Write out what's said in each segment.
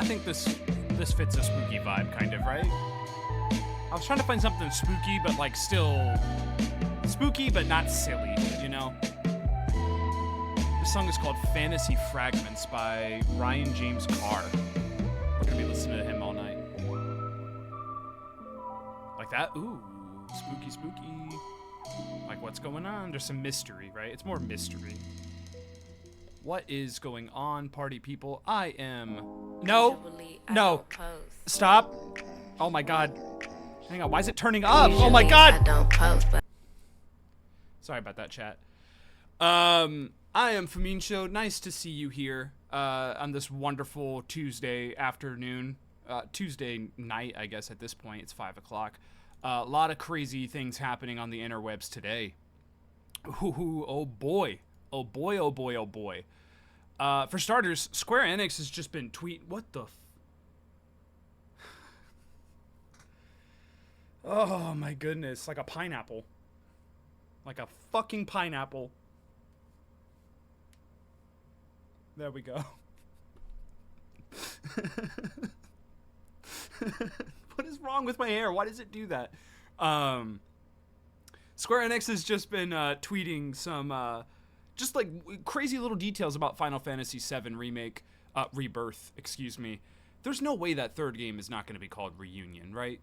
I think this fits a spooky vibe, kind of, right? I was trying to find something spooky, but like still spooky, but not silly, you know? This song is called Fantasy Fragments by Ryan James Carr. We're gonna be listening to him all night. Like that? Ooh, spooky, spooky. Like, what's going on? There's some mystery, right? It's more mystery. What is going on, party people? I am... No! No! Stop! Oh my god. Hang on, why is it turning up? Oh my god! Sorry about that, chat. I am Famincho. Nice to see you here on this wonderful Tuesday afternoon. Tuesday night, I guess, at this point. It's 5 o'clock. A lot of crazy things happening on the interwebs today. Ooh, oh boy. Oh boy, oh boy, oh boy. For starters, Square Enix has just been tweeting. What the oh my goodness. Like a pineapple. Like a fucking pineapple. There we go. What is wrong with my hair? Why does it do that? Square Enix has just been tweeting some just like crazy little details about Final Fantasy VII Remake, Rebirth, excuse me. There's no way that third game is not going to be called Reunion, right?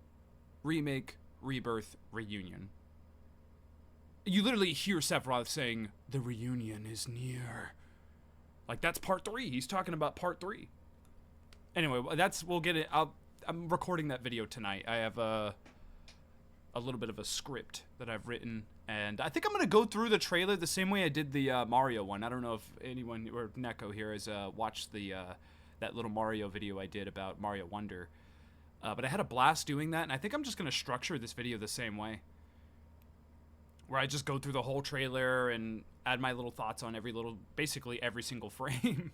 Remake, Rebirth, Reunion. You literally hear Sephiroth saying, "The reunion is near." Like, that's part 3. He's talking about part 3. Anyway, we'll get it. I'm recording that video tonight. I have a little bit of a script that I've written, and I think I'm going to go through the trailer the same way I did the Mario one. I don't know if anyone, or Neko here, has watched that little Mario video I did about Mario Wonder. But I had a blast doing that, and I think I'm just going to structure this video the same way, where I just go through the whole trailer and add my little thoughts on basically every single frame.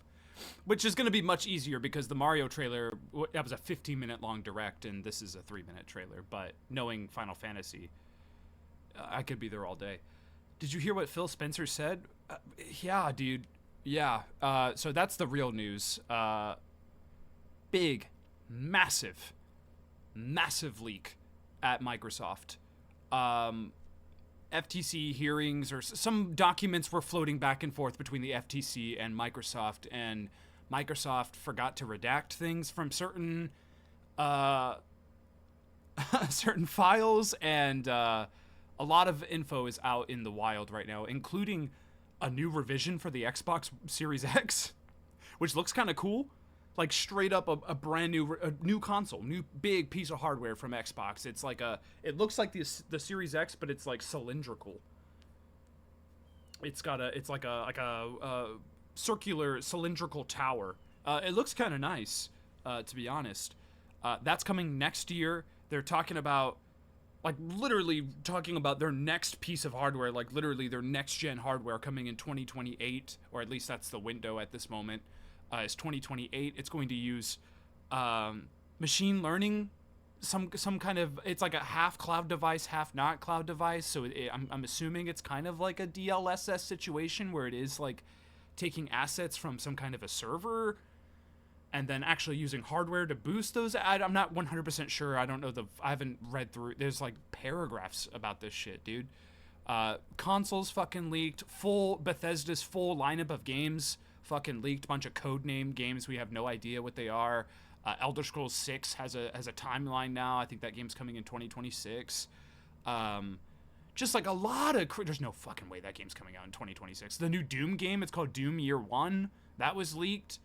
Which is going to be much easier because the Mario trailer, that was a 15-minute long direct, and this is a 3-minute trailer. But knowing Final Fantasy, I could be there all day. Did you hear what Phil Spencer said? Yeah, dude. Yeah. So that's the real news. Big, massive leak at Microsoft. FTC hearings, or some documents were floating back and forth between the FTC and Microsoft forgot to redact things from certain certain files, and a lot of info is out in the wild right now, including a new revision for the Xbox Series X, which looks kind of cool. Like, straight up a brand new console, new big piece of hardware from Xbox. It's like it looks like the Series X, but it's like cylindrical. It's like a circular cylindrical tower. It looks kind of nice, to be honest. That's coming next year. They're talking about, like, literally talking about their next piece of hardware, like literally their next gen hardware coming in 2028, or at least that's the window at this moment. Is 2028. It's going to use machine learning, some kind of, it's like a half cloud device, half not cloud device. So I'm assuming it's kind of like a DLSS situation where it is like taking assets from some kind of a server and then actually using hardware to boost those. I'm not 100% sure. I don't know I haven't read through. There's like paragraphs about this shit, dude. Consoles fucking leaked. Bethesda's full lineup of games fucking leaked. Bunch of codename games. We have no idea what they are. Elder Scrolls 6 has a timeline now. I think that game's coming in 2026. Just like a lot of... There's no fucking way that game's coming out in 2026. The new Doom game, it's called Doom Year One. That was leaked.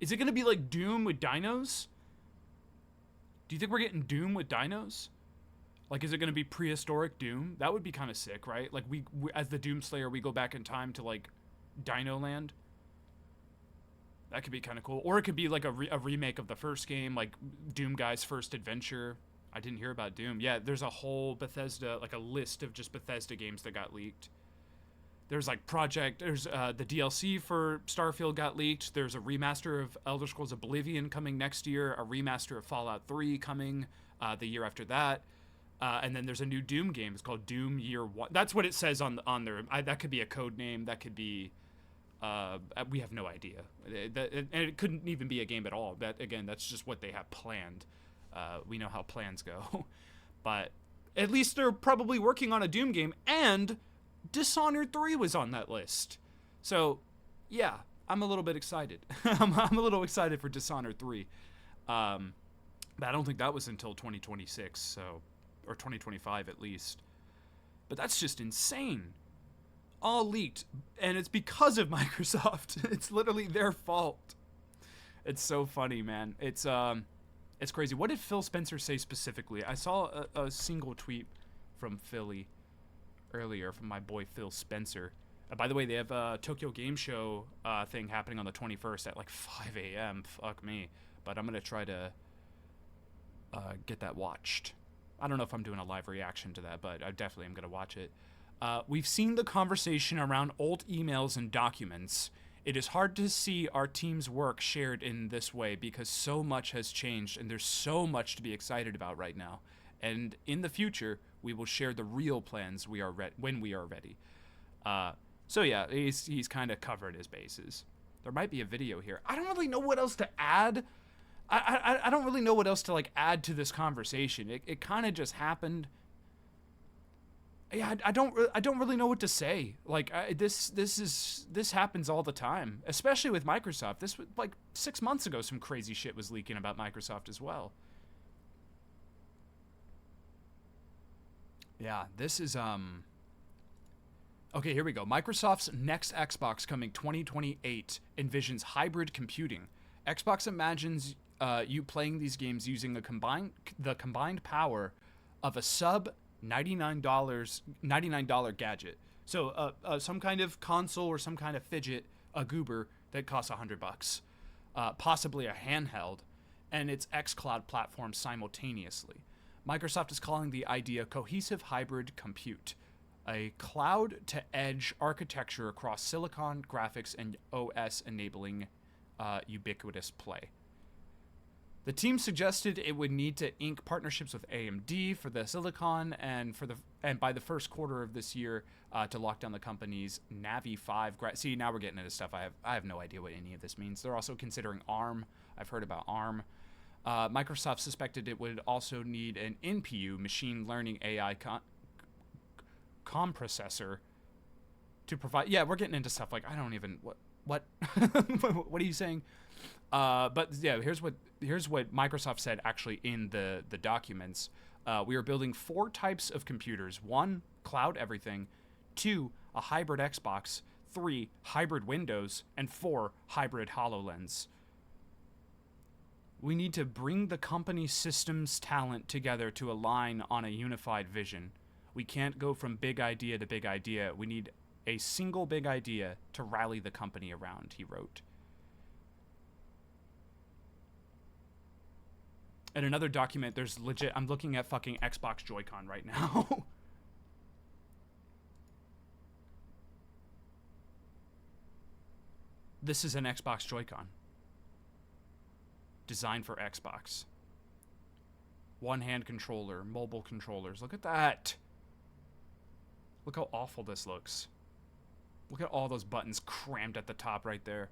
Is it going to be like Doom with dinos? Do you think we're getting Doom with dinos? Like, is it going to be prehistoric Doom? That would be kind of sick, right? Like, we as the Doom Slayer, we go back in time to, like, Dino Land. That could be kind of cool. Or it could be like a remake of the first game, like Doom Guy's first adventure. I didn't hear about Doom. Yeah, there's a whole Bethesda, like a list of just Bethesda games that got leaked. There's like there's the DLC for Starfield got leaked. There's a remaster of Elder Scrolls Oblivion coming next year. A remaster of Fallout 3 coming the year after that. And then there's a new Doom game. It's called Doom Year One. That's what it says on there. That could be a code name. That could be We have no idea. And it couldn't even be a game at all. That again, that's just what they have planned. We know how plans go. But at least they're probably working on a Doom game, and Dishonored 3 was on that list. So, yeah, I'm a little bit excited. I'm a little excited for Dishonored 3. But I don't think that was until 2026, so, or 2025 at least. But that's just insane. All leaked, and it's because of Microsoft. It's literally their fault. It's so funny, man. It's crazy. What did Phil Spencer say specifically? I saw a single tweet from Philly earlier from my boy Phil Spencer. By the way, they have a Tokyo Game Show thing happening on the 21st at like 5 a.m. Fuck me. But I'm going to try to get that watched. I don't know if I'm doing a live reaction to that, but I definitely am going to watch it. We've seen the conversation around old emails and documents. It is hard to see our team's work shared in this way because so much has changed and there's so much to be excited about right now. And in the future, we will share the real plans when we are ready. So yeah, he's kind of covered his bases. There might be a video here. I don't really know what else to add. I don't really know what else to like add to this conversation. It kind of just happened. Yeah, I don't really know what to say. Like this happens all the time, especially with Microsoft. This was like 6 months ago. Some crazy shit was leaking about Microsoft as well. Yeah, this is okay, here we go. Microsoft's next Xbox coming 2028 envisions hybrid computing. Xbox imagines you playing these games using the combined power of a sub $99 gadget. So some kind of console or some kind of fidget, a goober that costs $100, possibly a handheld, and its xCloud platform simultaneously. Microsoft is calling the idea cohesive hybrid compute, a cloud-to-edge architecture across silicon, graphics, and OS enabling ubiquitous play. The team suggested it would need to ink partnerships with AMD for the silicon and by the first quarter of this year to lock down the company's Navi 5. See, now we're getting into stuff I have no idea what any of this means. They're also considering ARM. I've heard about ARM. Microsoft suspected it would also need an NPU, machine learning AI compressor, to provide. Yeah, we're getting into stuff like I don't even what what are you saying? But yeah, here's what Microsoft said actually in the documents. We are building 4 types of computers: 1, cloud everything; 2, a hybrid Xbox; 3, hybrid Windows; and 4, hybrid HoloLens. We need to bring the company's systems talent together to align on a unified vision. We can't go from big idea to big idea. We need a single big idea to rally the company around, he wrote. In another document, there's legit, I'm looking at fucking Xbox Joy-Con right now. This is an Xbox Joy-Con. Designed for Xbox. One-hand controller, mobile controllers. Look at that. Look how awful this looks. Look at all those buttons crammed at the top right there.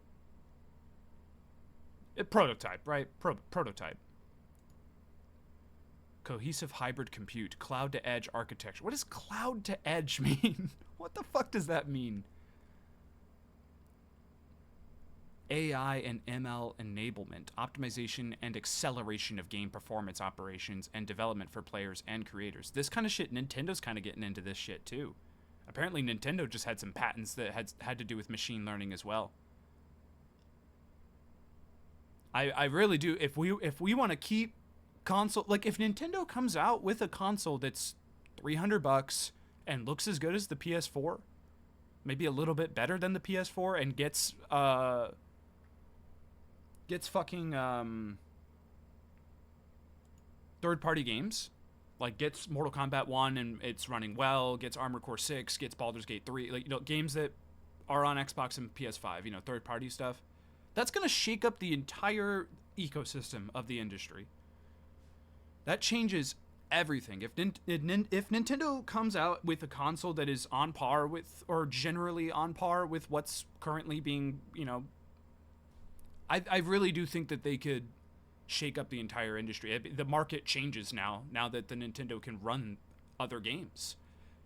Prototype, right? Prototype. Cohesive hybrid compute, cloud-to-edge architecture. What does cloud-to-edge mean? What the fuck does that mean? AI and ML enablement, optimization and acceleration of game performance operations and development for players and creators. This kind of shit, Nintendo's kind of getting into this shit too. Apparently Nintendo just had some patents that had to do with machine learning as well. I really do. If we want to keep console, like if Nintendo comes out with a console that's $300 and looks as good as the PS4, maybe a little bit better than the PS4, and gets fucking third-party games, like gets Mortal Kombat 1 and it's running well, gets Armored Core 6, gets Baldur's Gate 3, like, you know, games that are on Xbox and PS5, you know, third-party stuff. That's going to shake up the entire ecosystem of the industry. That changes everything. If Nintendo comes out with a console that is on par with, or generally on par with what's currently being, I really do think that they could shake up the entire industry. The market changes now that the Nintendo can run other games.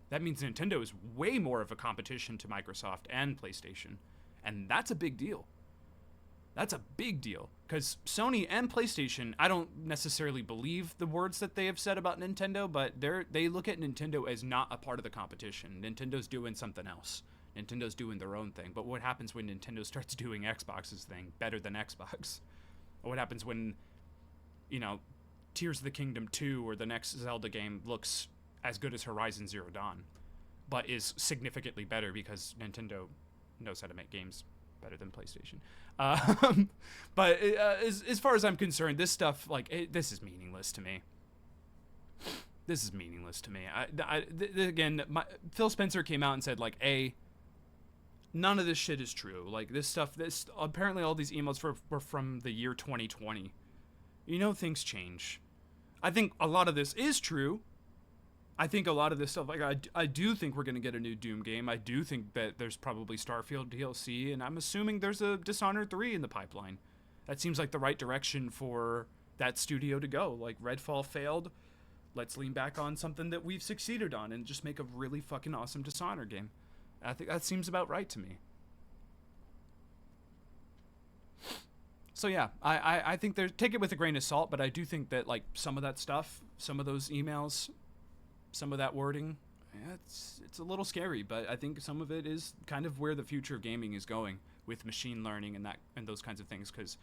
That means Nintendo is way more of a competition to Microsoft and PlayStation, and that's a big deal. That's a big deal, because Sony and PlayStation, I don't necessarily believe the words that they have said about Nintendo, but they look at Nintendo as not a part of the competition. Nintendo's doing something else. Nintendo's doing their own thing. But what happens when Nintendo starts doing Xbox's thing better than Xbox? Or what happens when, Tears of the Kingdom 2 or the next Zelda game looks as good as Horizon Zero Dawn, but is significantly better because Nintendo knows how to make games better than PlayStation. But as far as I'm concerned, this stuff, this is meaningless to me. This is meaningless to me. Again, Phil Spencer came out and said, none of this shit is true. This apparently all these emails were from the year 2020. Things change. I think a lot of this is true. I think a lot of this stuff, I do think we're going to get a new Doom game. I do think that there's probably Starfield DLC, and I'm assuming there's a Dishonored 3 in the pipeline. That seems like the right direction for that studio to go. Redfall failed. Let's lean back on something that we've succeeded on and just make a really fucking awesome Dishonored game. I think that seems about right to me. So yeah, I think take it with a grain of salt, but I do think that some of that stuff, some of those emails, some of that wording, it's a little scary, but I think some of it is kind of where the future of gaming is going with machine learning and those kinds of things, because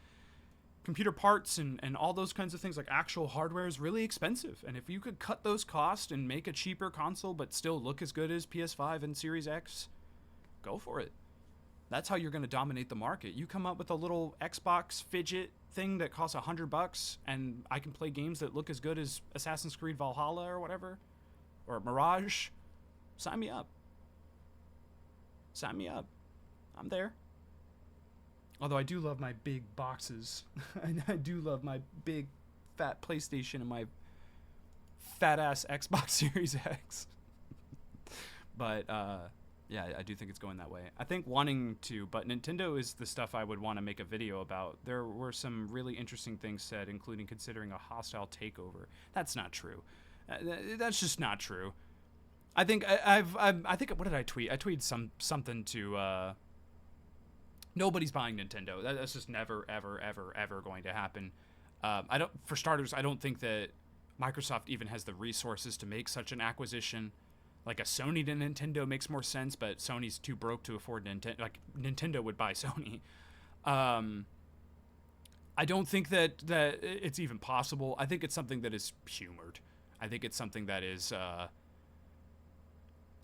computer parts and all those kinds of things, actual hardware, is really expensive. And if you could cut those costs and make a cheaper console but still look as good as PS5 and Series X, go for it. That's how you're going to dominate the market. You come up with a little Xbox fidget thing that costs $100, and I can play games that look as good as Assassin's Creed Valhalla or whatever, or Mirage. Sign me up. Sign me up. I'm there. Although I do love my big boxes. I do love my big fat PlayStation and my fat ass Xbox Series X. But yeah, I do think it's going that way. I think but Nintendo is the stuff I would want to make a video about. There were some really interesting things said, including considering a hostile takeover. That's not true. That's just not true. I think I think, what did I tweet? I tweeted something to nobody's buying Nintendo. That's just never ever going to happen. For starters, I don't think that Microsoft even has the resources to make such an acquisition. A Sony to Nintendo makes more sense, but Sony's too broke to afford Nintendo. Nintendo would buy Sony. I don't think that it's even possible. I think it's something that is humored. I think it's something that is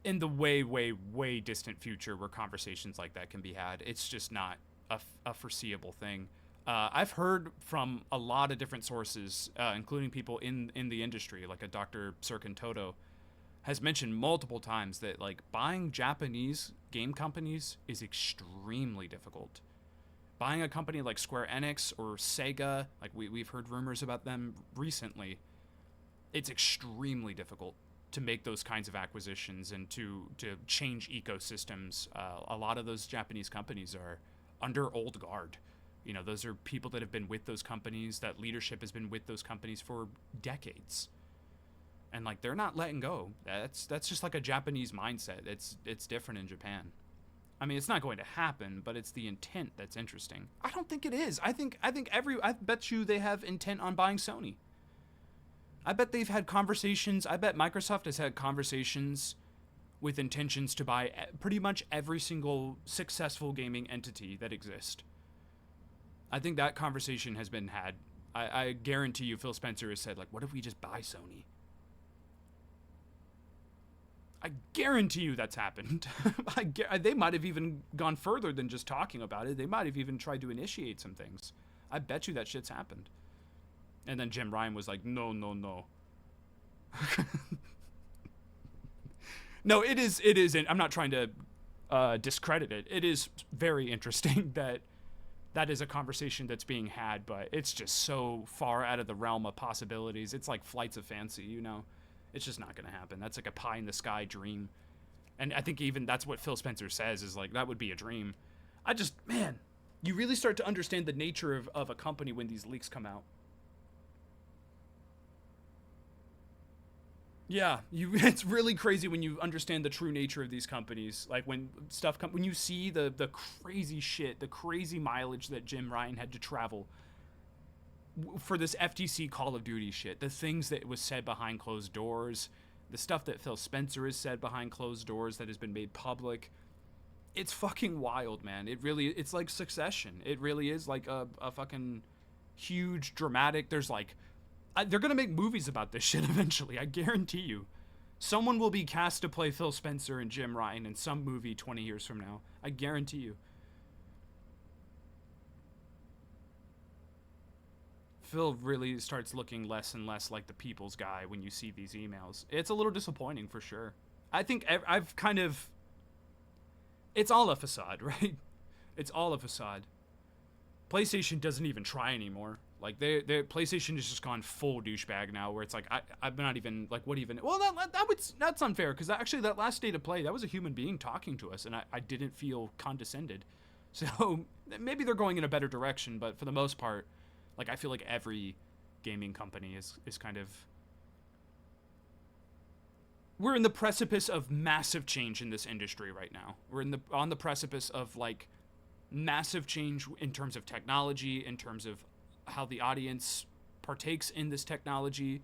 in the way distant future where conversations like that can be had. It's just not a foreseeable thing. I've heard from a lot of different sources, including people in the industry, like a Dr. Sirkin Toto, has mentioned multiple times that buying Japanese game companies is extremely difficult. Buying a company like Square Enix or Sega, we've heard rumors about them recently, it's extremely difficult to make those kinds of acquisitions and to change ecosystems. A lot of those Japanese companies are under old guard. Those are people that have been with those companies, that leadership has been with those companies for decades. And they're not letting go. That's just a Japanese mindset. It's different in Japan. I mean, it's not going to happen, but it's the intent that's interesting. I don't think it is. I bet you they have intent on buying Sony. I bet they've had conversations. I bet Microsoft has had conversations with intentions to buy pretty much every single successful gaming entity that exists. I think that conversation has been had. I guarantee you Phil Spencer has said, what if we just buy Sony? I guarantee you that's happened. They might have even gone further than just talking about it. They might have even tried to initiate some things. I bet you that shit's happened. And then Jim Ryan was like, no. No, it is. I'm not trying to discredit it. It is very interesting that that is a conversation that's being had, but it's just so far out of the realm of possibilities. It's like flights of fancy, you know? It's just not going to happen. That's like a pie in the sky dream. And I think even that's what Phil Spencer says is like, that would be a dream. Man, you really start to understand the nature of a company when these leaks come out. Yeah, it's really crazy when you understand the true nature of these companies. Like when when you see the crazy shit, the crazy mileage that Jim Ryan had to travel for this FTC Call of Duty shit, the things that was said behind closed doors, the stuff that Phil Spencer has said behind closed doors that has been made public. It's fucking wild, man. It's like Succession. It really is like a fucking huge dramatic. There's like they're gonna make movies about this shit eventually. I guarantee you. Someone will be cast to play Phil Spencer and Jim Ryan in some movie 20 years from now. I guarantee you. Phil really starts looking less and less like the people's guy when you see these emails. It's a little disappointing for sure. I think I've kind of... It's all a facade, right? It's all a facade. PlayStation doesn't even try anymore. Like PlayStation has just gone full douchebag now, where it's like I'm not even like what even. Well, that's unfair because actually that last State of Play, that was a human being talking to us, and I didn't feel condescended. So maybe they're going in a better direction, but for the most part, like I feel like every gaming company is kind of. We're in the precipice of massive change in this industry right now. We're on the precipice of like massive change in terms of technology, in terms of how the audience partakes in this technology,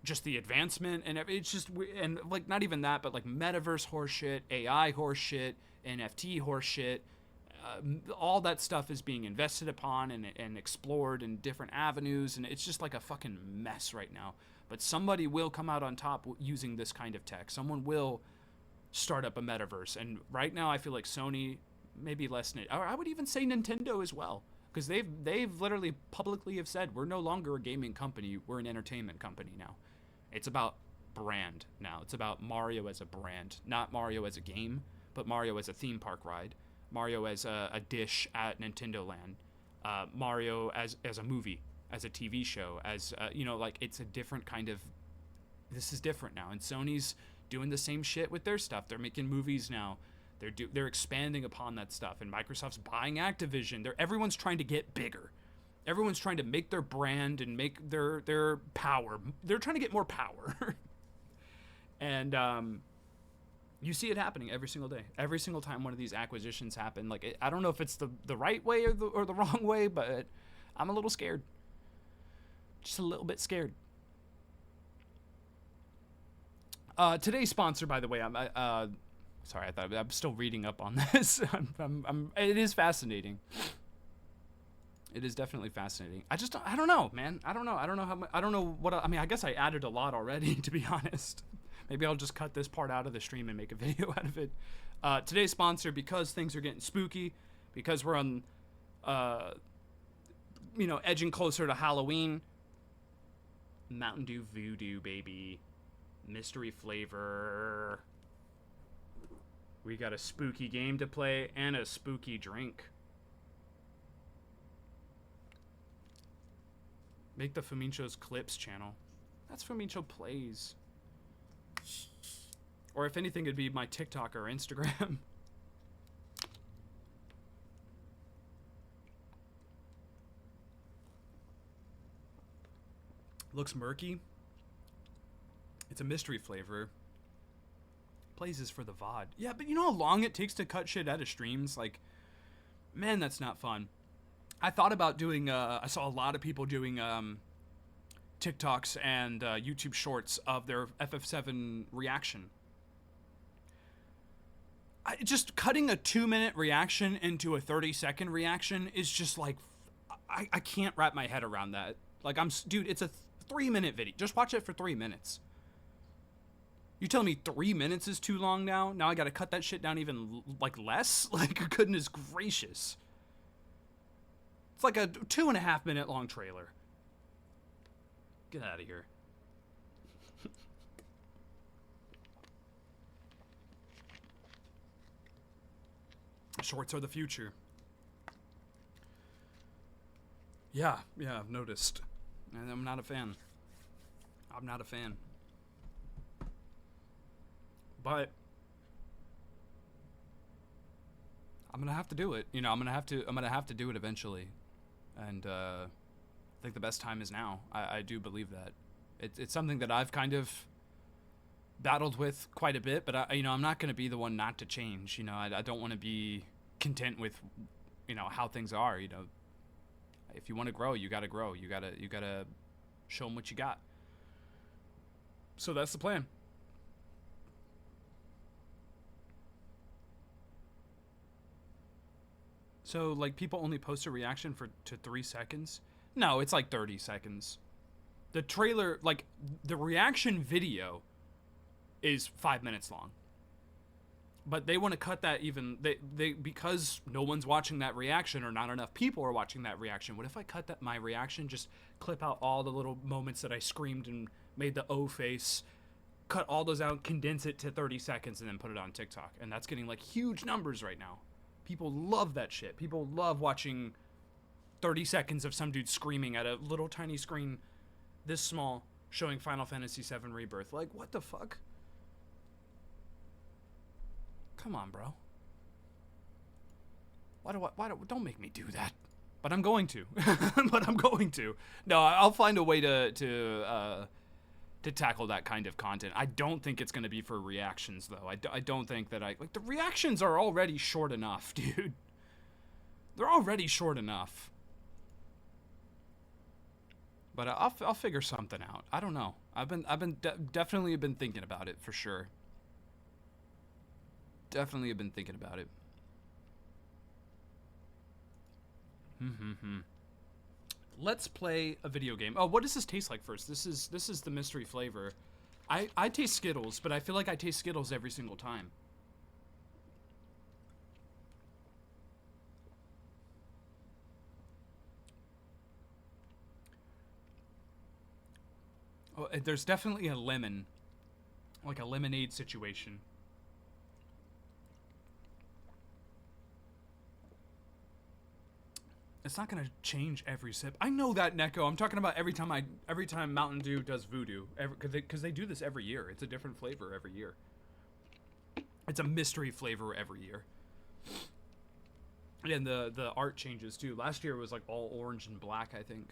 just the advancement, and it's just, and like not even that, but like metaverse horseshit, AI horseshit, NFT horseshit, all that stuff is being invested upon and explored in different avenues, and it's just like a fucking mess right now. But somebody will come out on top using this kind of tech. Someone will start up a metaverse, and right now I feel like Sony, maybe less, or I would even say Nintendo as well. Because they've literally publicly have said, we're no longer a gaming company, we're an entertainment company now. It's about brand now. It's about Mario as a brand. Not Mario as a game, but Mario as a theme park ride. Mario as a dish at Nintendo Land. Mario as a movie, as a TV show, as, like it's a different kind of... This is different now. And Sony's doing the same shit with their stuff. They're making movies now. They're expanding upon that stuff, and Microsoft's buying Activision. Everyone's trying to get bigger. Everyone's trying to make their brand and make their power. They're trying to get more power. And you see it happening every single day. Every single time one of these acquisitions happen. Like I don't know if it's the right way or the wrong way, but I'm a little scared. Just a little bit scared. Today's sponsor, by the way, sorry, I thought I'm still reading up on this. It is fascinating. It is definitely fascinating. I don't know, man. I don't know I don't know what. I mean, I guess I added a lot already, to be honest. Maybe I'll just cut this part out of the stream and make a video out of it. Today's sponsor, because things are getting spooky, because we're on, edging closer to Halloween. Mountain Dew Voodoo, baby. Mystery flavor. We got a spooky game to play and a spooky drink. Make the Famincho's Clips channel. That's Famincho Plays. Or if anything, it'd be my TikTok or Instagram. Looks murky. It's a mystery flavor. Plays is for the VOD. Yeah, but you know how long it takes to cut shit out of streams? Like, man, that's not fun. I thought about doing, I saw a lot of people doing TikToks and YouTube shorts of their FF7 reaction. Just cutting a 2-minute reaction into a 30-second reaction is just like, I can't wrap my head around that. Like, dude, it's a 3-minute video. Just watch it for 3 minutes. You telling me 3 minutes is too long now? Now I gotta cut that shit down even, like, less? Like, goodness gracious. It's like a 2.5 minute long trailer. Get out of here. Shorts are the future. Yeah, I've noticed. And I'm not a fan. I'm not a fan. But I'm gonna have to do it. You know, I'm gonna have to do it eventually. And I think the best time is now. I do believe that. It's something that I've kind of battled with quite a bit, but I'm not gonna be the one not to change. You know, I don't want to be content with, how things are. You know, if you want to grow, you gotta grow. You gotta show them what you got. So that's the plan. So, like, people only post a reaction to 3 seconds? No, it's like 30 seconds. The trailer, like, the reaction video is 5 minutes long. But they want to cut that even, they because no one's watching that reaction or not enough people are watching that reaction. What if I cut my reaction, just clip out all the little moments that I screamed and made the O face, cut all those out, condense it to 30 seconds, and then put it on TikTok? And that's getting, like, huge numbers right now. People love that shit. People love watching 30 seconds of some dude screaming at a little tiny screen this small showing Final Fantasy VII Rebirth. Like, what the fuck? Come on, bro. Don't make me do that. But I'm going to. No, I'll find a way to tackle that kind of content. I don't think it's going to be for reactions, though. I don't think that the reactions are already short enough, dude. They're already short enough. But I'll figure something out. I don't know. Definitely been thinking about it for sure. Definitely have been thinking about it. Let's play a video game. Oh, what does this taste like first? This is the mystery flavor. I taste Skittles, but I feel like I taste Skittles every single time. Oh, there's definitely a lemon, like a lemonade situation. It's not gonna change every sip. I know that, Neko. I'm talking about every time Mountain Dew does voodoo, because they do this every year. It's a different flavor every year. It's a mystery flavor every year. And the art changes too. Last year it was like all orange and black, I think.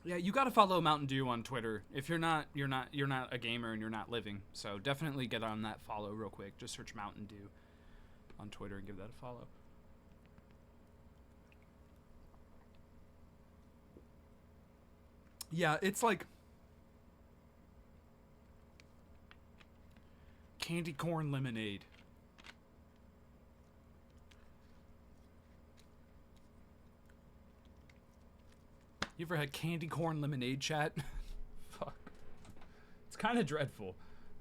Yeah, you gotta follow Mountain Dew on Twitter. If you're not a gamer and you're not living. So definitely get on that follow real quick. Just search Mountain Dew on Twitter and give that a follow. Yeah, it's like candy corn lemonade. You ever had candy corn lemonade, chat? Fuck. It's kind of dreadful.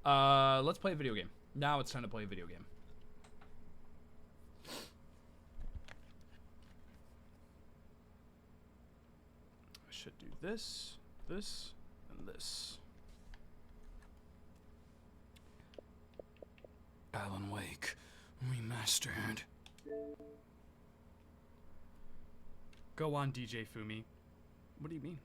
Let's play a video game. Now it's time to play a video game. I should do this, this, and this. Alan Wake Remastered. Go on, DJ Fumi. What do you mean?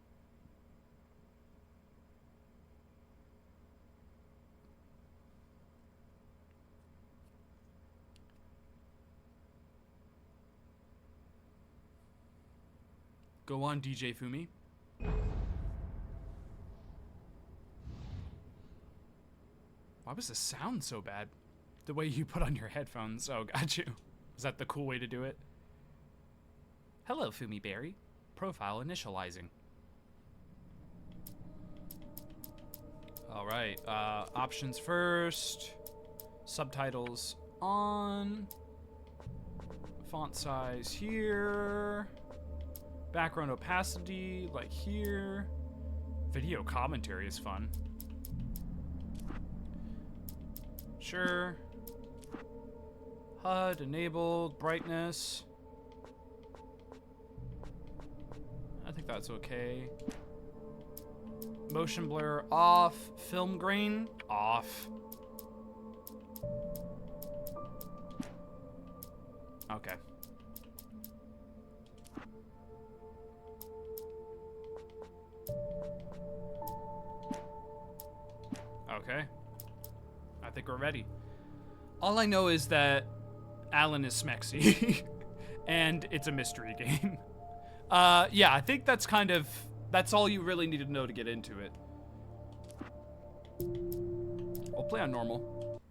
Go on, DJ Fumi. Why was the sound so bad? The way you put on your headphones. Oh, got you. Is that the cool way to do it? Hello, Fumi Berry. Profile initializing. Alright, options first. Subtitles on. Font size here. Background opacity, like here. Video commentary is fun. Sure. HUD enabled, brightness. I think that's okay. Motion blur off. Film grain off. Okay. Okay. I think we're ready. All I know is that Alan is smexy. And it's a mystery game. Yeah, I think that's all you really need to know to get into it. We'll play on normal.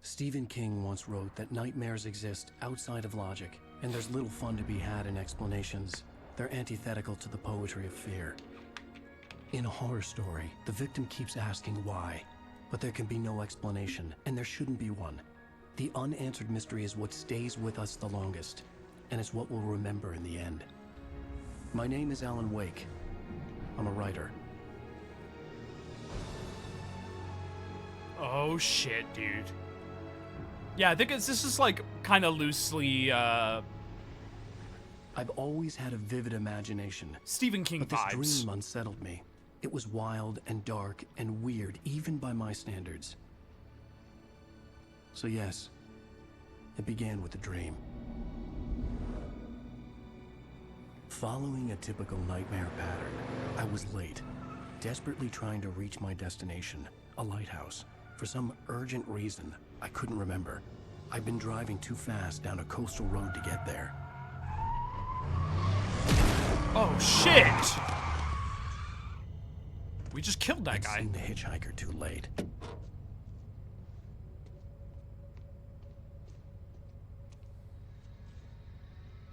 Stephen King once wrote that nightmares exist outside of logic, and there's little fun to be had in explanations. They're antithetical to the poetry of fear. In a horror story, the victim keeps asking why, but there can be no explanation, and there shouldn't be one. The unanswered mystery is what stays with us the longest, and it's what we'll remember in the end. My name is Alan Wake. I'm a writer. Oh shit, dude. Yeah, I think this is like kind of loosely I've always had a vivid imagination. Stephen King but this vibes. dream unsettled me. It was wild and dark and weird, even by my standards. So yes, it began with a dream. Following a typical nightmare pattern, I was late, desperately trying to reach my destination, a lighthouse. For some urgent reason, I couldn't remember. I'd been driving too fast down a coastal road to get there. Oh shit! We just killed that I'd guy. seen the hitchhiker too late.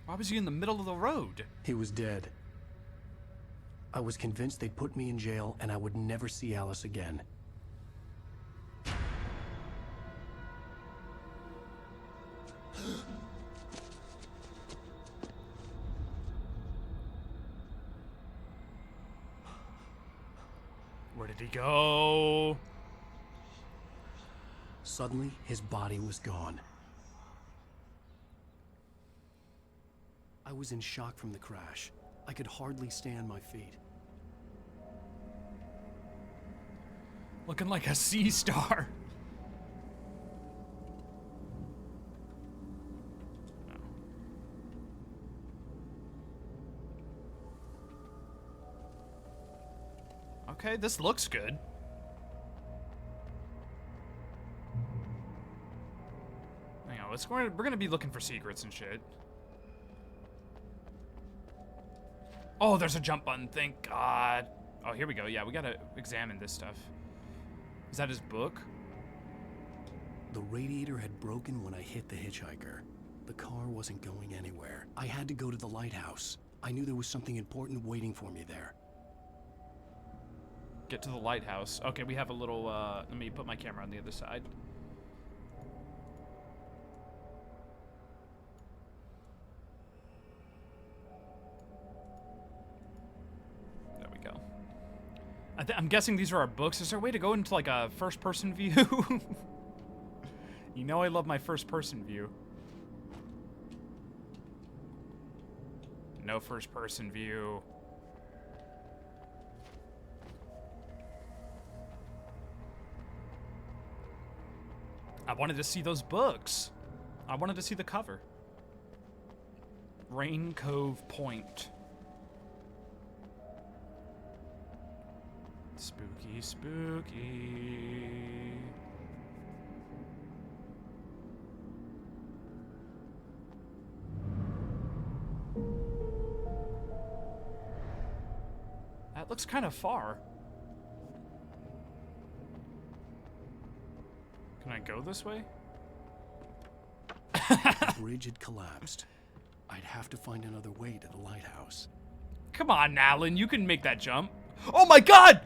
Why was he in the middle of the road? He was dead. I was convinced they'd put me in jail and I would never see Alice again. Where did he go? Suddenly, his body was gone. I was in shock from the crash. I could hardly stay on my feet. Looking like a sea star. Okay, this looks good. Hang on, we're gonna be looking for secrets and shit. Oh, there's a jump button, thank God. Oh, here we go. Yeah, we gotta examine this stuff. Is that his book? The radiator had broken when I hit the hitchhiker. The car wasn't going anywhere. I had to go to the lighthouse. I knew there was something important waiting for me there. Get to the lighthouse. Okay, we have a little, let me put my camera on the other side. There we go. I'm guessing these are our books. Is there a way to go into like a first-person view? You know I love my first-person view. No first-person view. I wanted to see those books. I wanted to see the cover. Rain Cove Point. Spooky, spooky. That looks kind of far. Can I go this way? The bridge had collapsed. I'd have to find another way to the lighthouse. Come on, Alan, you can make that jump. Oh my God!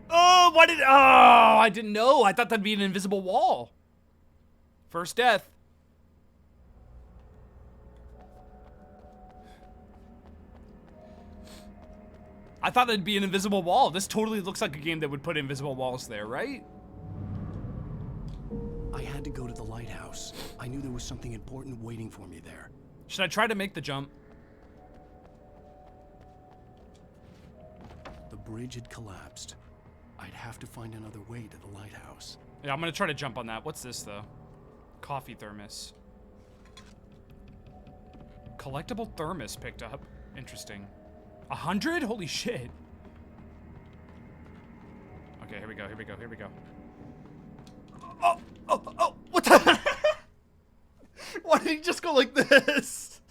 Oh, I didn't know. I thought that'd be an invisible wall. First death. I thought that'd be an invisible wall. This totally looks like a game that would put invisible walls there, right? I had to go to the lighthouse. I knew there was something important waiting for me there. Should I try to make the jump? The bridge had collapsed. I'd have to find another way to the lighthouse. Yeah, I'm gonna try to jump on that. What's this, though? Coffee thermos. Collectible thermos picked up. Interesting. 100? Holy shit. Okay, here we go, here we go, here we go. Oh, what the? Why did he just go like this?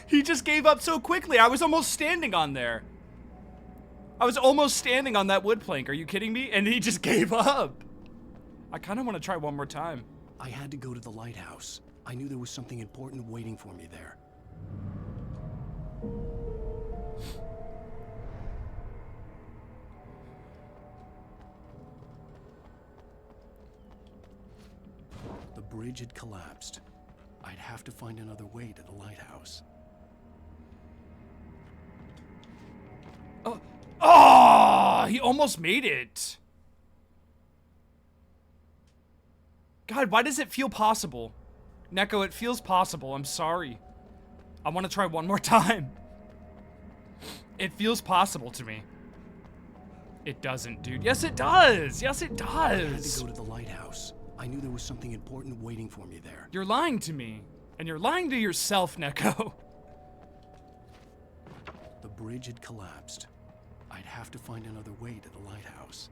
He just gave up so quickly. I was almost standing on there. I was almost standing on that wood plank. Are you kidding me? And he just gave up. I kind of want to try one more time. I had to go to the lighthouse. I knew there was something important waiting for me there. The bridge had collapsed. I'd have to find another way to the lighthouse. Oh, he almost made it. God, why does it feel possible? Neko, it feels possible. I'm sorry. I want to try one more time. It feels possible to me. It doesn't, dude. Yes, it does. Yes, it does. I had to go to the lighthouse. I knew there was something important waiting for me there. You're lying to me. And you're lying to yourself, Neko. The bridge had collapsed. I'd have to find another way to the lighthouse.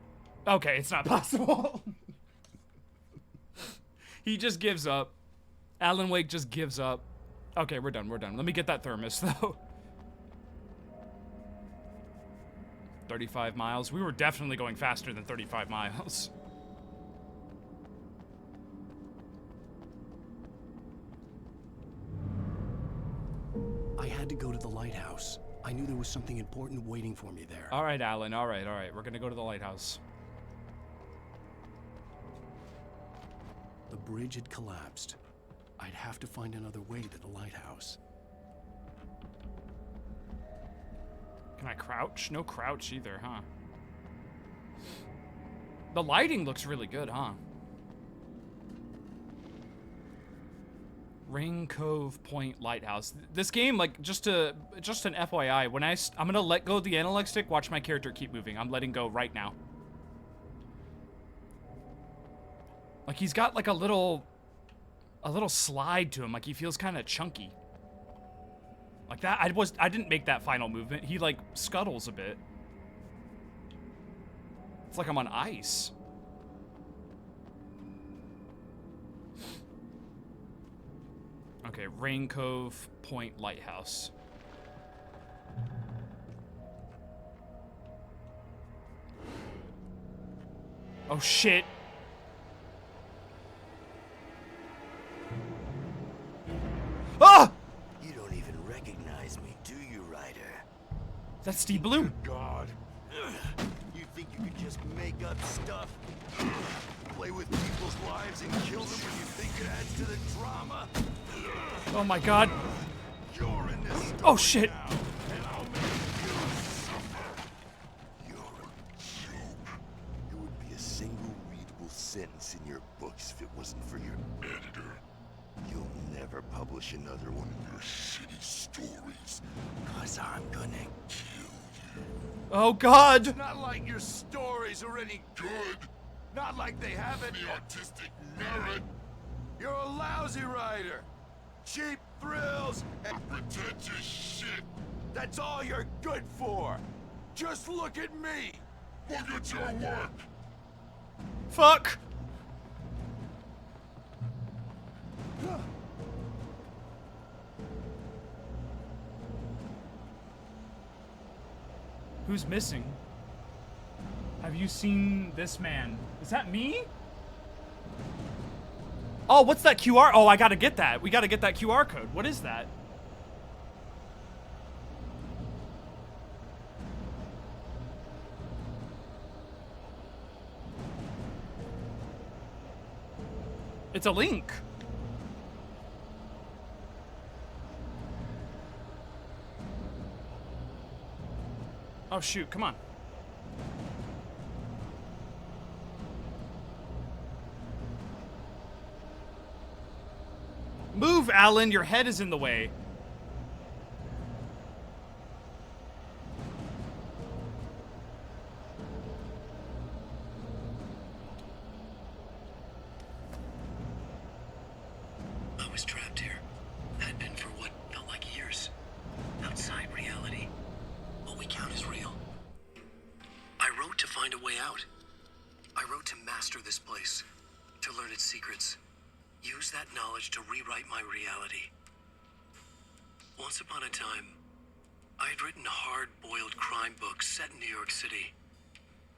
Okay, it's not possible. He just gives up. Alan Wake just gives up. Okay, we're done, we're done. Let me get that thermos, though. 35 miles. We were definitely going faster than 35 miles. I had to go to the lighthouse. I knew there was something important waiting for me there. All right, Alan. All right, all right. We're gonna go to the lighthouse. The bridge had collapsed. I'd have to find another way to the lighthouse. Can I crouch? No crouch either, huh? The lighting looks really good, huh? Ring Cove Point Lighthouse. This game, like, just an FYI, when I'm gonna let go of the analog stick, watch my character keep moving. I'm letting go right now. Like, he's got like a little slide to him. Like, he feels kind of chunky. Like that, I didn't make that final movement. He like scuttles a bit. It's like I'm on ice. Okay, Rain Cove Point Lighthouse. Oh shit. Ah! You don't even recognize me, do you, Ryder? That's Steve Bloom. God. You think you could just make up stuff? Play with people's lives and kill them when you think it adds to the drama? Oh my god. You're in this Oh shit. now, and I'll make you suffer. You're a joke. It would be a single readable sentence in your books if it wasn't for your editor. You'll never publish another one of your shitty stories, cause I'm gonna kill you. Oh god. Not like your stories are any good. Not like they have any artistic merit. You're a lousy writer. Cheap thrills and pretentious shit. That's all you're good for. Just look at me. Look at your work. Fuck. Who's missing? Have you seen this man? Is that me? Oh, what's that QR? Oh, I gotta get that. We gotta get that QR code. What is that? It's a link. Oh shoot, come on. Move, Alan, your head is in the way. I was trapped here. Had been for what felt like years. I wrote to master this place, to learn its secrets. Use that knowledge to rewrite my reality. Once upon a time, I had written hard-boiled crime books set in New York City,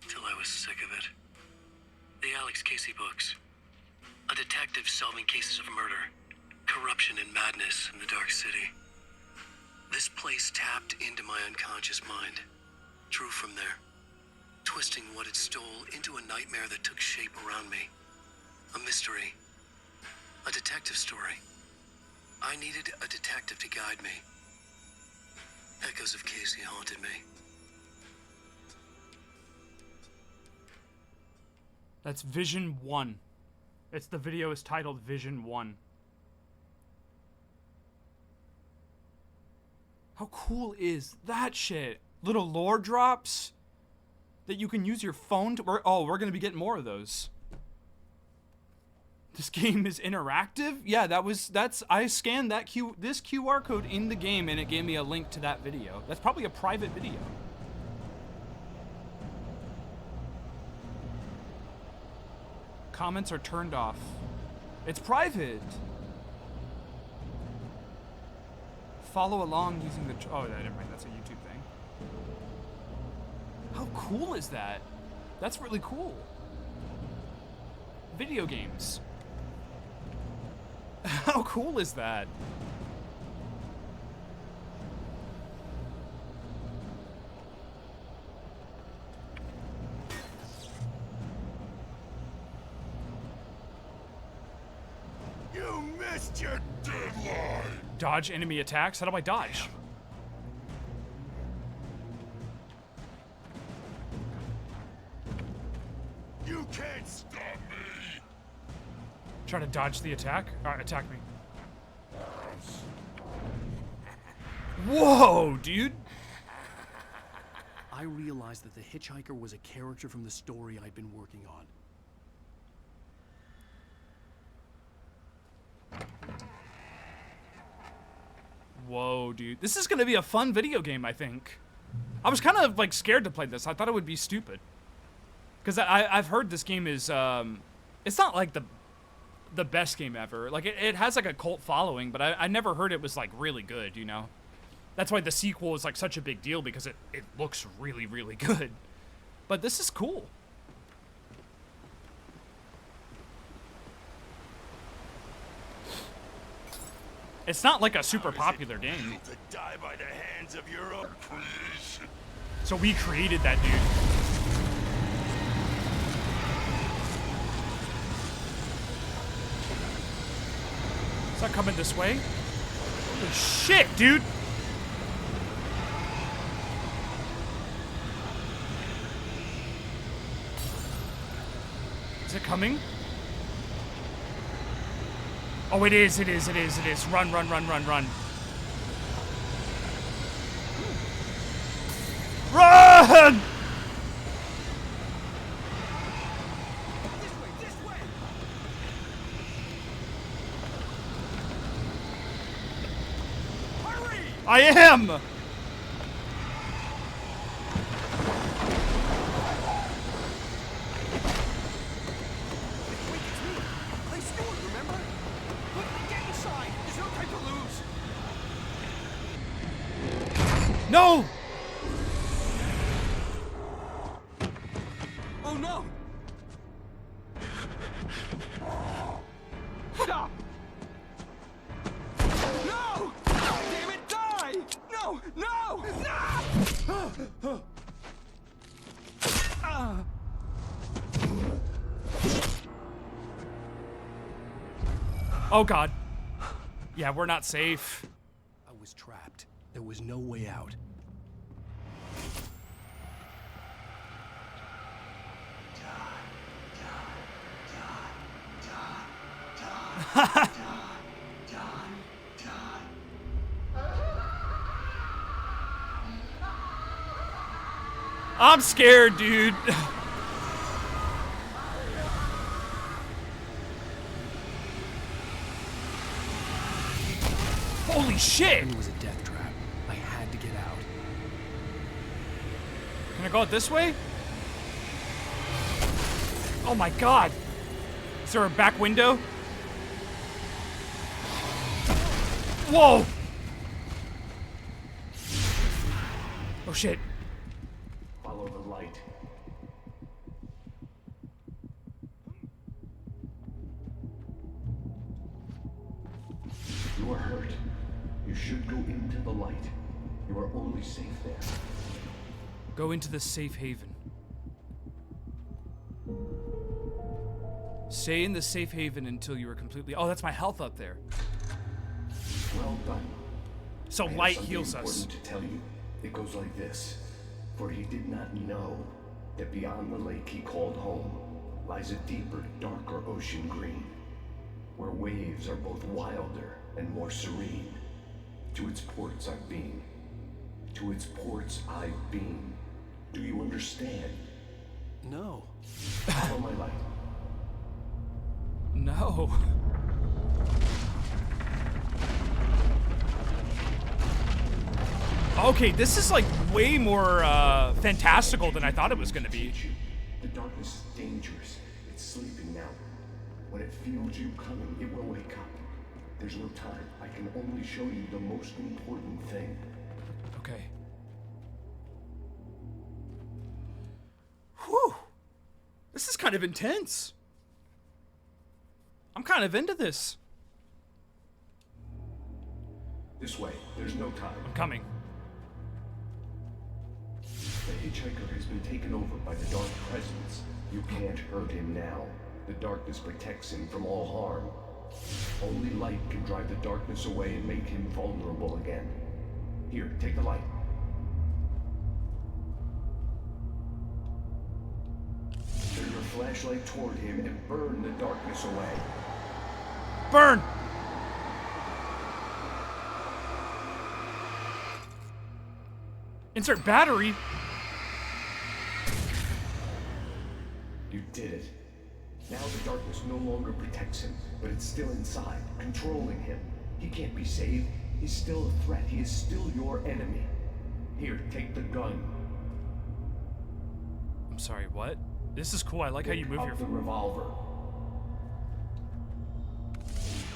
till I was sick of it. The Alex Casey books. A detective solving cases of murder, corruption and madness in the Dark City. This place tapped into my unconscious mind, drew from there, twisting what it stole into a nightmare that took shape around me. A mystery. A detective story. I needed a detective to guide me. Echoes of Casey haunted me. That's Vision 1. The video is titled Vision 1. How cool is that shit? Little lore drops that you can use your phone to... we're gonna be getting more of those. This game is interactive? Yeah, I scanned this QR code in the game and it gave me a link to that video. That's probably a private video. Comments are turned off. It's private. Follow along using the... Oh, never mind. That's a YouTube thing. How cool is that? That's really cool. Video games. How cool is that? You missed your deadline! Dodge enemy attacks? How do I dodge? You can't stop me! Try to dodge the attack? Alright, attack me. Whoa, dude! I realized that the hitchhiker was a character from the story I'd been working on. Whoa, dude. This is gonna be a fun video game, I think. I was kind of, like, scared to play this. I thought it would be stupid. Because I've heard this game is, it's not, like, the best game ever. Like, it has, like, a cult following, but I never heard it was, like, really good, you know? That's why the sequel is, like, such a big deal, because it looks really, really good. But this is cool. It's not like a super popular game. To die by the hands of your own creation. So we created that dude. Is that coming this way? Holy shit, dude! Is it coming? Oh, it is. Run, run, run, run, run. Run! This way! Hurry! I am! No! Oh no! Stop! No! Damn it, die! No! No! No! Oh god. Yeah, we're not safe. I was trapped. There was no way out. I'm scared, dude. Holy shit! It was a death trap. I had to get out. Can I go out this way? Oh my god! Is there a back window? Whoa! Oh shit. Follow the light. You are hurt. You should go into the light. You are only safe there. Go into the safe haven. Stay in the safe haven until you are completely... Oh, that's my health up there. Well done. So I have light something heals us. important to tell you. It goes like this. For he did not know that beyond the lake he called home lies a deeper, darker ocean green, where waves are both wilder and more serene. To its ports I've been. To its ports I've been. Do you understand? No. Follow my light. No. Okay, this is like way more fantastical than I thought it was gonna be. The darkness is dangerous. It's sleeping now. When it feels you coming, it will wake up. There's no time. I can only show you the most important thing. Okay. Whew. This is kind of intense. I'm kind of into this. This way. There's no time. I'm coming. The hitchhiker has been taken over by the dark presence. You can't hurt him now. The darkness protects him from all harm. Only light can drive the darkness away and make him vulnerable again. Here, take the light. Turn your flashlight toward him and burn the darkness away. Burn! Insert battery. You did it. Now the darkness no longer protects him, but it's still inside, controlling him. He can't be saved. He's still a threat. He is still your enemy. Here, take the gun. I'm sorry, what? This is cool. I like how you Pick move up your... the revolver.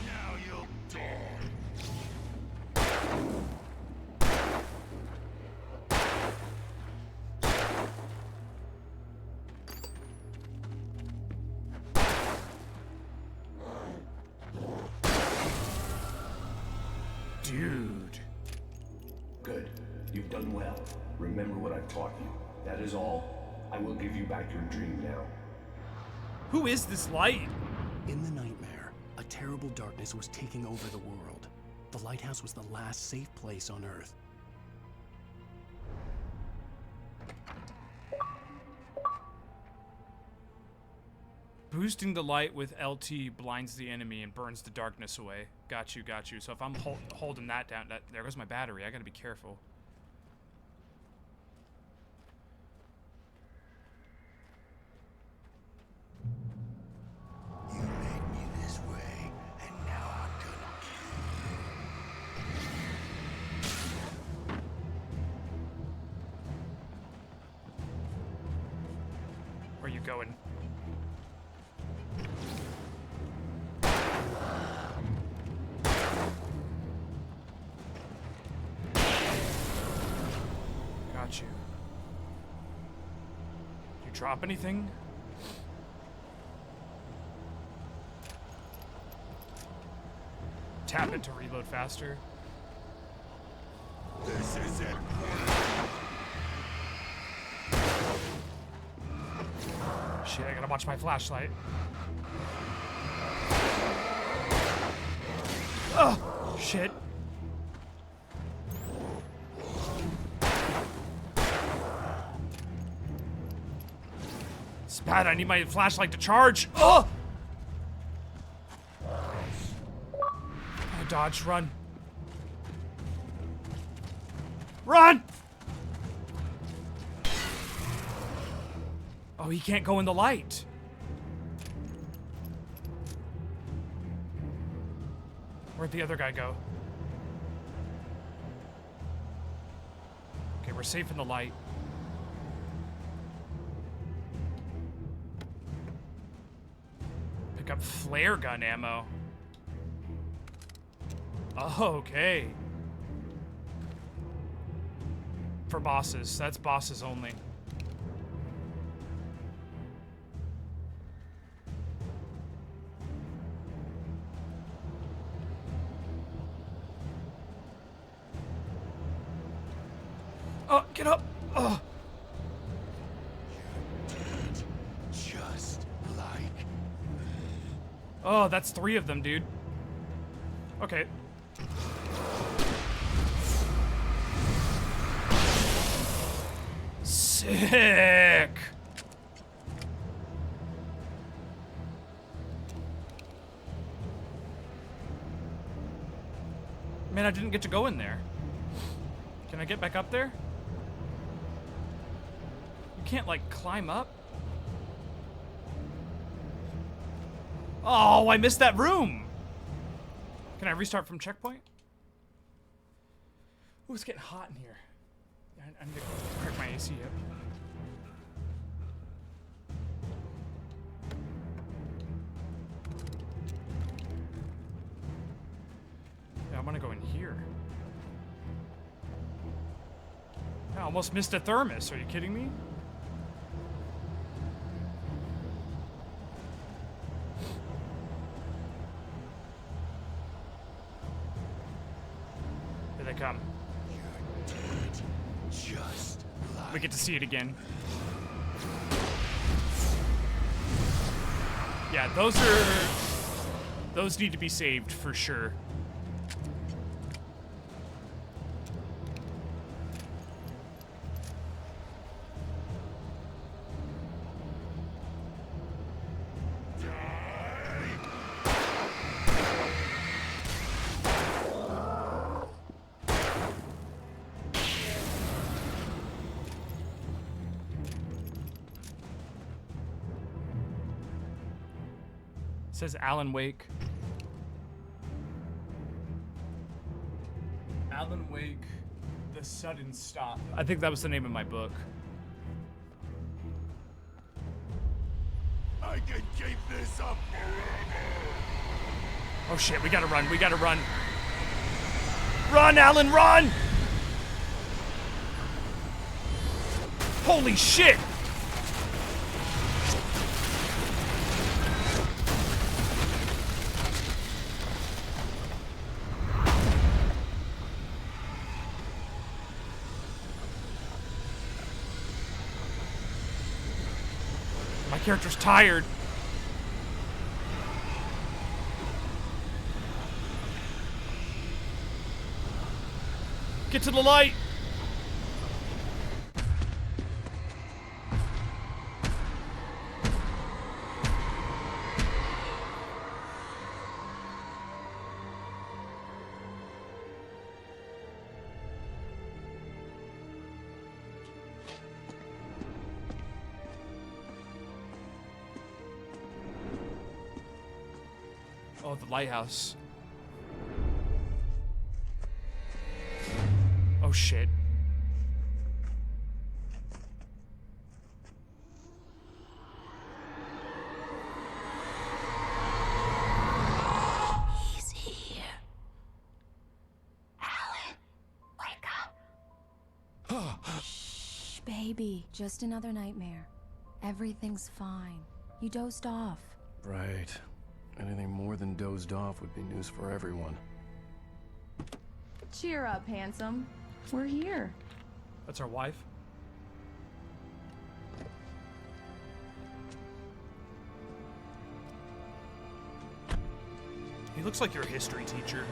Now you'll die. Dude. Good. You've done well. Remember what I've taught you. That is all. I will give you back your dream now. Who is this light? In the nightmare, a terrible darkness was taking over the world. The lighthouse was the last safe place on Earth. Boosting the light with LT blinds the enemy and burns the darkness away. Got you, got you. So if I'm holding that down, there goes my battery. I gotta be careful. You made me this way, and now I'm gonna kill you. Where are you going? Got you. You drop anything? Tap it to reload faster. This is it. Shit, I gotta watch my flashlight. Oh, shit. It's bad, I need my flashlight to charge. Oh! Dodge, run. Run! Oh, he can't go in the light. Where'd the other guy go? Okay, we're safe in the light. Pick up flare gun ammo. Oh, okay. For bosses. That's bosses only. Oh, get up! Oh. Just like Oh, that's 3 of them, dude. Okay. Sick! Man, I didn't get to go in there. Can I get back up there? You can't, like, climb up? Oh, I missed that room! Can I restart from checkpoint? Ooh, it's getting hot in here. I need to crack my AC up. Yeah, I want to go in here. I almost missed a thermos. Are you kidding me? Here they come. just like We get to see it again. Yeah, those need to be saved for sure. Says Alan Wake. Alan Wake, The Sudden Stop. I think that was the name of my book. I can keep this up forever. Oh shit, we gotta run, we gotta run. Run, Alan, run! Holy shit! My character's tired. Get to the light. Oh, the lighthouse. Oh shit. He's here. Alan, wake up. Shh, baby. Just another nightmare. Everything's fine. You dozed off. Right. Anything more than dozed off would be news for everyone. Cheer up, handsome. We're here. That's our wife. He looks like your history teacher.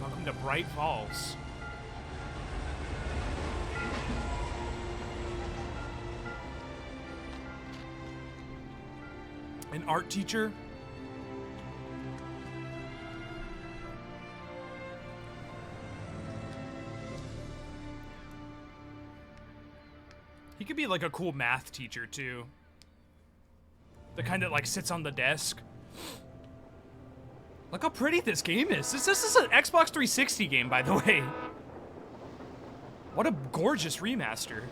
Welcome to Bright Falls. An art teacher? He could be like a cool math teacher too. The kind that like sits on the desk. Look how pretty this game is. This is an Xbox 360 game, by the way. What a gorgeous remaster.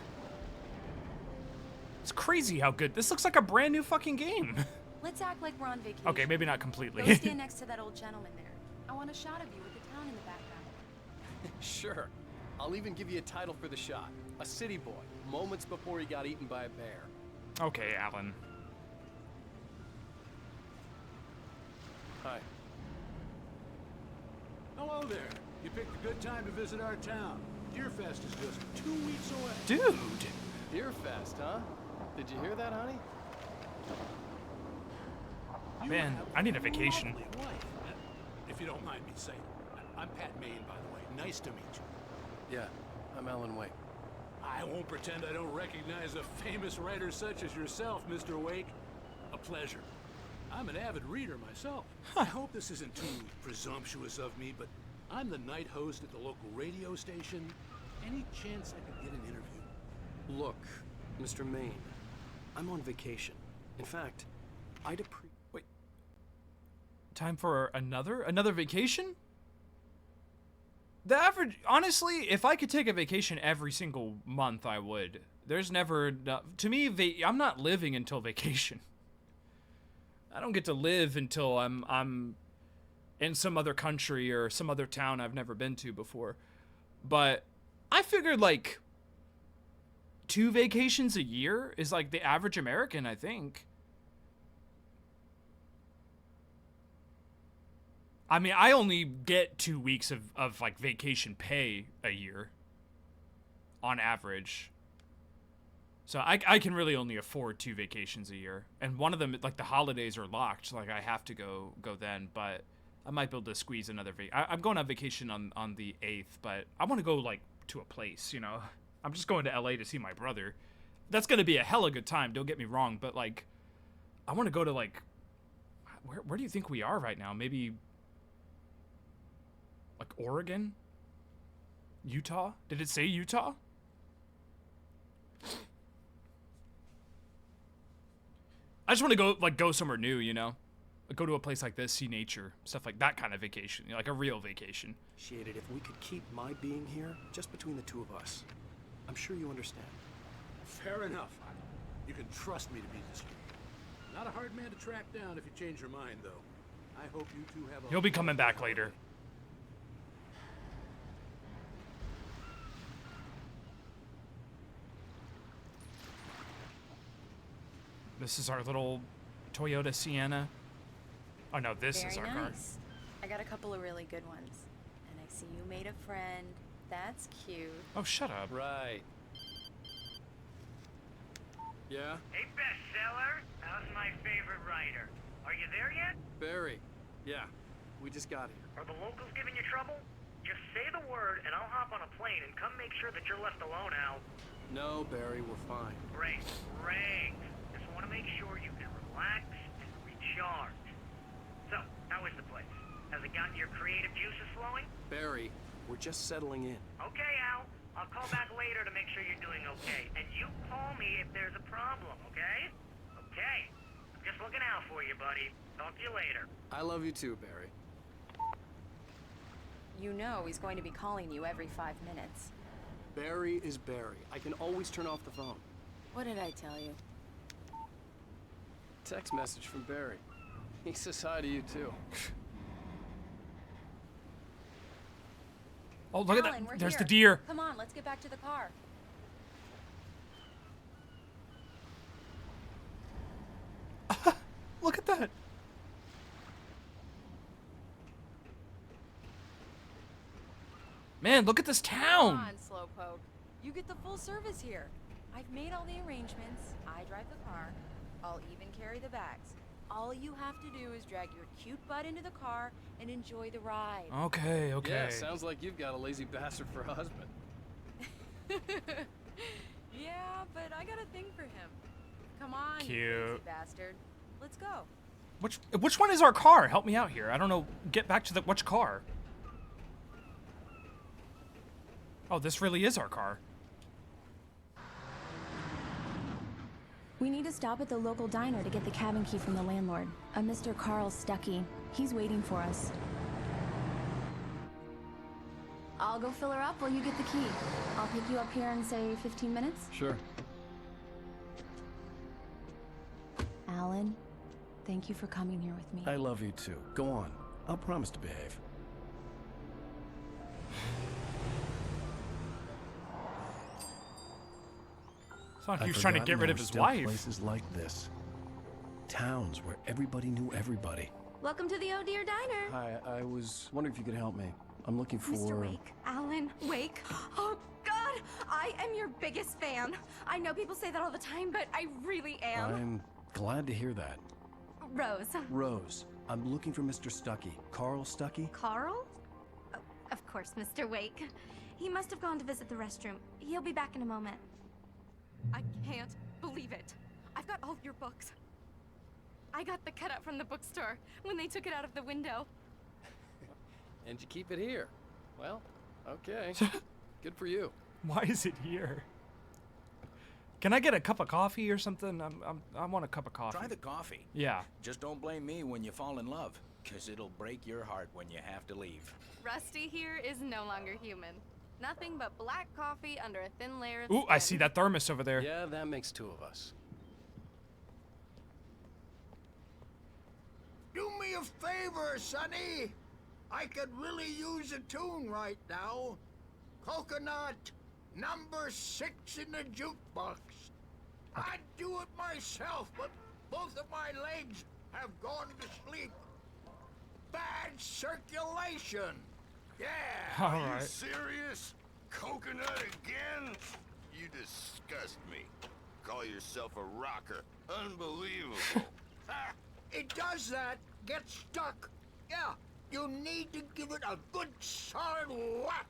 It's crazy how good this looks, like a brand new fucking game. Let's act like we're on vacation. Okay, maybe not Go completely. stand next to that old gentleman there. I want a shot of you with the town in the background. Sure. I'll even give you a title for the shot. A city boy, moments before he got eaten by a bear. Okay, Alan. Hi. Hello there. You picked a good time to visit our town. Deerfest is just 2 weeks away. Dude. Deerfest, huh? Did you hear that, honey? You Man, have I need a vacation. lovely wife. If you don't mind me saying. I'm Pat Maine, by the way. Nice to meet you. Yeah, I'm Alan Wake. I won't pretend I don't recognize a famous writer such as yourself, Mr. Wake. A pleasure. I'm an avid reader myself. I hope this isn't too presumptuous of me, but I'm the night host at the local radio station. Any chance I could get an interview? Look, Mr. Maine, I'm on vacation. In fact, I'd appreciate... Wait. Time for another vacation? The average, honestly, if I could take a vacation every single month, I would. There's never, to me, I'm not living until vacation. I don't get to live until I'm in some other country or some other town I've never been to before. But I figured like 2 vacations a year is like the average American, I think. I mean, I only get 2 weeks of like vacation pay a year on average. So I can really only afford 2 vacations a year. And one of them, like the holidays are locked. Like I have to go then, but I might be able to squeeze another I'm going on vacation on the 8th, but I want to go like to a place, you know. I'm just going to LA to see my brother. That's going to be a hella good time, don't get me wrong, but like I want to go to like where do you think we are right now? Maybe like Oregon? Utah? Did it say Utah? I just want to go somewhere new, you know? Like, go to a place like this, see nature, stuff like that kind of vacation, you know, like a real vacation. Appreciate it if we could keep my being here just between the two of us. I'm sure you understand. Fair enough. You can trust me to be discreet. Not a hard man to track down if you change your mind, though. I hope you two have a... He'll be coming back later. This is our little Toyota Sienna. Oh no, this is our car. Nice. I got a couple of really good ones. And I see you made a friend. That's cute. Oh, shut up. Right. Yeah? Hey, bestseller. How's my favorite writer? Are you there yet? Barry. Yeah. We just got here. Are the locals giving you trouble? Just say the word and I'll hop on a plane and come make sure that you're left alone, Al. No, Barry, we're fine. Great. Just want to make sure you can relax and recharge. So, how is the place? Has it gotten your creative juices flowing? Barry, we're just settling in. Okay, Al. I'll call back later to make sure you're doing okay. And you call me if there's a problem, okay? Okay. I'm just looking out for you, buddy. Talk to you later. I love you too, Barry. You know he's going to be calling you every 5 minutes. Barry is Barry. I can always turn off the phone. What did I tell you? Text message from Barry. He says hi to you too. Oh, look at Alan, that. we're There's here. the deer. Come on, let's get back to the car. Look at that. Man, look at this Come town. on, Slowpoke. You get the full service here. I've made all the arrangements. I drive the car. I'll even carry the bags. All you have to do is drag your cute butt into the car and enjoy the ride. Okay. Yeah, sounds like you've got a lazy bastard for a husband. Yeah, but I got a thing for him. Come on, you Cute. lazy bastard. Let's go. Which one is our car? Help me out here. I don't know. Get back to the which car? Oh, this really is our car. We need to stop at the local diner to get the cabin key from the landlord, a Mr. Carl Stuckey. He's waiting for us. I'll go fill her up while you get the key. I'll pick you up here in, say, 15 minutes? Sure. Thank you for coming here with me. I love you too. Go on. I'll promise to behave. It's not like I've he was trying to forgotten get rid there of were his still wife. Places like this. Towns where everybody knew everybody. Welcome to the Oh Dear Diner. Hi, I was wondering if you could help me. I'm looking for... Mr. Wake. Alan Wake. Oh, God! I am your biggest fan. I know people say that all the time, but I really am. I'm glad to hear that. Rose. Rose, I'm looking for Mr. Stuckey. Carl Stuckey? Carl? Oh, of course, Mr. Wake. He must have gone to visit the restroom. He'll be back in a moment. I can't believe it. I've got all your books. I got the cutout from the bookstore when they took it out of the window. And you keep it here. Well, okay. Good for you. Why is it here? Can I get a cup of coffee or something? I want a cup of coffee. Try the coffee. Yeah. Just don't blame me when you fall in love, because it'll break your heart when you have to leave. Rusty here is no longer human. Nothing but black coffee under a thin layer of Ooh, skin. I see that thermos over there. Yeah, that makes 2 of us. Do me a favor, Sonny. I could really use a tune right now. Coconut, number 6 in the jukebox. I'd do it myself, but both of my legs have gone to sleep. Bad circulation. Yeah. All Are you right. serious? Coconut again? You disgust me. Call yourself a rocker. Unbelievable. Ah, it does that. Get stuck. Yeah, you need to give it a good solid whack.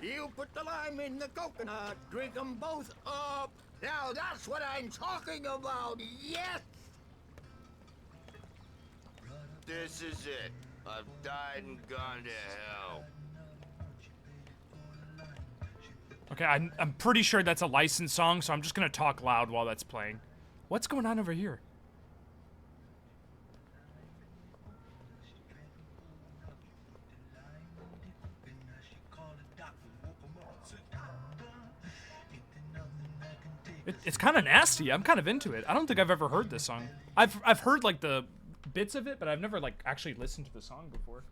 You put the lime in the coconut, drink them both up. Now that's what I'm talking about, yes! This is it. I've died and gone to hell. Okay, I'm pretty sure that's a licensed song, so I'm just gonna talk loud while that's playing. What's going on over here? It's kind of nasty. I'm kind of into it. I don't think I've ever heard this song. I've heard like the bits of it, but I've never like actually listened to the song before.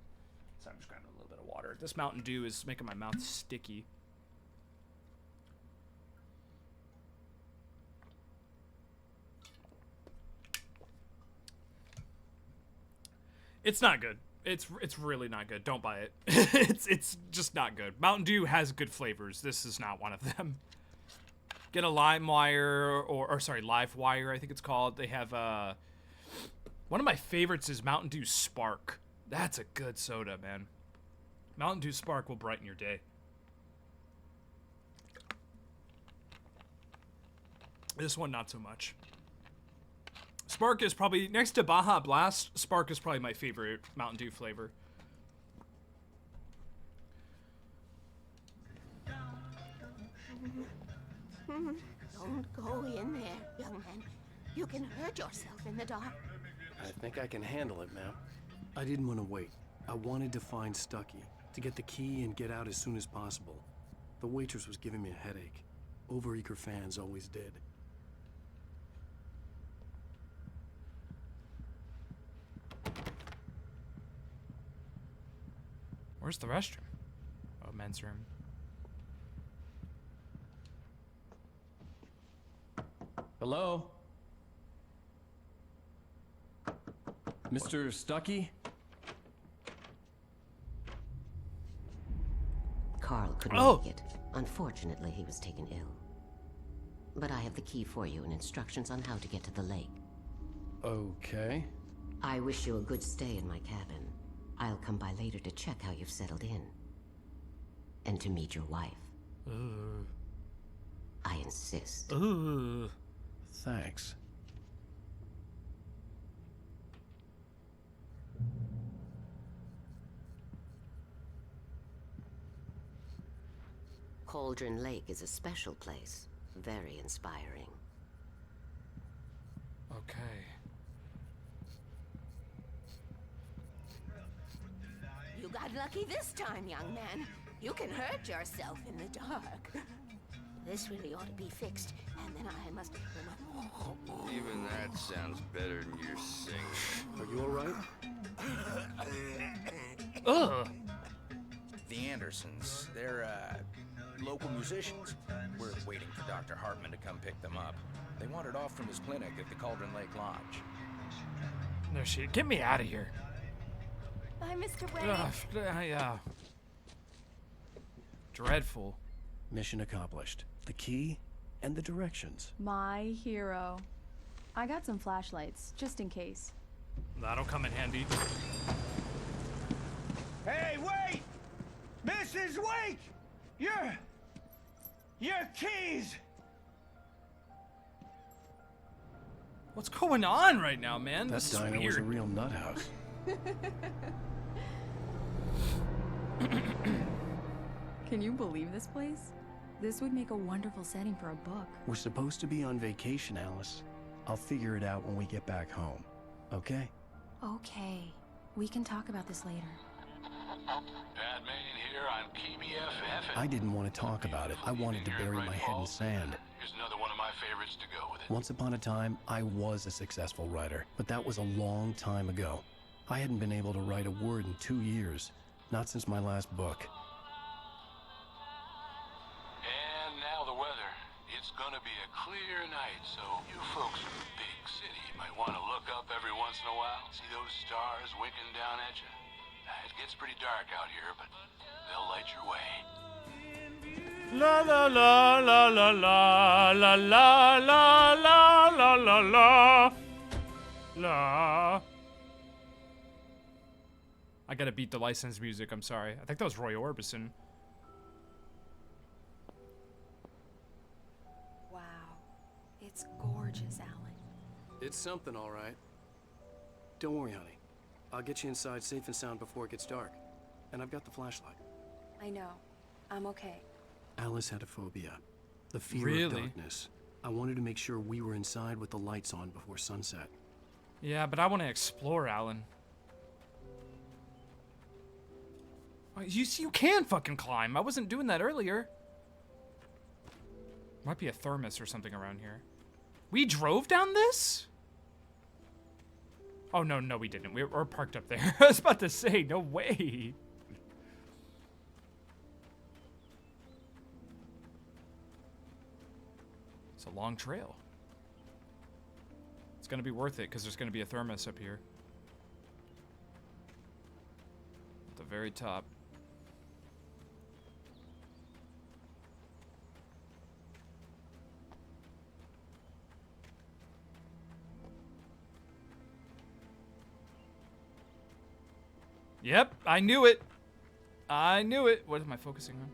So I'm just grabbing a little bit of water. This Mountain Dew is making my mouth sticky. It's not good. It's really not good. Don't buy it. it's just not good. Mountain Dew has good flavors. This is not one of them. Get a LimeWire or sorry, LiveWire, I think it's called. They have one of my favorites is Mountain Dew Spark. That's a good soda, man. Mountain Dew Spark will brighten your day. This one, not so much. Spark is probably, next to Baja Blast, Spark is probably my favorite Mountain Dew flavor. Don't go in there, young man. You can hurt yourself in the dark. I think I can handle it, ma'am. I didn't want to wait. I wanted to find Stuckey, to get the key and get out as soon as possible. The waitress was giving me a headache. Overeager fans always did. Where's the restroom? Oh, men's room. Hello? Mr. Stuckey? Carl couldn't Oh. make it. Unfortunately, he was taken ill. But I have the key for you and instructions on how to get to the lake. Okay. I wish you a good stay in my cabin. I'll come by later to check how you've settled in. And to meet your wife. Ooh. I insist. Ooh. Thanks. Cauldron Lake is a special place. Very inspiring. Okay. You got lucky this time, young man. You can hurt yourself in the dark. this really ought to be fixed. And then I must... Even that sounds better than your singing. Are you all right? Ugh. The Andersons, they're, local musicians. We're waiting for Dr. Hartman to come pick them up. They wandered off from his clinic at the Cauldron Lake Lodge. No shit. Get me out of here. Bye, Mr. Wade. Yeah. Dreadful. Mission accomplished. The key and the directions. My hero. I got some flashlights, just in case. That'll come in handy. Hey, wait! Mrs. Wake! Your keys! What's going on right now, man? That This is diner was a weird. real nut house. Can you believe this place? This would make a wonderful setting for a book. We're supposed to be on vacation, Alice. I'll figure it out when we get back home. Okay? Okay. We can talk about this later. Pat Main here on KBFF. I didn't want to talk about it. I wanted to bury my head in sand. Here's another one of my favorites to go with it. Once upon a time, I was a successful writer, but that was a long time ago. I hadn't been able to write a word in 2 years, not since my last book. And now the weather. It's gonna be a clear night, so you folks in the big city might want to look up every once in a while. See those stars winking down at you? It gets pretty dark out here, but they'll light your way. La la la la la la la la la la la la la. I gotta beat the licensed music. I'm sorry. I think that was Roy Orbison. Wow. It's gorgeous, Alan. It's something, all right. Don't worry, honey. I'll get you inside safe and sound before it gets dark. And I've got the flashlight. I know. I'm okay. Alice had a phobia. The fear of Really? darkness. I wanted to make sure we were inside with the lights on before sunset. Yeah, but I want to explore, Alan. You can fucking climb. I wasn't doing that earlier. Might be a thermos or something around here. We drove down this? Oh, no, we didn't. We're parked up there. I was about to say, no way. It's a long trail. It's going to be worth it because there's going to be a thermos up here. At the very top. Yep, I knew it. I knew it. What am I focusing on?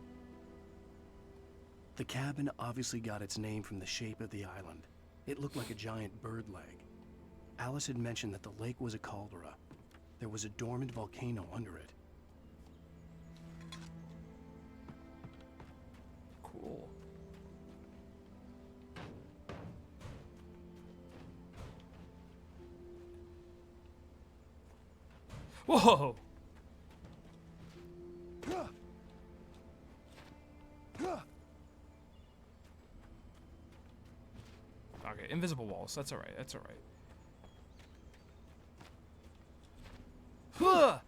The cabin obviously got its name from the shape of the island. It looked like a giant bird leg. Alice had mentioned that the lake was a caldera. There was a dormant volcano under it. Cool. Whoa! Okay, invisible walls. That's all right. That's all right. Huh!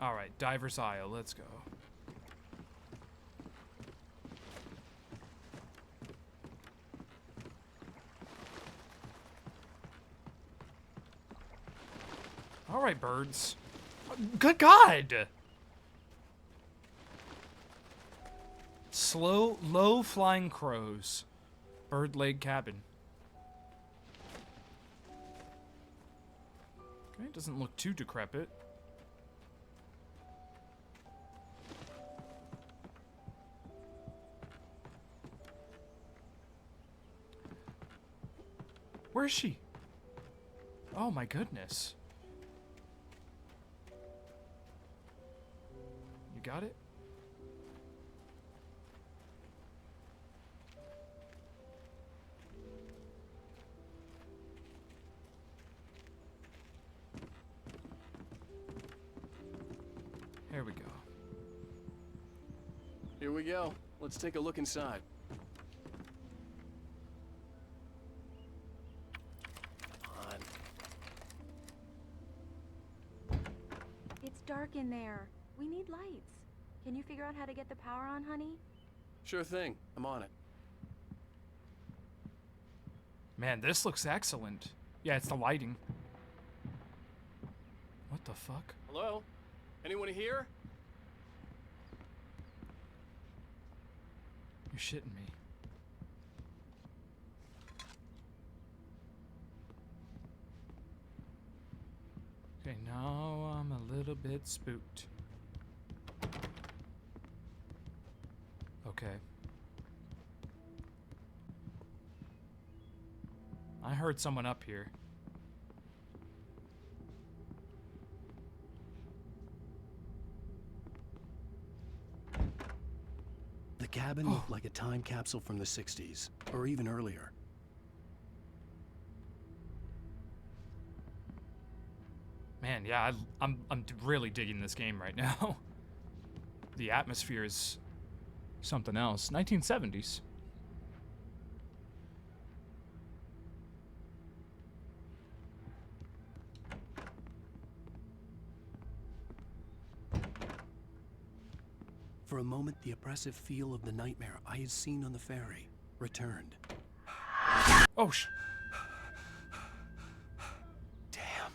All right, Diver's Isle. Let's go. All right, birds. Good God! Low flying crows. Bird leg cabin. Okay, doesn't look too decrepit. Where is she? Oh my goodness. You got it? Here we go. Let's take a look inside. Come on. It's dark in there. We need lights. Can you figure out how to get the power on, honey? Sure thing. I'm on it. Man, this looks excellent. Yeah, it's the lighting. What the fuck? Hello? Anyone here? You're shitting me. Okay, now I'm a little bit spooked. Okay. I heard someone up here. The cabin looked like a time capsule from the 60s, or even earlier. Man, yeah, I'm really digging this game right now. The atmosphere is something else. 1970s. For a moment, the oppressive feel of the nightmare I had seen on the ferry returned. Oh, Damn.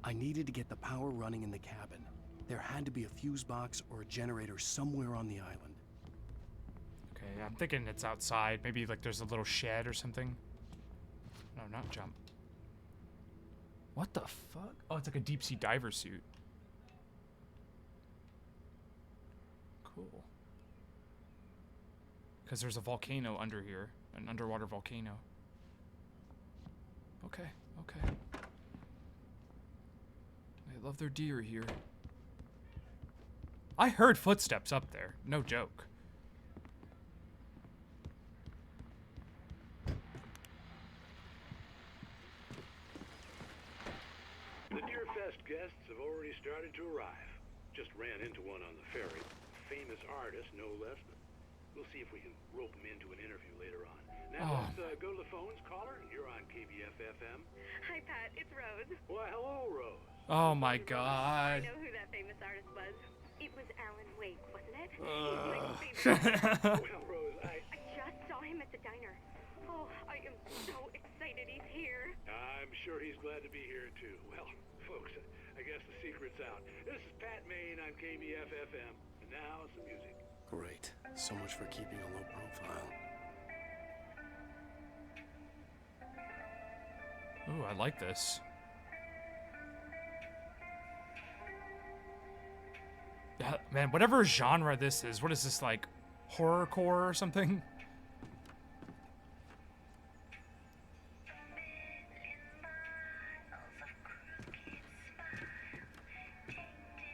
I needed to get the power running in the cabin. There had to be a fuse box or a generator somewhere on the island. Okay, I'm thinking it's outside. Maybe like there's a little shed or something. No, not jump. What the fuck? Oh, it's like a deep sea diver suit. Cool. Because there's a volcano under here, an underwater volcano. Okay, okay. They love their deer here. I heard footsteps up there, no joke. The Deerfest guests have already started to arrive. Just ran into one on the ferry. Famous artist, no less. But we'll see if we can rope him into an interview later on. Now let's go to the phones. Caller, you're on KBF-FM. Hi, Pat. It's Rose. Why, hello, Rose. Oh my god. I know who that famous artist was. It was Alan Wake, wasn't it? Well, Rose, I just saw him at the diner. Oh, I am so excited he's here. I'm sure he's glad to be here, too. Well, folks, I guess the secret's out. This is Pat Maine on KBF-FM. And now some music. Great. So much for keeping a low profile. Ooh, I like this. Yeah, man, whatever genre this is, what is this, like, horrorcore or something?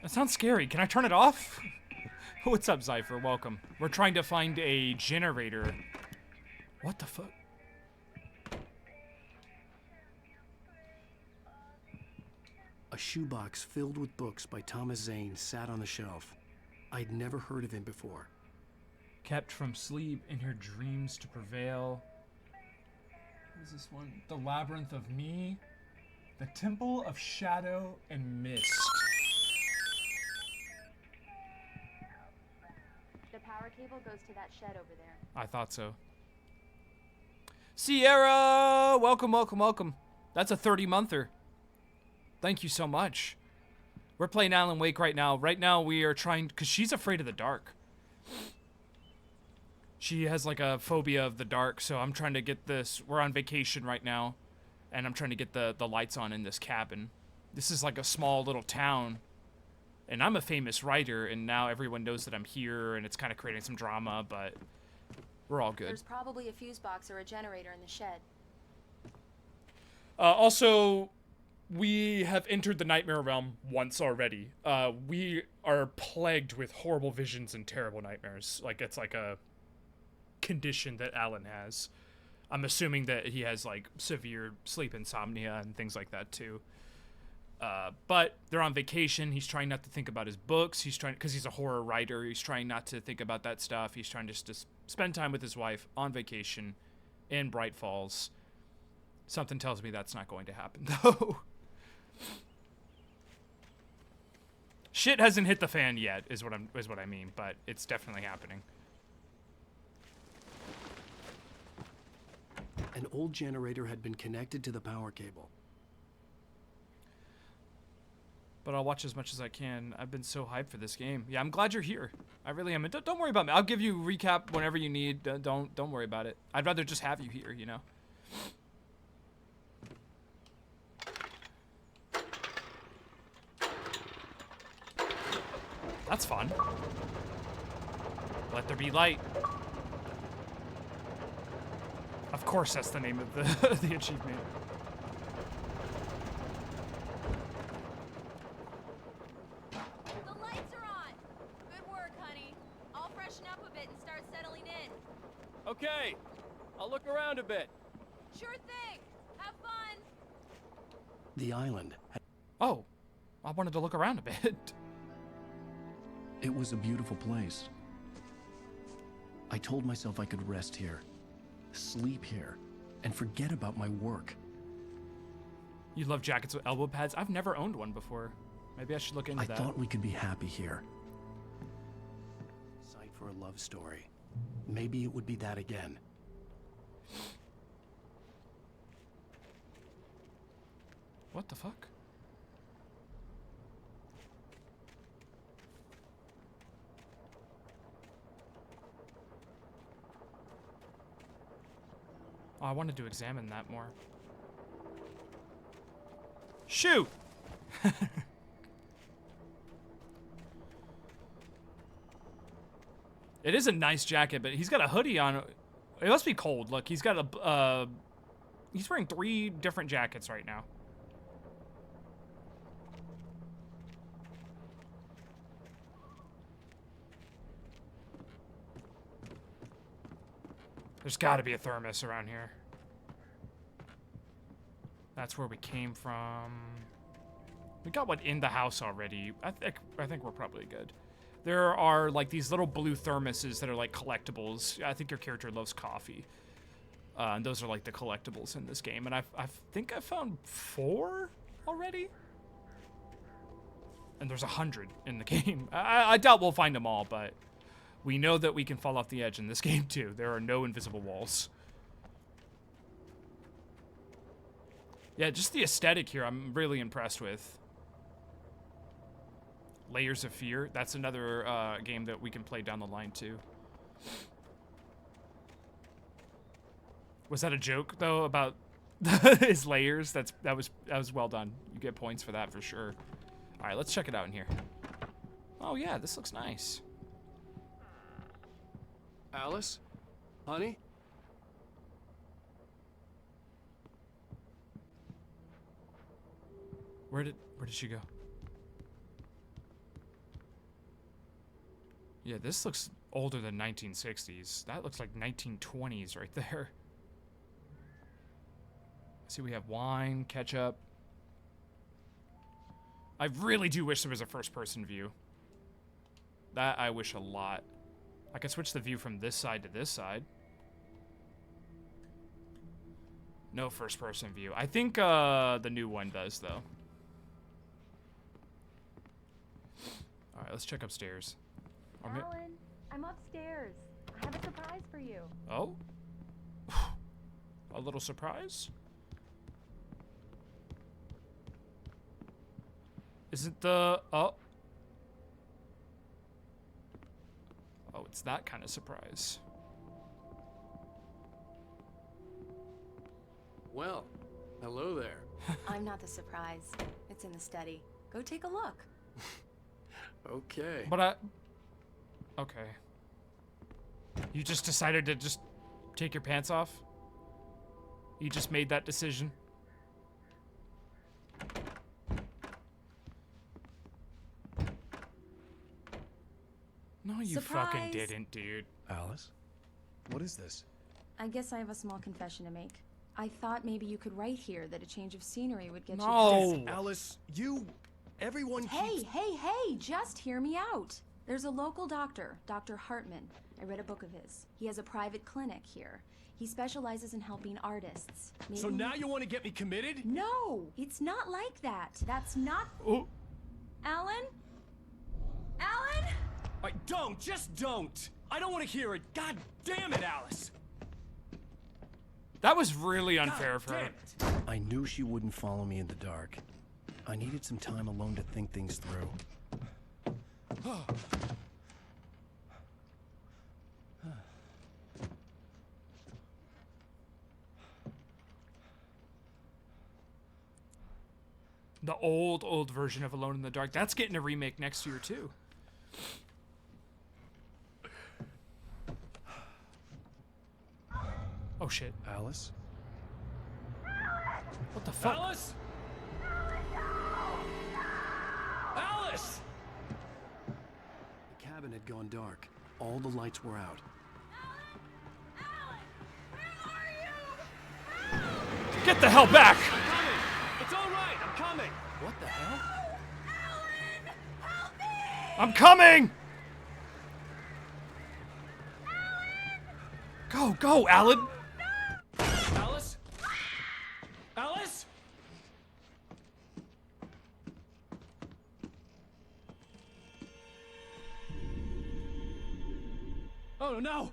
That sounds scary. Can I turn it off? What's up, Zypher? Welcome. We're trying to find a generator. What the fuck? A shoebox filled with books by Thomas Zane sat on the shelf. I'd never heard of him before. Kept from sleep in her dreams to prevail. What is this one? The Labyrinth of Me. The Temple of Shadow and Mist. The power cable goes to that shed over there. I thought so. Sierra! Welcome, welcome, welcome. That's a 30-monther. Thank you so much. We're playing Alan Wake right now. Right now we are trying, because she's afraid of the dark. She has like a phobia of the dark, so I'm trying to get this. We're on vacation right now, and I'm trying to get the lights on in this cabin. This is like a small little town, and I'm a famous writer, and now everyone knows that I'm here, and it's kind of creating some drama, but we're all good. There's probably a fuse box or a generator in the shed. Also, we have entered the nightmare realm once already. We are plagued with horrible visions and terrible nightmares. Like, it's like a condition that Alan has. I'm assuming that he has, like, severe sleep insomnia and things like that, too. But they're on vacation. He's trying not to think about his books. He's trying, because he's a horror writer, he's trying not to think about that stuff. He's trying just to spend time with his wife on vacation in Bright Falls. Something tells me that's not going to happen, though. Shit hasn't hit the fan yet, is what I mean, but it's definitely happening. An old generator had been connected to the power cable. But I'll watch as much as I can. I've been so hyped for this game. Yeah, I'm glad you're here. I really am. And don't worry about me. I'll give you a recap whenever you need. Don't worry about it. I'd rather just have you here, you know? That's fun. Let there be light. Of course, that's the name of the the achievement. The lights are on. Good work, honey. I'll freshen up a bit and start settling in. Okay, I'll look around a bit. Sure thing. Have fun. The island. Oh, I wanted to look around a bit. It was a beautiful place. I told myself I could rest here, sleep here, and forget about my work. You love jackets with elbow pads? I've never owned one before. Maybe I should look into that. I thought we could be happy here. Sight for a love story. Maybe it would be that again. What the fuck? Oh, I wanted to examine that more. Shoot! It is a nice jacket, but he's got a hoodie on. It must be cold. Look, he's got a, he's wearing 3 different jackets right now. There's gotta be a thermos around here. That's where we came from. We got one in the house already. I think we're probably good. There are like these little blue thermoses that are like collectibles. I think your character loves coffee. And those are like the collectibles in this game. And I think I found 4 already. And there's 100 in the game. I doubt we'll find them all, but we know that we can fall off the edge in this game too. There are no invisible walls. Yeah, just the aesthetic here I'm really impressed with. Layers of Fear. That's another game that we can play down the line too. Was that a joke though about his layers? That was well done. You get points for that for sure. All right, let's check it out in here. Oh yeah, this looks nice. Alice? Honey? Where did she go? Yeah, this looks older than 1960s. That looks like 1920s right there. See, we have wine, ketchup. I really do wish there was a first-person view. That I wish a lot. I could switch the view from this side to this side. No first-person view. I think the new one does, though. All right, let's check upstairs. Alan, I'm upstairs. I have a surprise for you. Oh? A little surprise? Isn't the... Oh. Oh, it's that kind of surprise. Well, hello there. I'm not the surprise. It's in the study. Go take a look. Okay. But okay. You just decided to just take your pants off? You just made that decision? No, you Surprise! fucking didn't, dude. Alice? What is this? I guess I have a small confession to make. I thought maybe you could write here that a change of scenery would get No. you... Alice, everyone keeps... Hey, just hear me out. There's a local doctor, Dr. Hartman. I read a book of his. He has a private clinic here. He specializes in helping artists. So now you want to get me committed? No, it's not like that. That's not... Oh. Alan? Alan? Just don't! I don't want to hear it. God damn it, Alice! That was really unfair for her. I knew she wouldn't follow me in the dark. I needed some time alone to think things through. The old version of Alone in the Dark. That's getting a remake next year, too. Oh, shit. Alice? What the fuck? Alice? Alice! The cabin had gone dark. All the lights were out. Get the hell back! I'm coming! It's all right, I'm coming! What the hell? I'm coming! Go, Alan! Alice? Alice? Oh no!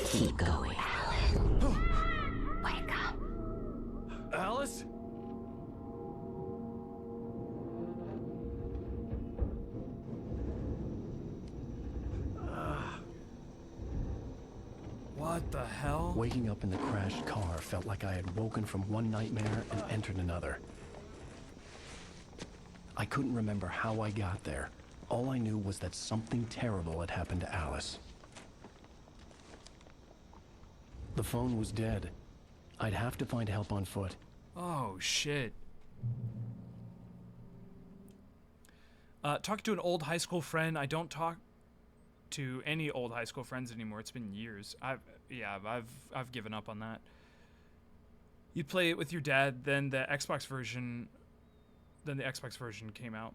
Keep going. Wake up. Alice? What the hell? Waking up in the crashed car felt like I had woken from one nightmare and entered another. I couldn't remember how I got there. All I knew was that something terrible had happened to Alice. The phone was dead. I'd have to find help on foot. Oh, shit. Talk to an old high school friend. I don't talk to any old high school friends anymore. It's been years. I've given up on that. You play it with your dad, then the Xbox version came out.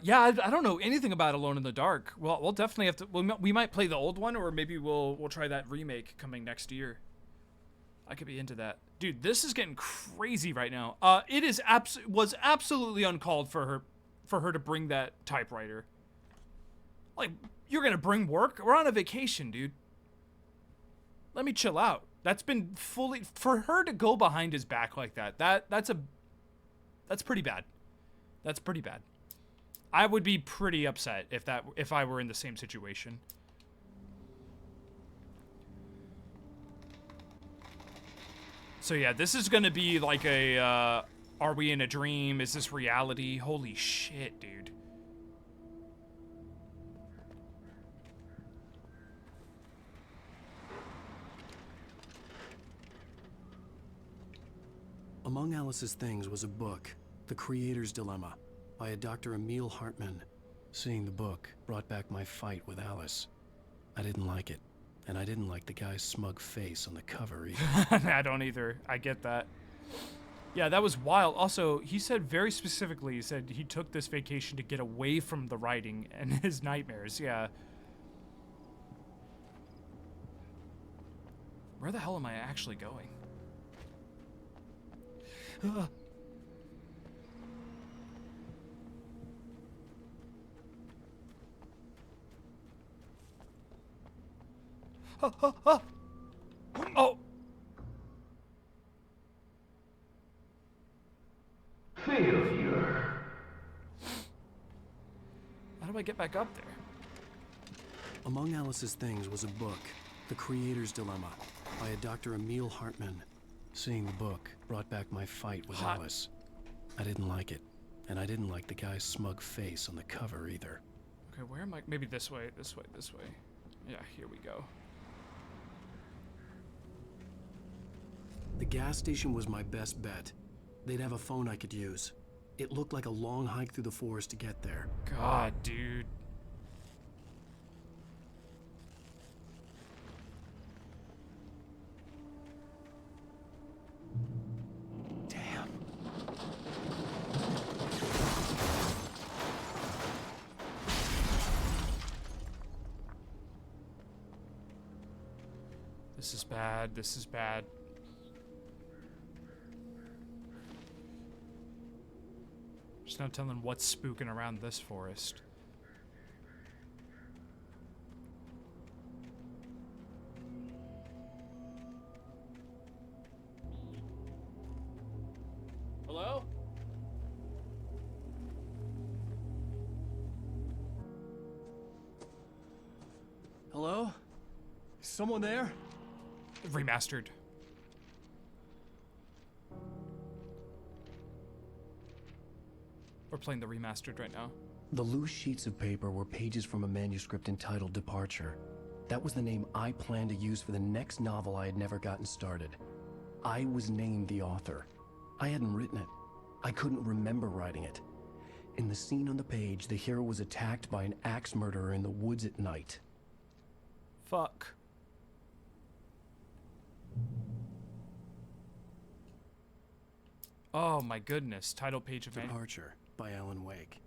Yeah, I don't know anything about Alone in the Dark. Well, we'll definitely have to. We might play the old one, or maybe we'll try that remake coming next year. I could be into that, dude. This is getting crazy right now. It was absolutely uncalled for her to bring that typewriter. Like, you're gonna bring work? We're on a vacation, dude. Let me chill out. That's been fully for her to go behind his back like that. That's pretty bad. That's pretty bad. I would be pretty upset if I were in the same situation. So yeah, this is gonna be like a, are we in a dream? Is this reality? Holy shit, dude. Among Alice's things was a book, The Creator's Dilemma, by a Dr. Emil Hartman. Seeing the book brought back my fight with Alice. I didn't like it, and I didn't like the guy's smug face on the cover either. I don't either. I get that. Yeah, that was wild. Also, he said very specifically, he said he took this vacation to get away from the writing and his nightmares. Yeah. Where the hell am I actually going? Oh! Failure. How do I get back up there? Among Alice's things was a book, The Creator's Dilemma, by a Dr. Emil Hartman. Seeing the book brought back my fight with Alice. I didn't like it, and I didn't like the guy's smug face on the cover either. Okay, where am I? Maybe this way, this way, this way. Yeah, here we go. The gas station was my best bet. They'd have a phone I could use. It looked like a long hike through the forest to get there. God, dude. Damn. This is bad. This is bad. There's no telling what's spooking around this forest. Hello? Hello? Is someone there? Remastered. We're playing the remastered right now. The loose sheets of paper were pages from a manuscript entitled Departure. That was the name I planned to use for the next novel I had never gotten started. I was named the author. I hadn't written it. I couldn't remember writing it. In the scene on the page, the hero was attacked by an axe murderer in the woods at night. Fuck. Oh my goodness. Title page of Departure by Alan Wake.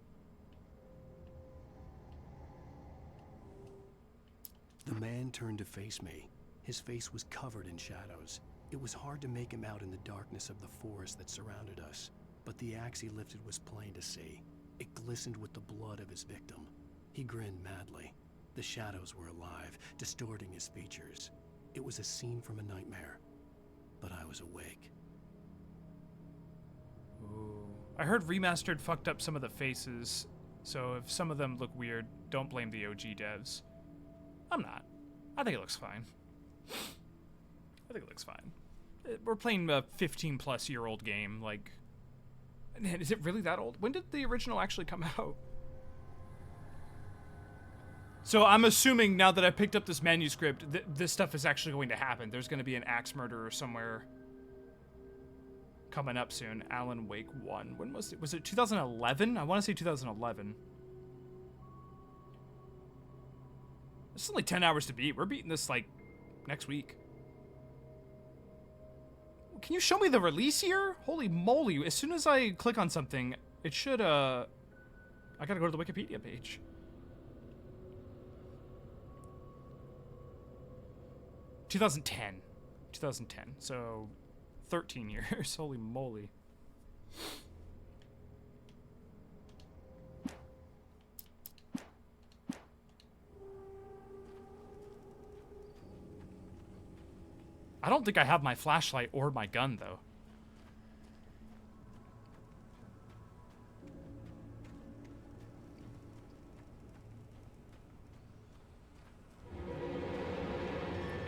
The man turned to face me. His face was covered in shadows. It was hard to make him out in the darkness of the forest that surrounded us, but the axe he lifted was plain to see. It glistened with the blood of his victim. He grinned madly. The shadows were alive, distorting his features. It was a scene from a nightmare, but I was awake. Ooh. I heard remastered fucked up some of the faces, so if some of them look weird, don't blame the OG devs. I'm not. I think it looks fine. I think it looks fine. We're playing a 15-plus-year-old game. Like, man, is it really that old? When did the original actually come out? So I'm assuming now that I picked up this manuscript, this stuff is actually going to happen. There's going to be an axe murderer somewhere coming up soon. Alan Wake 1. When was it? Was it 2011? I want to say 2011. It's only 10 hours to beat. We're beating this, like, next week. Can you show me the release here? Holy moly. As soon as I click on something, it should, I gotta go to the Wikipedia page. – 2010. 2010. So, 13 years. Holy moly. I don't think I have my flashlight or my gun, though.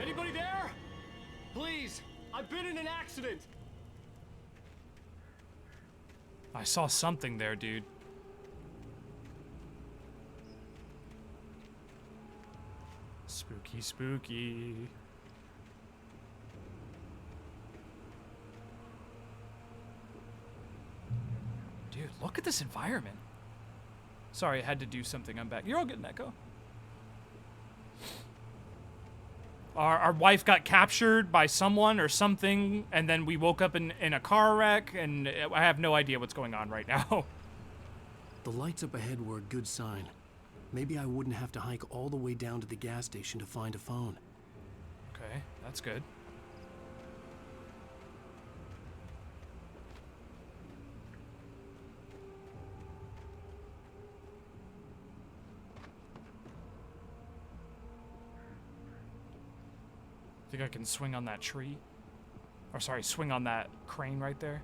Anybody there? Please, I've been in an accident. I saw something there, dude. Spooky, spooky. Dude, look at this environment. Sorry, I had to do something. I'm back. You're all good, Neko. Our wife got captured by someone or something, and then we woke up in a car wreck, and I have no idea what's going on right now. The lights up ahead were a good sign. Maybe I wouldn't have to hike all the way down to the gas station to find a phone. Okay, that's good. Think I can swing on that tree? Or sorry, swing on that crane right there?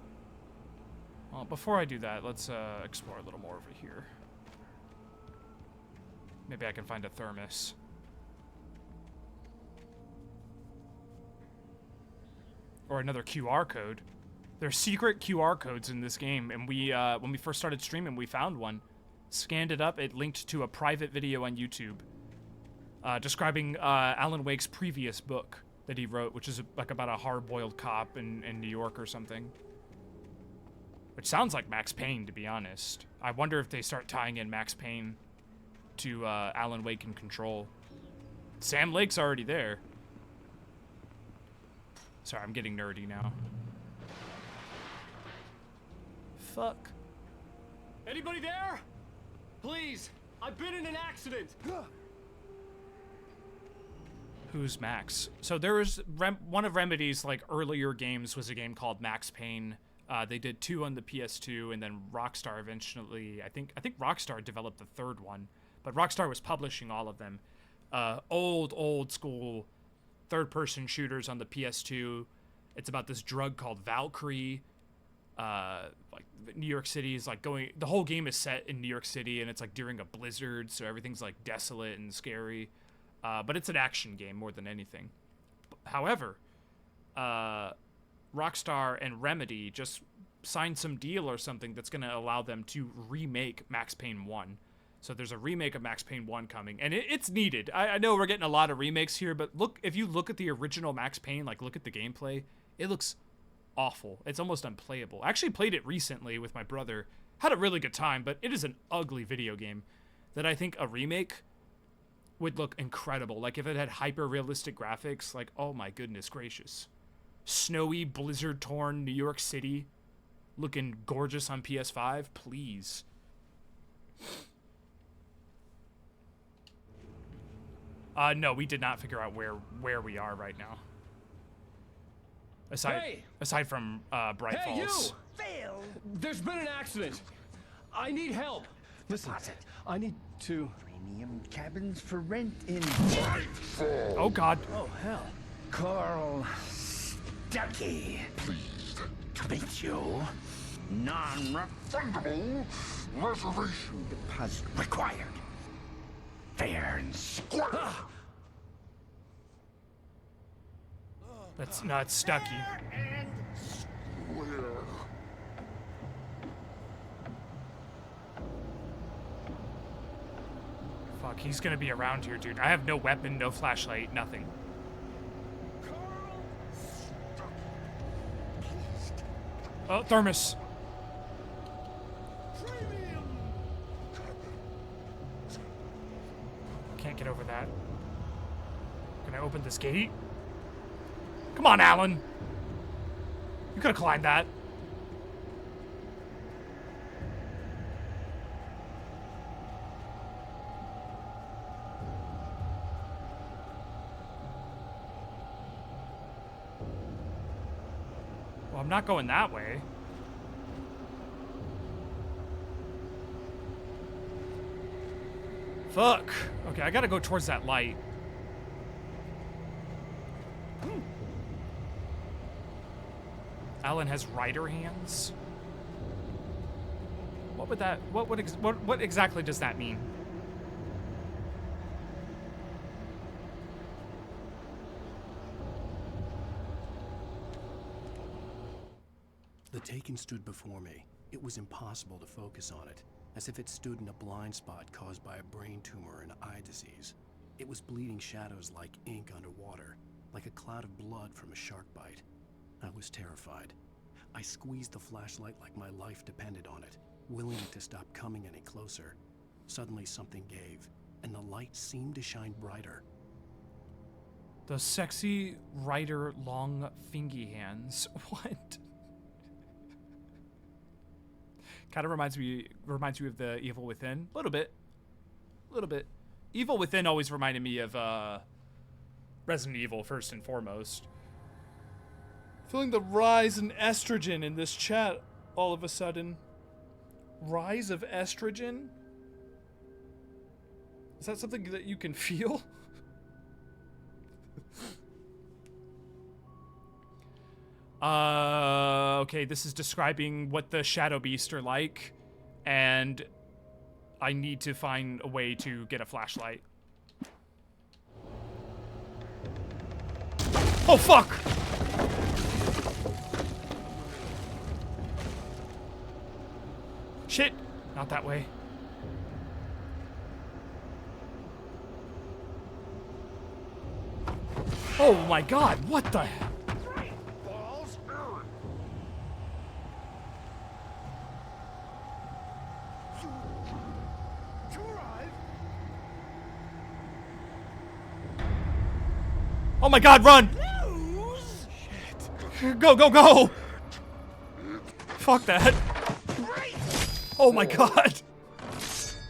Well, before I do that, let's explore a little more over here. Maybe I can find a thermos. Or another QR code. There's secret QR codes in this game, and we, when we first started streaming, we found one. Scanned it up, it linked to a private video on YouTube. Describing Alan Wake's previous book that he wrote, which is like about a hard-boiled cop in New York or something. Which sounds like Max Payne, to be honest. I wonder if they start tying in Max Payne to Alan Wake and Control. Sam Lake's already there. Sorry, I'm getting nerdy now. Fuck. Anybody there? Please, I've been in an accident. Who's Max? So there was one of Remedy's like earlier games was a game called Max Payne. They did 2 on the PS2, and then Rockstar eventually, I think Rockstar developed the 3rd one, but Rockstar was publishing all of them. Old school third-person shooters on the PS2. It's about this drug called Valkyrie. Like New York City is like going. The whole game is set in New York City, and it's like during a blizzard, so everything's like desolate and scary. But it's an action game more than anything. However, Rockstar and Remedy just signed some deal or something that's going to allow them to remake Max Payne 1. So there's a remake of Max Payne 1 coming, and it's needed. I know we're getting a lot of remakes here, but if you look at the original Max Payne, like look at the gameplay, it looks awful. It's almost unplayable. I actually played it recently with my brother. Had a really good time, but it is an ugly video game that I think a remake would look incredible. Like if it had hyper-realistic graphics, like, oh my goodness gracious. Snowy, blizzard-torn New York City, looking gorgeous on PS5, please. No, we did not figure out where we are right now. Aside from Bright Falls. Hey, you! There's been an accident. I need help. Listen, I need to... Premium cabins for rent in... Oh, God. Oh, hell. Carl Stuckey. Pleased to meet you. Non-refundable reservation deposit required. Fair and square. That's not Stuckey. Fuck, he's gonna be around here, dude. I have no weapon, no flashlight, nothing. Oh, thermos. Can't get over that. Can I open this gate? Come on, Alan. You could have climbed that. Well, I'm not going that way. Fuck. Okay, I gotta go towards that light. Alan has rider hands. What exactly does that mean? The Taken stood before me. It was impossible to focus on it, as if it stood in a blind spot caused by a brain tumor and eye disease. It was bleeding shadows like ink underwater, like a cloud of blood from a shark bite. I was terrified. I squeezed the flashlight like my life depended on it, willing it to stop coming any closer. Suddenly something gave, and the light seemed to shine brighter. The sexy rider long fingy hands. What? Kind of reminds you of the Evil Within. A little bit. Evil Within always reminded me of Resident Evil first and foremost. Feeling the rise in estrogen in this chat all of a sudden. Rise of estrogen? Is that something that you can feel? Okay, this is describing what the Shadow Beast are like, and I need to find a way to get a flashlight. Oh, fuck! Shit! Not that way. Oh my god, what the hell? Oh my god, run! Shit. Go, go, go! Fuck that. Oh my god.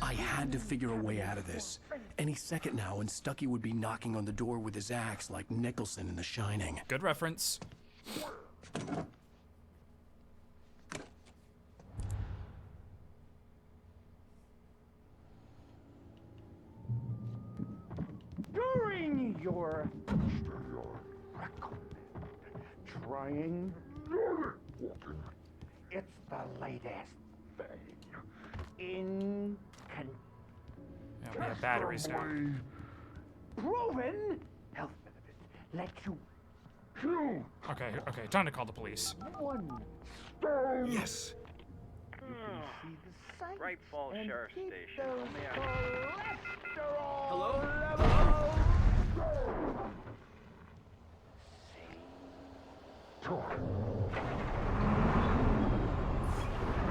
I had to figure a way out of this. Any second now, and Stucky would be knocking on the door with his axe like Nicholson in The Shining. Good reference. During your trying, it's the latest thing in Yeah, we have batteries now. proven health benefit. Let you kill Okay, okay, time to call the police. one stone. Yes. Bright Falls Sheriff Station.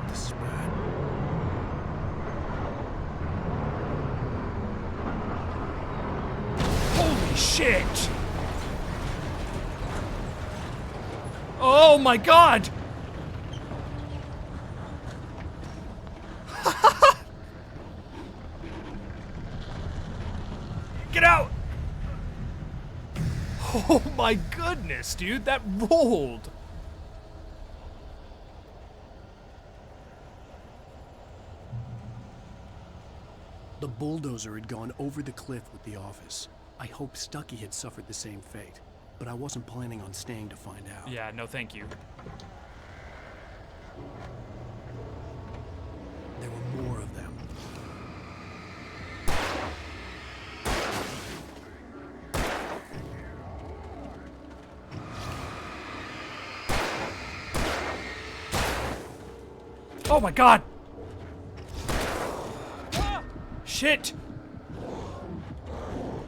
This is bad. Holy shit! Oh my god! Get out! Oh my goodness, dude, that rolled! The bulldozer had gone over the cliff with the office. I hoped Stucky had suffered the same fate, but I wasn't planning on staying to find out. Yeah, no thank you. There were more of them. Oh my god! Shit!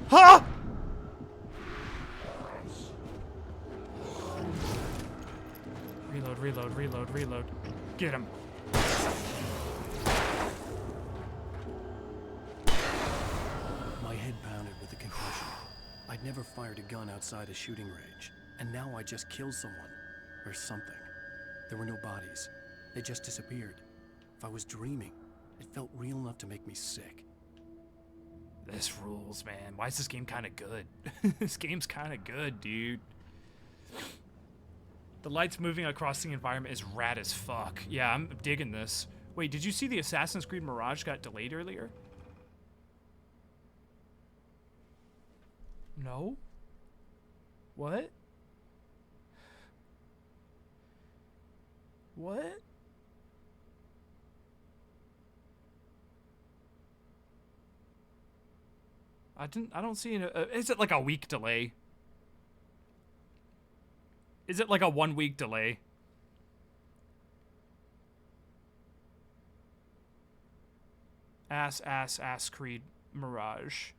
Huh? Reload, reload, reload, reload. Get him. My head pounded with the concussion. I'd never fired a gun outside a shooting range, and now I just killed someone. Or something. There were no bodies. They just disappeared. If I was dreaming, it felt real enough to make me sick. This rules, man. Why is this game kind of good? This game's kind of good, dude. The lights moving across the environment is rad as fuck. Yeah, I'm digging this. Wait, did you see the Assassin's Creed Mirage got delayed earlier? No? What? What? I don't see is it like a week delay? Is it like a 1 week delay? Ass Creed Mirage.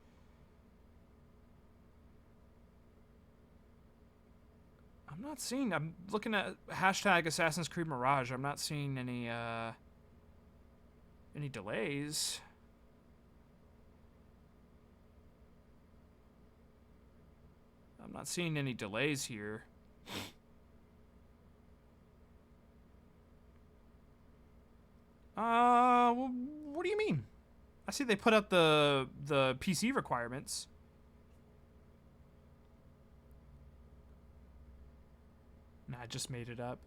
I'm looking at hashtag Assassin's Creed Mirage. I'm not seeing any delays. I'm not seeing any delays here. Well, what do you mean? I see they put up the PC requirements. Nah, I just made it up.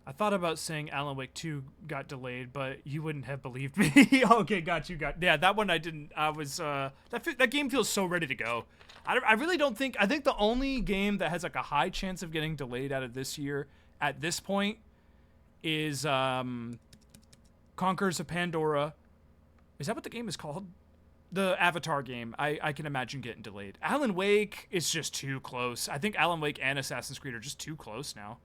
I thought about saying Alan Wake 2 got delayed, but you wouldn't have believed me. Okay, got you. Yeah, that one I didn't. I was that game feels so ready to go. I really don't think. I think the only game that has like a high chance of getting delayed out of this year at this point is Conquerors of Pandora. Is that what the game is called? The Avatar game. I can imagine getting delayed. Alan Wake is just too close. I think Alan Wake and Assassin's Creed are just too close now.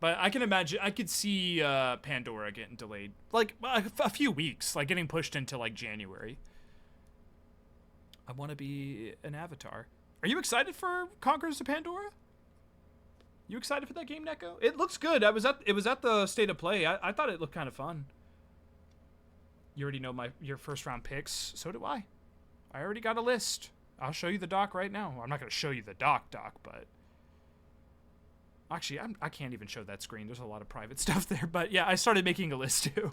But I can imagine, I could see Pandora getting delayed. Like, a few weeks. Like, getting pushed into, like, January. I want to be an Avatar. Are you excited for Conquerors of Pandora? You excited for that game, Neko? It looks good. It was at the State of Play. I thought it looked kind of fun. You already know your first round picks. So do I. I already got a list. I'll show you the dock right now. I'm not going to show you the dock, but... Actually, I can't even show that screen. There's a lot of private stuff there. But yeah, I started making a list too.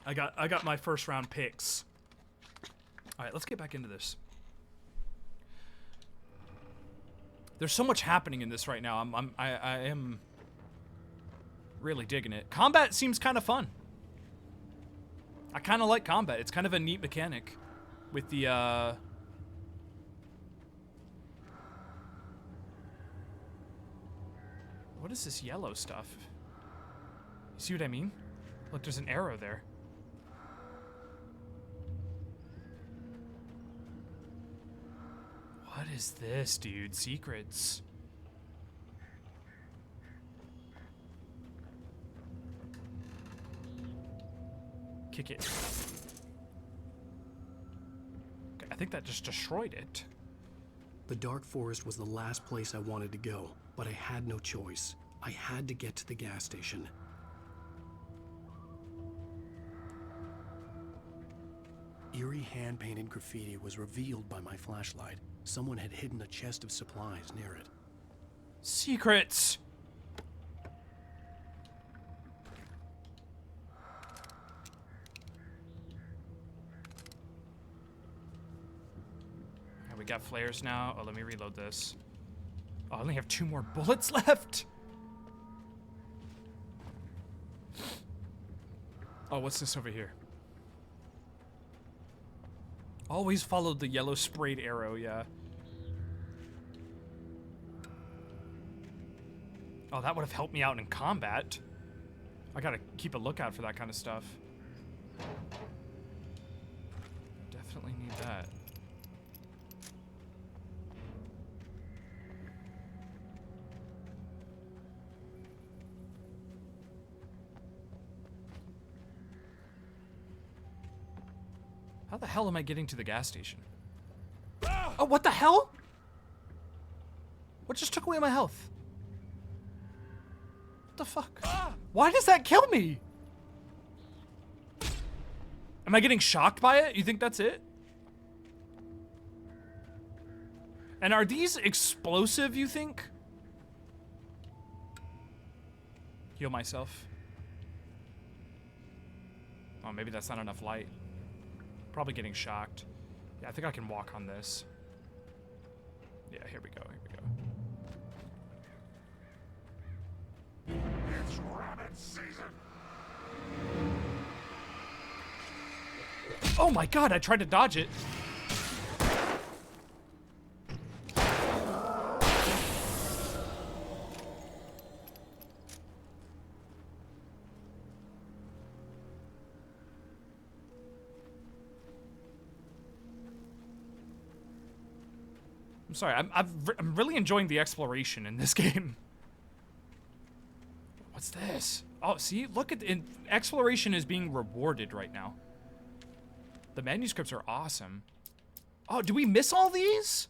I got my first round picks. All right, let's get back into this. There's so much happening in this right now. I am really digging it. Combat seems kind of fun. I kind of like combat. It's kind of a neat mechanic with the what is this yellow stuff? You see what I mean? Look, there's an arrow there. What is this, dude? Secrets. Kick it. Okay, I think that just destroyed it. The Dark Forest was the last place I wanted to go, but I had no choice. I had to get to the gas station. Eerie hand-painted graffiti was revealed by my flashlight. Someone had hidden a chest of supplies near it. Secrets! Okay, we got flares now. Oh, let me reload this. Oh, I only have 2 more bullets left! Oh, what's this over here? Always followed the yellow sprayed arrow, yeah. Oh, that would have helped me out in combat. I gotta keep a lookout for that kind of stuff. Definitely need that. How the hell am I getting to the gas station? Oh, what the hell? What just took away my health? What the fuck? Why does that kill me? Am I getting shocked by it? You think that's it? And are these explosive, you think? Heal myself. Oh, maybe that's not enough light. Probably getting shocked. Yeah, I think I can walk on this. Yeah, here we go, It's rabbit season. Oh my god, I tried to dodge it. I'm sorry, I'm really enjoying the exploration in this game. What's this? Oh, see, look at exploration is being rewarded right now. The manuscripts are awesome. Oh, do we miss all these?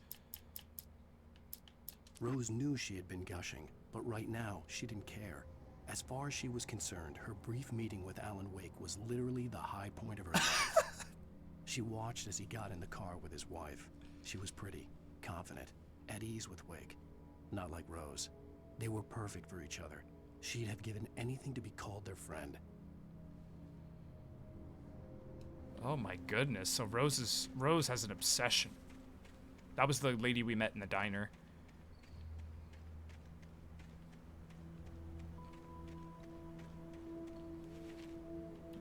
Rose knew she had been gushing, but right now she didn't care. As far as she was concerned, her brief meeting with Alan Wake was literally the high point of her life. She watched as he got in the car with his wife. She was pretty, confident, at ease with Wake. Not like Rose. They were perfect for each other. She'd have given anything to be called their friend. Oh my goodness, so Rose has an obsession. That was the lady we met in the diner.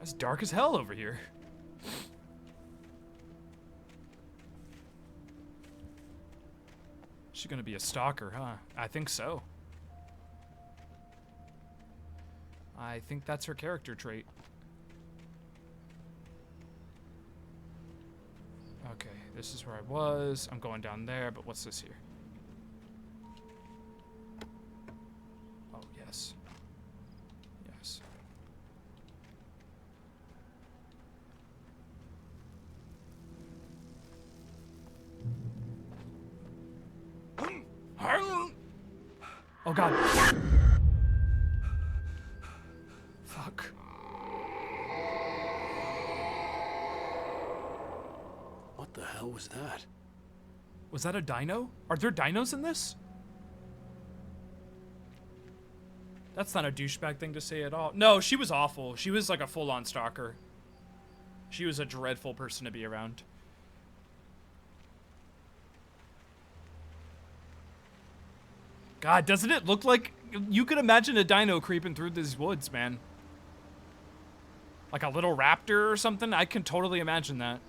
It's dark as hell over here. She's gonna be a stalker, huh? I think so. I think that's her character trait. Okay, this is where I was. I'm going down there, but what's this here? Oh, yes. Yes. Oh god. Fuck. What the hell was that? Was that a dino? Are there dinos in this? That's not a douchebag thing to say at all. No, she was awful. She was like a full-on stalker. She was a dreadful person to be around. God, doesn't it look like... You could imagine a dino creeping through these woods, man. Like a little raptor or something? I can totally imagine that.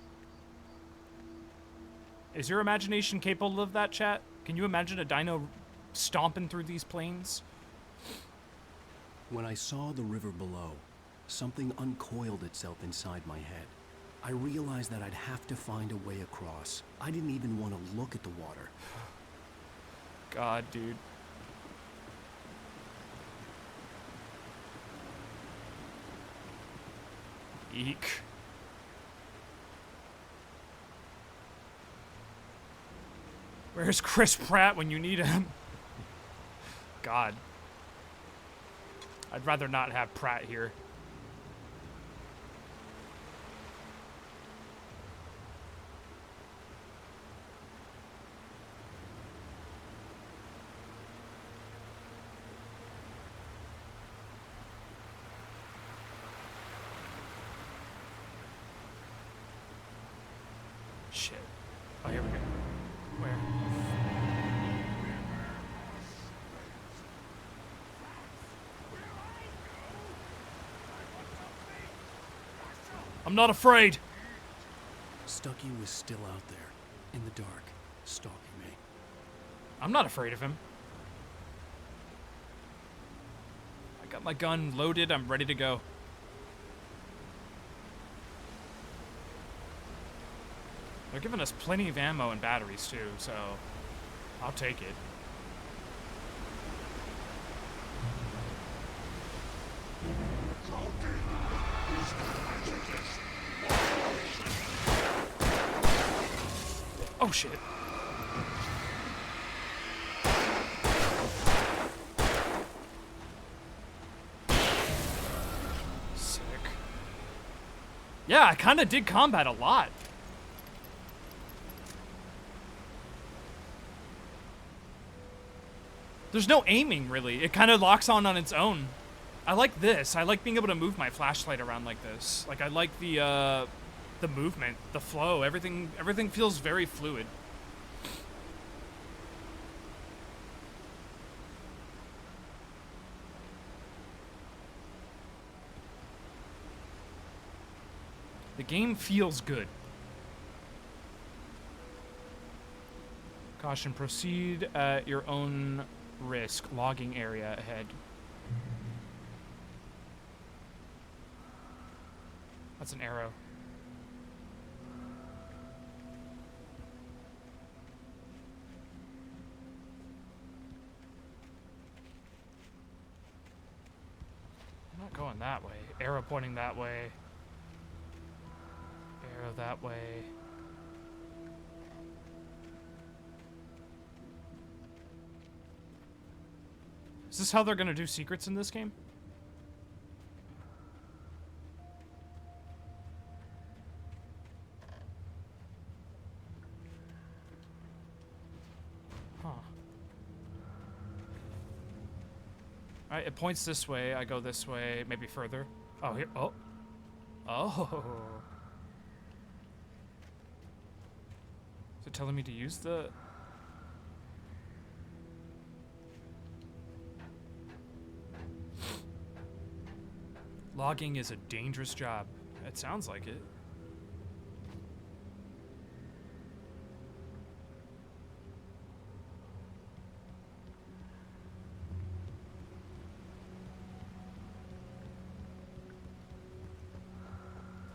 Is your imagination capable of that, chat? Can you imagine a dino stomping through these plains? When I saw the river below, something uncoiled itself inside my head. I realized that I'd have to find a way across. I didn't even want to look at the water. God, dude. Eek. Where's Chris Pratt when you need him? God. I'd rather not have Pratt here. Shit. Oh, here we go. Where? I'm not afraid. Stucky was still out there, in the dark, stalking me. I'm not afraid of him. I got my gun loaded. I'm ready to go. They're giving us plenty of ammo and batteries too, so I'll take it. Oh shit. Sick. Yeah, I kind of dig combat a lot. There's no aiming, really. It kind of locks on its own. I like this. I like being able to move my flashlight around like this. Like, I like the movement, the flow. Everything feels very fluid. The game feels good. Caution, proceed at your own risk. Logging area ahead. That's an arrow. I'm not going that way. Arrow pointing that way. Arrow that way. Is this how they're gonna do secrets in this game? Huh. Alright, it points this way. I go this way, maybe further. Oh, here. Oh. Oh. Is it telling me to use the... Logging is a dangerous job. It sounds like it.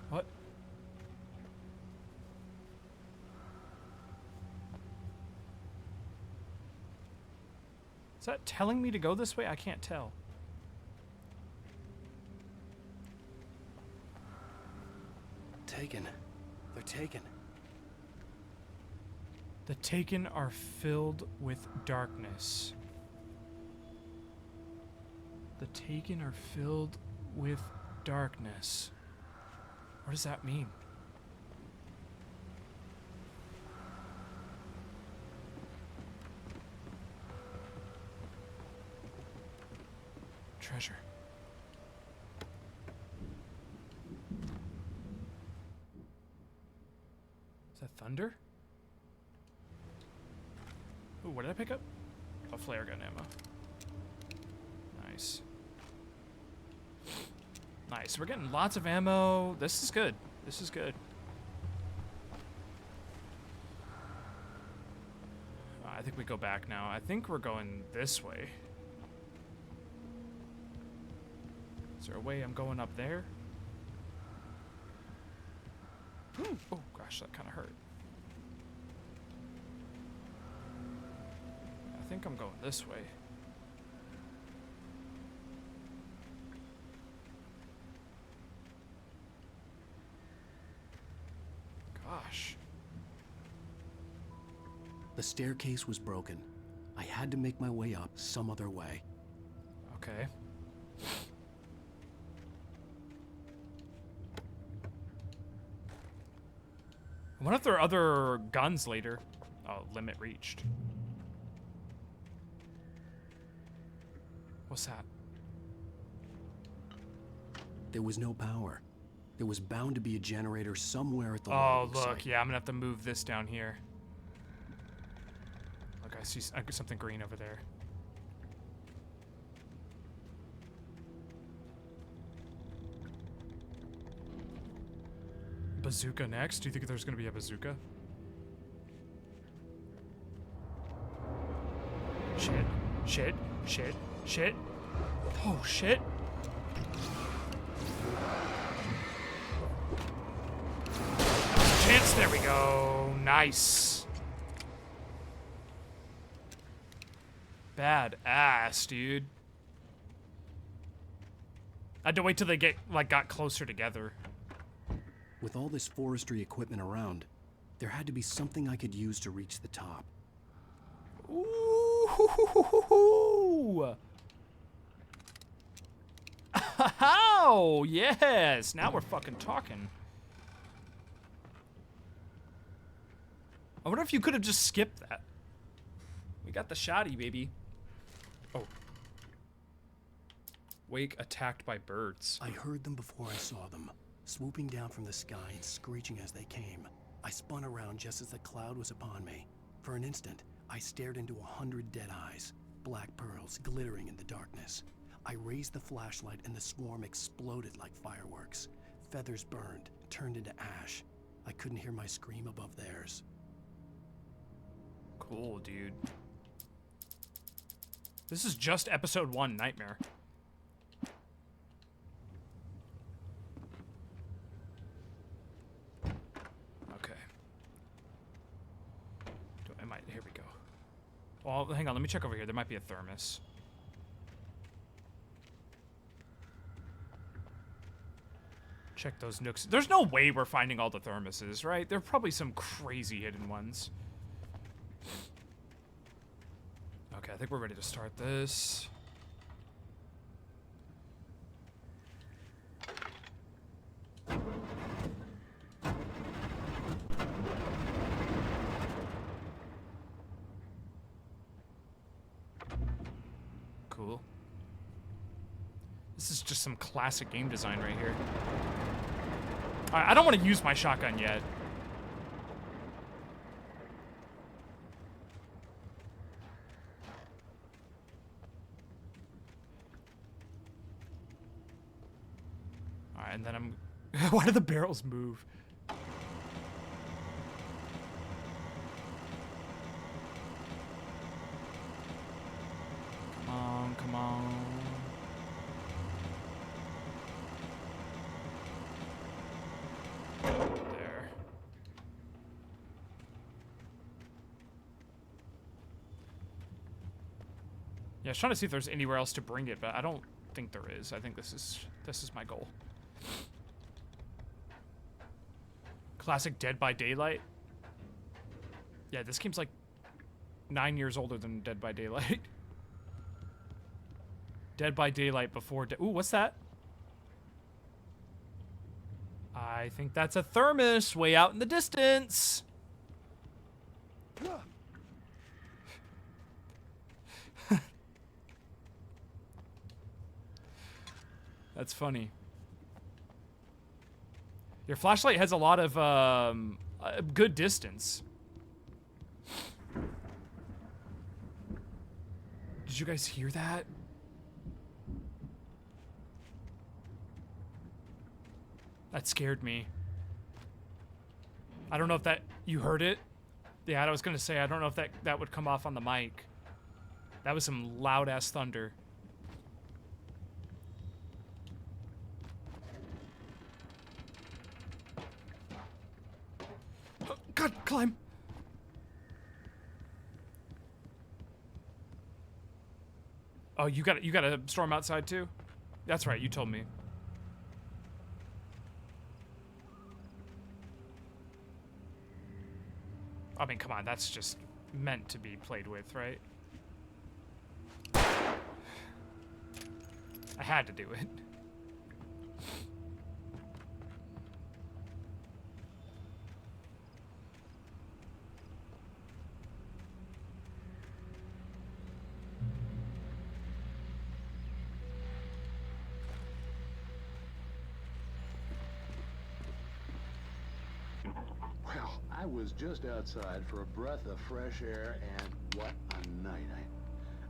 What? Is that telling me to go this way? I can't tell. Taken. They're taken. The Taken are filled with darkness. The Taken are filled with darkness. What does that mean? Is that thunder? Ooh, what did I pick up? A flare gun ammo. Nice. Nice. We're getting lots of ammo. This is good. This is good. I think we go back now. I think we're going this way. Is there a way I'm going up there? Oh gosh, that kind of hurt. I think I'm going this way. Gosh. The staircase was broken. I had to make my way up some other way. Okay. I wonder if there are other guns later. Oh, limit reached. What's that? There was no power. There was bound to be a generator somewhere at the Oh, loading look. site. Yeah, I'm gonna have to move this down here. Look, I see something green over there. Bazooka next? Do you think there's gonna be a bazooka? Shit. Shit. Shit. Shit. Oh, shit. Chance, there we go. Nice. Bad ass, dude. I had to wait till they got closer together. With all this forestry equipment around, there had to be something I could use to reach the top. Ooh. Oh, yes. Now we're fucking talking. I wonder if you could have just skipped that. We got the shotty, baby. Oh. Wake attacked by birds. I heard them before I saw them, swooping down from the sky and screeching as they came. I spun around just as the cloud was upon me. For an instant, I stared into 100 dead eyes, black pearls glittering in the darkness. I raised the flashlight and the swarm exploded like fireworks. Feathers burned, turned into ash. I couldn't hear my scream above theirs. Cool, dude. This is just episode 1, Nightmare. Okay. Here we go. Well, hang on, let me check over here. There might be a thermos. Check those nooks. There's no way we're finding all the thermoses, right? There are probably some crazy hidden ones. Okay, I think we're ready to start this. Cool. This is just some classic game design right here. I don't want to use my shotgun yet. Alright, and then I'm... Why do the barrels move? Come on, come on. There. Yeah, I was trying to see if there's anywhere else to bring it, but I don't think there is. I think this is my goal. Classic Dead by Daylight. Yeah, this game's like 9 years older than Dead by Daylight. Dead by Daylight before ooh, what's that? I think that's a thermos way out in the distance. That's funny. Your flashlight has a lot of a good distance. Did you guys hear that? That scared me. I don't know if that... You heard it? Yeah, I was gonna say, I don't know if that would come off on the mic. That was some loud-ass thunder. God, climb! Oh, you got a storm outside too? That's right, you told me. I mean, come on, that's just meant to be played with, right? I had to do it. Well, I was just outside for a breath of fresh air, and what a night.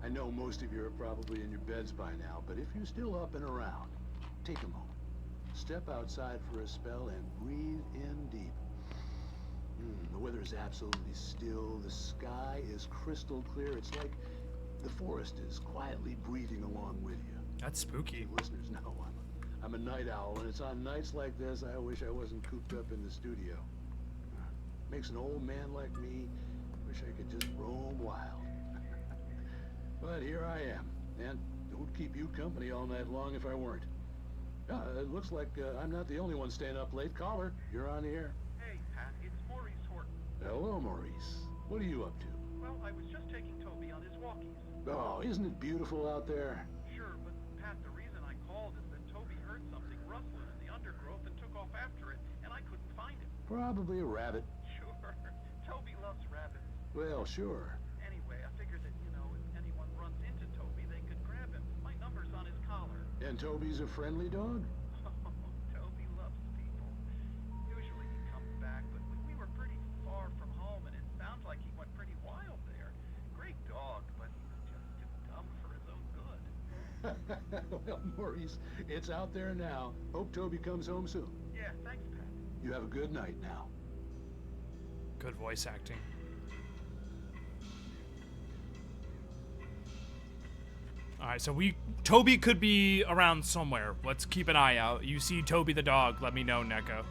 I know most of you are probably in your beds by now, but if you're still up and around, take a moment. Step outside for a spell and breathe in deep. The weather is absolutely still. The sky is crystal clear. It's like the forest is quietly breathing along with you. That's spooky. Listeners know I'm a night owl, and it's on nights like this I wish I wasn't cooped up in the studio. Makes an old man like me wish I could just roam wild. But here I am, and it would keep you company all night long if I weren't. It looks like I'm not the only one staying up late. Caller, you're on the air. Hey, Pat, it's Maurice Horton. Hello, Maurice. What are you up to? Well, I was just taking Toby on his walkies. Oh, isn't it beautiful out there? Sure, but Pat, the reason I called is that Toby heard something rustling in the undergrowth and took off after it, and I couldn't find it. Probably a rabbit. Sure. Toby loves rabbits. Well, sure. Anyway, I figured that, you know, if anyone runs into Toby, they could grab him. My number's on his collar. And Toby's a friendly dog? Oh, Toby loves people. Usually he comes back, but we were pretty far from home, and it sounds like he went pretty wild there. Great dog, but he was just too dumb for his own good. Well, Maurice, it's out there now. Hope Toby comes home soon. Yeah, thanks, Pat. You have a good night now. Good voice acting. Alright, so Toby could be around somewhere. Let's keep an eye out. You see Toby the dog, let me know, Neko.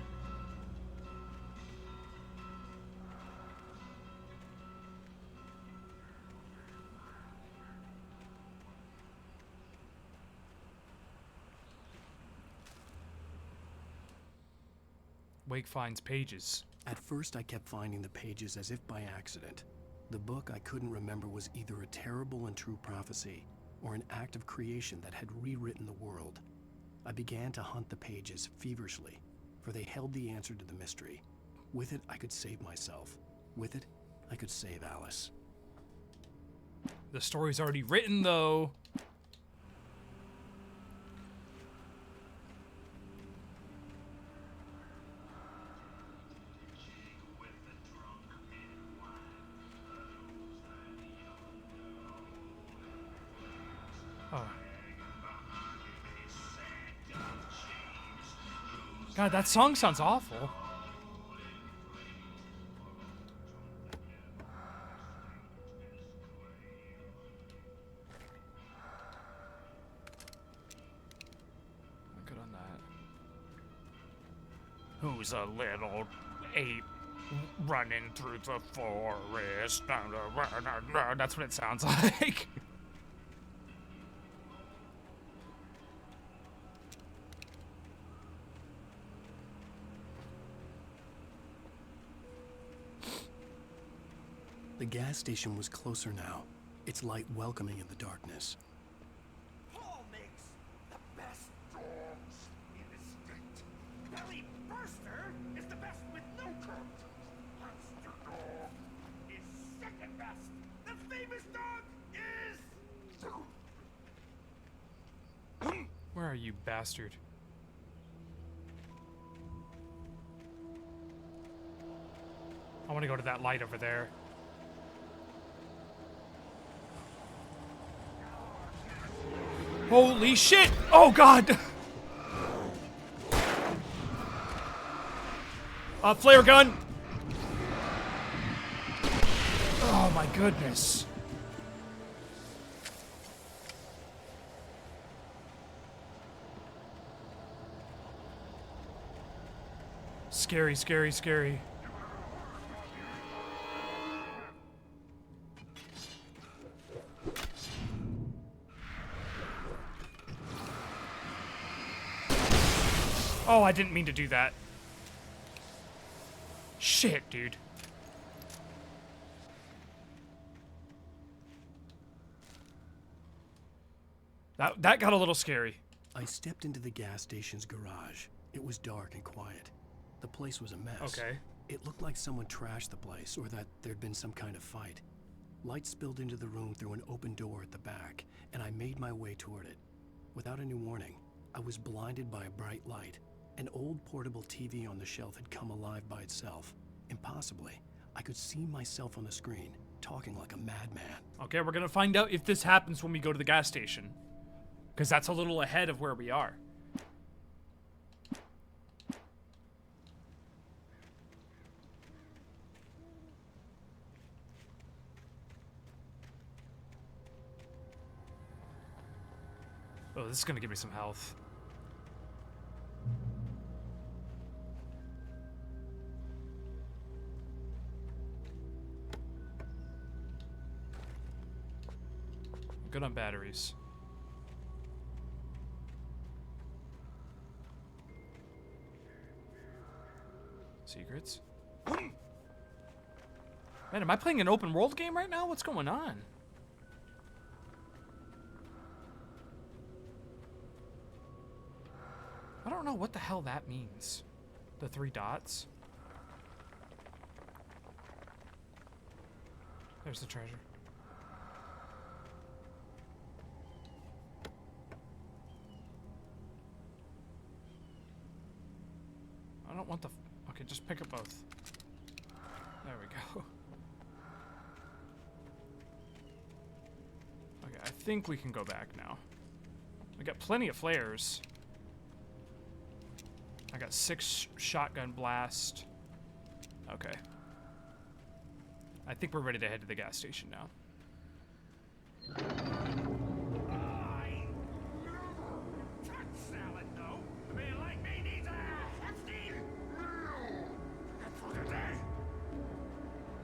Wake finds pages. At first, I kept finding the pages as if by accident. The book I couldn't remember was either a terrible and true prophecy, or an act of creation that had rewritten the world. I began to hunt the pages feverishly, for they held the answer to the mystery. With it, I could save myself. With it, I could save Alice. The story's already written, though. God, that song sounds awful. Good on that. Who's a little ape running through the forest? That's what it sounds like. The gas station was closer now, its light welcoming in the darkness. Paul makes the best dogs in the state. Belly Burster is the best with no coat. Monster Dog is second best. The famous dog is... Where are you, bastard? I want to go to that light over there. Holy shit! Oh god! Flare gun! Oh my goodness. Scary, scary, scary. Oh, I didn't mean to do that. Shit, dude. That got a little scary. I stepped into the gas station's garage. It was dark and quiet. The place was a mess. Okay. It looked like someone trashed the place, or that there'd been some kind of fight. Light spilled into the room through an open door at the back, and I made my way toward it. Without any warning, I was blinded by a bright light. An old portable TV on the shelf had come alive by itself. Impossibly, I could see myself on the screen, talking like a madman. Okay, we're gonna find out if this happens when we go to the gas station. Because that's a little ahead of where we are. Oh, this is gonna give me some health. Good on batteries. Secrets. Man, am I playing an open world game right now? What's going on? I don't know what the hell that means. The 3 dots. There's the treasure. I don't want the... Okay, just pick up both. There we go. Okay, I think we can go back now. We got plenty of flares. I got 6 shotgun blast. Okay. I think we're ready to head to the gas station now.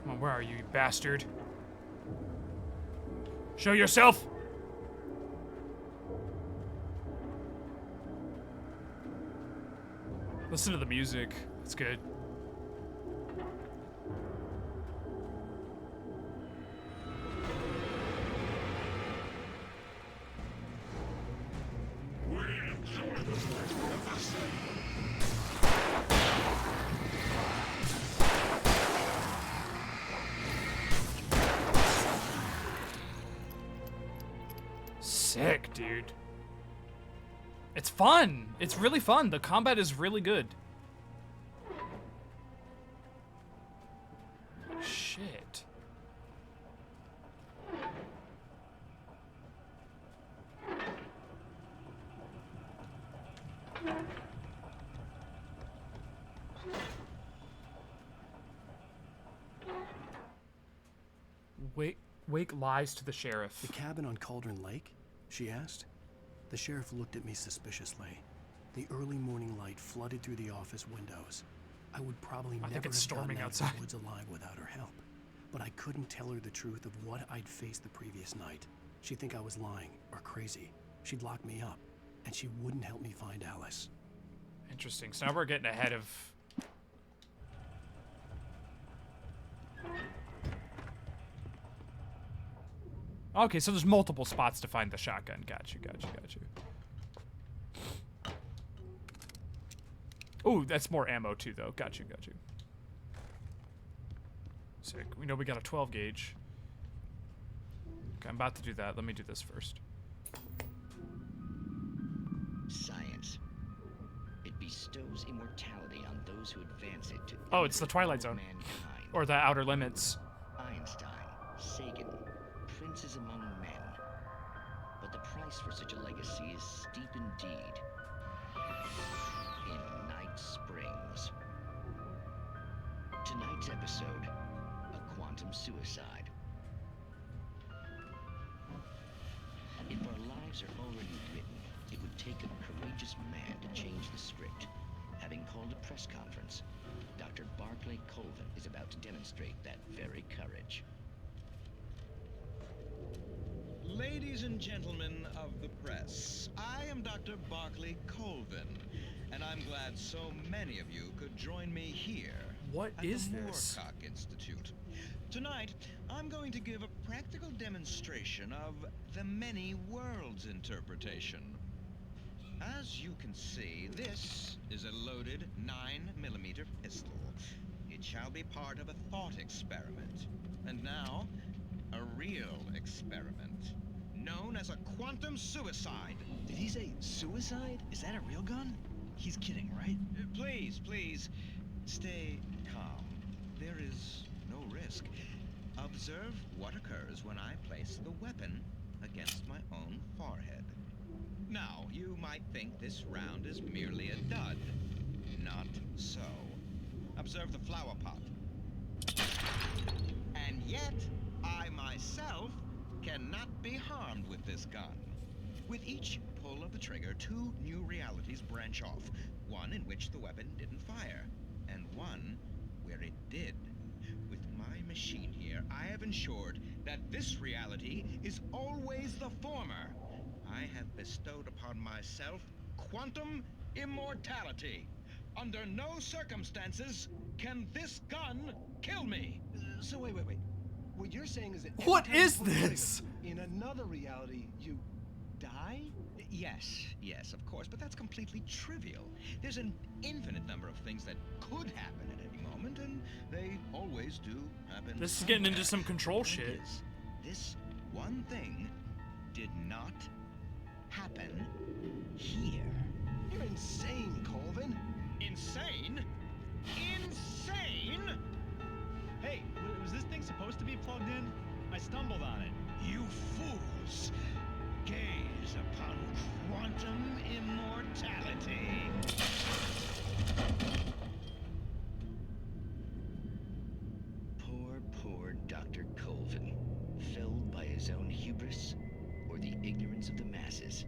Come on, where are you bastard? Show yourself! Listen to the music. It's good. Sick, dude. It's fun. It's really fun. The combat is really good. Shit. Wake lies to the sheriff. The cabin on Cauldron Lake? She asked. The sheriff looked at me suspiciously. The early morning light flooded through the office windows. I would probably never have gotten out of the woods alive without her help. But I couldn't tell her the truth of what I'd faced the previous night. She'd think I was lying or crazy. She'd lock me up, and she wouldn't help me find Alice. Interesting. So now we're getting ahead of... Okay, so there's multiple spots to find the shotgun. Got you. Ooh, that's more ammo too, though. Got you. Sick. We know we got a 12 gauge. Okay, I'm about to do that. Let me do this first. Science. It bestows immortality on those who advance it to... Oh, it's the Twilight Zone. Mankind. or the Outer Limits. Einstein, Sagan, princes among men. But the price for such a legacy is steep indeed. In Night Springs. Tonight's episode, a quantum suicide. If our lives are already written, it would take a courageous man to change the script. Having called a press conference, Dr. Barclay Colvin is about to demonstrate that very courage. Ladies and gentlemen of the press, I am Dr. Barclay Colvin, and I'm glad so many of you could join me here What at is the this? Moorcock Institute. Tonight, I'm going to give a practical demonstration of the many worlds interpretation. As you can see, this is a loaded 9mm pistol. It shall be part of a thought experiment. And now, a real experiment, known as a quantum suicide. Did he say suicide? Is that a real gun? He's kidding, right? Please, please, stay calm. There is no risk. Observe what occurs when I place the weapon against my own forehead. Now, you might think this round is merely a dud. Not so. Observe the flower pot. And yet, I myself cannot be harmed with this gun. With each pull of the trigger, two new realities branch off. One in which the weapon didn't fire, and one where it did. With my machine here, I have ensured that this reality is always the former. I have bestowed upon myself quantum immortality. Under no circumstances can this gun kill me. So wait. What you're saying is that What every time is you pull the this? trigger, in another reality, you die? Yes, of course, but that's completely trivial. There's an infinite number of things that could happen at any moment, and they always do happen. This is getting into somewhere. some control The point shit. is, this one thing did not happen here. You're insane, Colvin. Insane? Insane? Hey, was this thing supposed to be plugged in? I stumbled on it. You fools! Gaze upon quantum immortality. Poor Dr. Colvin, felled by his own hubris or the ignorance of the masses.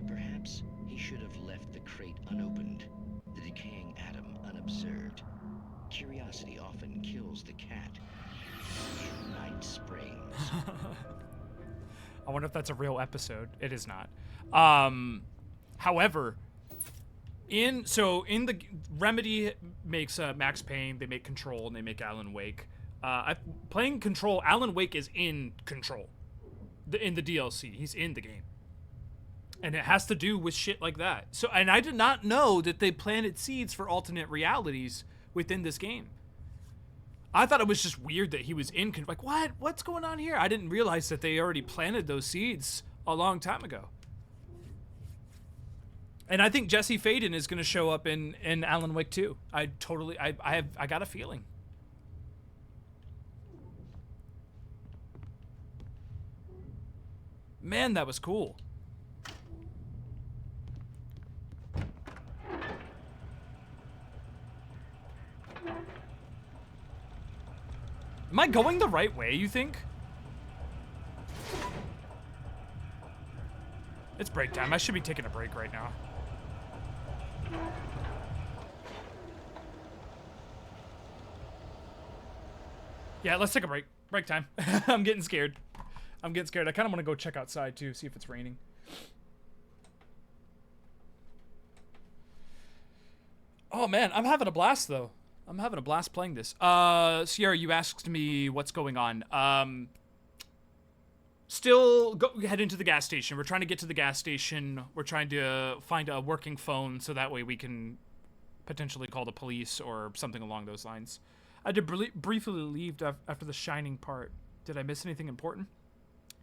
Perhaps he should have left the crate unopened, the decaying atom unobserved. Curiosity often kills the cat. In Night Springs. I wonder if that's a real episode. It is not. However, in the Remedy makes Max Payne, they make Control, and they make Alan Wake. Playing Control, Alan Wake is in Control, in the DLC. He's in the game, and it has to do with shit like that. So, and I did not know that they planted seeds for alternate realities within this game. I thought it was just weird that he was in, like, what's going on here? I didn't realize that they already planted those seeds a long time ago. And I think Jesse Faden is going to show up in Alan Wake 2. I got a feeling. Man, that was cool. Am I going the right way, you think? It's break time. I should be taking a break right now. Yeah, let's take a break. Break time. I'm getting scared. I kind of want to go check outside, too, see if it's raining. Oh, man. I'm having a blast, though. I'm having a blast playing this. Sierra, you asked me what's going on. Still heading to the gas station. We're trying to get to the gas station. We're trying to find a working phone so that way we can potentially call the police or something along those lines. I did briefly leave after the Shining part. Did I miss anything important?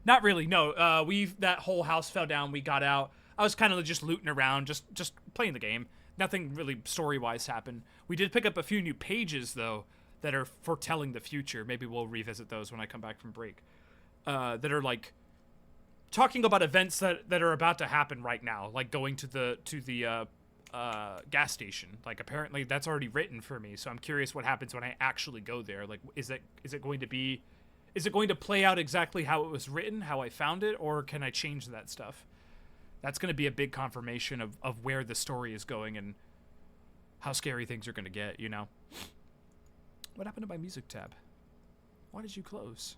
Not really, no. That whole house fell down. We got out. I was kind of just looting around, just playing the game. Nothing really story-wise happened. We did pick up a few new pages, though, that are foretelling the future. Maybe we'll revisit those when I come back from break. That are like talking about events that are about to happen right now, like going to the gas station. Like apparently that's already written for me, so I'm curious what happens when I actually go there. Like is it going to play out exactly how it was written, how I found it, or can I change that stuff? That's going to be a big confirmation of where the story is going and how scary things are going to get, you know? What happened to my music tab? Why did you close?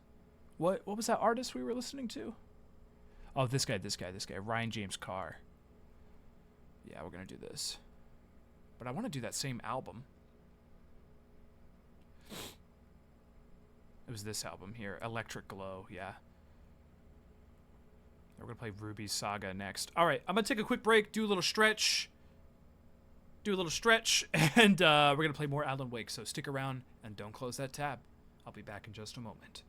What was that artist we were listening to? Oh, this guy, Ryan James Carr. Yeah, we're going to do this. But I want to do that same album. It was this album here, Electric Glow, yeah. We're going to play Ruby's Saga next. All right, I'm going to take a quick break, do a little stretch, and we're going to play more Alan Wake, so stick around and don't close that tab. I'll be back in just a moment.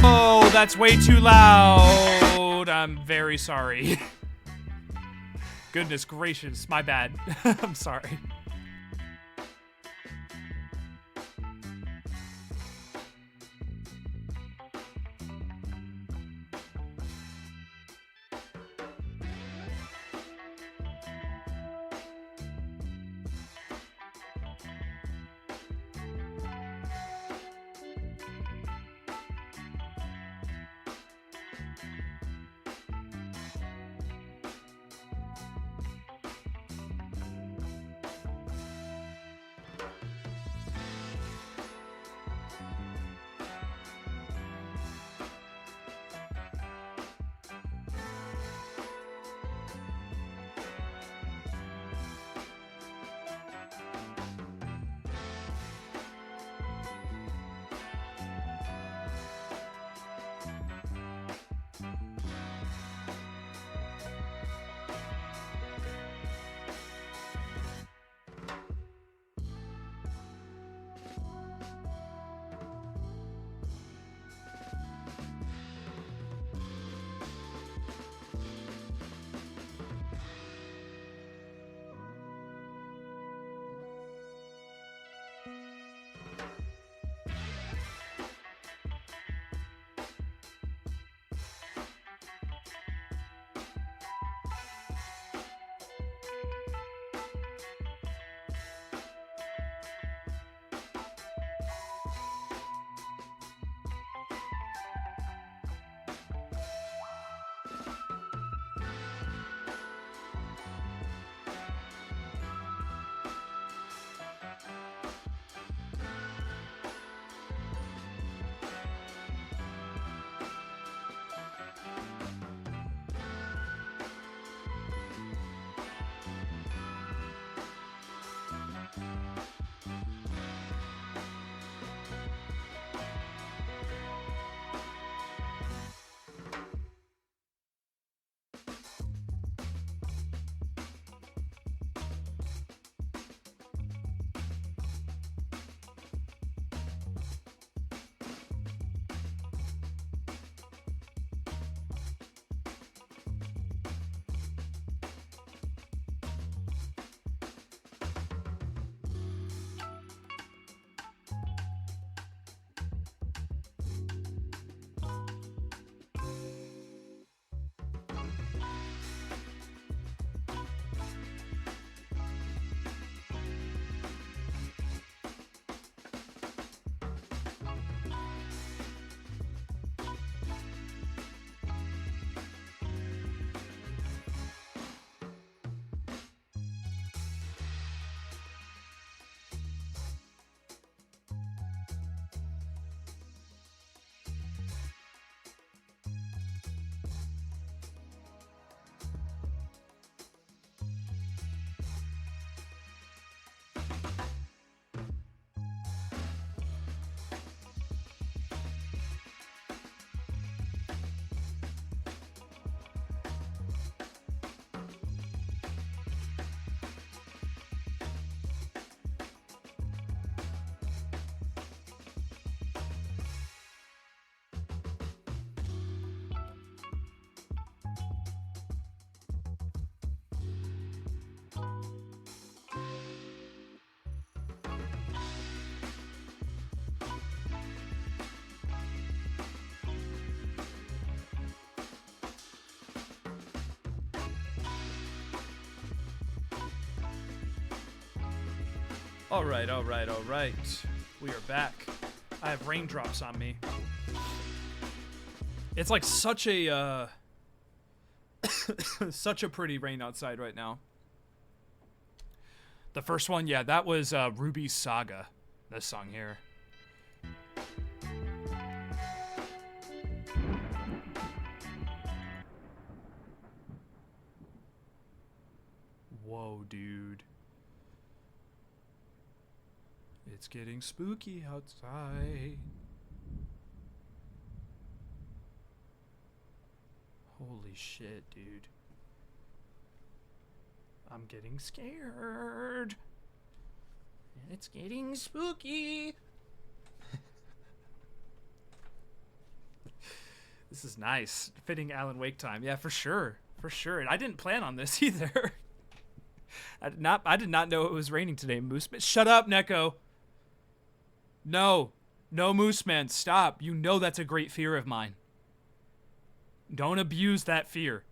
Oh, that's way too loud. I'm very sorry. Goodness gracious, my bad. I'm sorry. All right. We are back. I have raindrops on me. It's like such a such a pretty rain outside right now. The first one, yeah, that was Ruby's Saga. This song here. Whoa, dude. It's getting spooky outside. Holy shit, dude. I'm getting scared. It's getting spooky. This is nice. Fitting Alan Wake time. Yeah, for sure. For sure. And I didn't plan on this either. I did not know it was raining today, Mooseman. Shut up, Neko. No. No, Mooseman. Stop. You know that's a great fear of mine. Don't abuse that fear.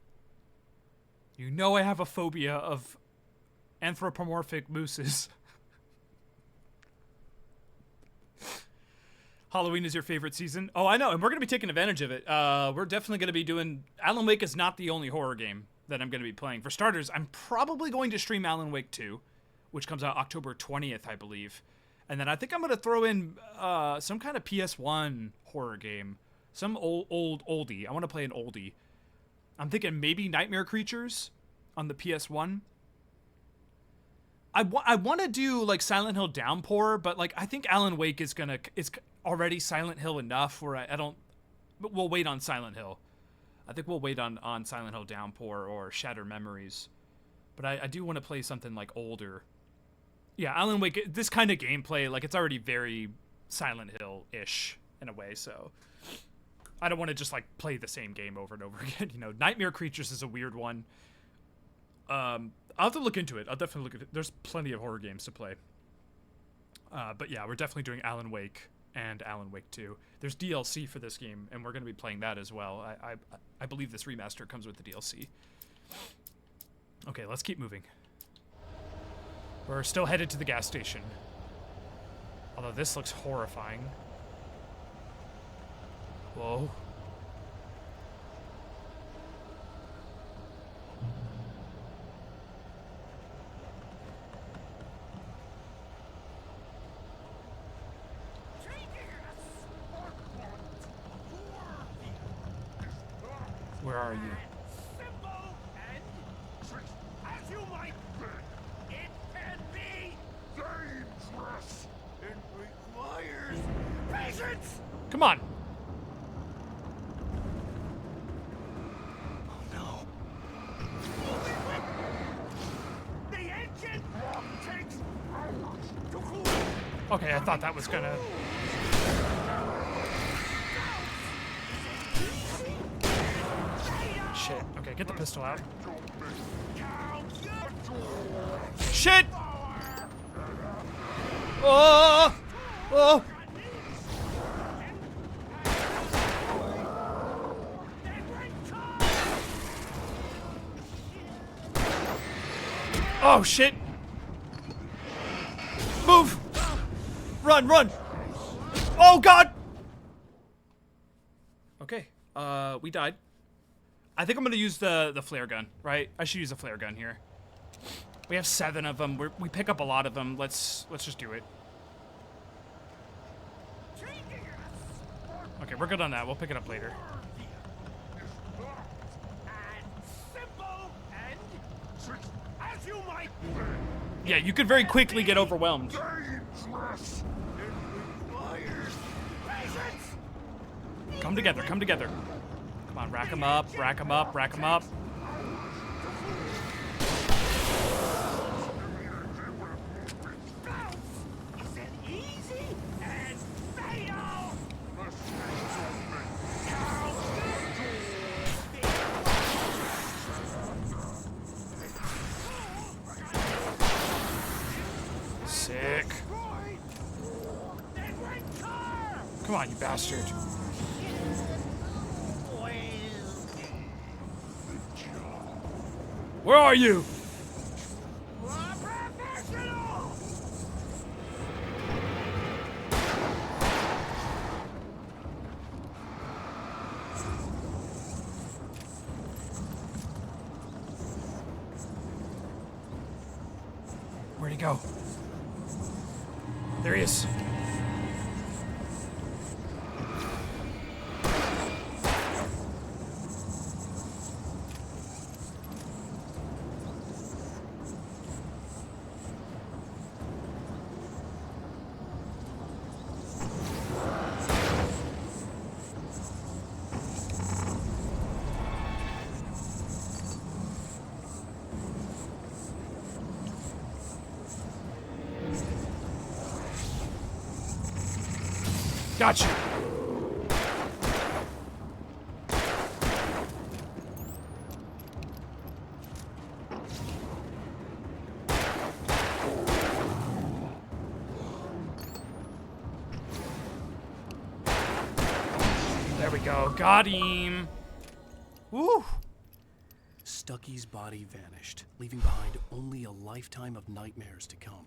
You know I have a phobia of anthropomorphic mooses. Halloween is your favorite season? Oh, I know, and we're going to be taking advantage of it. We're definitely going to be doing... Alan Wake is not the only horror game that I'm going to be playing. For starters, I'm probably going to stream Alan Wake 2, which comes out October 20th, I believe. And then I think I'm going to throw in some kind of PS1 horror game. Some oldie. I want to play an oldie. I'm thinking maybe Nightmare Creatures on the PS1. I want to do like Silent Hill Downpour, but like I think Alan Wake is already Silent Hill enough where I don't. But we'll wait on Silent Hill. I think we'll wait on Silent Hill Downpour or Shattered Memories. But I do want to play something like older. Yeah, Alan Wake. This kind of gameplay, like it's already very Silent Hill-ish in a way, so. I don't want to just like play the same game over and over again. You know, Nightmare Creatures is a weird one. I'll have to look into it. I'll definitely look at it. There's plenty of horror games to play. But yeah, we're definitely doing Alan Wake and Alan Wake 2. There's DLC for this game, and we're going to be playing that as well. I believe this remaster comes with the DLC. Okay, let's keep moving. We're still headed to the gas station. Although this looks horrifying. Whoa. Where are you? Simple and as you might think, it can be dangerous. It requires patience. Come on. Okay, I thought that was gonna... Shit. Okay, get the pistol out. Shit! Oh! Oh! Oh, shit! Move! Run, run! Oh, God! Okay, we died. I think I'm gonna use the flare gun, right? I should use a flare gun here. We have 7 of them. We pick up a lot of them. Let's just do it. Okay, we're good on that. We'll pick it up later. Yeah, you could very quickly get overwhelmed. Come together, come together. Come on, rack them up, rack them up, rack them up. Sick. Come on, you bastard. Where are you? Where'd he go? There he is. Gotcha. There we go. Got him. Woo. Stucky's body vanished, leaving behind only a lifetime of nightmares to come,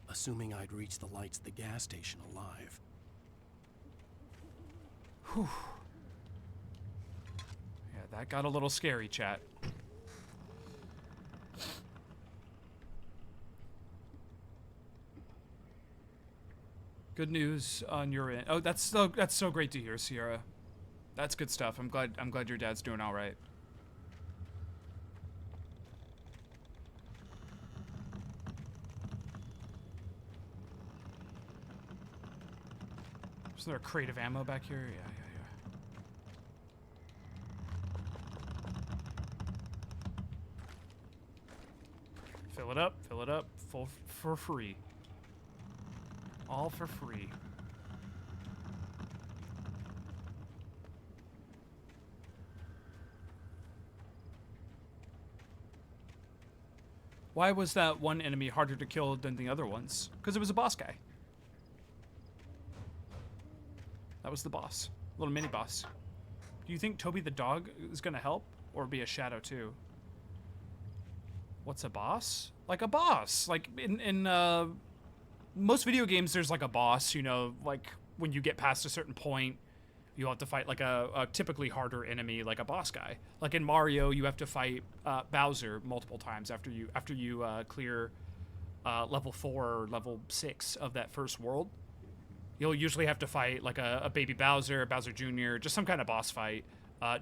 assuming I'd reach the lights at the gas station alive. Whew. Yeah, that got a little scary, chat. Good news on your end. Oh, that's so great to hear, Sierra. That's good stuff. I'm glad your dad's doing all right. Is there a crate of ammo back here? Yeah. Fill it up, full for free. All for free. Why was that one enemy harder to kill than the other ones? Because it was a boss guy. That was the boss. Little mini boss. Do you think Toby the dog is gonna help? Or be a shadow too? What's a boss? Like a boss. Like in most video games there's like a boss, you know, like when you get past a certain point, you have to fight like a typically harder enemy, like a boss guy. Like in Mario, you have to fight Bowser multiple times after you clear level 4 or level 6 of that first world. You'll usually have to fight like a baby Bowser, Bowser Jr., just some kind of boss fight.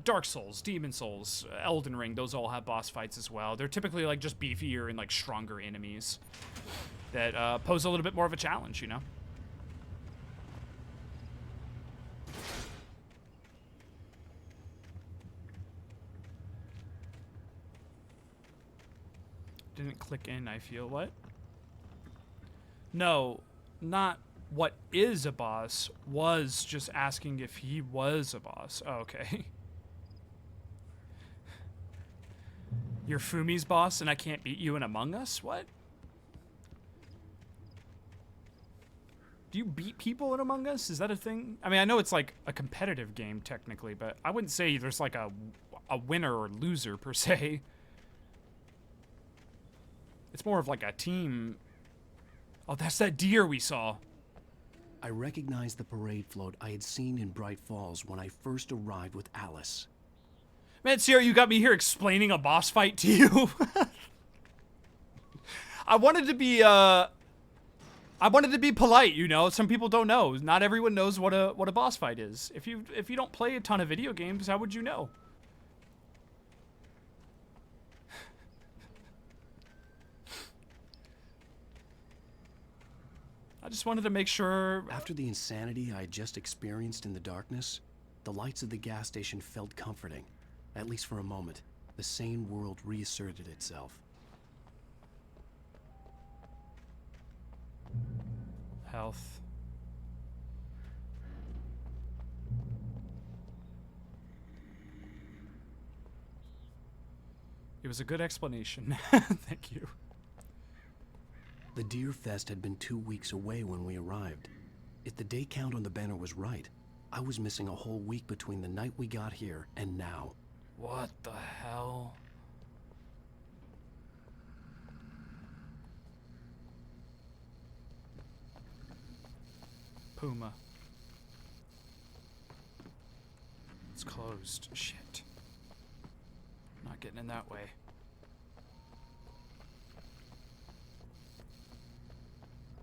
Dark Souls, Demon Souls, Elden Ring, those all have boss fights as well. They're typically like just beefier and like stronger enemies that pose a little bit more of a challenge, you know? Didn't click in, I feel. What? No, not what is a boss, was just asking if he was a boss. Oh, okay. You're Fumi's boss and I can't beat you in Among Us? What? Do you beat people in Among Us? Is that a thing? I mean, I know it's like a competitive game technically, but I wouldn't say there's like a winner or loser per se. It's more of like a team. Oh, that's that deer we saw. I recognized the parade float I had seen in Bright Falls when I first arrived with Alice. Man, Sierra, you got me here explaining a boss fight to you. I wanted to be polite, you know. Some people don't know. Not everyone knows what a boss fight is. If you don't play a ton of video games, how would you know? I just wanted to make sure. After the insanity I had just experienced in the darkness, the lights of the gas station felt comforting. At least for a moment, the sane world reasserted itself. Health. It was a good explanation. Thank you. The Deer Fest had been 2 weeks away when we arrived. If the day count on the banner was right, I was missing a whole week between the night we got here and now. What the hell? Puma. It's closed. Shit. Not getting in that way.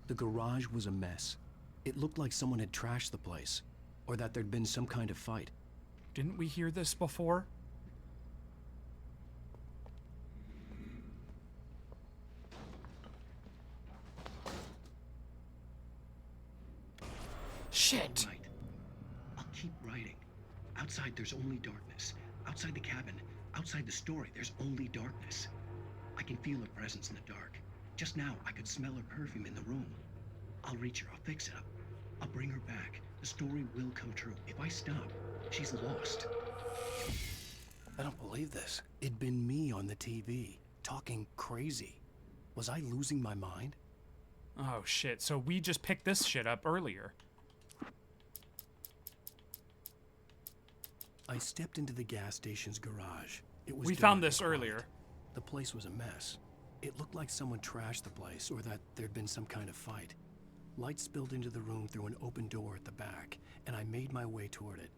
The garage was a mess. It looked like someone had trashed the place, or that there'd been some kind of fight. Didn't we hear this before? Shit! Right. I'll keep writing. Outside, there's only darkness. Outside the cabin, outside the story, there's only darkness. I can feel her presence in the dark. Just now, I could smell her perfume in the room. I'll reach her. I'll fix it up. I'll bring her back. The story will come true. If I stop, she's lost. I don't believe this. It'd been me on the TV, talking crazy. Was I losing my mind? Oh shit, so we just picked this shit up earlier. I stepped into the gas station's garage. It was We dark found this and quiet. earlier. The place was a mess. It looked like someone trashed the place, or that there'd been some kind of fight. Light spilled into the room through an open door at the back, and I made my way toward it.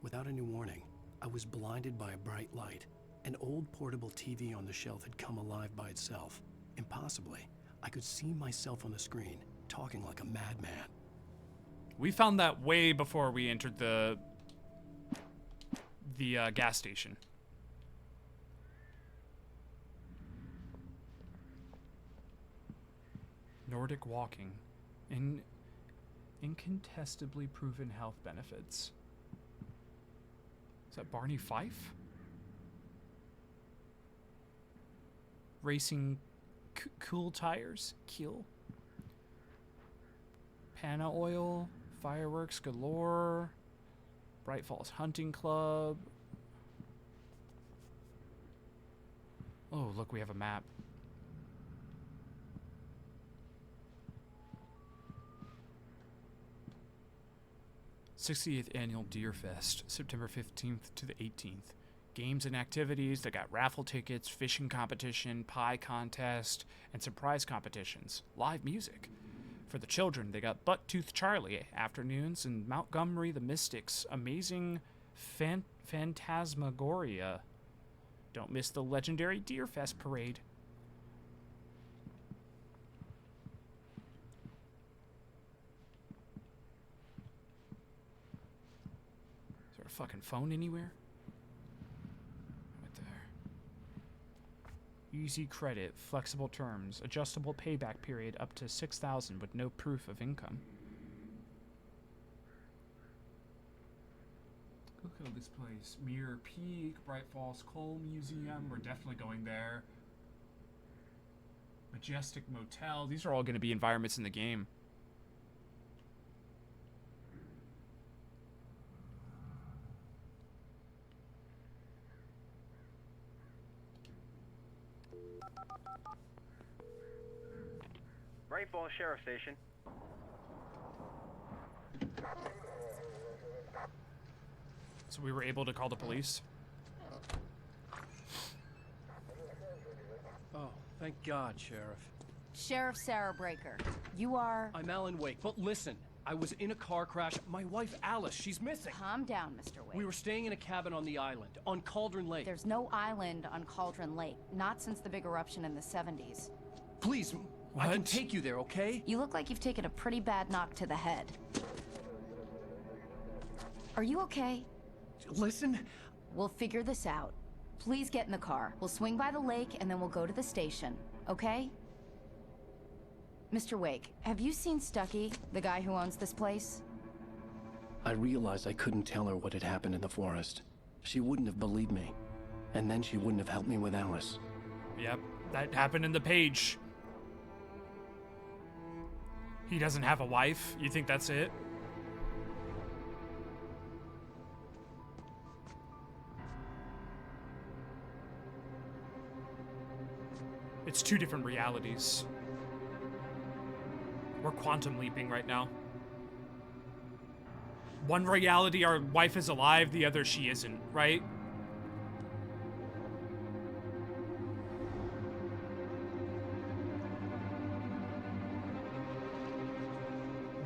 Without any warning, I was blinded by a bright light. An old portable TV on the shelf had come alive by itself. Impossibly, I could see myself on the screen, talking like a madman. We found that way before we entered the gas station. Nordic walking. Incontestably proven health benefits. Is that Barney Fife? Racing cool tires. Keel. Pana oil. Fireworks galore. Bright Falls Hunting Club. Oh, look, we have a map. '60th Annual Deer Fest, September 15th to the 18th. Games and activities. They got raffle tickets, fishing competition, pie contest, and surprise competitions. Live music. For the children, they got Butt-Tooth Charlie afternoons and Montgomery the Mystics. Amazing Phantasmagoria. Don't miss the legendary Deer Fest parade. Is there a fucking phone anywhere? Right there. Easy credit, flexible terms, adjustable payback period up to $6,000 with no proof of income. Look at this place. Mirror Peak, Bright Falls Coal Museum. We're definitely going there. Majestic Motel. These are all going to be environments in the game. Bright Falls Sheriff Station. So we were able to call the police. Oh, thank God, Sheriff. Sheriff Sarah Breaker, you are... I'm Alan Wake, but listen, I was in a car crash. My wife, Alice, she's missing. Calm down, Mr. Wake. We were staying in a cabin on the island, on Cauldron Lake. There's no island on Cauldron Lake, not since the big eruption in the 70s. Please, I can take you there, okay? You look like you've taken a pretty bad knock to the head. Are you okay? Listen. We'll figure this out. Please get in the car. We'll swing by the lake and then we'll go to the station, okay? Mr. Wake, have you seen Stucky, the guy who owns this place? I realized I couldn't tell her what had happened in the forest. She wouldn't have believed me. And then she wouldn't have helped me with Alice. Yep, that happened in the page. He doesn't have a wife? You think that's it? It's two different realities. We're quantum leaping right now. One reality, our wife is alive, the other she isn't, right?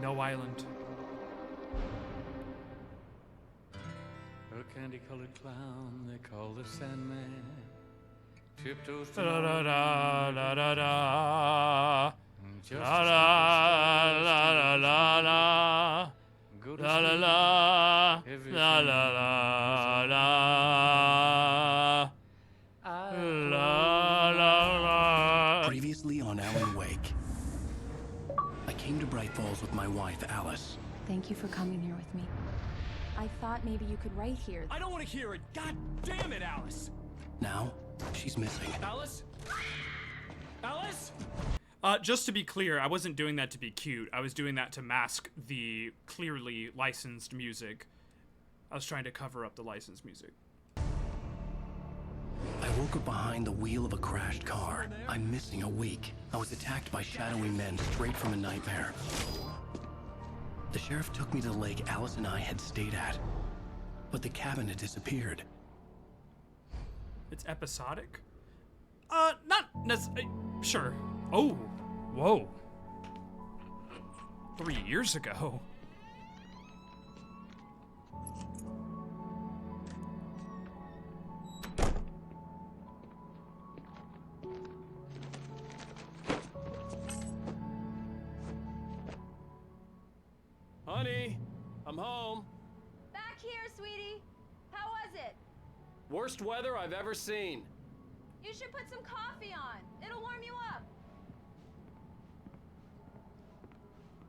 No island. A candy-colored clown they call the Sandman. Tiptoes to Da da da da da da. Just La la la la la la. Go to La la sleep. la Everything la la la la. La la la. Previously on Alan Wake. I came to Bright Falls with my wife, Alice. Thank you for coming here with me. I thought maybe you could write here. I don't want to hear it. God damn it, Alice. Now, she's missing. Alice? Alice? Just to be clear, I wasn't doing that to be cute. I was doing that to mask the clearly licensed music. I was trying to cover up the licensed music. I woke up behind the wheel of a crashed car. I'm missing a week. I was attacked by shadowy men straight from a nightmare. The sheriff took me to the lake Alice and I had stayed at. But the cabin had disappeared. It's episodic? Not necessarily. Sure. Oh, whoa. 3 years ago. Honey, I'm home. Back here, sweetie. How was it? Worst weather I've ever seen. You should put some coffee on. It'll warm you up.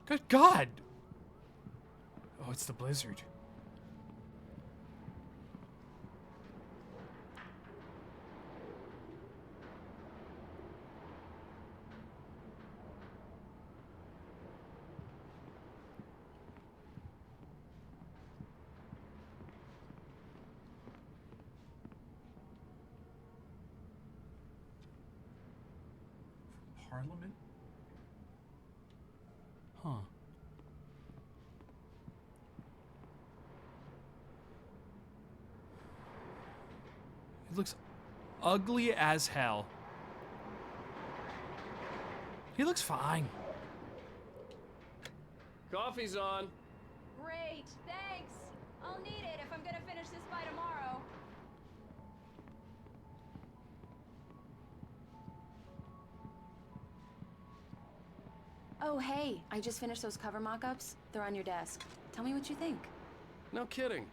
Good God. Oh, it's the blizzard. Parliament? Huh. It looks ugly as hell. He looks fine. Coffee's on. Great, thanks. I'll need it if I'm gonna finish this by tomorrow. Oh, hey, I just finished those cover mock-ups. They're on your desk. Tell me what you think. No kidding.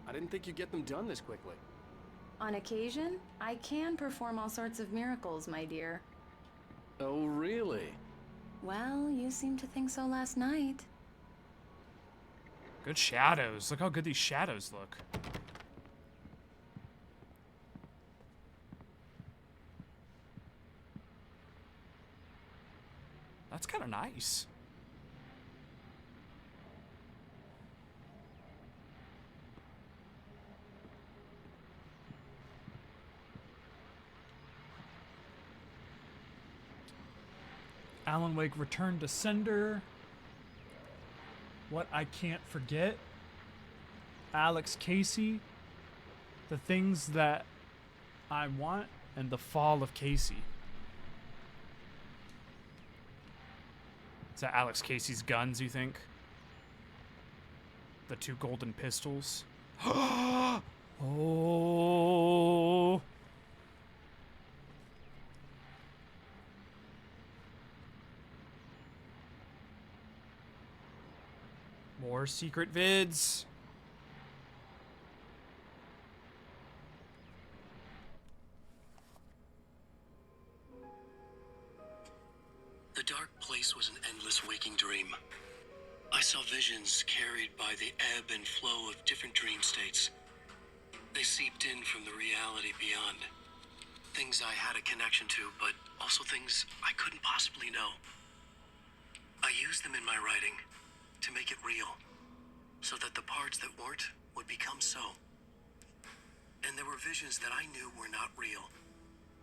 I didn't think you'd get them done this quickly. On occasion, I can perform all sorts of miracles, my dear. Oh, really? Well, you seemed to think so last night. Good shadows. Look how good these shadows look. That's kind of nice. Alan Wake Return to Sender. What I Can't Forget. Alex Casey. The Things That I Want, and The Fall of Casey. Is that Alex Casey's guns, you think? The 2 golden pistols? Oh. More secret vids. The dark place was an endless waking dream. I saw visions carried by the ebb and flow of different dream states. They seeped in from the reality beyond. Things I had a connection to, but also things I couldn't possibly know. I used them in my writing to make it real, so that the parts that weren't would become so. And there were visions that I knew were not real.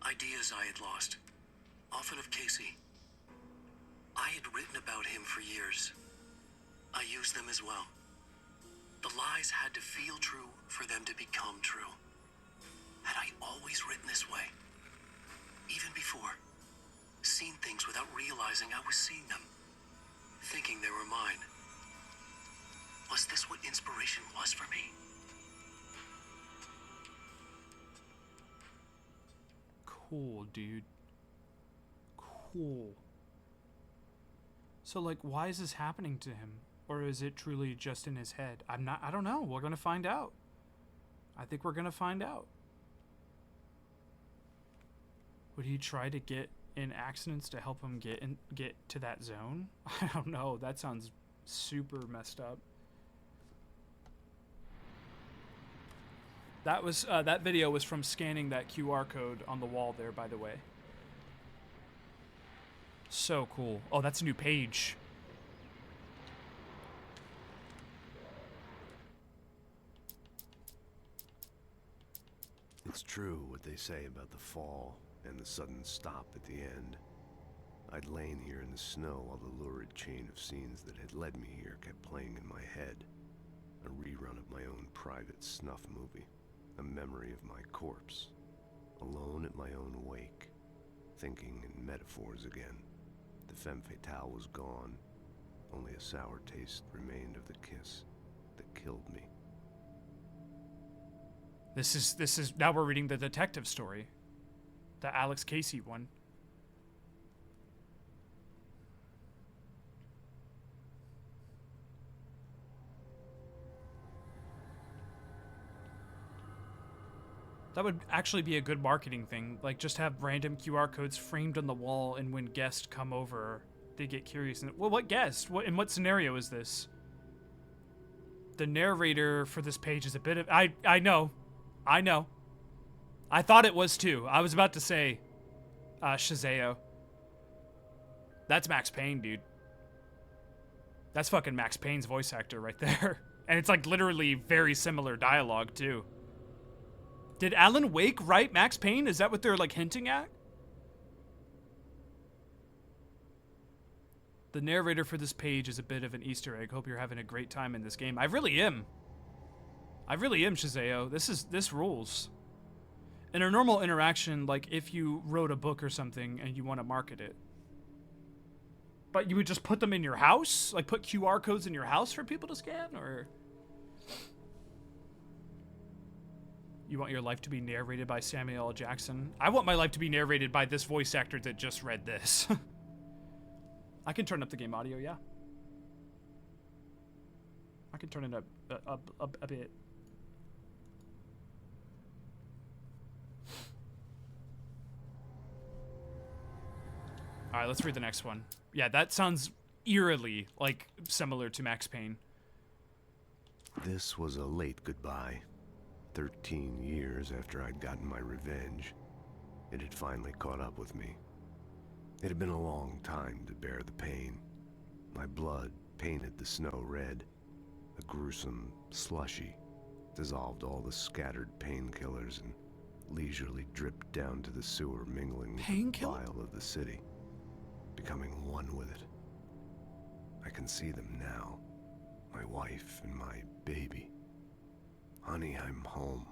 Ideas I had lost, often of Casey. I had written about him for years. I used them as well. The lies had to feel true for them to become true. Had I always written this way? Even before, seen things without realizing I was seeing them, thinking they were mine. Was this what inspiration was for me? Cool, dude. Cool. So, like, why is this happening to him? Or is it truly just in his head? I don't know. We're gonna find out. I think we're gonna find out. Would he try to get in accidents to help him get to that zone? I don't know. That sounds super messed up. That was that video was from scanning that QR code on the wall there, by the way. So cool. Oh, that's a new page. It's true what they say about the fall and the sudden stop at the end. I'd lain here in the snow while the lurid chain of scenes that had led me here kept playing in my head. A rerun of my own private snuff movie. A memory of my corpse. Alone at my own wake. Thinking in metaphors again. The femme fatale was gone. Only a sour taste remained of the kiss that killed me. This is now we're reading the detective story. The Alex Casey one. That would actually be a good marketing thing. Like, just have random QR codes framed on the wall, and when guests come over, they get curious. And, well, what guest? In what scenario is this? The narrator for this page is a bit of... I know. I thought it was too. I was about to say Shazeo. That's Max Payne, dude. That's fucking Max Payne's voice actor right there. And it's like literally very similar dialogue too. Did Alan Wake write Max Payne? Is that what they're like hinting at? The narrator for this page is a bit of an Easter egg. Hope you're having a great time in this game. I really am. Shazeo. This rules. In a normal interaction, like if you wrote a book or something and you want to market it, but you would just put them in your house? Like put QR codes in your house for people to scan? Or you want your life to be narrated by Samuel L. Jackson? I want my life to be narrated by this voice actor that just read this. I can turn up the game audio, yeah. I can turn it up a bit. All right, let's read the next one. Yeah, that sounds eerily like similar to Max Payne. This was a late goodbye. 13 years after I'd gotten my revenge, it had finally caught up with me. It had been a long time to bear the pain. My blood painted the snow red. A gruesome slushy dissolved all the scattered painkillers and leisurely dripped down to the sewer, mingling with the bile of the city, becoming one with it. I can see them now, my wife and my baby. Honey, I'm home.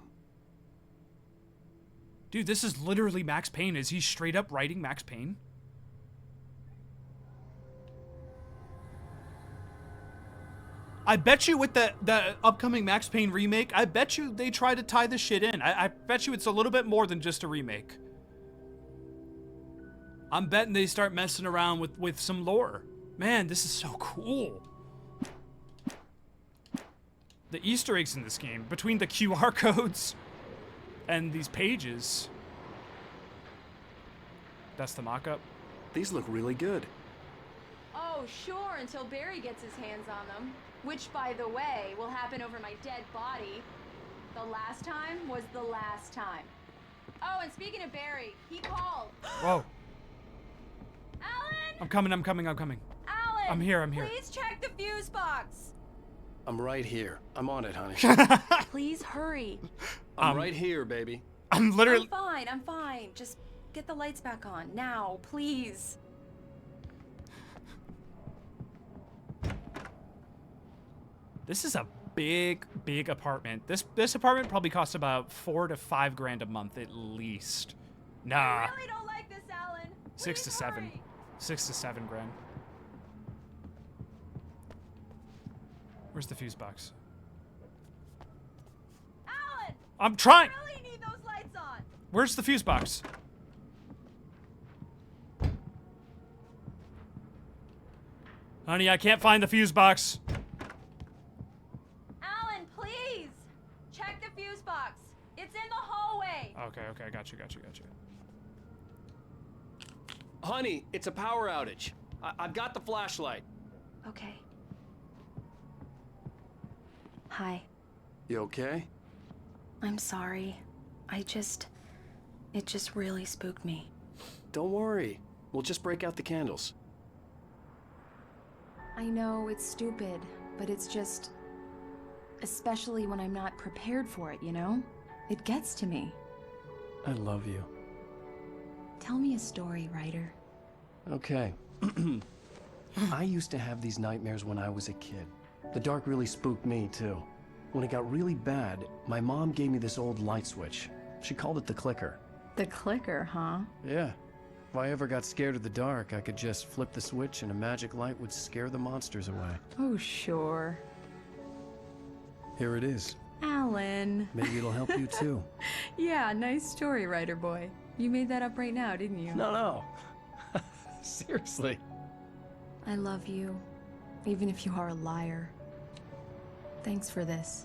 Dude, this is literally Max Payne. Is he straight up writing Max Payne? I bet you with the upcoming Max Payne remake, I bet you they try to tie this shit in. I bet you it's a little bit more than just a remake. I'm betting they start messing around with some lore. Man, this is so cool. The Easter eggs in this game, between the QR codes and these pages. That's the mock-up. These look really good. Oh, sure, until Barry gets his hands on them. Which, by the way, will happen over my dead body. The last time was the last time. Oh, and speaking of Barry, he called. Whoa. Alan! I'm coming. Alan! I'm here. Please check the fuse box. I'm right here. I'm on it, honey. Please hurry. I'm right here, baby. I'm literally... I'm fine. Just get the lights back on. Now, please. This is a big apartment. This apartment probably costs about $4,000 to $5,000 a month at least. Nah. I really don't like this, Alan. 6 to 7. 6 to 7 grand. Where's the fuse box? Alan! I'm trying. I really need those lights on. Where's the fuse box? Honey, I can't find the fuse box. Alan, please! Check the fuse box. It's in the hallway. Okay, got you. Honey, it's a power outage. I've got the flashlight. Okay. Hi. You okay? I'm sorry. It just really spooked me. Don't worry. We'll just break out the candles. I know it's stupid, but it's just... especially when I'm not prepared for it, you know? It gets to me. I love you. Tell me a story, writer. Okay. I used to have these nightmares when I was a kid. The dark really spooked me, too. When it got really bad, my mom gave me this old light switch. She called it the clicker. The clicker, huh? Yeah. If I ever got scared of the dark, I could just flip the switch and a magic light would scare the monsters away. Oh, sure. Here it is. Alan. Maybe it'll help you, too. Yeah, nice story, writer boy. You made that up right now, didn't you? No. Seriously. I love you, even if you are a liar. Thanks for this.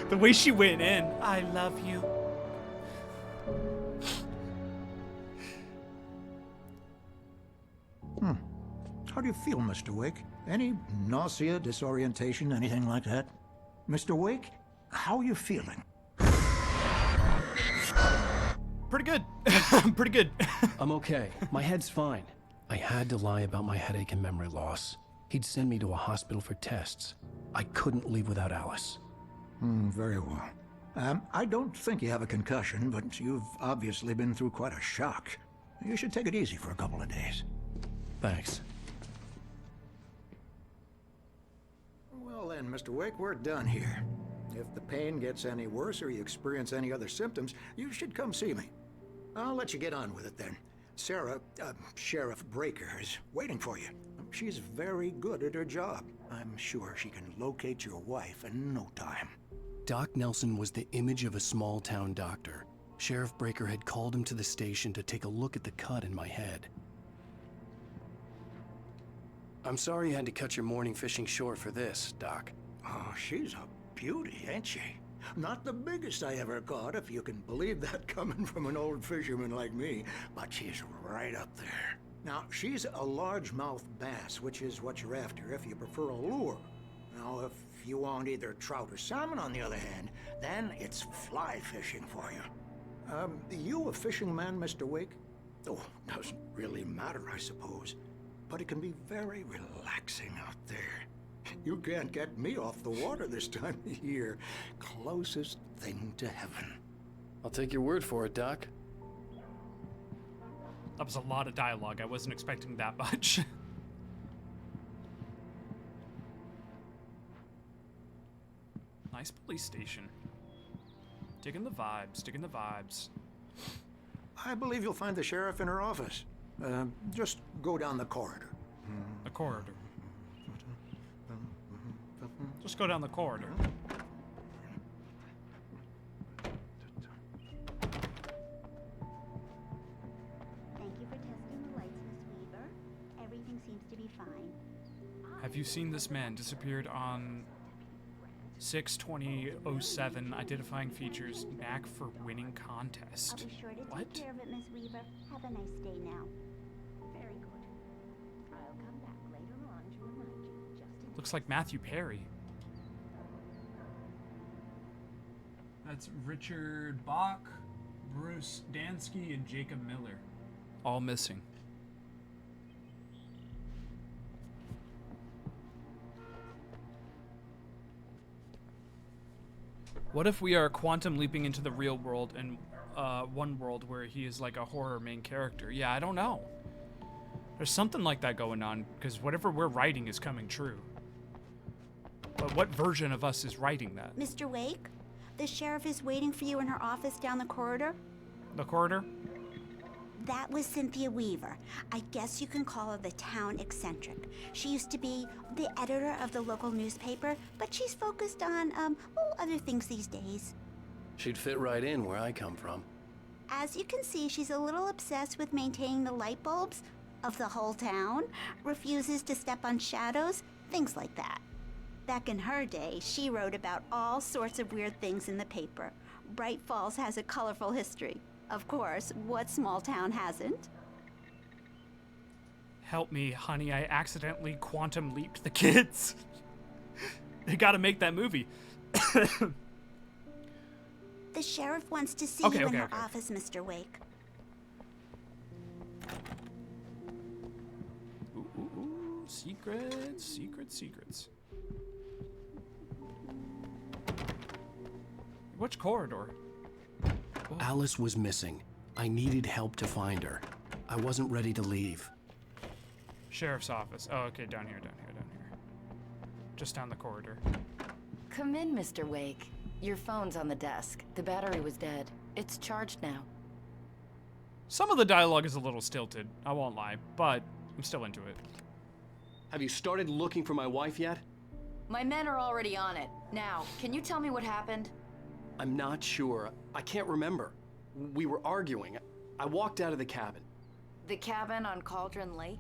The way she went in. I love you. How do you feel, Mr. Wake? Any nausea, disorientation, anything like that? Mr. Wake, how are you feeling? Pretty good. Pretty good. I'm okay. My head's fine. I had to lie about my headache and memory loss. He'd send me to a hospital for tests. I couldn't leave without Alice. Very well. I don't think you have a concussion, but you've obviously been through quite a shock. You should take it easy for a couple of days. Thanks. Well then, Mr. Wake, we're done here. If the pain gets any worse or you experience any other symptoms, you should come see me. I'll let you get on with it then. Sarah, Sheriff Breaker, is waiting for you. She's very good at her job. I'm sure she can locate your wife in no time. Doc Nelson was the image of a small-town doctor. Sheriff Breaker had called him to the station to take a look at the cut in my head. I'm sorry you had to cut your morning fishing short for this, Doc. Oh, she's a beauty, ain't she? Not the biggest I ever caught, if you can believe that coming from an old fisherman like me, but she's right up there. Now, she's a largemouth bass, which is what you're after if you prefer a lure. Now, if you want either trout or salmon, on the other hand, then it's fly fishing for you. You a fishing man, Mr. Wake? Oh, doesn't really matter, I suppose. But it can be very relaxing out there. You can't get me off the water this time of year. Closest thing to heaven. I'll take your word for it, Doc. That was a lot of dialogue. I wasn't expecting that much. Nice police station. Digging the vibes. I believe you'll find the sheriff in her office. Just go down the corridor. The corridor. Just go down the corridor. Thank you for testing the lights, Miss Weaver. Everything seems to be fine. Have you seen this man? Disappeared on 6/20/07. Identifying features. Knack for winning contest. I'll be sure to What? take care of it, Miss Weaver. Have a nice day now. Very good. I'll come back later on to remind you just in Looks like Matthew Perry. That's Richard Bach, Bruce Dansky, and Jacob Miller. All missing. What if we are quantum leaping into the real world and one world where he is like a horror main character? Yeah, I don't know. There's something like that going on because whatever we're writing is coming true. But what version of us is writing that? Mr. Wake, the sheriff is waiting for you in her office down the corridor. The corridor? That was Cynthia Weaver. I guess you can call her the town eccentric. She used to be the editor of the local newspaper, but she's focused on, other things these days. She'd fit right in where I come from. As you can see, she's a little obsessed with maintaining the light bulbs of the whole town, refuses to step on shadows, things like that. Back in her day, she wrote about all sorts of weird things in the paper. Bright Falls has a colorful history. Of course, what small town hasn't? Help me, honey, I accidentally quantum leaped the kids. They gotta make that movie. The sheriff wants to see you in her office, Mr. Wake. Ooh, secrets, secrets. Which corridor? Oh. Alice was missing. I needed help to find her. I wasn't ready to leave. Sheriff's office. Oh, okay, down here. Just down the corridor. Come in, Mr. Wake. Your phone's on the desk. The battery was dead. It's charged now. Some of the dialogue is a little stilted, I won't lie, but I'm still into it. Have you started looking for my wife yet? My men are already on it. Now, can you tell me what happened? I'm not sure. I can't remember. We were arguing. I walked out of the cabin. The cabin on Cauldron Lake?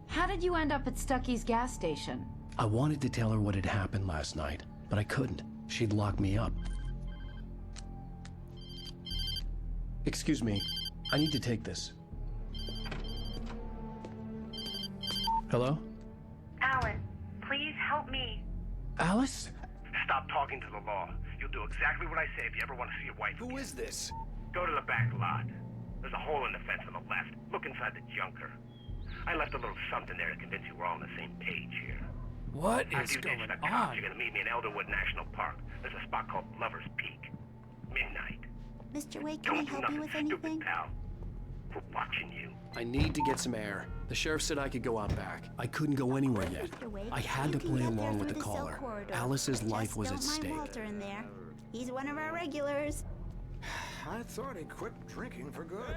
How did you end up at Stucky's gas station? I wanted to tell her what had happened last night, but I couldn't. She'd lock me up. Excuse me. I need to take this. Hello? Alan, please help me. Alice? Stop talking to the law. You'll do exactly what I say if you ever want to see your wife again. Who is this? Go to the back lot. There's a hole in the fence on the left. Look inside the junker. I left a little something there to convince you we're all on the same page here. What is After you going ditch the cops, on? you're gonna meet me in Elderwood National Park. There's a spot called Lover's Peak. Midnight. Mr. Wake, can I help you with anything? Pal. We're watching you. I need to get some air. The sheriff said I could go out back. I couldn't go anywhere yet. I had to play along with the Silk caller. corridor. Alice's life was at Just don't stake. mind Walter in there. He's one of our regulars. I thought he quit drinking for good.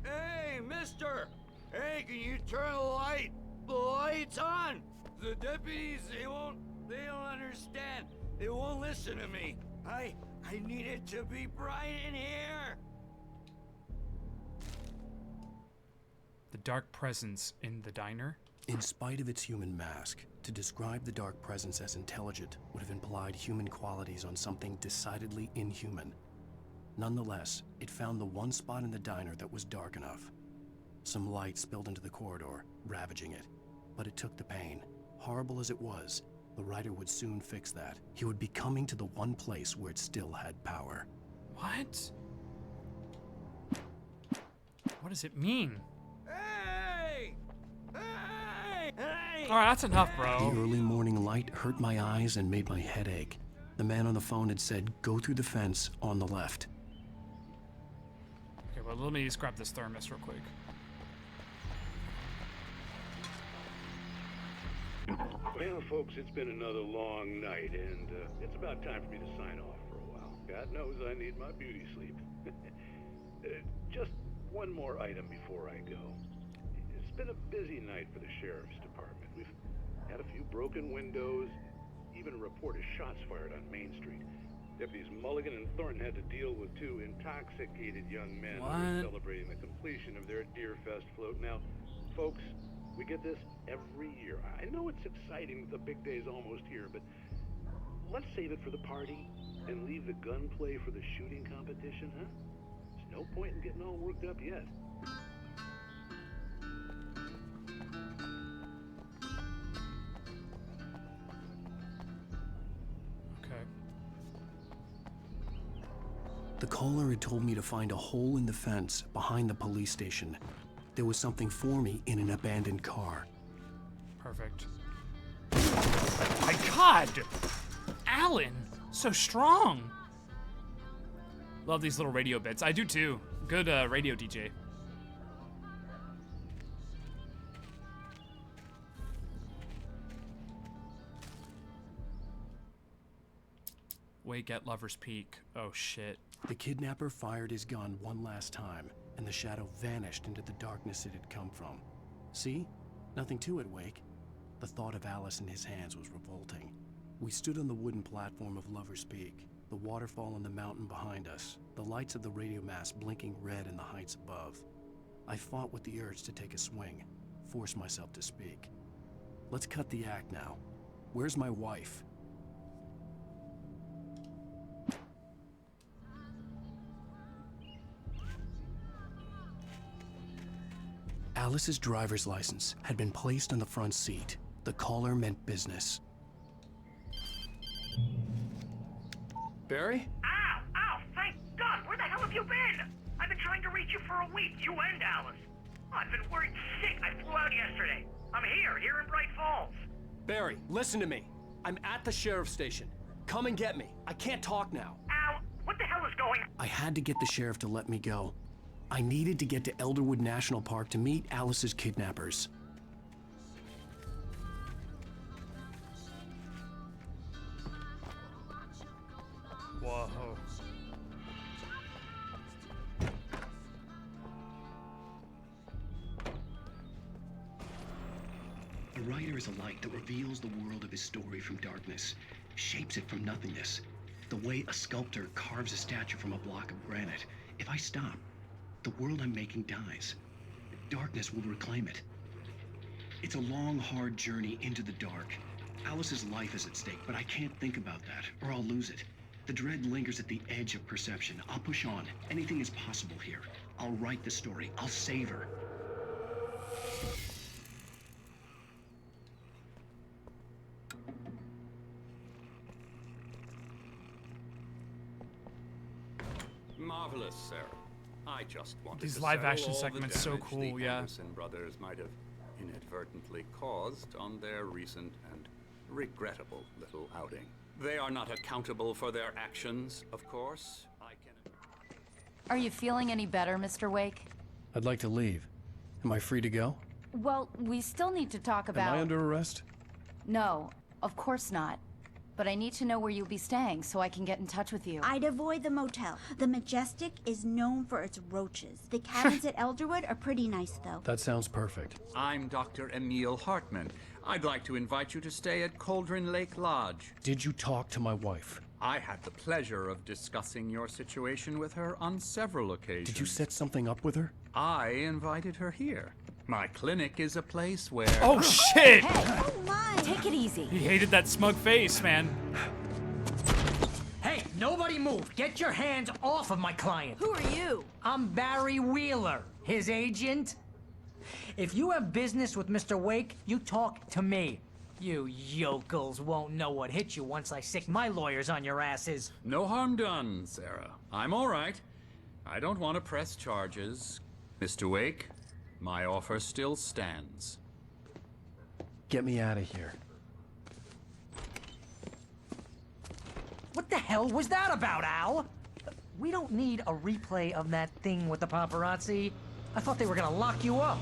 Hey, mister! Hey, can you turn the light? The light's on! The deputies, they don't understand. They won't listen to me. I need it to be bright in here. The dark presence in the diner? In spite of its human mask, to describe the dark presence as intelligent would have implied human qualities on something decidedly inhuman. Nonetheless, it found the one spot in the diner that was dark enough. Some light spilled into the corridor, ravaging it. But it took the pain. Horrible as it was, the writer would soon fix that. He would be coming to the one place where it still had power. What? What does it mean? Hey! Hey! Hey! Alright, that's enough, bro. The early morning light hurt my eyes and made my head ache. The man on the phone had said, go through the fence on the left. Okay, well, let me just grab this thermos real quick. Well, folks, it's been another long night, and it's about time for me to sign off for a while. God knows I need my beauty sleep. Just one more item before I go. It's been a busy night for the sheriff's department. We've had a few broken windows, even a report of shots fired on Main Street. Deputies Mulligan and Thornton had to deal with two intoxicated young men who were celebrating the completion of their Deerfest float. Now, folks, we get this every year. I know it's exciting, the big day's almost here, but let's save it for the party and leave the gunplay for the shooting competition, huh? There's no point in getting all worked up yet. Okay. The caller had told me to find a hole in the fence behind the police station. There was something for me in an abandoned car. Perfect. My God! Alan! So strong! Love these little radio bits. I do too. Good radio DJ. Wake at Lover's Peak. Oh shit. The kidnapper fired his gun one last time, and the shadow vanished into the darkness it had come from. See? Nothing to it, Wake. The thought of Alice in his hands was revolting. We stood on the wooden platform of Lover's Peak, the waterfall on the mountain behind us, the lights of the radio mast blinking red in the heights above. I fought with the urge to take a swing, force myself to speak. Let's cut the act now. Where's my wife? Alice's driver's license had been placed on the front seat. The caller meant business. Barry? Ow! Ow! Thank God! Where the hell have you been? I've been trying to reach you for a week, you and Alice. I've been worried sick. I flew out yesterday. I'm here in Bright Falls. Barry, listen to me. I'm at the sheriff's station. Come and get me. I can't talk now. Ow! What the hell is going on? I had to get the sheriff to let me go. I needed to get to Elderwood National Park to meet Alice's kidnappers. Whoa. A writer is a light that reveals the world of his story from darkness, shapes it from nothingness. The way a sculptor carves a statue from a block of granite. If I stop, the world I'm making dies. Darkness will reclaim it. It's a long, hard journey into the dark. Alice's life is at stake, but I can't think about that, or I'll lose it. The dread lingers at the edge of perception. I'll push on. Anything is possible here. I'll write the story. I'll save her. Marvelous, Sarah. I just wanted These to live settle action all the segments so damage cool, the yeah. Anderson brothers might have inadvertently caused on their recent and regrettable little outing. They are not accountable for their actions, of course. Are you feeling any better, Mr. Wake? I'd like to leave. Am I free to go? Well, we still need to talk about... Am I under arrest? No, of course not. But I need to know where you'll be staying so I can get in touch with you. I'd avoid the motel. The Majestic is known for its roaches. The cabins at Elderwood are pretty nice, though. That sounds perfect. I'm Dr. Emil Hartman. I'd like to invite you to stay at Cauldron Lake Lodge. Did you talk to my wife? I had the pleasure of discussing your situation with her on several occasions. Did you set something up with her? I invited her here. My clinic is a place where... Oh, shit! Hey, oh my! Take it easy. He hated that smug face, man. Hey, nobody move! Get your hands off of my client! Who are you? I'm Barry Wheeler, his agent. If you have business with Mr. Wake, you talk to me. You yokels won't know what hit you once I sick my lawyers on your asses. No harm done, Sarah. I'm all right. I don't want to press charges. Mr. Wake, my offer still stands. Get me out of here. What the hell was that about, Al? We don't need a replay of that thing with the paparazzi. I thought they were gonna lock you up.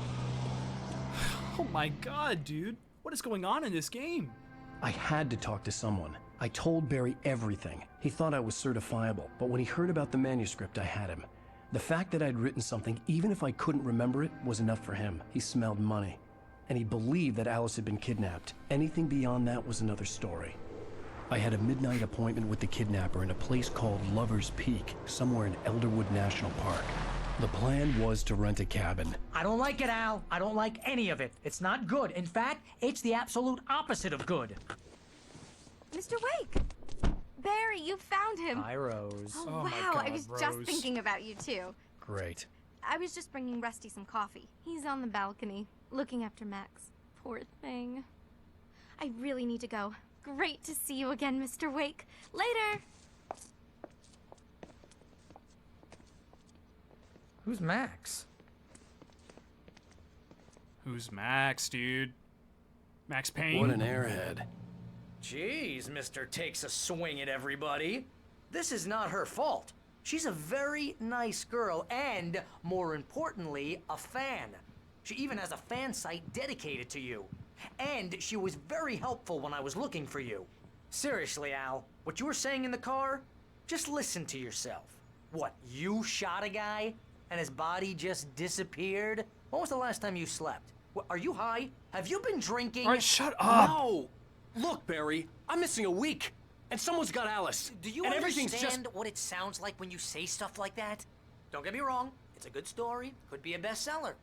Oh my god, dude. What is going on in this game? I had to talk to someone. I told Barry everything. He thought I was certifiable, but when he heard about the manuscript, I had him. The fact that I'd written something, even if I couldn't remember it, was enough for him. He smelled money. And he believed that Alice had been kidnapped. Anything beyond that was another story. I had a midnight appointment with the kidnapper in a place called Lover's Peak, somewhere in Elderwood National Park. The plan was to rent a cabin. I don't like it, Al. I don't like any of it. It's not good. In fact, it's the absolute opposite of good. Mr. Wake! Barry, you found him. Hi, Rose. Oh, Oh my wow. God, I was Rose. just thinking about you, too. Great. I was just bringing Rusty some coffee. He's on the balcony, looking after Max. Poor thing. I really need to go. Great to see you again, Mr. Wake. Later! Who's Max? Who's Max, dude? Max Payne? What an airhead. Jeez, Mr. Takes a swing at everybody. This is not her fault. She's a very nice girl and, more importantly, a fan. She even has a fan site dedicated to you. And she was very helpful when I was looking for you. Seriously, Al, what you were saying in the car? Just listen to yourself. What, you shot a guy? and his body just disappeared? When was the last time you slept? Are you high? Have you been drinking? All right, shut up. No! Look, Barry, I'm missing a week, and someone's got Alice. Do you and everything's understand just... what it sounds like when you say stuff like that? Don't get me wrong, it's a good story, could be a bestseller.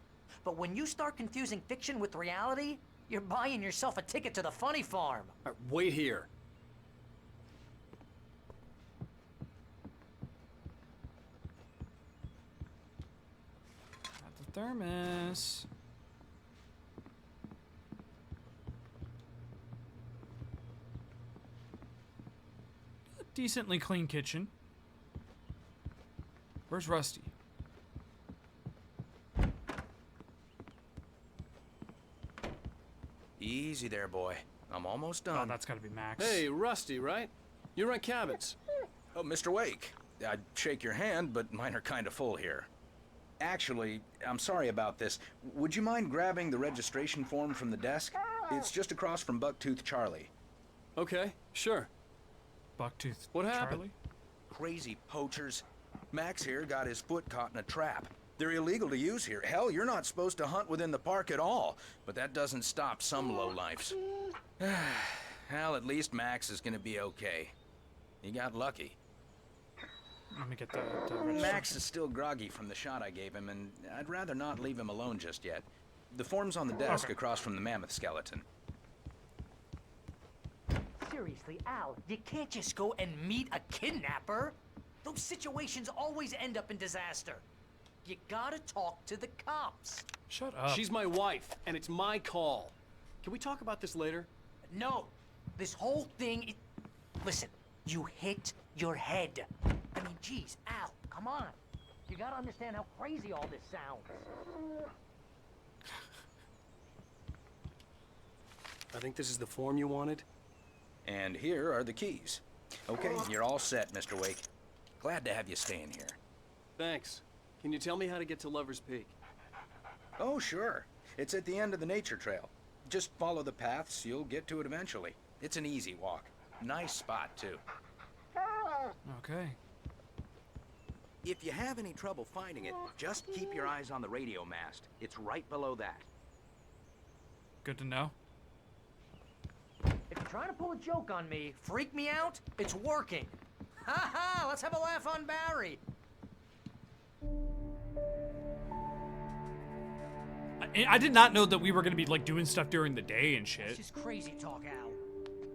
But when you start confusing fiction with reality, you're buying yourself a ticket to the funny farm. All right, wait here. Got the thermos. A decently clean kitchen. Where's Rusty? Easy there, boy. I'm almost done. Oh, that's gotta be Max. Hey, Rusty, right? You rent cabins. Oh, Mr. Wake. I'd shake your hand, but mine are kind of full here. Actually, I'm sorry about this. Would you mind grabbing the registration form from the desk? It's just across from Bucktooth Charlie. Okay, sure. Bucktooth What happened? Charlie? Crazy poachers. Max here got his foot caught in a trap. They're illegal to use here. Hell, you're not supposed to hunt within the park at all. But that doesn't stop some lowlifes. Well, at least Max is gonna be okay. He got lucky. Let me get the registration. Max is still groggy from the shot I gave him, and I'd rather not leave him alone just yet. The form's on the desk across from the mammoth skeleton. Seriously, Al, you can't just go and meet a kidnapper. Those situations always end up in disaster. You gotta talk to the cops. Shut up. She's my wife, and it's my call. Can we talk about this later? No, this whole thing. Listen, you hit your head. I mean, geez, Al, come on. You gotta understand how crazy all this sounds. I think this is the form you wanted. And here are the keys. Okay, you're all set, Mr. Wake. Glad to have you staying here. Thanks. Can you tell me how to get to Lover's Peak? Oh, sure. It's at the end of the nature trail. Just follow the paths, you'll get to it eventually. It's an easy walk. Nice spot, too. Okay. If you have any trouble finding it, just keep your eyes on the radio mast. It's right below that. Good to know. If you're trying to pull a joke on me, freak me out, it's working. Ha ha! Let's have a laugh on Barry. I did not know that we were gonna be like doing stuff during the day and shit. This is crazy talk, Al.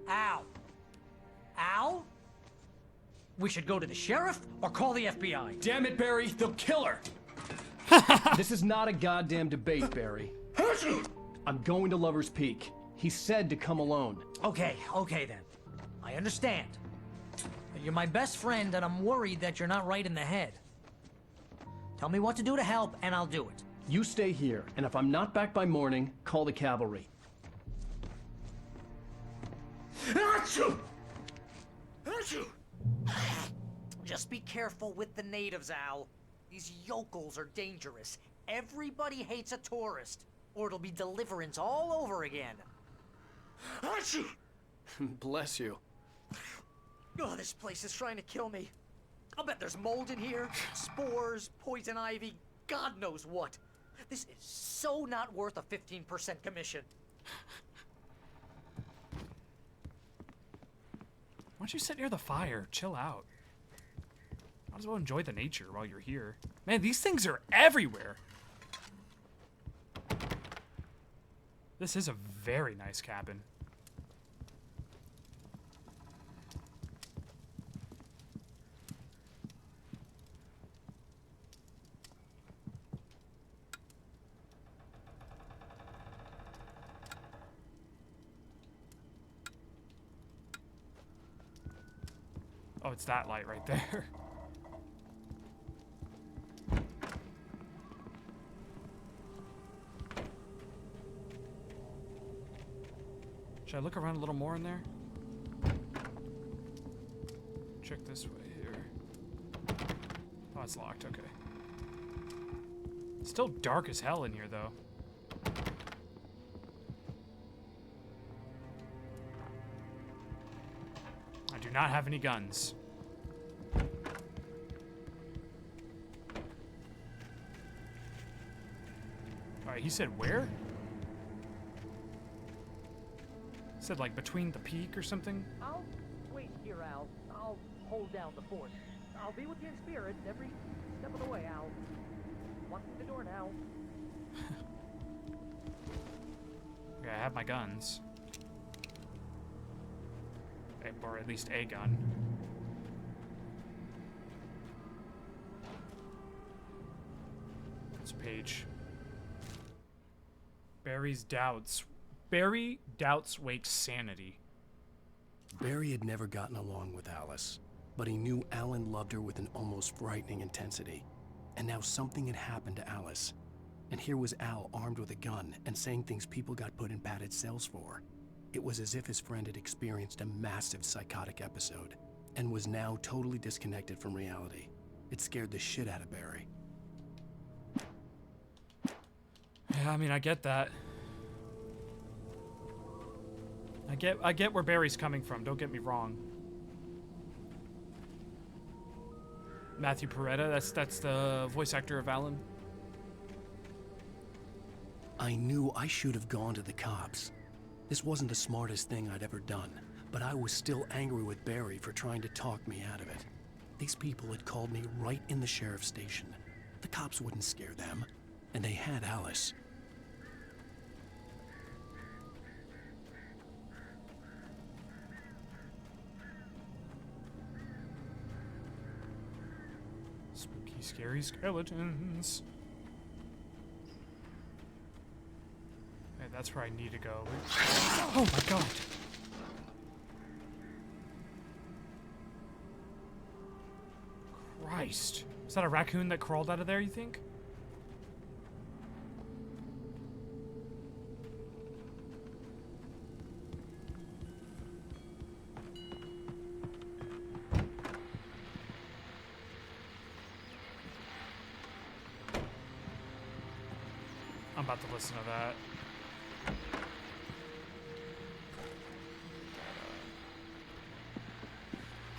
Al? Al? We should go to the sheriff or call the FBI. Damn it, Barry, they'll kill her. This is not a goddamn debate, Barry. I'm going to Lover's Peak. He said to come alone. Okay then. I understand. But you're my best friend and I'm worried that you're not right in the head. Tell me what to do to help and I'll do it. You stay here, and if I'm not back by morning, call the cavalry. Achoo! Achoo! Just be careful with the natives, Al. These yokels are dangerous. Everybody hates a tourist, or it'll be Deliverance all over again. Achoo! Bless you. Oh, this place is trying to kill me. I'll bet there's mold in here, spores, poison ivy, God knows what. This is so not worth a 15% commission. Why don't you sit near the fire? Chill out. Might as well enjoy the nature while you're here. Man, these things are everywhere. This is a very nice cabin. Oh, it's that light right there. Should I look around a little more in there? Check this way here. Oh, it's locked, okay. It's still dark as hell in here, though. I do not have any guns. He said where? He said like between the peak or something? I'll wait here, Al. I'll hold down the fort. I'll be with you in spirit every step of the way, Al. Walk through the door now. Okay, I have my guns. Or at least a gun. It's a page. Barry's doubts. Barry doubts Wake's sanity. Barry had never gotten along with Alice, but he knew Alan loved her with an almost frightening intensity. And now something had happened to Alice. And here was Al armed with a gun and saying things people got put in padded cells for. It was as if his friend had experienced a massive psychotic episode and was now totally disconnected from reality. It scared the shit out of Barry. Yeah, I mean, I get that. I get where Barry's coming from, don't get me wrong. Matthew Peretta, that's the voice actor of Alan. I knew I should have gone to the cops. This wasn't the smartest thing I'd ever done, but I was still angry with Barry for trying to talk me out of it. These people had called me right in the sheriff's station. The cops wouldn't scare them, and they had Alice. Spooky, scary skeletons. Okay, that's where I need to go. Oh my god! Christ. Is that a raccoon that crawled out of there, you think? I'm about to listen to that.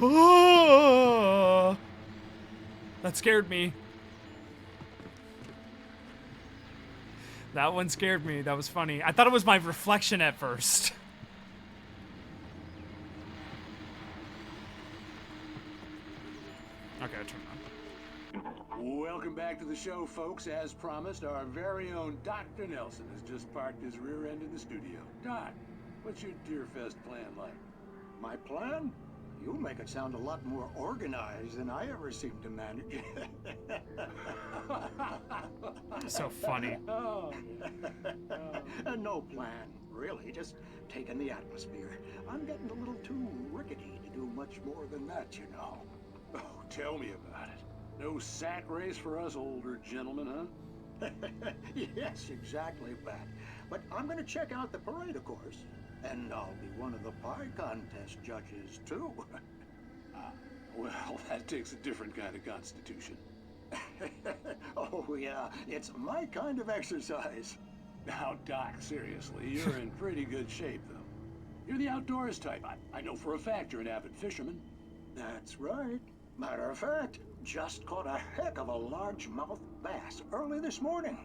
Oh! That scared me. That one scared me. That was funny. I thought it was my reflection at first. Okay, I turned it on. Welcome back to the show, folks. As promised, our very own Dr. Nelson has just parked his rear end in the studio. Doc, what's your Deerfest plan like? My plan? You make it sound a lot more organized than I ever seem to manage. So funny. No plan, really. Just taking the atmosphere. I'm getting a little too rickety to do much more than that, you know. Oh, tell me about it. No sack race for us older gentlemen, huh? Yes, exactly, Pat. But I'm going to check out the parade, of course. And I'll be one of the pie contest judges, too. Well, that takes a different kind of constitution. Oh, yeah. It's my kind of exercise. Now, Doc, seriously, you're in pretty good shape, though. You're the outdoors type. I know for a fact you're an avid fisherman. That's right. Matter of fact, just caught a heck of a largemouth bass early this morning.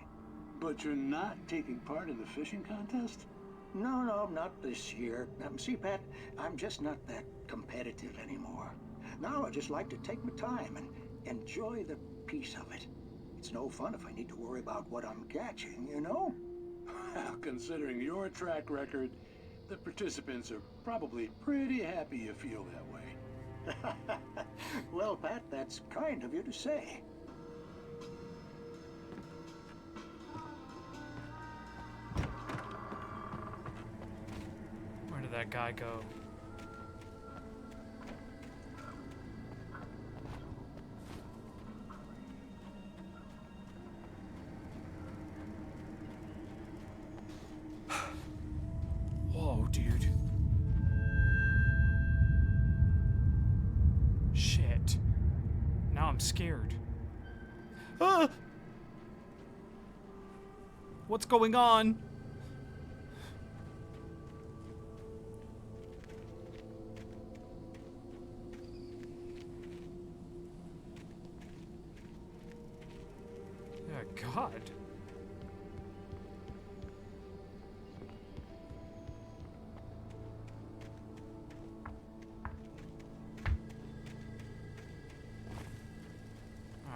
But you're not taking part in the fishing contest? No, not this year. See, Pat, I'm just not that competitive anymore. Now I just like to take my time and enjoy the peace of it. It's no fun if I need to worry about what I'm catching, you know? Well, considering your track record, the participants are probably pretty happy you feel that way. Well, Pat, that's kind of you to say. Where did that guy go? Whoa, dude. Shit. Now I'm scared. Ah! What's going on? God.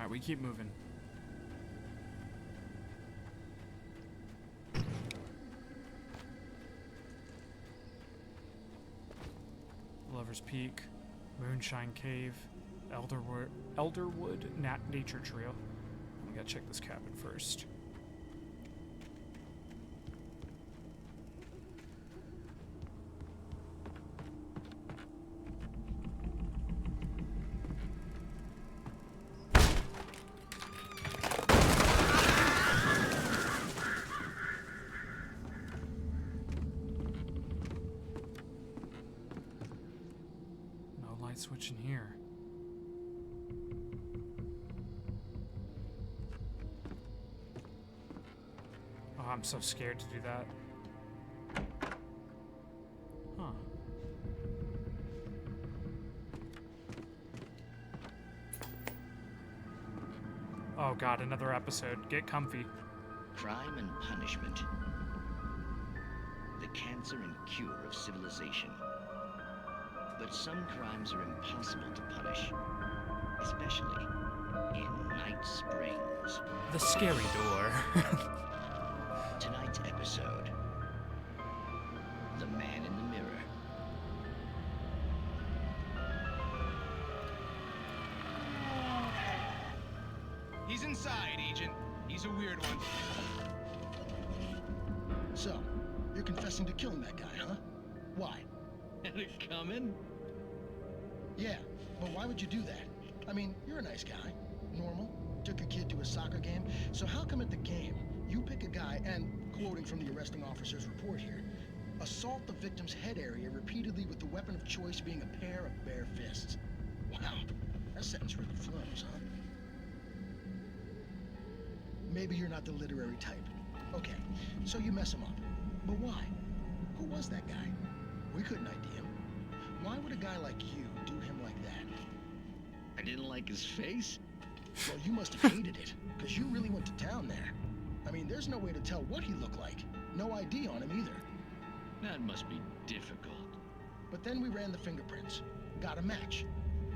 Alright, we keep moving. Lover's Peak, Moonshine Cave, Elderwood Nature Trail. We gotta check this cabin first. Switch in here. Oh, I'm so scared to do that. Huh. Oh god, another episode. Get comfy. Crime and punishment. The cancer and cure of civilization. But some crimes are impossible to punish, especially in Night Springs. The scary door. Tonight's episode, The Man in the Mirror. He's inside, Agent. He's a weird one. So, you're confessing to killing that guy, huh? Why? Had it coming? Yeah, but why would you do that? I mean, you're a nice guy. Normal. Took a kid to a soccer game. So how come at the game, you pick a guy and, quoting from the arresting officer's report here, assault the victim's head area repeatedly with the weapon of choice being a pair of bare fists? Wow, that sentence really flows, huh? Maybe you're not the literary type. Okay, so you mess him up. But why? Who was that guy? We couldn't ID him. Why would a guy like you do him like that? I didn't like his face? Well, you must have hated it, because you really went to town there. I mean, there's no way to tell what he looked like. No ID on him either. That must be difficult. But then we ran the fingerprints. Got a match.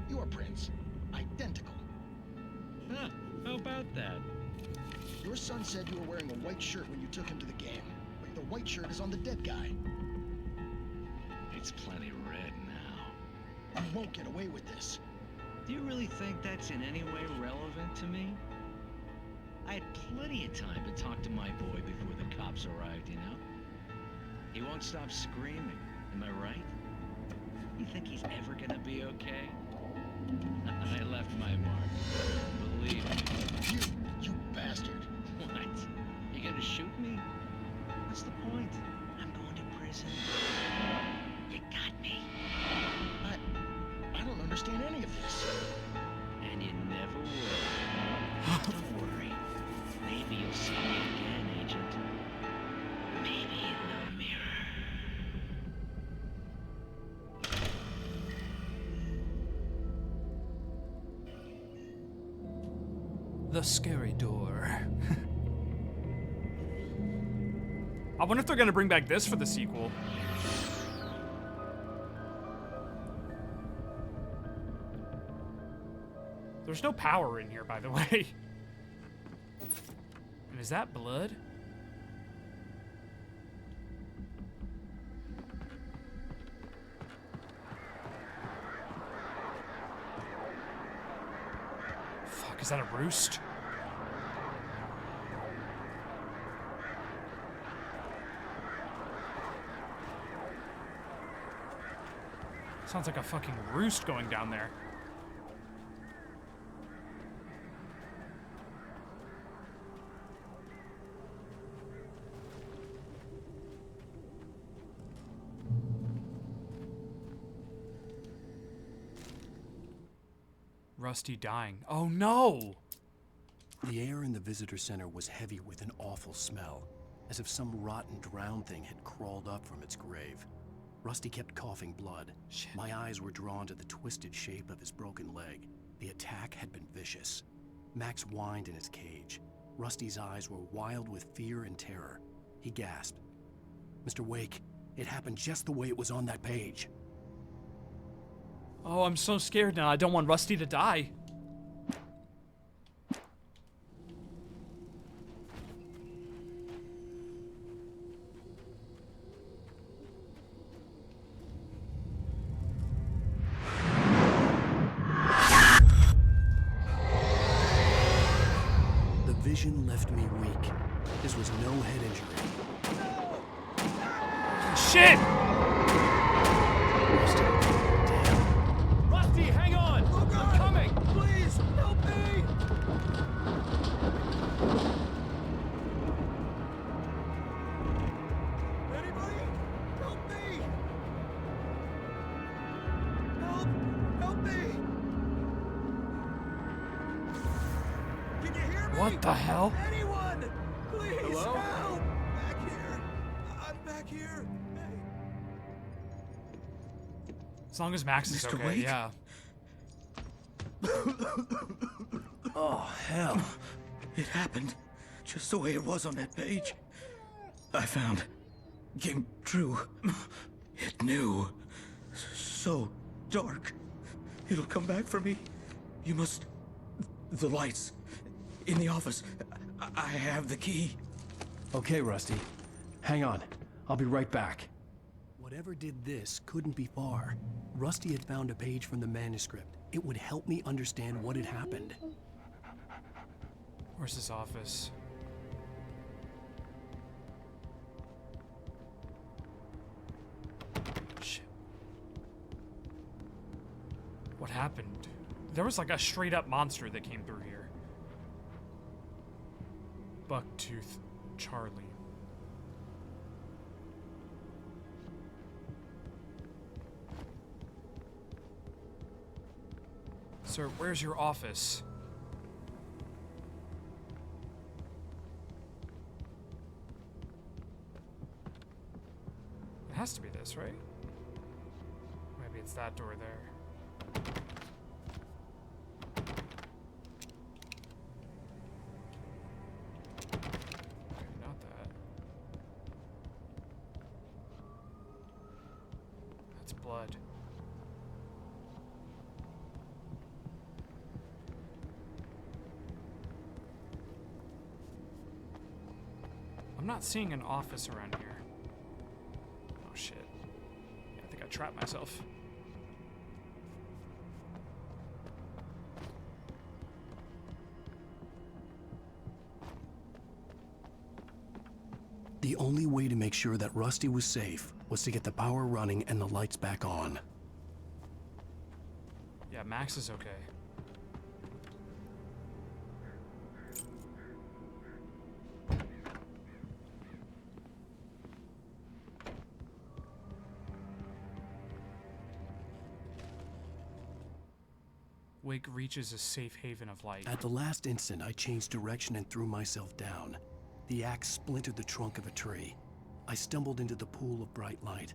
Your prints. Identical. Huh, how about that? Your son said you were wearing a white shirt when you took him to the game. But the white shirt is on the dead guy. It's plenty red now. You won't get away with this. Do you really think that's in any way relevant to me? I had plenty of time to talk to my boy before the cops arrived, you know? He won't stop screaming, am I right? You think he's ever gonna be okay? I left my mark. Believe me. You bastard. What? You gonna shoot me? What's the point? I'm going to prison. You got me. I don't understand any of this. And you never will. Don't worry. Maybe you'll see me again, Agent. Maybe in the mirror. The scary door. I wonder if they're gonna bring back this for the sequel. There's no power in here, by the way. And is that blood? Fuck, is that a roost? Sounds like a fucking roost going down there. Rusty dying. Oh no! The air in the visitor center was heavy with an awful smell, as if some rotten drowned thing had crawled up from its grave. Rusty kept coughing blood. Shit. My eyes were drawn to the twisted shape of his broken leg. The attack had been vicious. Max whined in his cage. Rusty's eyes were wild with fear and terror. He gasped. Mr. Wake, it happened just the way it was on that page. Oh, I'm so scared now. I don't want Rusty to die. vision left me weak. This was no head injury. Shit! Rusty, hang on! I'm coming! Please, help me! Anybody? Help me! Help me! Can you hear me? What the hell? Anyone? Please Hello? help! Back here. I'm back here. As long as Max is Mr. okay, Wake? yeah. Oh, hell. It happened just the way it was on that page. I found. Came true. It knew. So dark. It'll come back for me. You must. The lights. In the office. I have the key. Okay, Rusty. Hang on. I'll be right back. Whatever did this couldn't be far. Rusty had found a page from the manuscript. It would help me understand what had happened. Where's his office? Shit. What happened? There was like a straight up monster that came through here. Bucktooth Charlie. Sir, where's your office? It has to be this, right? Maybe it's that door there. Okay, not that. That's blood. I'm not seeing an office around here. Oh shit. Yeah, I think I trapped myself. The only way to make sure that Rusty was safe was to get the power running and the lights back on. Yeah, Max is okay. Wake reaches a safe haven of light. At the last instant, I changed direction and threw myself down. The axe splintered the trunk of a tree. I stumbled into the pool of bright light.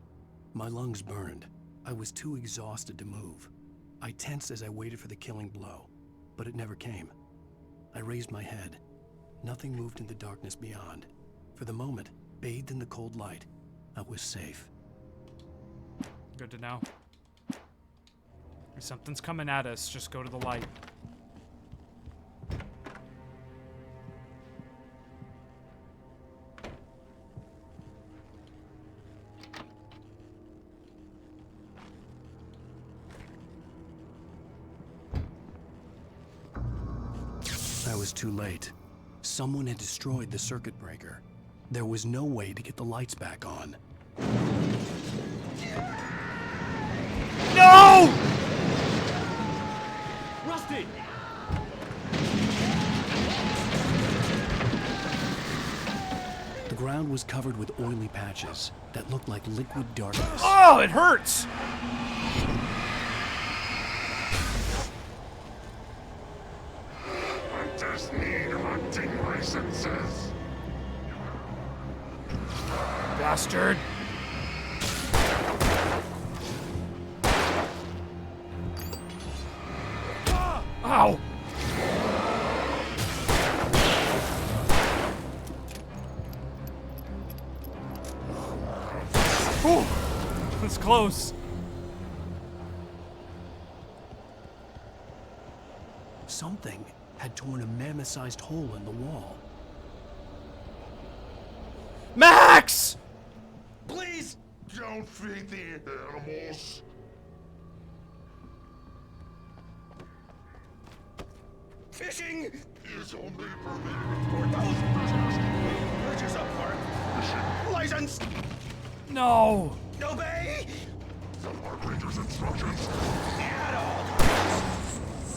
My lungs burned. I was too exhausted to move. I tensed as I waited for the killing blow, but it never came. I raised my head. Nothing moved in the darkness beyond. For the moment, bathed in the cold light, I was safe. Good to know. If something's coming at us, just go to the light. I was too late. Someone had destroyed the circuit breaker. There was no way to get the lights back on. No! Rusty! The ground was covered with oily patches that looked like liquid darkness. Oh, it hurts! Hunters need hunting licenses. Bastard! Ow! Ooh, that's close. Something had torn a mammoth-sized hole in the wall. Max! Please don't feed the animals. fishing is only permitted for those visitors who purchase a park fishing license. No. Obey the park ranger's instructions at all.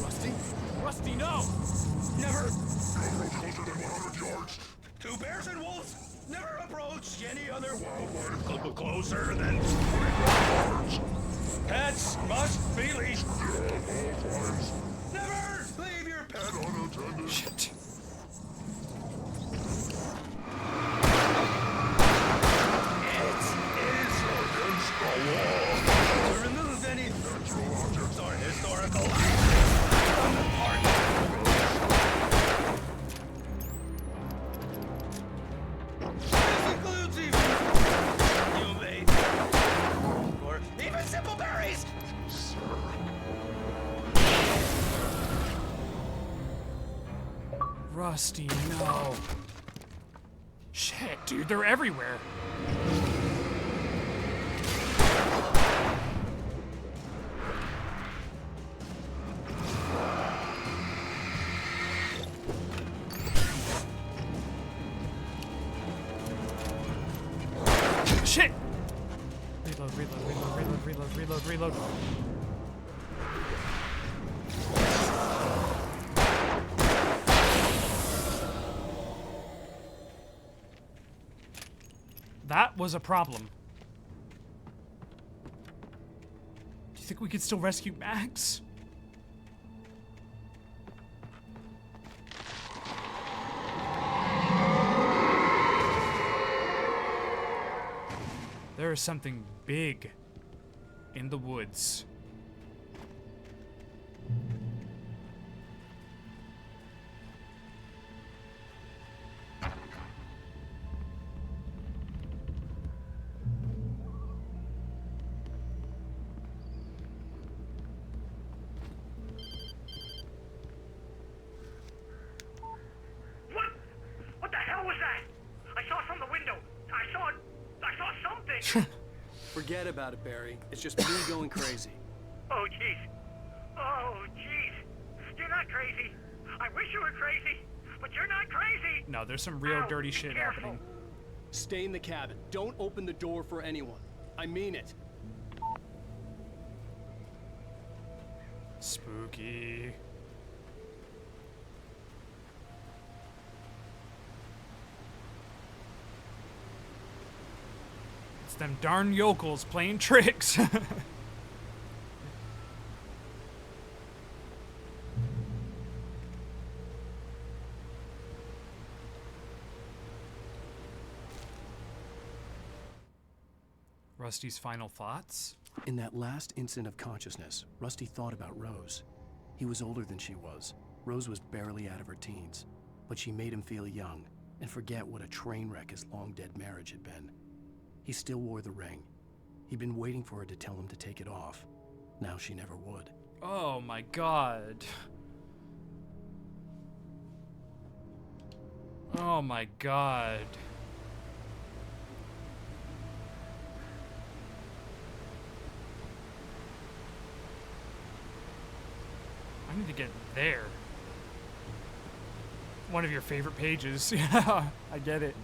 Rusty? Rusty, no! Never go closer than 100 yards. To bears and wolves, never approach any other wildlife closer than 25 yards. Pets must be leashed. Never leave your pet unattended. Shit. It is against the law to remove any natural objects or historical items from the park. This includes even you may or even simple berries. Rusty, no. Shit, dude, they're everywhere. Shit! Reload, reload, reload, reload, reload, reload, reload. That was a problem. Do you think we could still rescue Max? There is something big in the woods. What the hell was that? I saw it from the window. I saw something. Forget about it, Barry. It's just me going crazy. Oh, jeez. Oh, jeez. You're not crazy. I wish you were crazy, but you're not crazy. No, there's some real dirty shit happening. Stay in the cabin. Don't open the door for anyone. I mean it. Spooky. It's them darn yokels playing tricks. Rusty's final thoughts? In that last instant of consciousness, Rusty thought about Rose. He was older than she was. Rose was barely out of her teens, but she made him feel young and forget what a train wreck his long-dead marriage had been. He still wore the ring. He'd been waiting for her to tell him to take it off. Now she never would. Oh my god. Oh my god. I need to get there. One of your favorite pages. Yeah, I get it.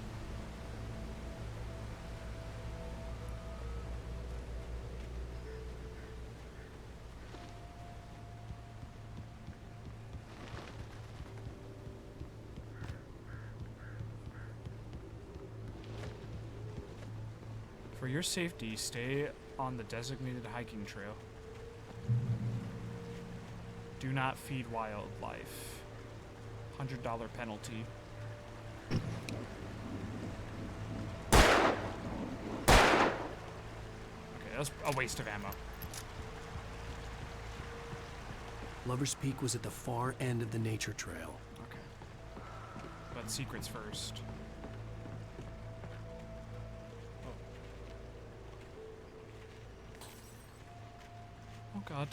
For your safety, stay on the designated hiking trail. Do not feed wildlife. $100 penalty. Okay, that's a waste of ammo. Lover's Peak was at the far end of the nature trail. Okay. But secrets first. Oh god.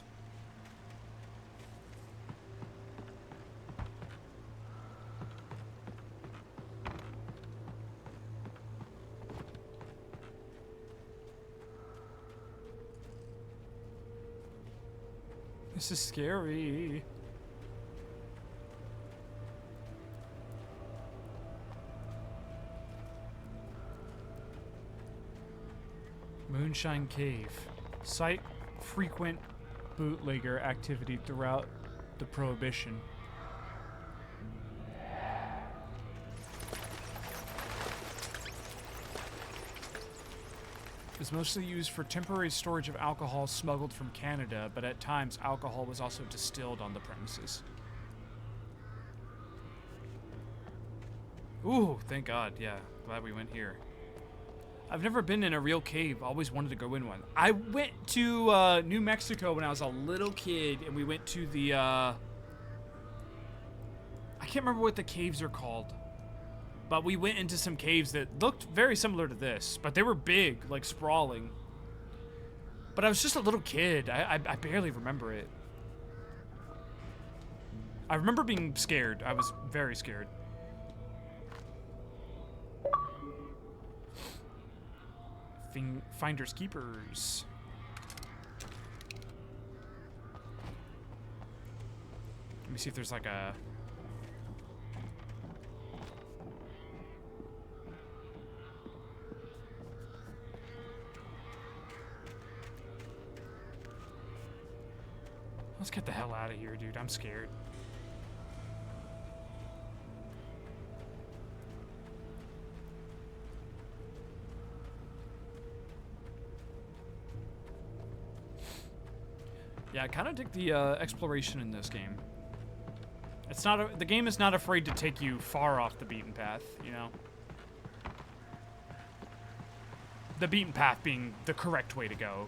This is scary. Moonshine Cave. Site frequent bootlegger activity throughout the Prohibition. It was mostly used for temporary storage of alcohol smuggled from Canada, but at times alcohol was also distilled on the premises. Ooh, thank God, yeah. Glad we went here. I've never been in a real cave. Always wanted to go in one. I went to New Mexico when I was a little kid, and we went to the, I can't remember what the caves are called. But we went into some caves that looked very similar to this, but they were big, like sprawling. But I was just a little kid. I barely remember it. I remember being scared. I was very scared. Finders Keepers. Let me see if there's like a... Let's get the hell out of here, dude. I'm scared. Yeah, I kind of dig the exploration in this game. It's not the game is not afraid to take you far off the beaten path, you know? The beaten path being the correct way to go.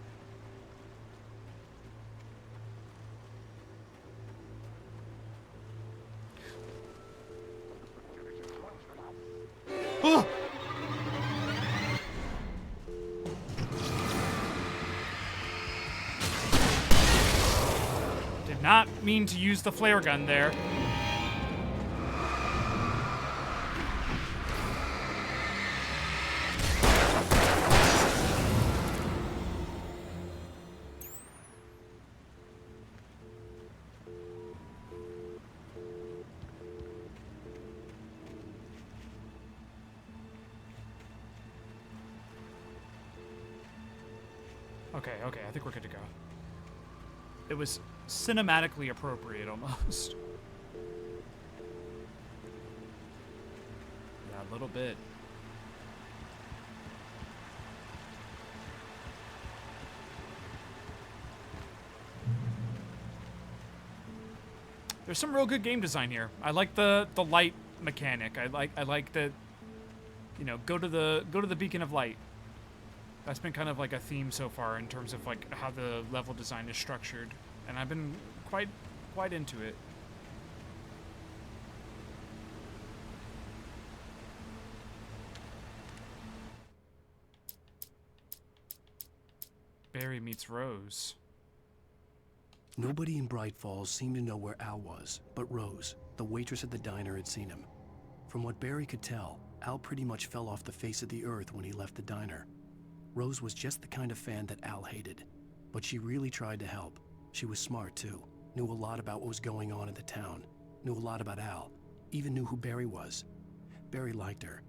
Did not mean to use the flare gun there. Okay, I think we're good to go. It was cinematically appropriate, almost. Yeah, a little bit. There's some real good game design here. I like the light mechanic. I like the, you know, go to the beacon of light. That's been kind of like a theme so far in terms of like how the level design is structured, and I've been quite into it. Barry meets Rose. Nobody in Bright Falls seemed to know where Al was, but Rose, the waitress at the diner, had seen him. From what Barry could tell, Al pretty much fell off the face of the earth when he left the diner. Rose was just the kind of fan that Al hated, but she really tried to help. She was smart too, knew a lot about what was going on in the town, knew a lot about Al, even knew who Barry was. Barry liked her.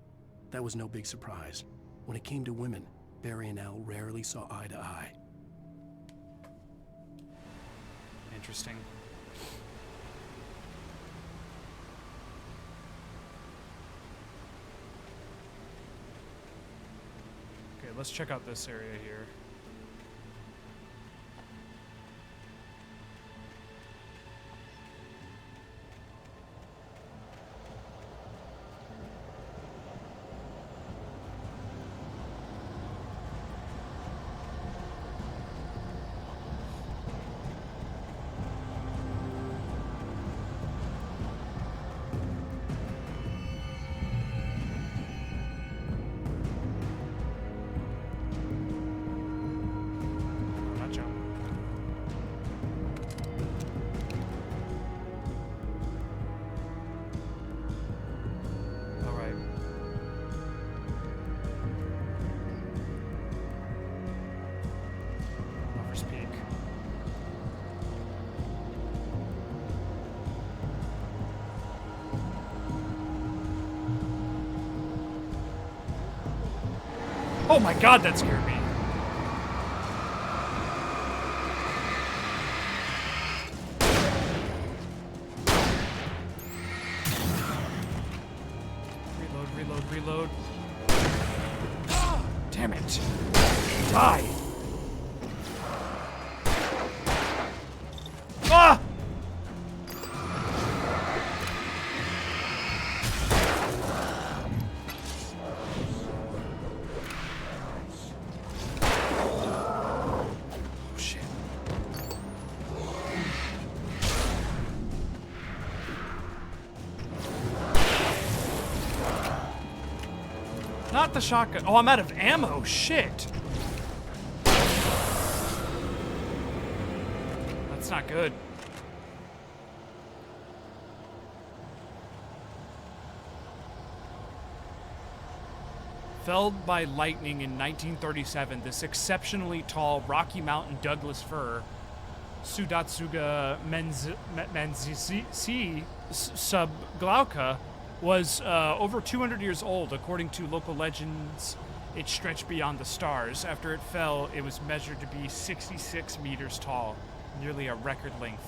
That was no big surprise. When it came to women, Barry and Al rarely saw eye to eye. Interesting. Okay, let's check out this area here. Oh my God, that scared me. Die! Ah! Oh, shit. Not the shotgun. Oh, I'm out of ammo. Shit. That's not good. Felled by lightning in 1937, this exceptionally tall Rocky Mountain Douglas fir, Sudatsuga menzisi subglauca, was over 200 years old. According to local legends, it stretched beyond the stars. After it fell, it was measured to be 66 meters tall, nearly a record length.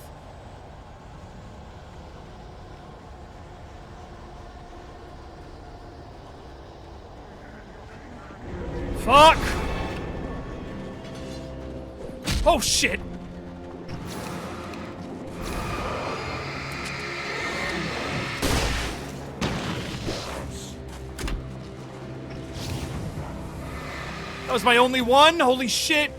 Fuck! Oh shit! That was my only one? Holy shit!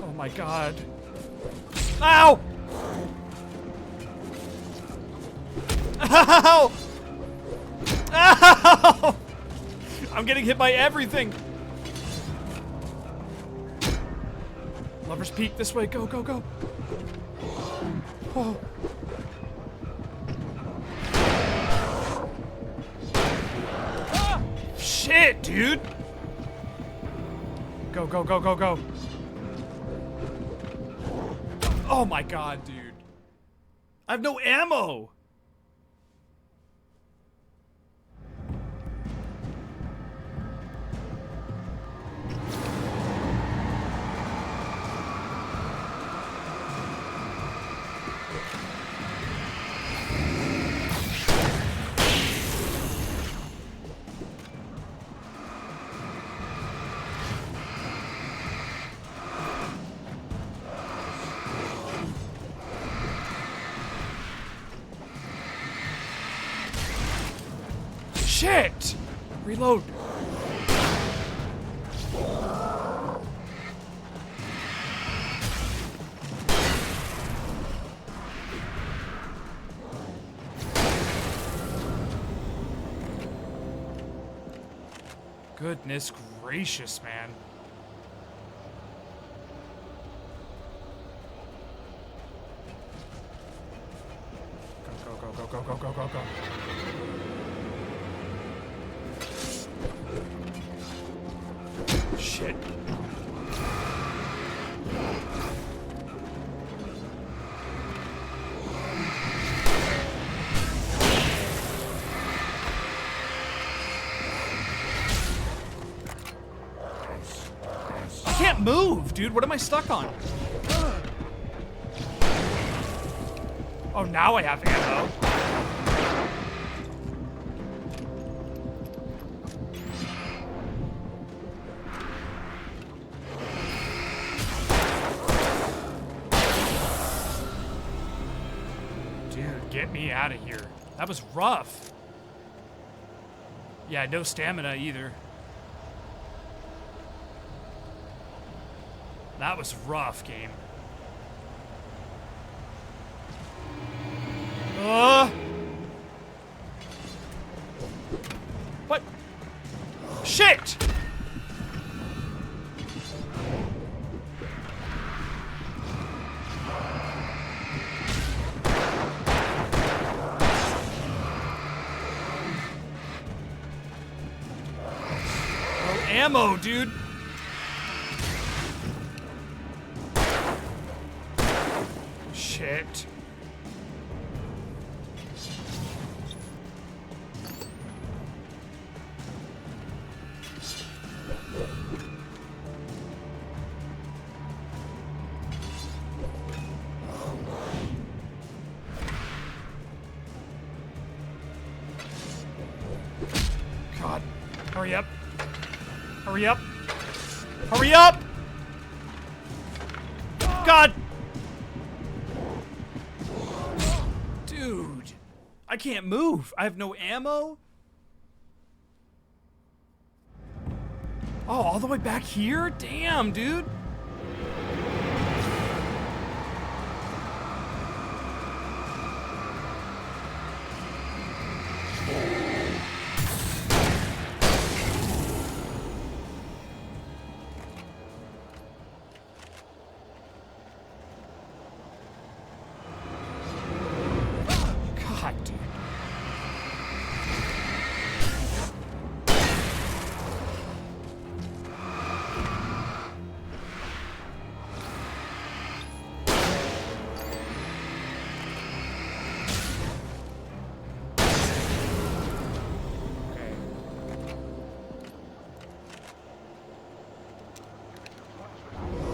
Oh my god. Ow! Ow! Ow! I'm getting hit by everything. Lover's Peak, this way. Go, go, go. Oh. Ah! Shit, dude. Go, go, go, go, go. Oh my god, dude. I have no ammo. Shit! Reload. Goodness gracious, man. Go, go, go, go, go, go, go, go. Shit. I can't move, dude. What am I stuck on? Oh, now I have ammo. Get me out of here. That was rough. Yeah, no stamina either. That was rough, game. What? Shit! Ammo, dude. Shit. Hurry up. Hurry up. Hurry up! God! Dude. I can't move. I have no ammo. Oh, all the way back here? Damn, dude. God, dude.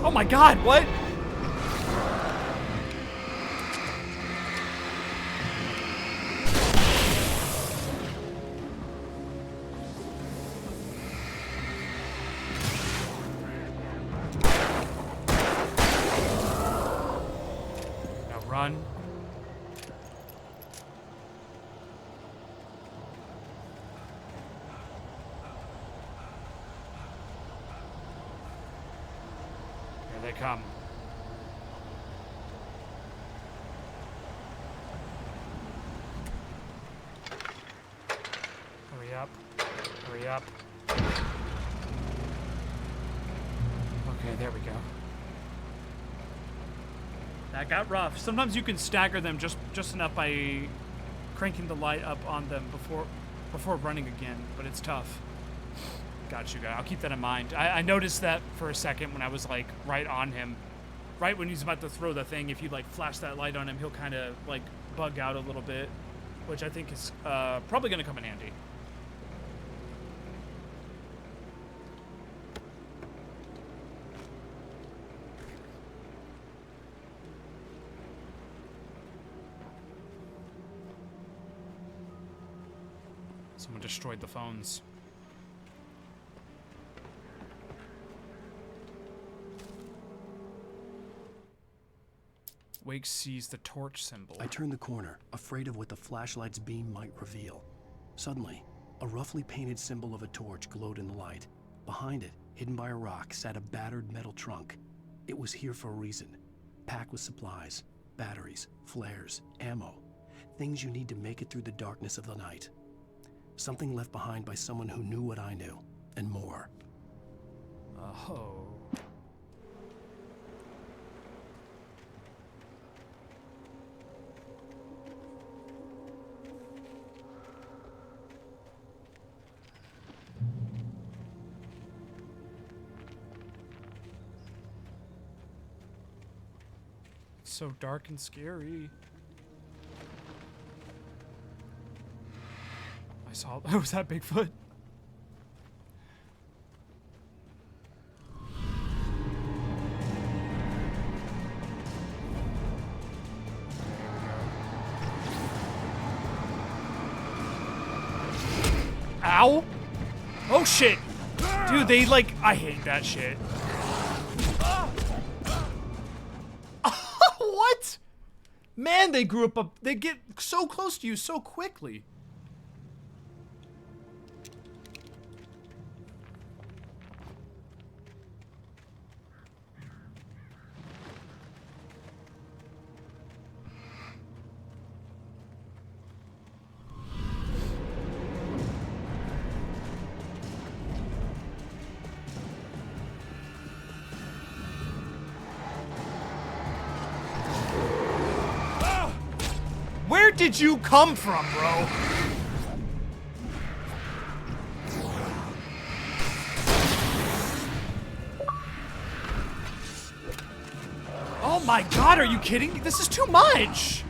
Oh my God, what? Now run. Here they come. Hurry up. Hurry up. Okay, there we go. That got rough. Sometimes you can stagger them just enough by cranking the light up on them before running again, but it's tough. Got you, guy. I'll keep that in mind. I noticed that for a second when I was like right on him. Right when he's about to throw the thing, if you like flash that light on him, he'll kind of like bug out a little bit, which I think is probably going to come in handy. Someone destroyed the phones. Wake sees the torch symbol. I turned the corner, afraid of what the flashlight's beam might reveal. Suddenly, a roughly painted symbol of a torch glowed in the light. Behind it, hidden by a rock, sat a battered metal trunk. It was here for a reason. Packed with supplies, batteries, flares, ammo. Things you need to make it through the darkness of the night. Something left behind by someone who knew what I knew, and more. Oh. So dark and scary. I saw. Was that Bigfoot? Ow! Oh shit! Dude, they like. I hate that shit. What? Man, they grew up. They get so close to you so quickly. Where did you come from, bro? Oh my God, are you kidding me? This is too much.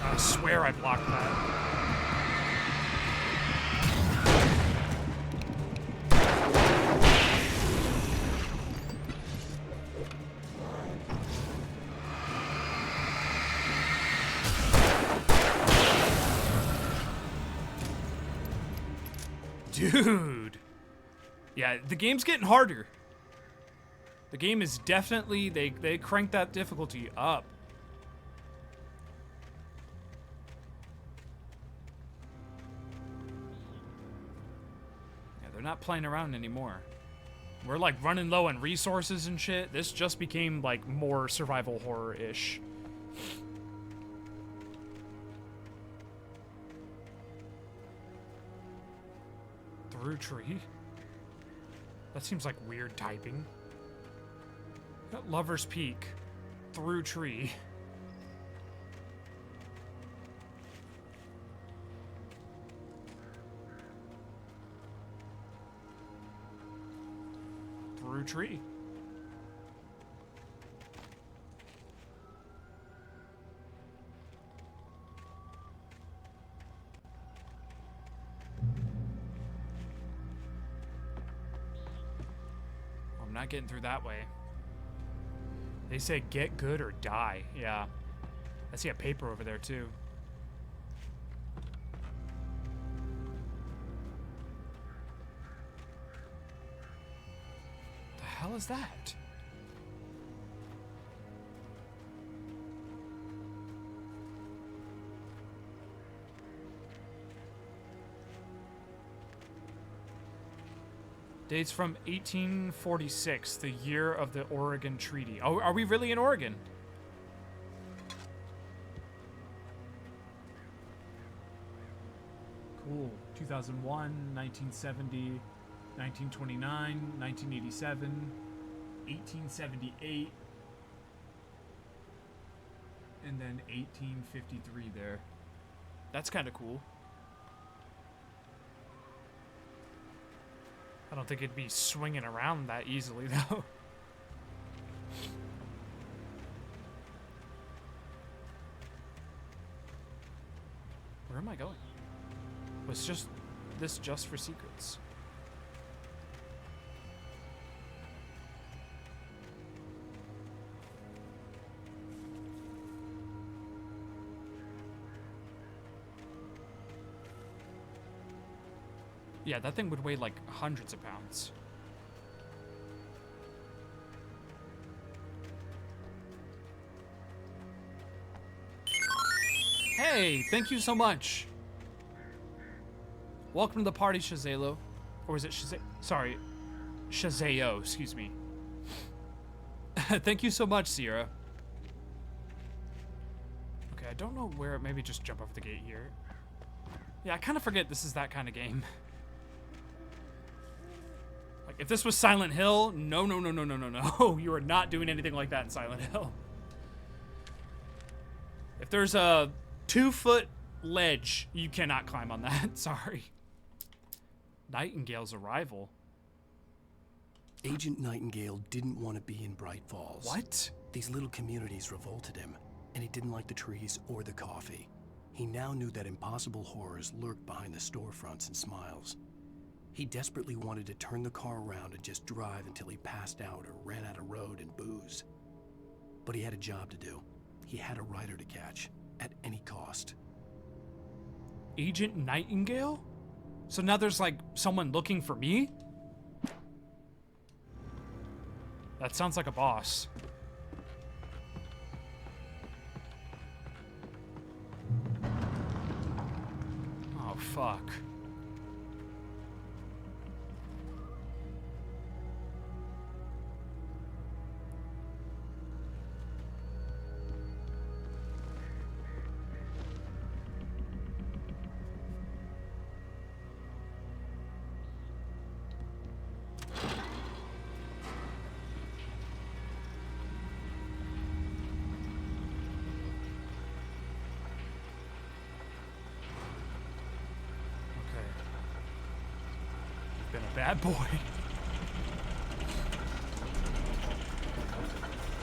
I swear I blocked that. Dude. Yeah, the game's getting harder. The game is definitely, they cranked that difficulty up. Yeah, they're not playing around anymore. We're like running low on resources and shit. This just became like more survival horror-ish. Through tree? That seems like weird typing. Got Lover's Peak. Through tree. Through tree. I'm not getting through that way. They say get good or die. Yeah. I see a paper over there too. The hell is that? Dates from 1846, the year of the Oregon Treaty. Oh, are we really in Oregon? Cool. 2001, 1970, 1929, 1987, 1878, and then 1853 there. That's kind of cool. I don't think it'd be swinging around that easily, though. Where am I going? Was this just for secrets? Yeah, that thing would weigh like hundreds of pounds. Hey, thank you so much. Welcome to the party, Shazalo. Or is it Shazay? Sorry, Shazeo, excuse me. Thank you so much, Sierra. Okay, I don't know where, maybe just jump over the gate here. Yeah, I kind of forget this is that kind of game. Like, if this was Silent Hill, no. You are not doing anything like that in Silent Hill. If there's a 2-foot ledge, you cannot climb on that. Sorry. Nightingale's arrival. Agent Nightingale didn't want to be in Bright Falls. What? These little communities revolted him, and he didn't like the trees or the coffee. He now knew that impossible horrors lurked behind the storefronts and smiles. He desperately wanted to turn the car around and just drive until he passed out or ran out of road and booze. But he had a job to do. He had a rider to catch, at any cost. Agent Nightingale? So now there's like someone looking for me? That sounds like a boss. Oh, fuck. Bad boy.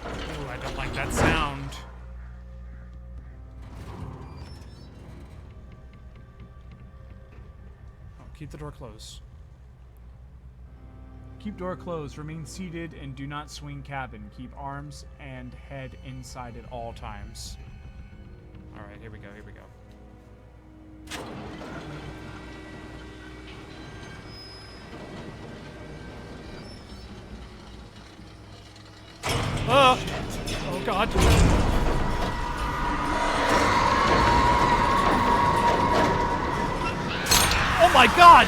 Ooh, I don't like that sound. Oh, keep the door closed. Keep door closed. Remain seated and do not swing cabin. Keep arms and head inside at all times. All right, here we go. Here we go. Oh god. Oh my god!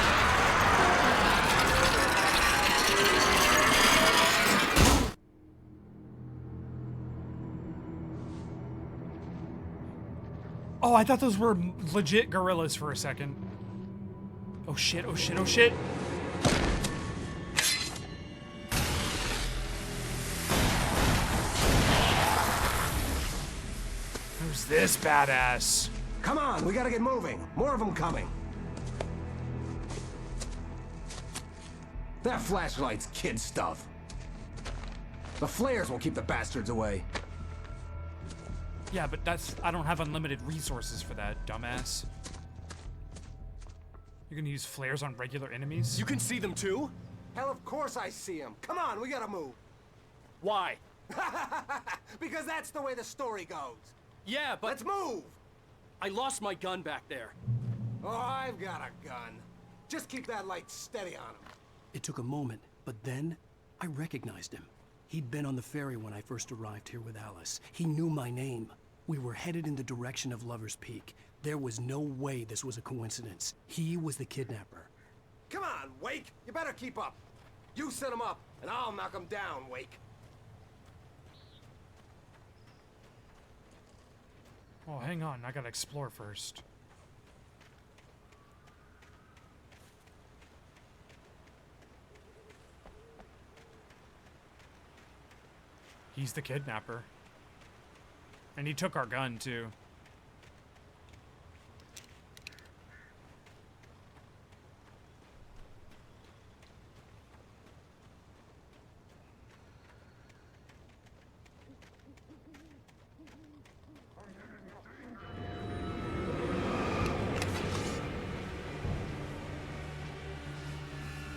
Oh, I thought those were legit gorillas for a second. Oh shit, oh shit, oh shit. Who's this badass? Come on, we gotta get moving. More of them coming. That flashlight's kid stuff. The flares won't keep the bastards away. Yeah, but I don't have unlimited resources for that, dumbass. You're gonna use flares on regular enemies? You can see them too? Hell, of course I see them. Come on, we gotta move. Why? Because that's the way the story goes. Yeah, but... Let's move! I lost my gun back there. Oh, I've got a gun. Just keep that light steady on him. It took a moment, but then I recognized him. He'd been on the ferry when I first arrived here with Alice. He knew my name. We were headed in the direction of Lover's Peak. There was no way this was a coincidence. He was the kidnapper. Come on, Wake! You better keep up. You set him up, and I'll knock him down, Wake. Oh, hang on. I gotta explore first. He's the kidnapper. And he took our gun, too.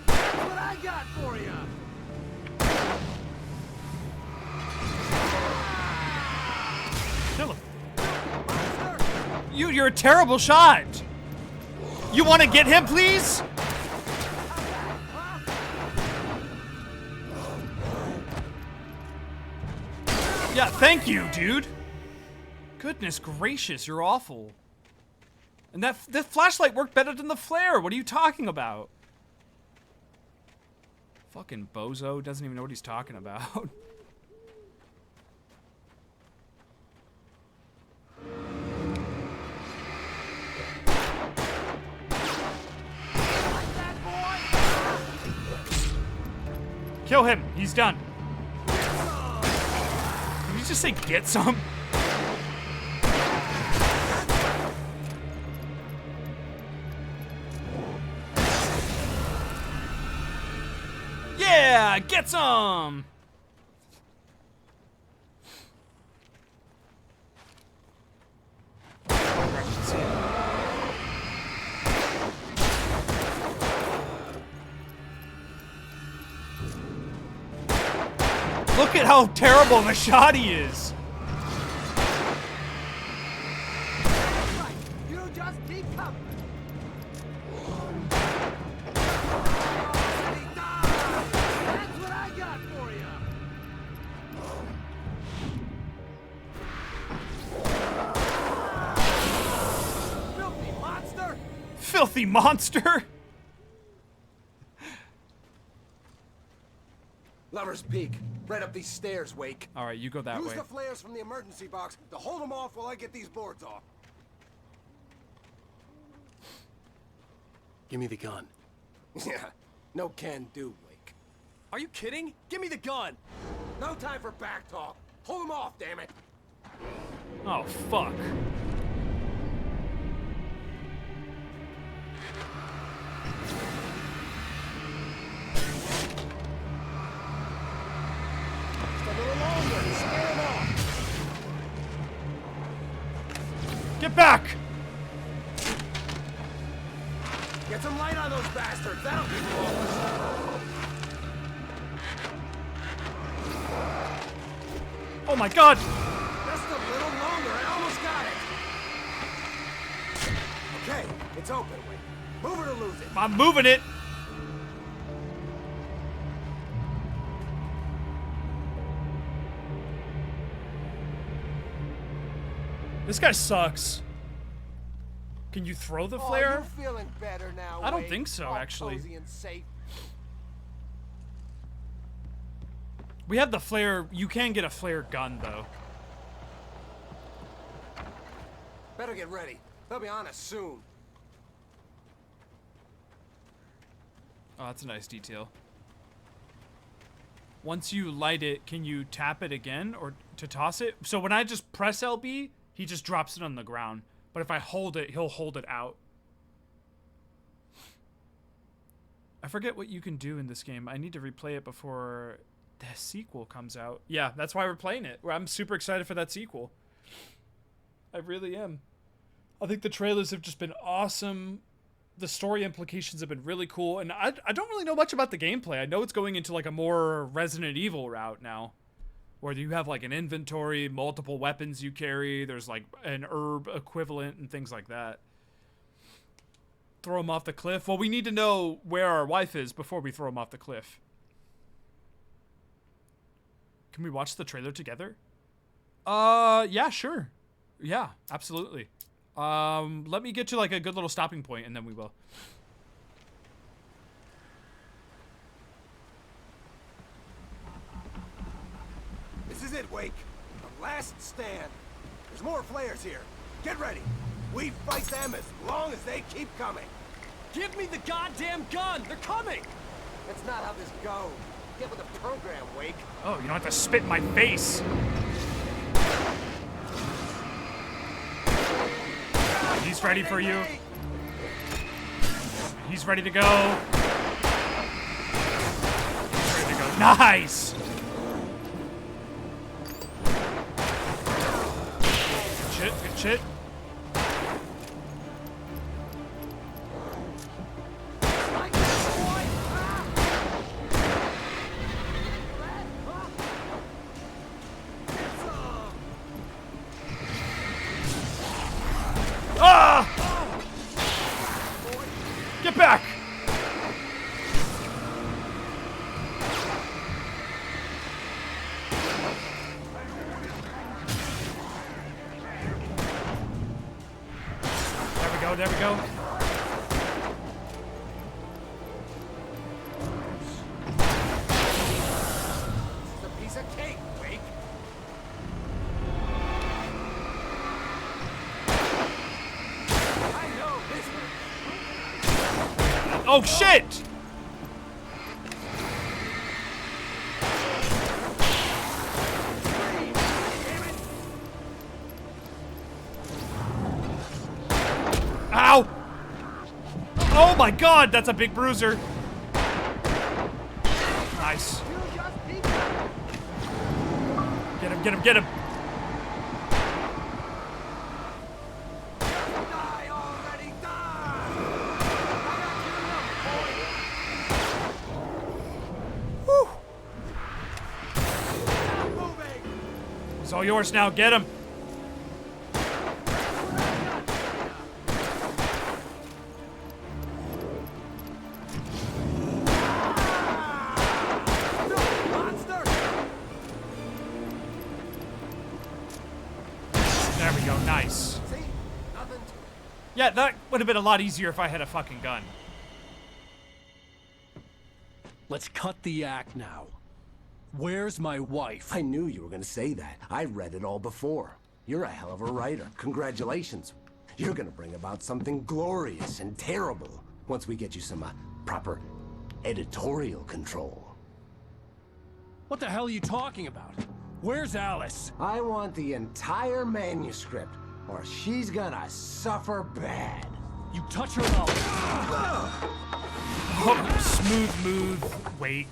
What I got for you? Kill him. You're a terrible shot. You want to get him, please? Yeah, thank you, dude. Goodness gracious, you're awful. And that flashlight worked better than the flare. What are you talking about? Fucking bozo doesn't even know what he's talking about. Kill him. He's done. Did you just say get some? Yeah, get some. Look at how terrible of a shot he is. You just keep coming. That's what I got for you. Filthy monster. Filthy monster. Lover's Peak. Right up these stairs, Wake. All right, you go that way. Use the flares from the emergency box to hold them off while I get these boards off. Give me the gun. Yeah, no can do, Wake. Are you kidding? Give me the gun. No time for back talk. Hold them off, damn it. Oh, fuck. Get back! Get some light on those bastards. That'll keep them off. Oh my god! Just a little longer. I almost got it. Okay, it's open. Wait. Move it or lose it. I'm moving it. This guy sucks. Can you throw the flare? You're feeling better now, I don't Wade. think so, All actually. cozy and safe. We have the flare. You can get a flare gun, though. Better get ready. They'll be on us soon. Oh, that's a nice detail. Once you light it, can you tap it again or to toss it? So when I just press LB, he just drops it on the ground. But if I hold it, he'll hold it out. I forget what you can do in this game. I need to replay it before the sequel comes out. Yeah, that's why we're playing it. I'm super excited for that sequel. I really am. I think the trailers have just been awesome. The story implications have been really cool. And I don't really know much about the gameplay. I know it's going into like a more Resident Evil route now, where you have like an inventory, multiple weapons you carry. There's like an herb equivalent and things like that. Throw him off the cliff. Well, we need to know where our wife is before we throw him off the cliff. Can we watch the trailer together? Yeah, sure. Yeah, absolutely. Let me get to like a good little stopping point and then we will. This is it, Wake. The last stand. There's more flares here. Get ready. We fight them as long as they keep coming. Give me the goddamn gun! They're coming! That's not how this goes. Get with the program, Wake. Oh, you don't have to spit in my face. He's ready for you. He's ready to go. He's ready to go. Nice! Good shit, good shit. Get back! There we go, there we go. It's a piece of cake, Wake. I know this one. Oh shit! Ow! Oh my god, that's a big bruiser. Nice. Get him, get him, get him. It's all yours now. Get him. There we go. Nice. Yeah, that would have been a lot easier if I had a fucking gun. Let's cut the act now. Where's my wife? I knew you were gonna say that. I read it all before. You're a hell of a writer. Congratulations. You're gonna bring about something glorious and terrible once we get you some proper editorial control. What the hell are you talking about? Where's Alice? I want the entire manuscript, or she's gonna suffer bad. You touch her up. Oh, smooth move, Wake.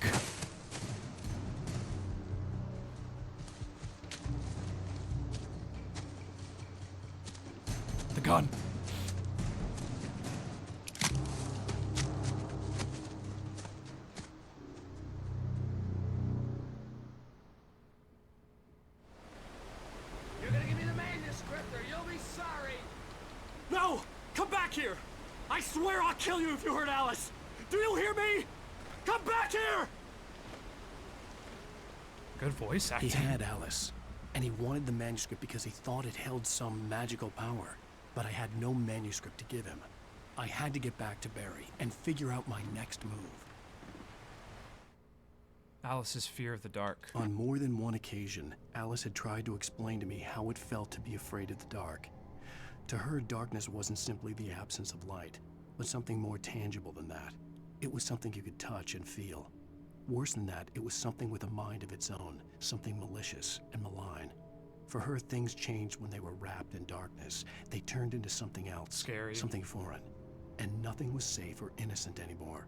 The gun. You're gonna give me the manuscript or you'll be sorry. No! Come back here! I swear I'll kill you if you hurt Alice! Do you hear me? Come back here! Good voice acting. He had Alice, And he wanted the manuscript because he thought it held some magical power. But I had no manuscript to give him. I had to get back to Barry and figure out my next move. Alice's fear of the dark. On more than one occasion, Alice had tried to explain to me how it felt to be afraid of the dark. To her, darkness wasn't simply the absence of light, but something more tangible than that. It was something you could touch and feel. Worse than that, it was something with a mind of its own, something malicious and malign. For her, things changed when they were wrapped in darkness. They turned into something else. Scary. Something foreign. And nothing was safe or innocent anymore.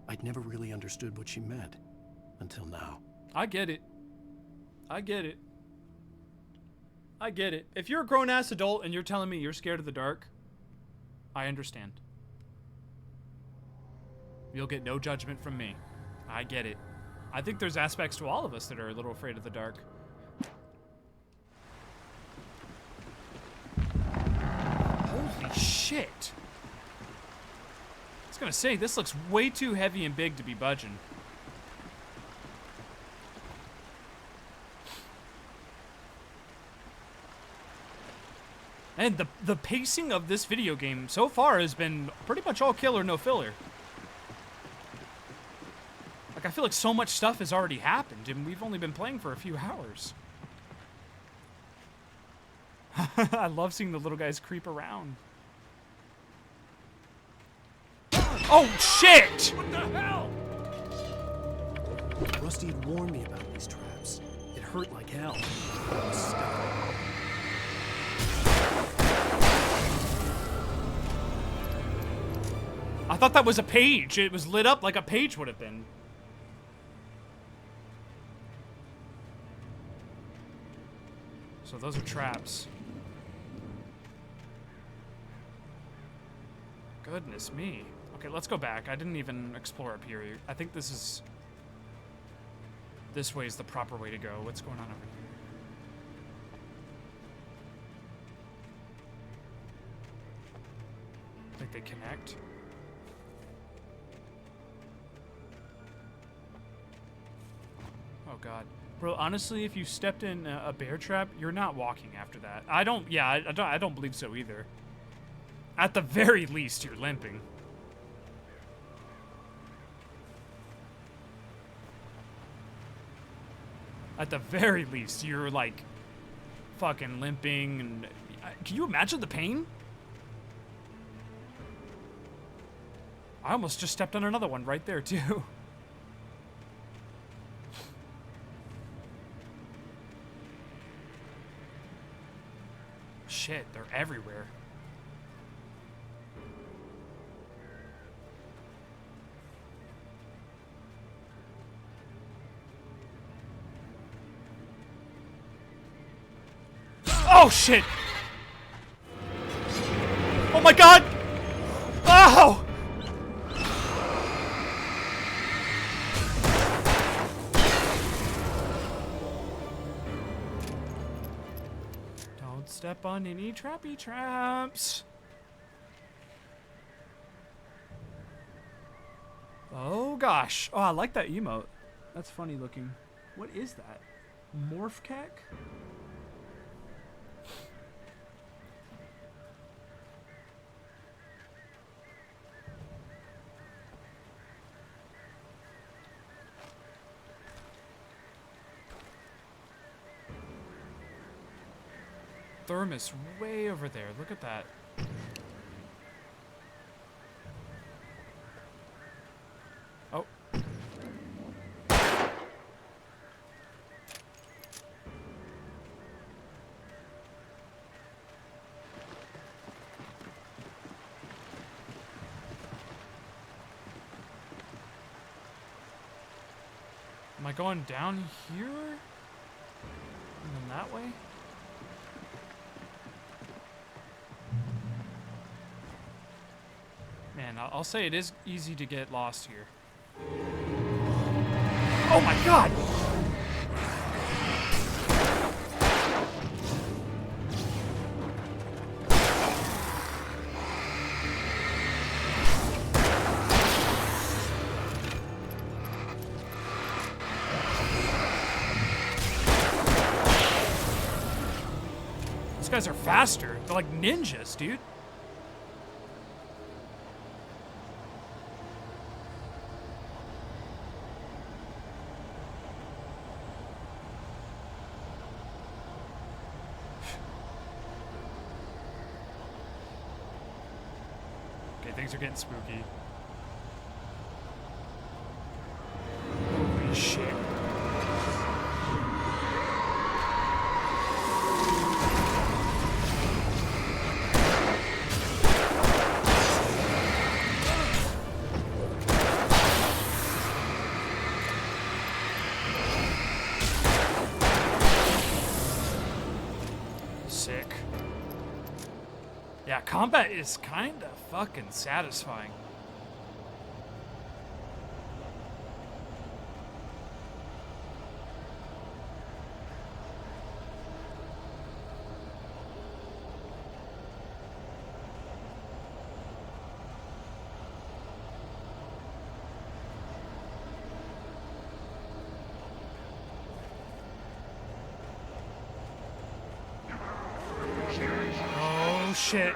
I'd never really understood what she meant. Until now. I get it. I get it. I get it. If you're a grown-ass adult and you're telling me you're scared of the dark, I understand. You'll get no judgment from me. I get it. I think there's aspects to all of us that are a little afraid of the dark. Holy shit. I was gonna say, this looks way too heavy and big to be budging. And the pacing of this video game so far has been pretty much all killer, no filler. Like, I feel like so much stuff has already happened, and we've only been playing for a few hours. I love seeing the little guys creep around. Oh, shit! What the hell? Rusty had warned me about these traps. It hurt like hell. I was stuck. I thought that was a page. It was lit up like a page would have been. So those are traps. Goodness me. Okay, let's go back. I didn't even explore up here. I think this is... This way is the proper way to go. What's going on over here? I think they connect. Oh god. Bro, honestly, if you stepped in a bear trap, you're not walking after that. I don't believe so either. At the very least, you're limping. At the very least, you're like fucking limping and can you imagine the pain? I almost just stepped on another one right there too. Shit, they're everywhere. Oh shit! Oh my god! Ow! Don't step on any trappy traps. Oh gosh. Oh, I like that emote. That's funny looking. What is that? Morph Cack? Thermos way over there. Look at that. Oh. Am I going down here? And then that way? Man, I'll say it is easy to get lost here. Oh my god! These guys are faster. They're like ninjas, dude. Okay, things are getting spooky. Holy shit. Sick. Yeah, combat is kind of fucking satisfying. Oh shit.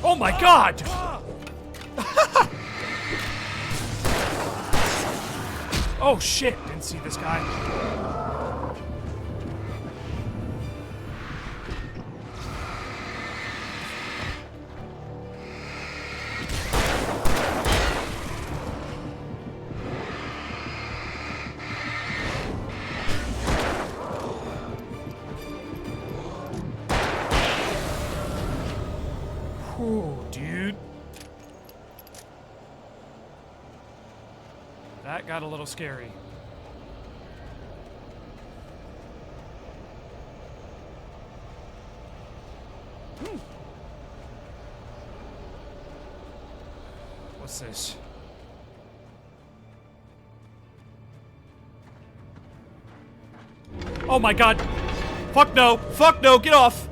Oh my god! Oh shit, didn't see this guy. Whew, dude. That got a little scary. What's this? Oh my god! Fuck no! Fuck no! Get off!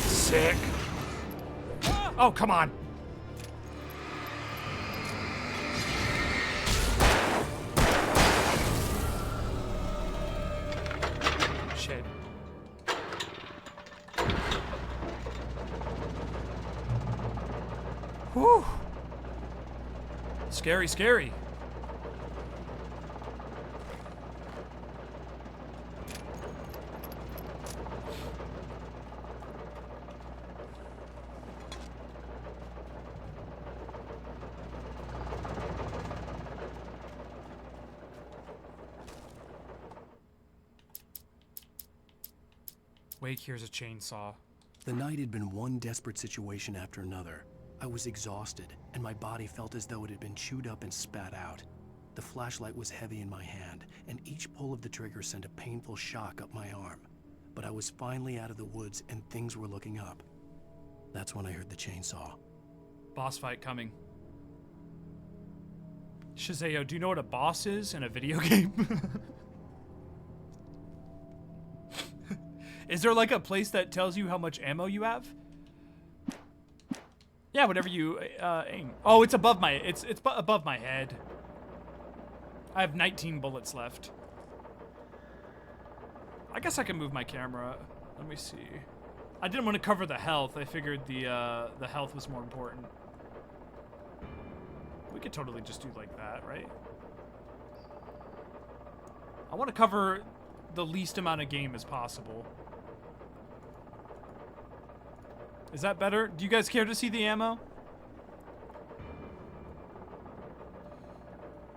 Sick. Oh, come on. Shit. Whew. Scary, scary. Wake here's a chainsaw. The night had been one desperate situation after another. I was exhausted, and my body felt as though it had been chewed up and spat out. The flashlight was heavy in my hand, and each pull of the trigger sent a painful shock up my arm. But I was finally out of the woods, and things were looking up. That's when I heard the chainsaw. Boss fight coming. Shazeo, do you know what a boss is in a video game? Is there like a place that tells you how much ammo you have? Yeah, whatever you aim. Oh, it's above my it's above my head. I have 19 bullets left. I guess I can move my camera. Let me see. I didn't want to cover the health. I figured the health was more important. We could totally just do like that, right? I want to cover the least amount of game as possible. Is that better? Do you guys care to see the ammo?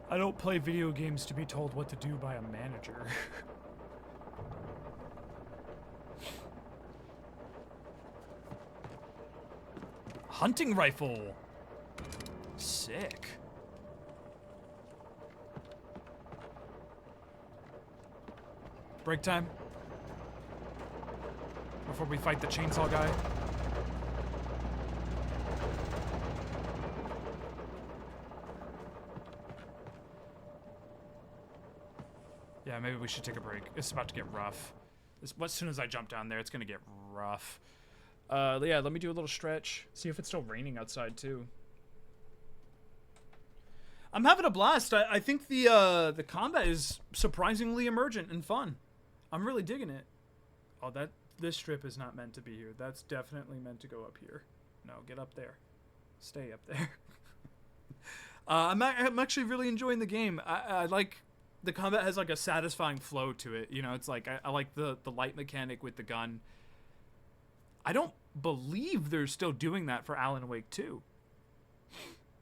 I don't play video games to be told what to do by a manager. Hunting rifle. Sick. Break time. Before we fight the chainsaw guy. Yeah, maybe we should take a break. It's about to get rough. As soon as I jump down there, it's gonna get rough. Yeah, let me do a little stretch. See if it's still raining outside too. I'm having a blast. I think the combat is surprisingly emergent and fun. I'm really digging it. Oh, this strip is not meant to be here. That's definitely meant to go up here. No, get up there. Stay up there. I'm actually really enjoying the game. I like the combat has like a satisfying flow to it. You know, it's like I like the light mechanic with the gun. I don't believe they're still doing that for Alan Wake 2.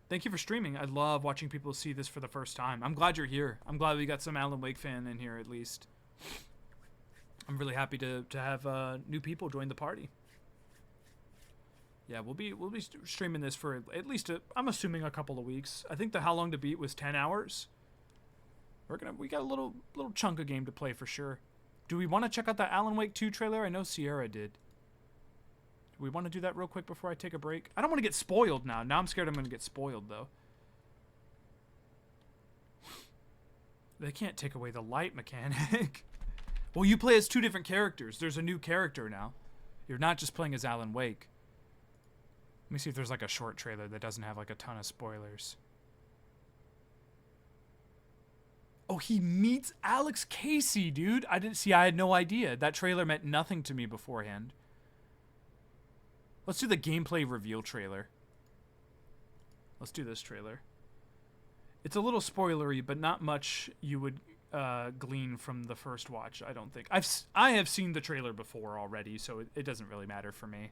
Thank you for streaming. I love watching people see this for the first time. I'm glad you're here. I'm glad we got some Alan Wake fan in here at least. I'm really happy to have new people join the party. Yeah, we'll be streaming this for at least I'm assuming a couple of weeks. I think the How Long to Beat was 10 hours. We got a little chunk of game to play for sure. Do we want to check out that Alan Wake 2 trailer? I know Sierra did. Do we want to do that real quick before I take a break? I don't want to get spoiled now. Now I'm scared I'm going to get spoiled though. They can't take away the light mechanic. Well, you play as 2 different characters. There's a new character now. You're not just playing as Alan Wake. Let me see if there's like a short trailer that doesn't have like a ton of spoilers. Oh, he meets Alex Casey, dude. I had no idea. That trailer meant nothing to me beforehand. Let's do the gameplay reveal trailer. Let's do this trailer. It's a little spoilery, but not much you would glean from the first watch, I don't think. I have seen the trailer before already, so it doesn't really matter for me.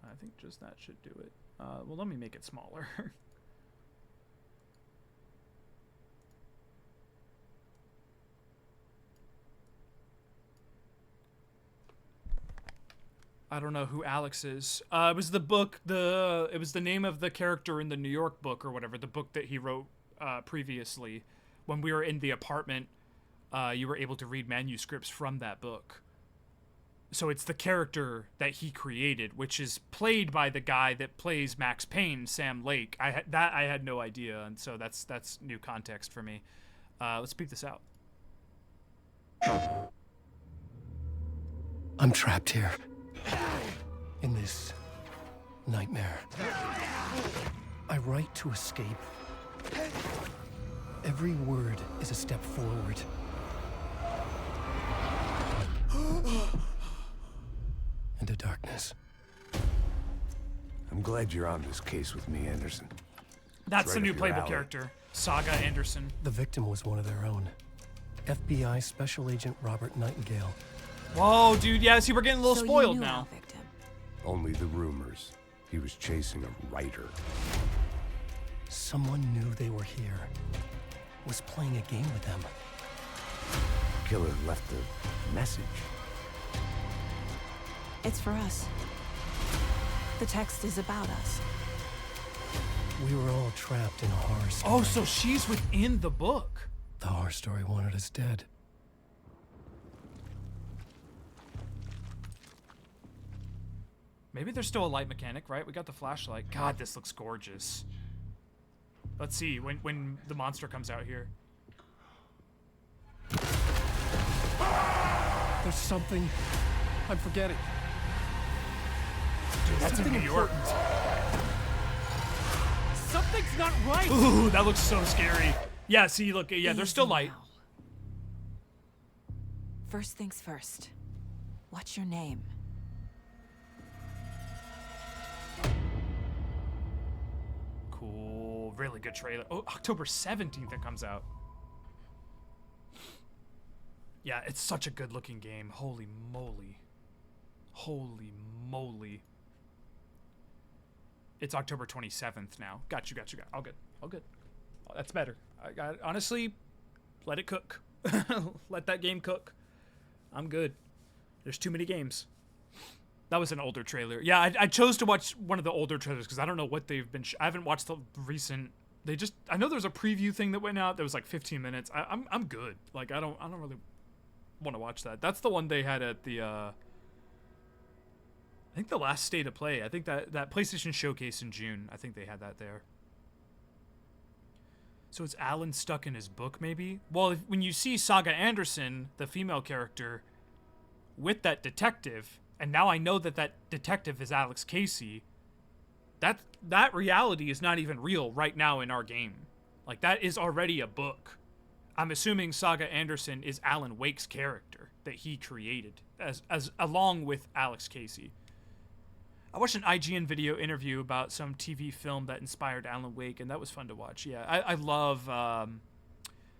I think just that should do it. Well, let me make it smaller. I don't know who Alex is. It was the book, it was the name of the character in the New York book or whatever, the book that he wrote previously. When we were in the apartment, you were able to read manuscripts from that book. So it's the character that he created, which is played by the guy that plays Max Payne, Sam Lake. I had no idea, and so that's new context for me. Let's beat this out. I'm trapped here. In this nightmare. I write to escape. Every word is a step forward. Into darkness. I'm glad you're on this case with me, Anderson. That's the right new up your playable alley. character, Saga Anderson. The victim was one of their own. FBI Special Agent Robert Nightingale. Whoa, dude, yeah, see, we're getting a little So you spoiled knew now. Only the rumors. He was chasing a writer. Someone knew they were here. Was playing a game with them. Killer left a message. It's for us. The text is about us. We were all trapped in a horror story. Oh, so she's within the book. The horror story wanted us dead. Maybe there's still a light mechanic, right? We got the flashlight. God, this looks gorgeous. Let's see when the monster comes out here. There's something I'm forgetting. Dude, that's in Something New York. Something's not right. Ooh, that looks so scary. Yeah, see, look, yeah, there's still Easy light. now. First things first. What's your name? Cool, really good trailer. Oh, October 17th it comes out. Yeah, it's such a good looking game. Holy moly. Holy moly. It's October 27th now. Got you. All good. Oh, that's better. Honestly, let it cook. Let that game cook. I'm good. There's too many games. That was an older trailer. Yeah, I chose to watch one of the older trailers because I don't know what they've been. I haven't watched the recent. I know there's a preview thing that went out. That was like 15 minutes. I'm good. Like I don't really want to watch that. That's the one they had at the. I think the last State of Play. I think that PlayStation Showcase in June. I think they had that there. So it's Alan stuck in his book, maybe? Well, when you see Saga Anderson, the female character, with that detective, and now I know that that detective is Alex Casey, that reality is not even real right now in our game. Like, that is already a book. I'm assuming Saga Anderson is Alan Wake's character that he created, as along with Alex Casey. I watched an IGN video interview about some TV film that inspired Alan Wake, and that was fun to watch. Yeah, I love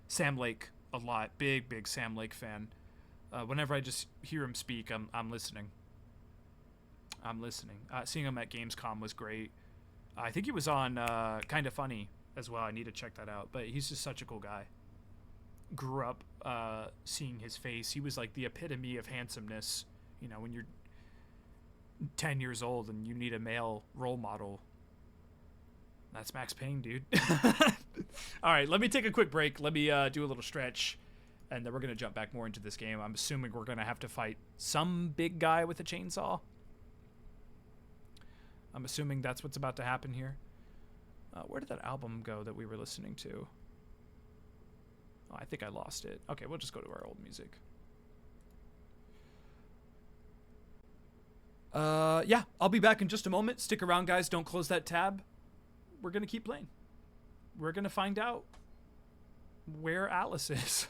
Sam Lake a lot. Big Sam Lake fan. Whenever I just hear him speak, I'm listening. I'm listening. Seeing him at Gamescom was great. I think he was on Kinda Funny as well. I need to check that out. But he's just such a cool guy. Grew up seeing his face. He was like the epitome of handsomeness. You know, when you're 10 years old and you need a male role model. That's Max Payne, dude. All right, let me take a quick break. Let me do a little stretch, and then we're going to jump back more into this game. I'm assuming we're going to have to fight some big guy with a chainsaw. I'm assuming that's what's about to happen here. Where did that album go that we were listening to? Oh, I think I lost it. Okay, we'll just go to our old music. Yeah, I'll be back in just a moment. Stick around, guys. Don't close that tab. We're going to keep playing. We're going to find out where Alice is.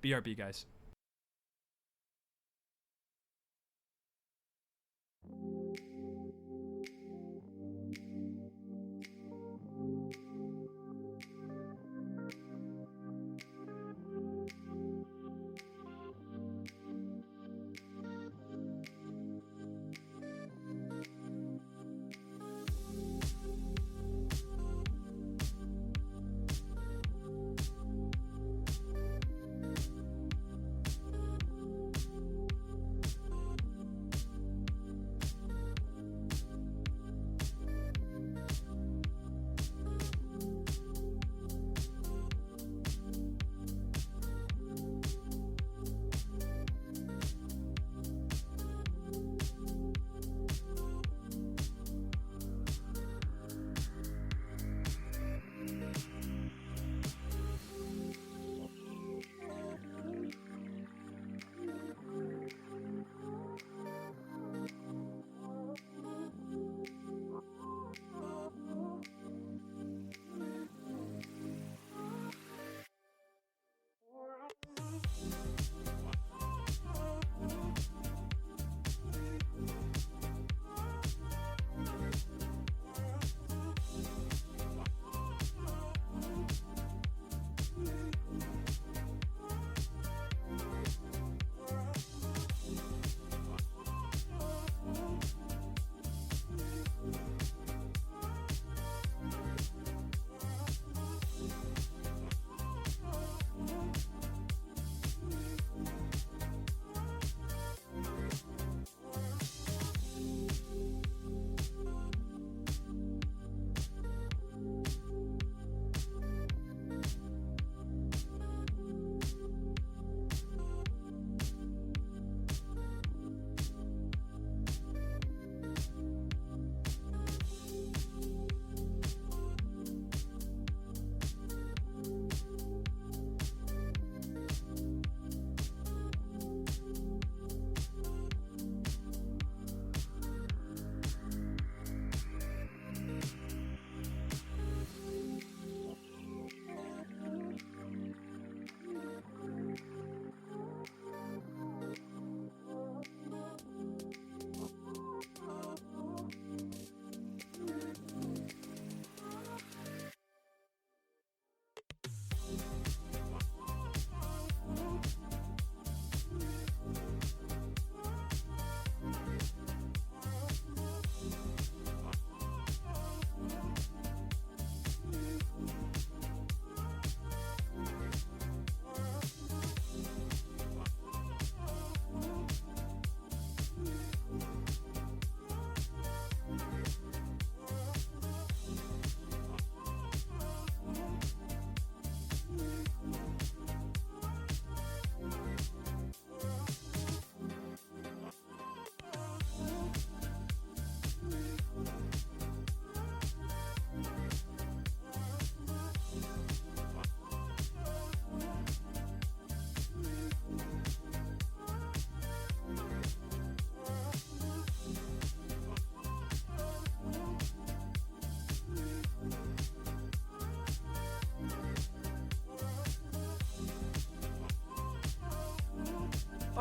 BRB, guys.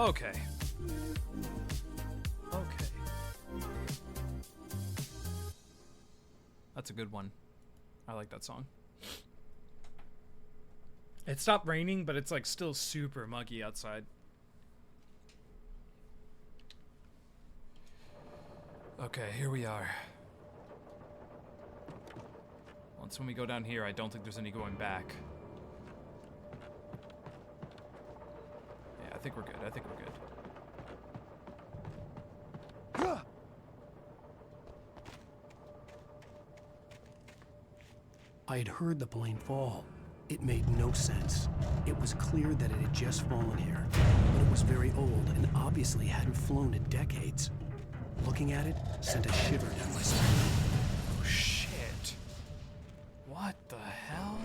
Okay. Okay. That's a good one. I like that song. It stopped raining, but it's like still super muggy outside. Okay, here we are. Once when we go down here, I don't think there's any going back. Yeah, I think we're good. I think we're good. I had heard the plane fall. It made no sense. It was clear that it had just fallen here, but it was very old and obviously hadn't flown in decades. Looking at it sent a shiver down my spine. Oh shit. What the hell?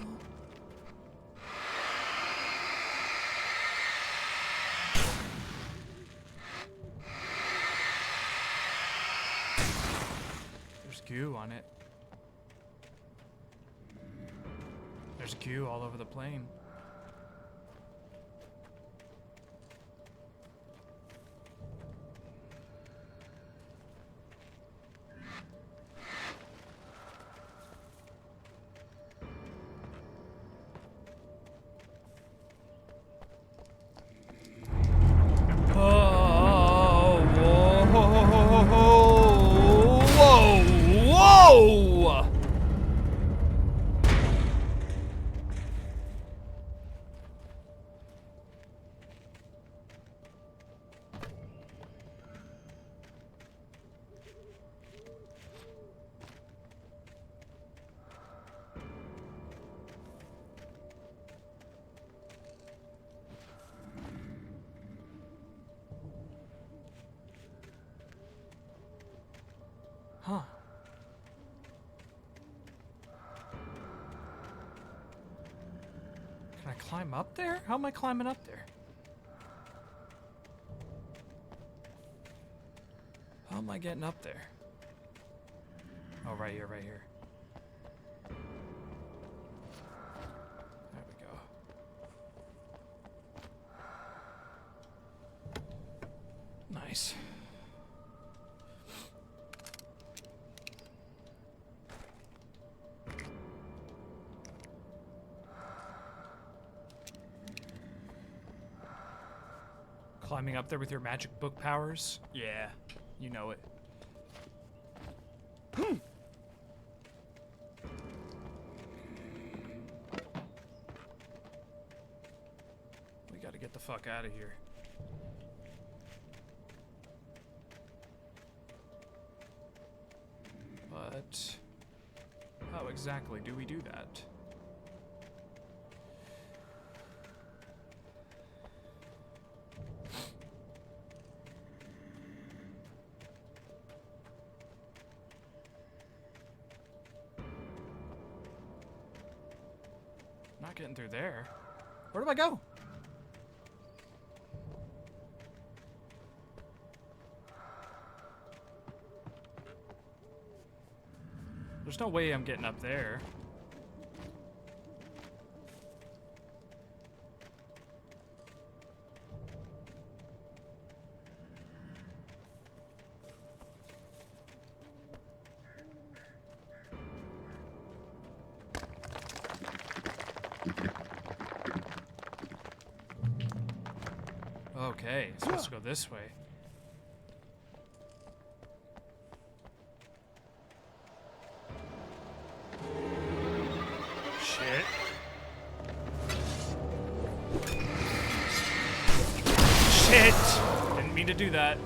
There's goo on it. There's goo all over the plane. Huh. Can I climb up there? How am I climbing up there? How am I getting up there? Oh, right here, right here. There we go. Nice. Climbing up there with your magic book powers? Yeah, you know it. We gotta get the fuck out of here. But how exactly do we do that? Not getting through there. Where do I go? There's no way I'm getting up there. Okay, it's supposed to go this way. Shit. Shit! Didn't mean to do that.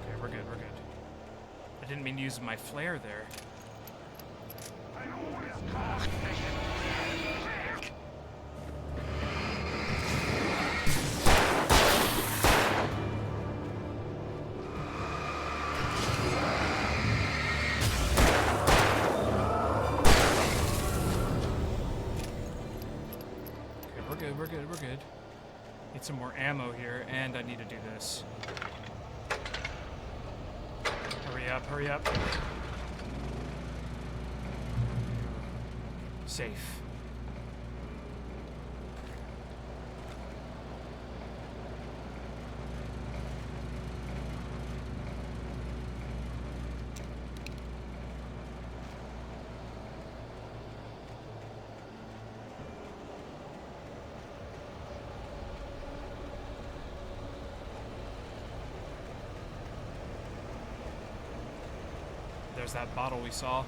Okay, we're good, we're good. I didn't mean to use my flare there. We're good, we're good. Need some more ammo here, and I need to do this. Hurry up, hurry up. Safe. There's that bottle we saw.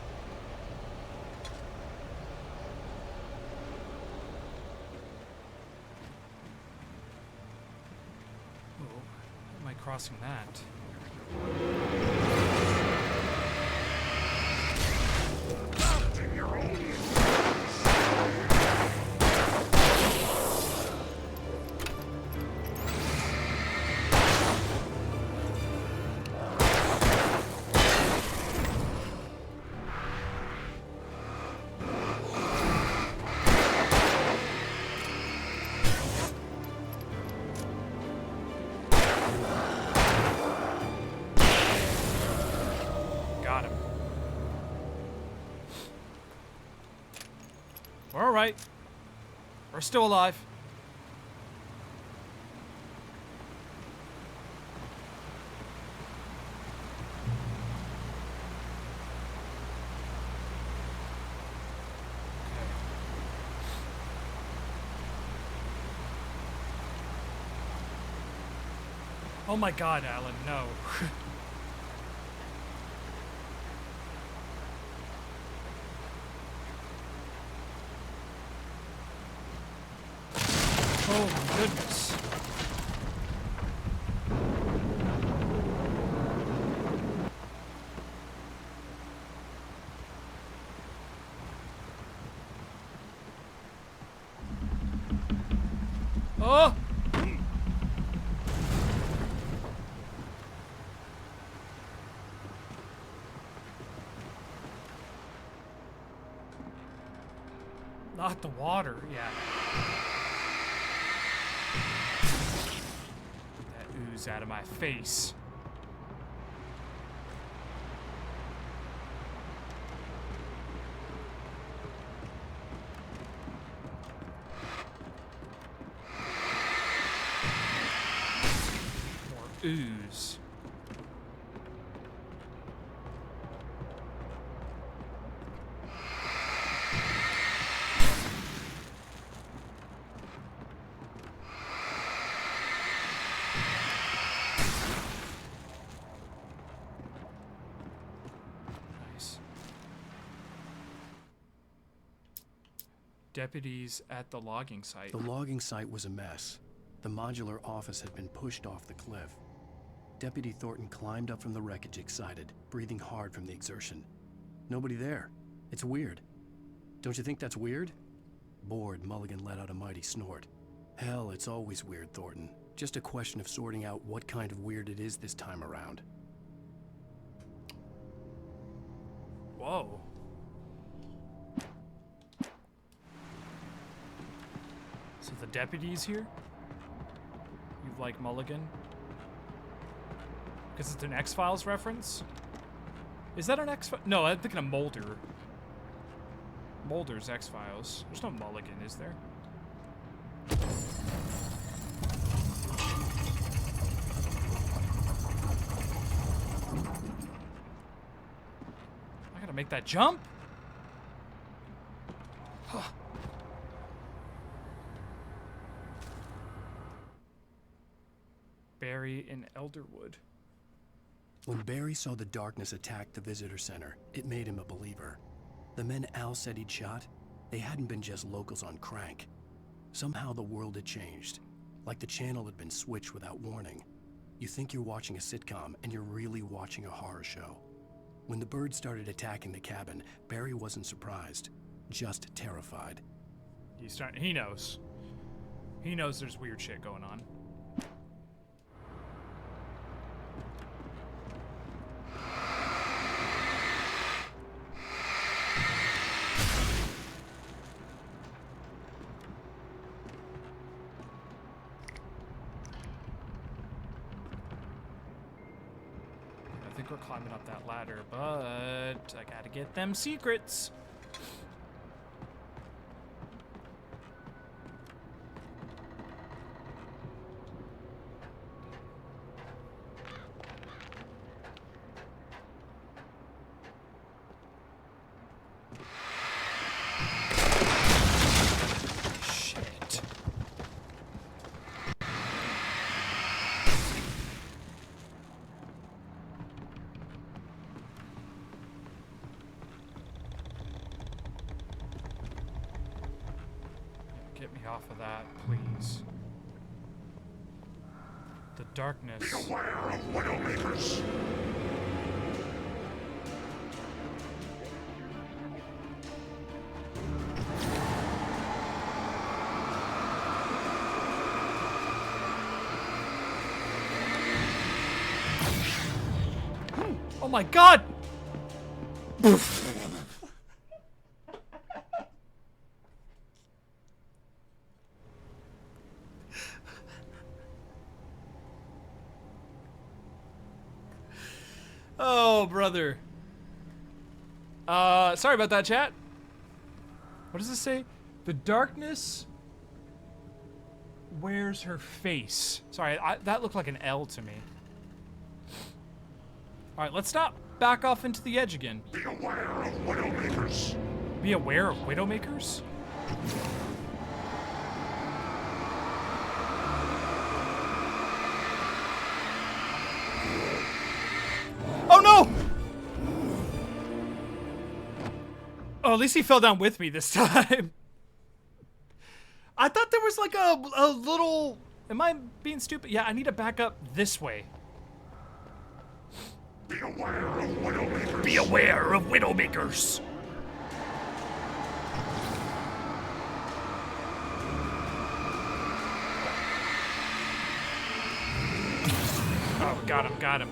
Oh, how am I crossing that? We're all right. We're still alive. Oh my God, Alan, no. Oh my goodness. Oh! Not the water, yeah. That ooze out of my face. More ooze. Deputies at the logging site. The logging site was a mess. The modular office had been pushed off the cliff. Deputy Thornton climbed up from the wreckage excited, breathing hard from the exertion. Nobody there. It's weird. Don't you think that's weird? Bored, Mulligan let out a mighty snort. Hell, it's always weird, Thornton. Just a question of sorting out what kind of weird it is this time around. Whoa. So the deputy's here? You like Mulligan? Because it's an X-Files reference? Is that an X-Files? No, I'm thinking of Mulder. Mulder's X-Files. There's no Mulligan, is there? I gotta make that jump? Barry in Elderwood. When Barry saw the darkness attack the visitor center, it made him a believer. The men Al said he'd shot, they hadn't been just locals on crank. Somehow the world had changed, like the channel had been switched without warning. You think you're watching a sitcom, and you're really watching a horror show. When the birds started attacking the cabin, Barry wasn't surprised, just terrified. He knows. He knows there's weird shit going on. We're climbing up that ladder, but I gotta get them secrets. me off of that, please. The darkness. Be aware of Widowmakers. Oh my god! Oh, brother. Sorry about that, chat. What does this say? The darkness wears her face. Sorry, that looked like an L to me. All right, let's stop. Back off into the edge again. Be aware of Widowmakers. Be aware of Widowmakers? Oh no! Oh, at least he fell down with me this time. I thought there was like a little... Am I being stupid? Yeah, I need to back up this way. Be aware of Widowmakers. Be aware of Widowmakers. Oh, got him, got him.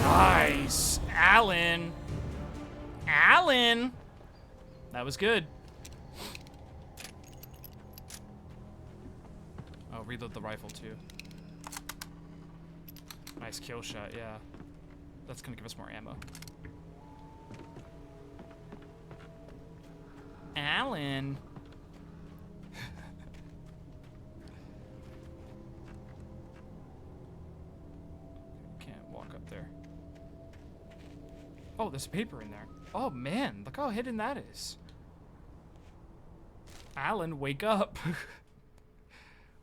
Nice. Alan. Alan. That was good. Oh, reload the rifle too. Nice kill shot, yeah. That's gonna give us more ammo. Alan. Can't walk up there. Oh, there's paper in there. Oh man, look how hidden that is. Alan, wake up.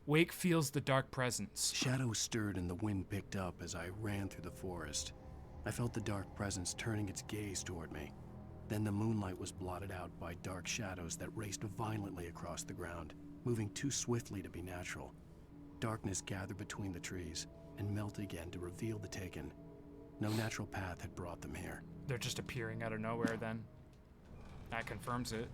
Wake feels the dark presence. Shadows stirred and the wind picked up as I ran through the forest. I felt the dark presence turning its gaze toward me. Then the moonlight was blotted out by dark shadows that raced violently across the ground, moving too swiftly to be natural. Darkness gathered between the trees and melted again to reveal the Taken. No natural path had brought them here. They're just appearing out of nowhere then. That confirms it.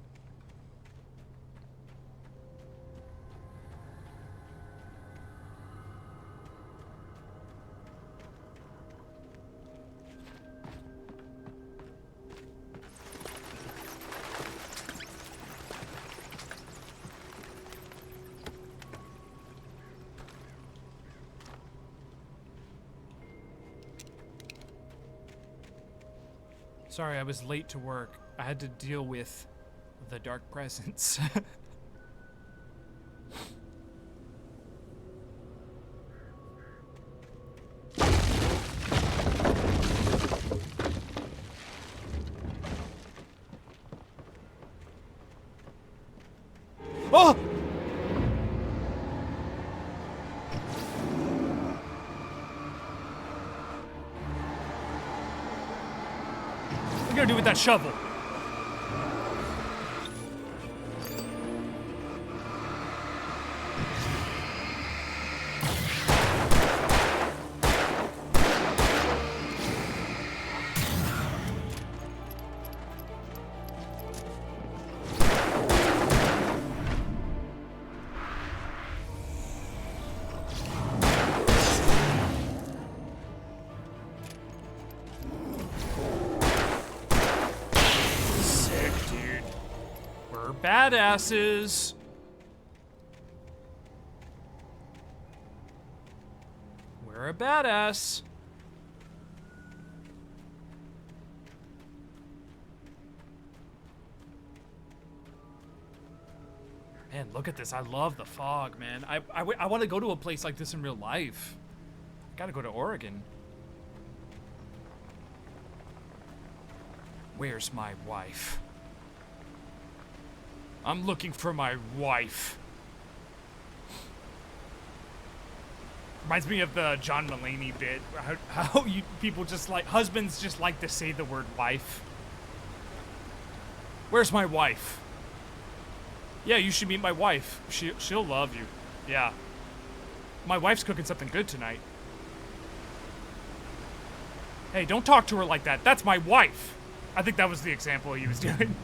Sorry, I was late to work. I had to deal with the dark presence. Oh! What are you gonna do with that shovel? Badasses. We're a badass. Man, look at this. I love the fog, man. I want to go to a place like this in real life. I gotta go to Oregon. Where's my wife? I'm looking for my wife. Reminds me of the John Mulaney bit. How you people just like, husbands just like to say the word wife. Where's my wife? Yeah, you should meet my wife. She'll love you. Yeah. My wife's cooking something good tonight. Hey, don't talk to her like that. That's my wife. I think that was the example he was doing.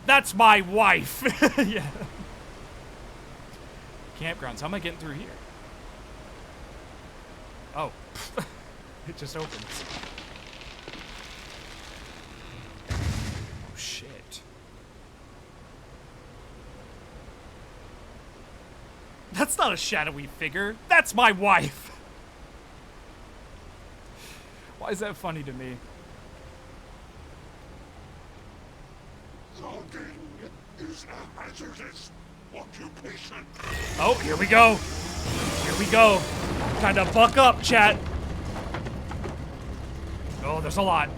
That's my wife. Yeah. Campgrounds. How am I getting through here? Oh. It just opens. Oh, shit. That's not a shadowy figure. That's my wife. Why is that funny to me? Logging is a hazardous occupation. Oh, here we go. Here we go. Time to buck up, chat. Oh, there's a lot.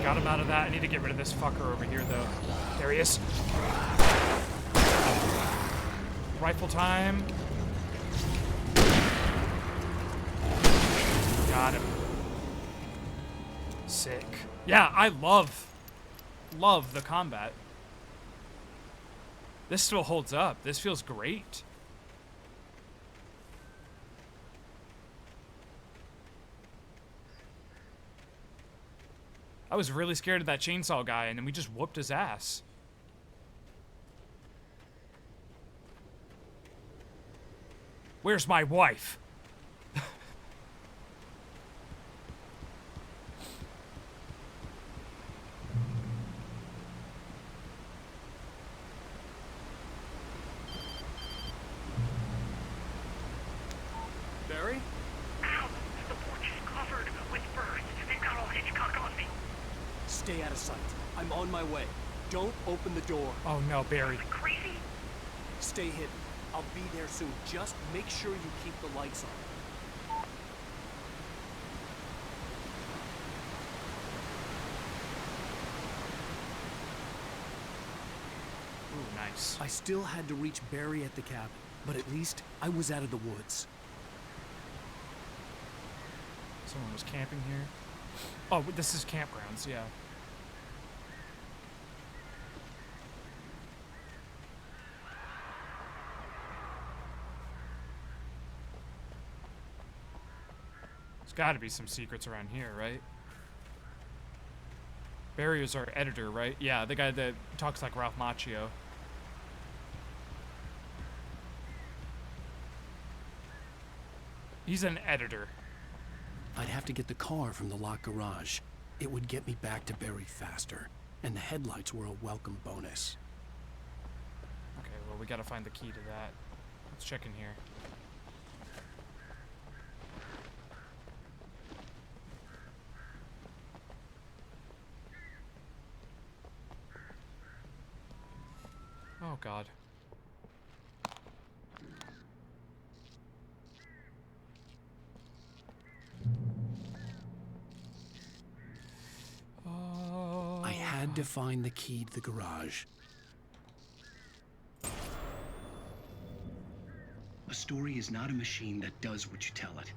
Got him out of that. I need to get rid of this fucker over here, though. There he is. Rifle time. Got him. Sick. Yeah, I love the combat. This still holds up. This feels great. I was really scared of that chainsaw guy, and then we just whooped his ass. Where's my wife? Barry? Ow! The porch is covered with birds. They've got all Hitchcock on me. Stay out of sight. I'm on my way. Don't open the door. Oh no, Barry. Crazy? Stay hidden. I'll be there soon. Just make sure you keep the lights on. Ooh, nice. I still had to reach Barry at the cabin, but at least I was out of the woods. Someone was camping here. Oh, this is campgrounds, yeah. There's got to be some secrets around here, right? Barry is our editor, right? Yeah, the guy that talks like Ralph Macchio. He's an editor. I'd have to get the car from the locked garage. It would get me back to Barry faster, and the headlights were a welcome bonus. Okay, well, we gotta find the key to that. Let's check in here. Oh, God. I had to find the key to the garage. A story is not a machine that does what you tell it.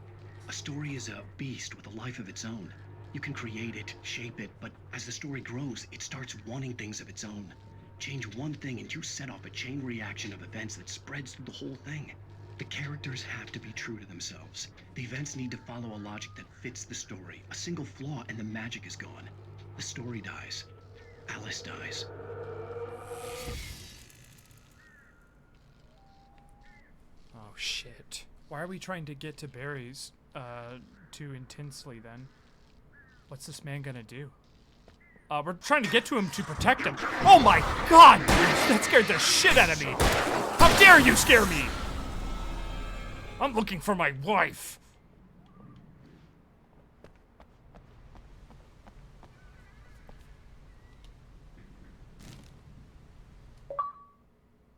A story is a beast with a life of its own. You can create it, shape it, but as the story grows, it starts wanting things of its own. Change one thing and you set off a chain reaction of events that spreads through the whole thing. The characters have to be true to themselves. The events need to follow a logic that fits the story. A single flaw and the magic is gone. The story dies. Alice dies. Oh, shit. Why are we trying to get to Barry's, too intensely, then? What's this man gonna do? We're trying to get to him to protect him. Oh my God! That scared the shit out of me! How dare you scare me! I'm looking for my wife!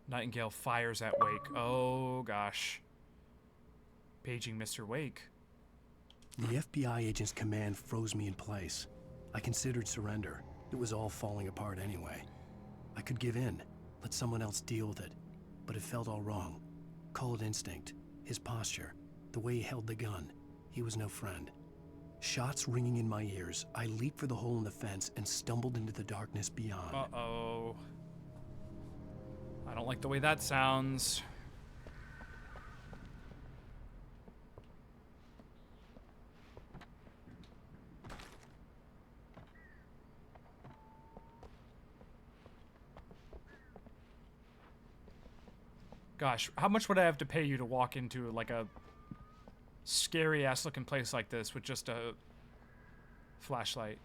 Nightingale fires at Wake. Oh gosh. Paging Mr. Wake. The FBI agent's command froze me in place. I considered surrender. It was all falling apart anyway. I could give in, let someone else deal with it. But it felt all wrong. Call it instinct. His posture. The way he held the gun. He was no friend. Shots ringing in my ears, I leaped for the hole in the fence and stumbled into the darkness beyond. Uh-oh. I don't like the way that sounds. Gosh, how much would I have to pay you to walk into like a scary ass looking place like this with just a flashlight?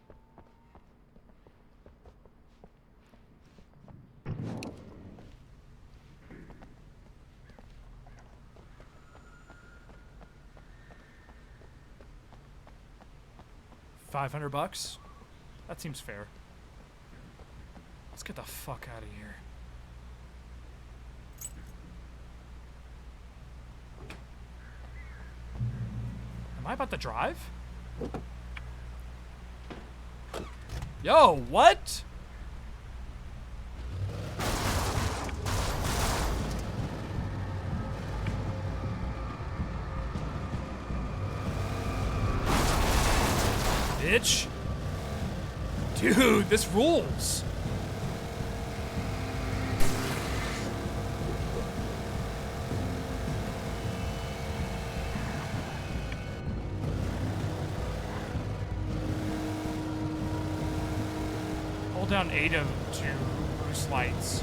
$500? That seems fair. Let's get the fuck out of here. Am I about to drive? Yo, what? Bitch. Dude, this rules. Hold down A to boost lights.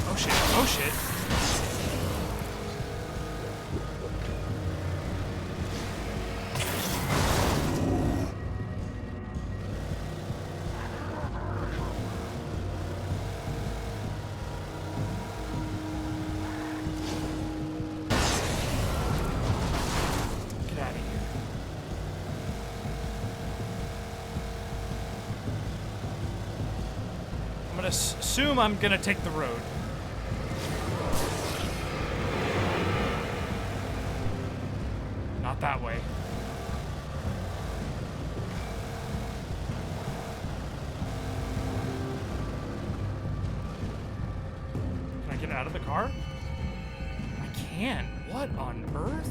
Oh shit, oh shit. Assume I'm gonna take the road. Not that way. Can I get out of the car? I can. What on earth?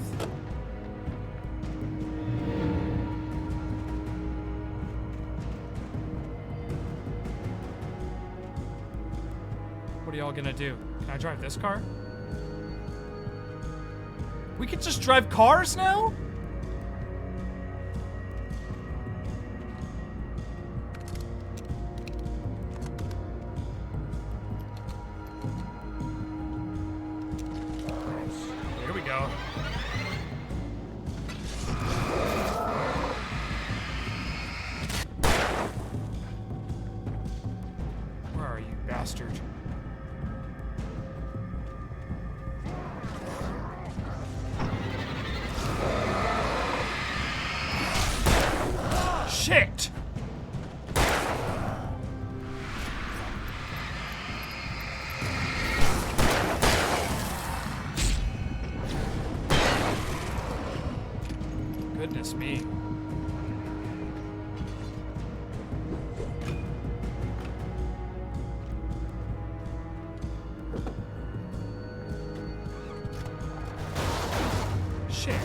What are y'all gonna do? Can I drive this car? We can just drive cars now? Here we go. Where are you, bastard? Shit! Goodness me. Shit.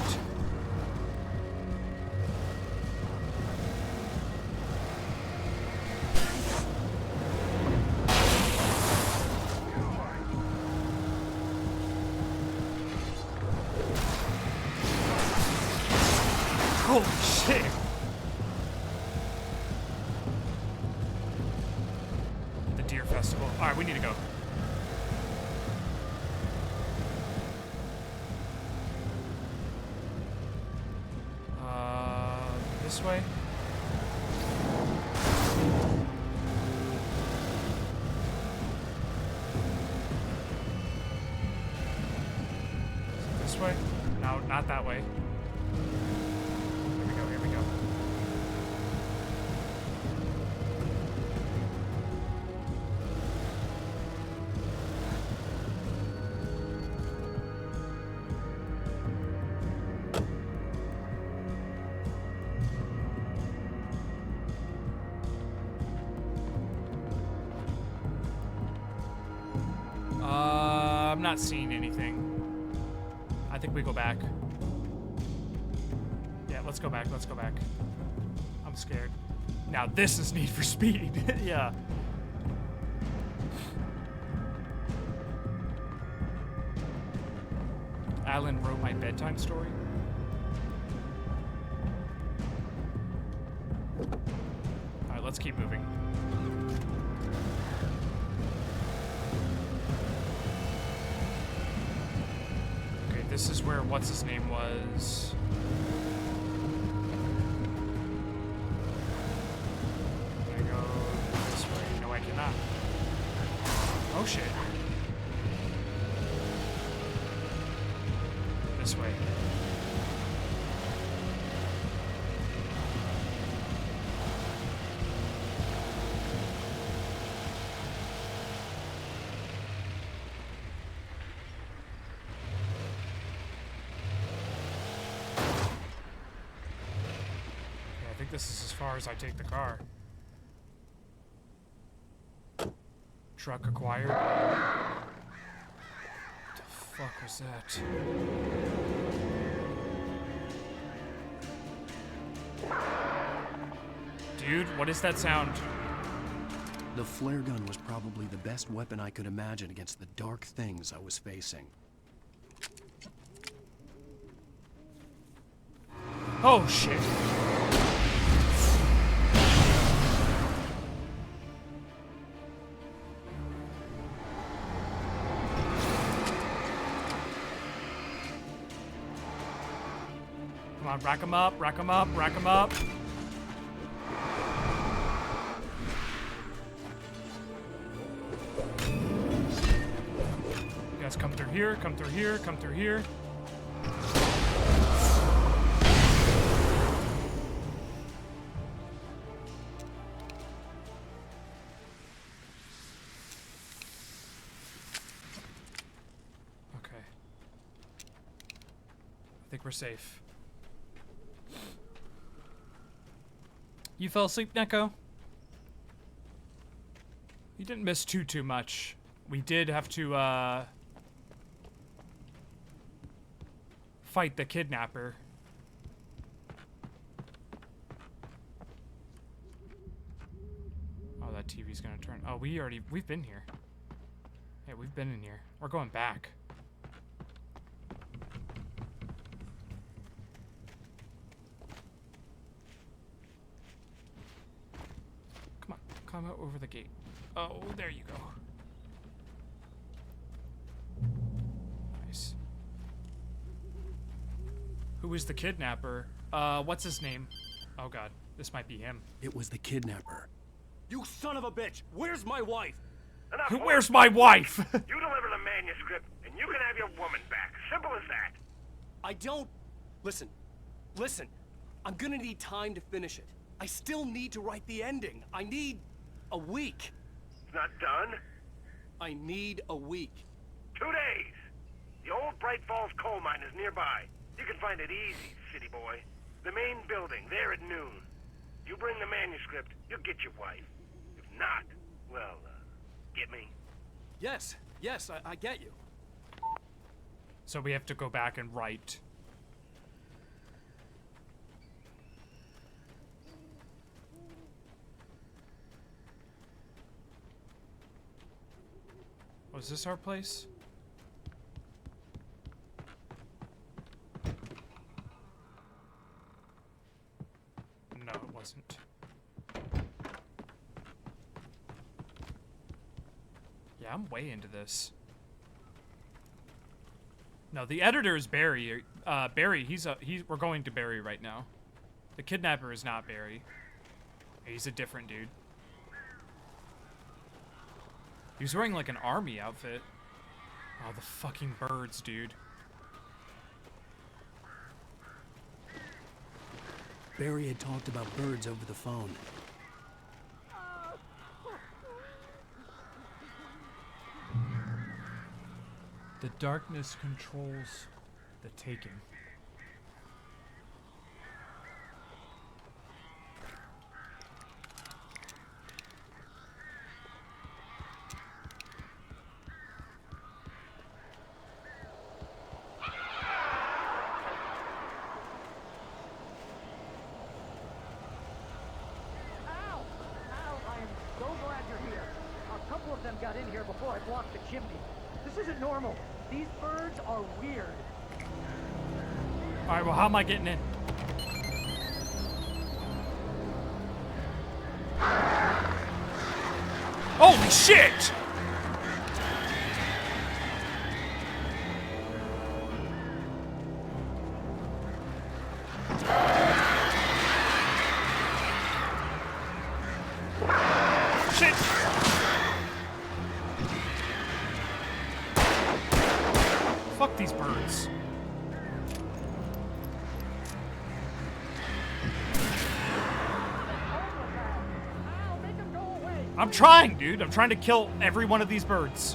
Holy shit! The Deer Festival. Alright, we need to go. This way? This way? No, not that way. Here we go, here we go. not seeing anything. I think we go back. Yeah, let's go back. Let's go back. I'm scared. Now this is Need for Speed. Yeah. Alan wrote my bedtime story. Alright, let's keep moving. Okay, this is where what's his name was. Can I go this way? No, I cannot. Oh shit. This way. I think this is as far as I take the car. Truck acquired. What the fuck was that? Dude, what is that sound? The flare gun was probably the best weapon I could imagine against the dark things I was facing. Oh shit. Come on, rack 'em up, rack 'em up, rack 'em up. You guys come through here, come through here, come through here. Okay. I think we're safe. You fell asleep, Neko? You didn't miss too much. We did have to, fight the kidnapper. Oh, that TV's gonna turn. Oh, we've been here. Yeah, we've been in here. We're going back. Come on, climb out over the gate. Oh, there you go. Nice. Who is the kidnapper? What's his name? Oh god, this might be him. It was the kidnapper. You son of a bitch! Where's my wife? Where's my wife? You deliver the manuscript, and you can have your woman back. Simple as that. I don't... Listen. I'm gonna need time to finish it. I still need to write the ending. I need a week. It's not done? I need a week. 2 days. The old Bright Falls coal mine is nearby. You can find it easy, city boy. The main building, there at noon. You bring the manuscript, you'll get your wife. If not, well, get me? Yes, I get you. So we have to go back and write. Was this our place? No, it wasn't. Yeah, I'm way into this. No, the editor is Barry. Barry, we're going to Barry right now. The kidnapper is not Barry. He's a different dude. He was wearing like an army outfit. Oh, the fucking birds, dude. Barry had talked about birds over the phone. The darkness controls the taking. here before I block the chimney. This isn't normal. These birds are weird. All right, well, how am I getting in? Holy shit! Shit! Fuck these birds. I'm trying, dude. I'm trying to kill every one of these birds.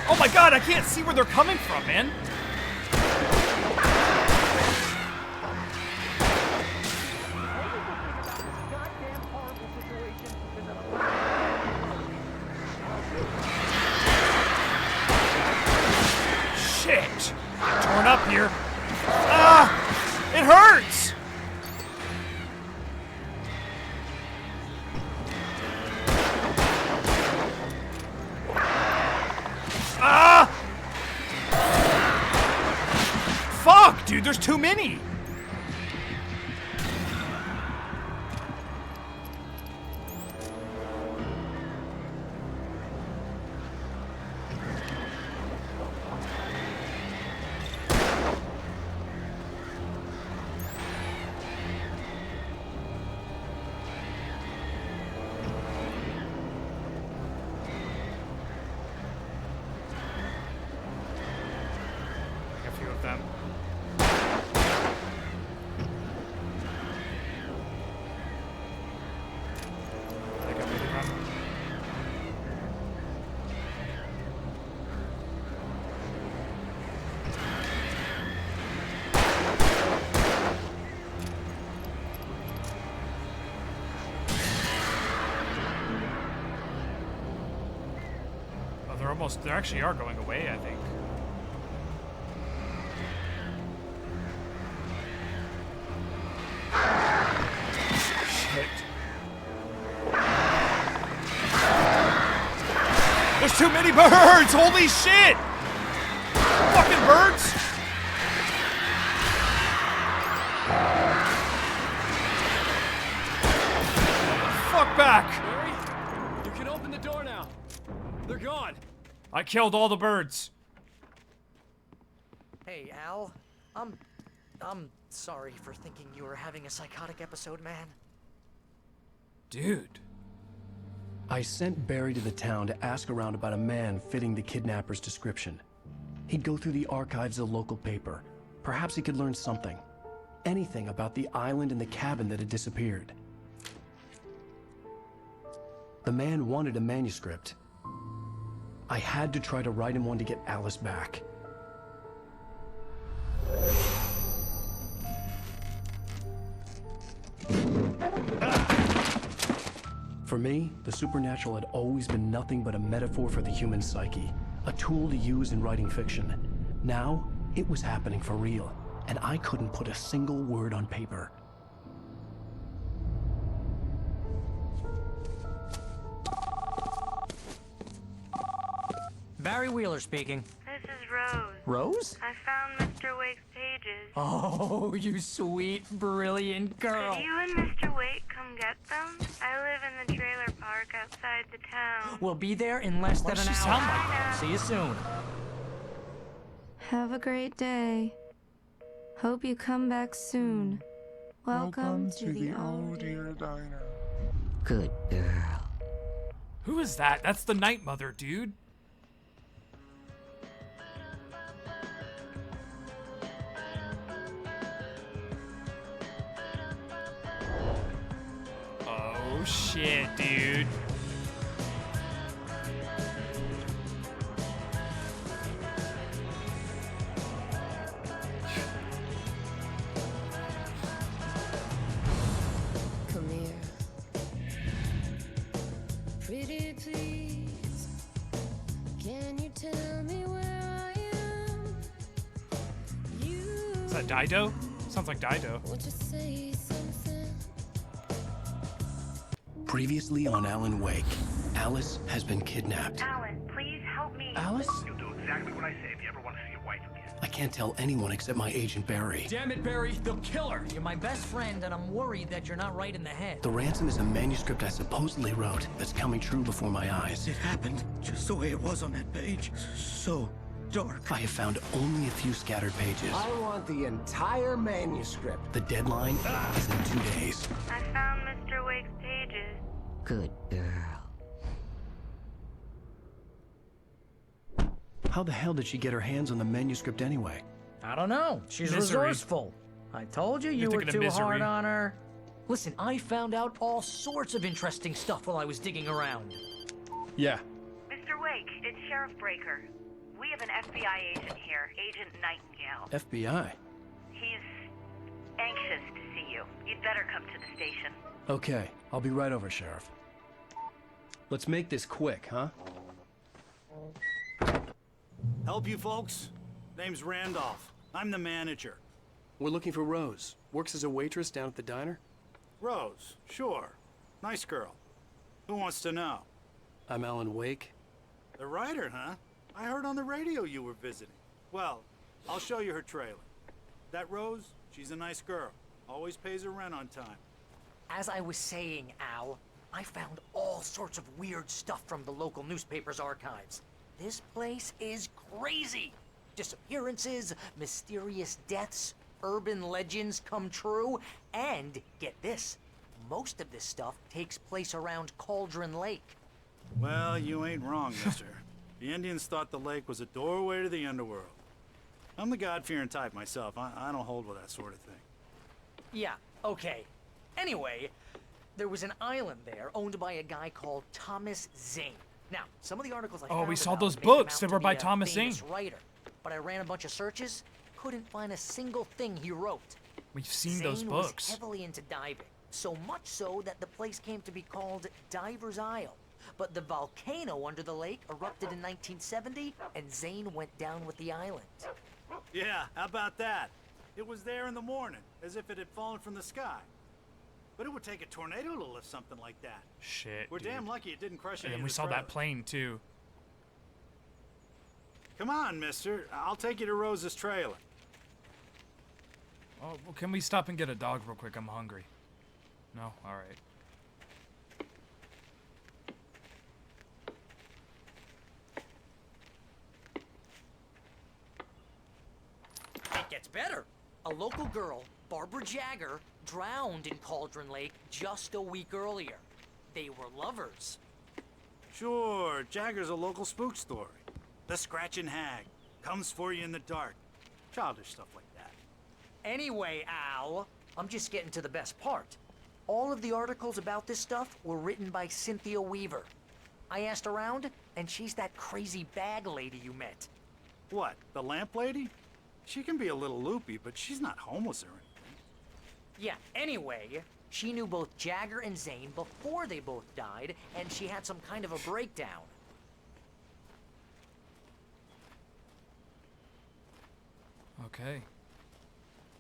Oh my god, I can't see where they're coming from, man. Shit! Torn up here. Ah! It hurts! Ah! Fuck, dude, there's too many! Them. I got rid of them. Oh, they actually are going away, I think. There's too many birds! Holy shit! Fucking birds! Fuck back! Barry, you can open the door now. They're gone. I killed all the birds. Hey, Al. I'm sorry for thinking you were having a psychotic episode, man. Dude. I sent Barry to the town to ask around about a man fitting the kidnapper's description. He'd go through the archives of the local paper. Perhaps he could learn something. Anything about the island and the cabin that had disappeared. The man wanted a manuscript. I had to try to write him one to get Alice back. For me, the supernatural had always been nothing but a metaphor for the human psyche, a tool to use in writing fiction. Now, it was happening for real, and I couldn't put a single word on paper. Barry Wheeler speaking. This is Rose. Rose? I found Mr. Wake's pages. Oh, you sweet, brilliant girl. Could you and Mr. Wake come get them? I live in the trailer park outside the town. We'll be there in less than an hour. See you soon. Have a great day. Hope you come back soon. Welcome to the Old Dear Diner. Good girl. Who is that? That's the Night Mother, dude. Oh shit, dude. Come here. Pretty please. Can you tell me where I am? Is that Dido? Sounds like Dido. Won't you say something? Previously on Alan Wake, Alice has been kidnapped. Alan, please help me. Alice? You'll do exactly what I say if you ever want to see your wife again. I can't tell anyone except my agent Barry. Damn it, Barry, they'll kill her. You're my best friend, and I'm worried that you're not right in the head. The ransom is a manuscript I supposedly wrote that's coming true before my eyes. It happened just the way it was on that page. So dark. I have found only a few scattered pages. I want the entire manuscript. The deadline is in 2 days. I found Mr. Wake's pages. Good girl. How the hell did she get her hands on the manuscript anyway? I don't know. She's Misery. resourceful. I told you You're were thinking of too Misery. hard on her. Listen, I found out all sorts of interesting stuff while I was digging around. Yeah. Mr. Wake, it's Sheriff Breaker. We have an FBI agent here, Agent Nightingale. FBI? He's anxious to see you. You'd better come to the station. Okay, I'll be right over, Sheriff. Let's make this quick, huh? Help you folks? Name's Randolph. I'm the manager. We're looking for Rose. Works as a waitress down at the diner. Rose, sure. Nice girl. Who wants to know? I'm Alan Wake. The writer, huh? I heard on the radio you were visiting. Well, I'll show you her trailer. That Rose, she's a nice girl. Always pays her rent on time. As I was saying, Al, I found all sorts of weird stuff from the local newspaper's archives. This place is crazy. Disappearances, mysterious deaths, urban legends come true, and get this, most of this stuff takes place around Cauldron Lake. Well, you ain't wrong, mister. The Indians thought the lake was a doorway to the underworld. I'm the God-fearing type myself. I don't hold with that sort of thing. Yeah, okay. Anyway, there was an island there owned by a guy called Thomas Zane. Now, some of the articles I found we saw about those make him books out that to were be by a Thomas famous Zane. writer, but I ran a bunch of searches, couldn't find a single thing he wrote. We've seen those Zane books. was heavily into diving, so much so that the place came to be called Diver's Isle. But the volcano under the lake erupted in 1970, and Zane went down with the island. Yeah, how about that? It was there in the morning, as if it had fallen from the sky. But it would take a tornado to lift something like that. Shit, We're dude. damn lucky it didn't crush And any then of we the saw that trailers. plane, too. Come on, mister. I'll take you to Rose's trailer. Oh, well, can we stop and get a dog real quick? I'm hungry. No? Alright. It gets better. A local girl, Barbara Jagger, drowned in Cauldron Lake just a week earlier. They were lovers. Sure, Jagger's a local spook story. The Scratching Hag. Comes for you in the dark. Childish stuff like that. Anyway, Al, I'm just getting to the best part. All of the articles about this stuff were written by Cynthia Weaver. I asked around, and she's that crazy bag lady you met. What, the lamp lady? She can be a little loopy, but she's not homeless or anything. Yeah, anyway, she knew both Jagger and Zane before they both died, and she had some kind of a breakdown. Okay.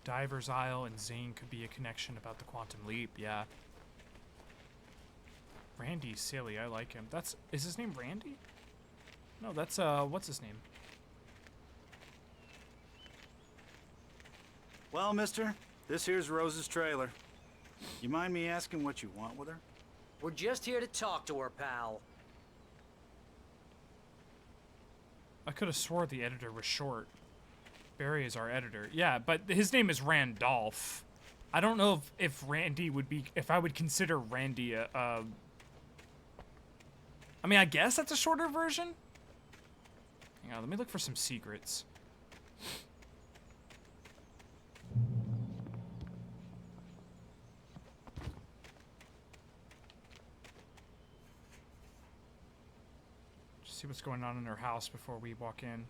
Diver's Isle and Zane could be a connection about the quantum leap, yeah. Randy's silly, I like him. Is his name Randy? No, that's, what's his name? Well, mister, this here's Rose's trailer. You mind me asking what you want with her? We're just here to talk to her, pal. I could have swore the editor was short. Barry is our editor. Yeah, but his name is Randolph. I don't know if Randy would be... If I would consider Randy a... I mean, I guess that's a shorter version? Hang on, let me look for some secrets. Just see what's going on in her house before we walk in.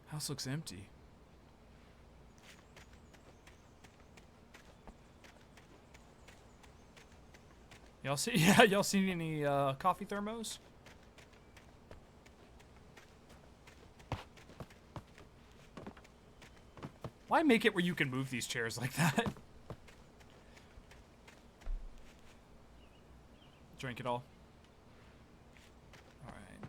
House looks empty. Y'all see? Yeah, y'all seen any coffee thermos? Why make it where you can move these chairs like that? Drink it all. All right.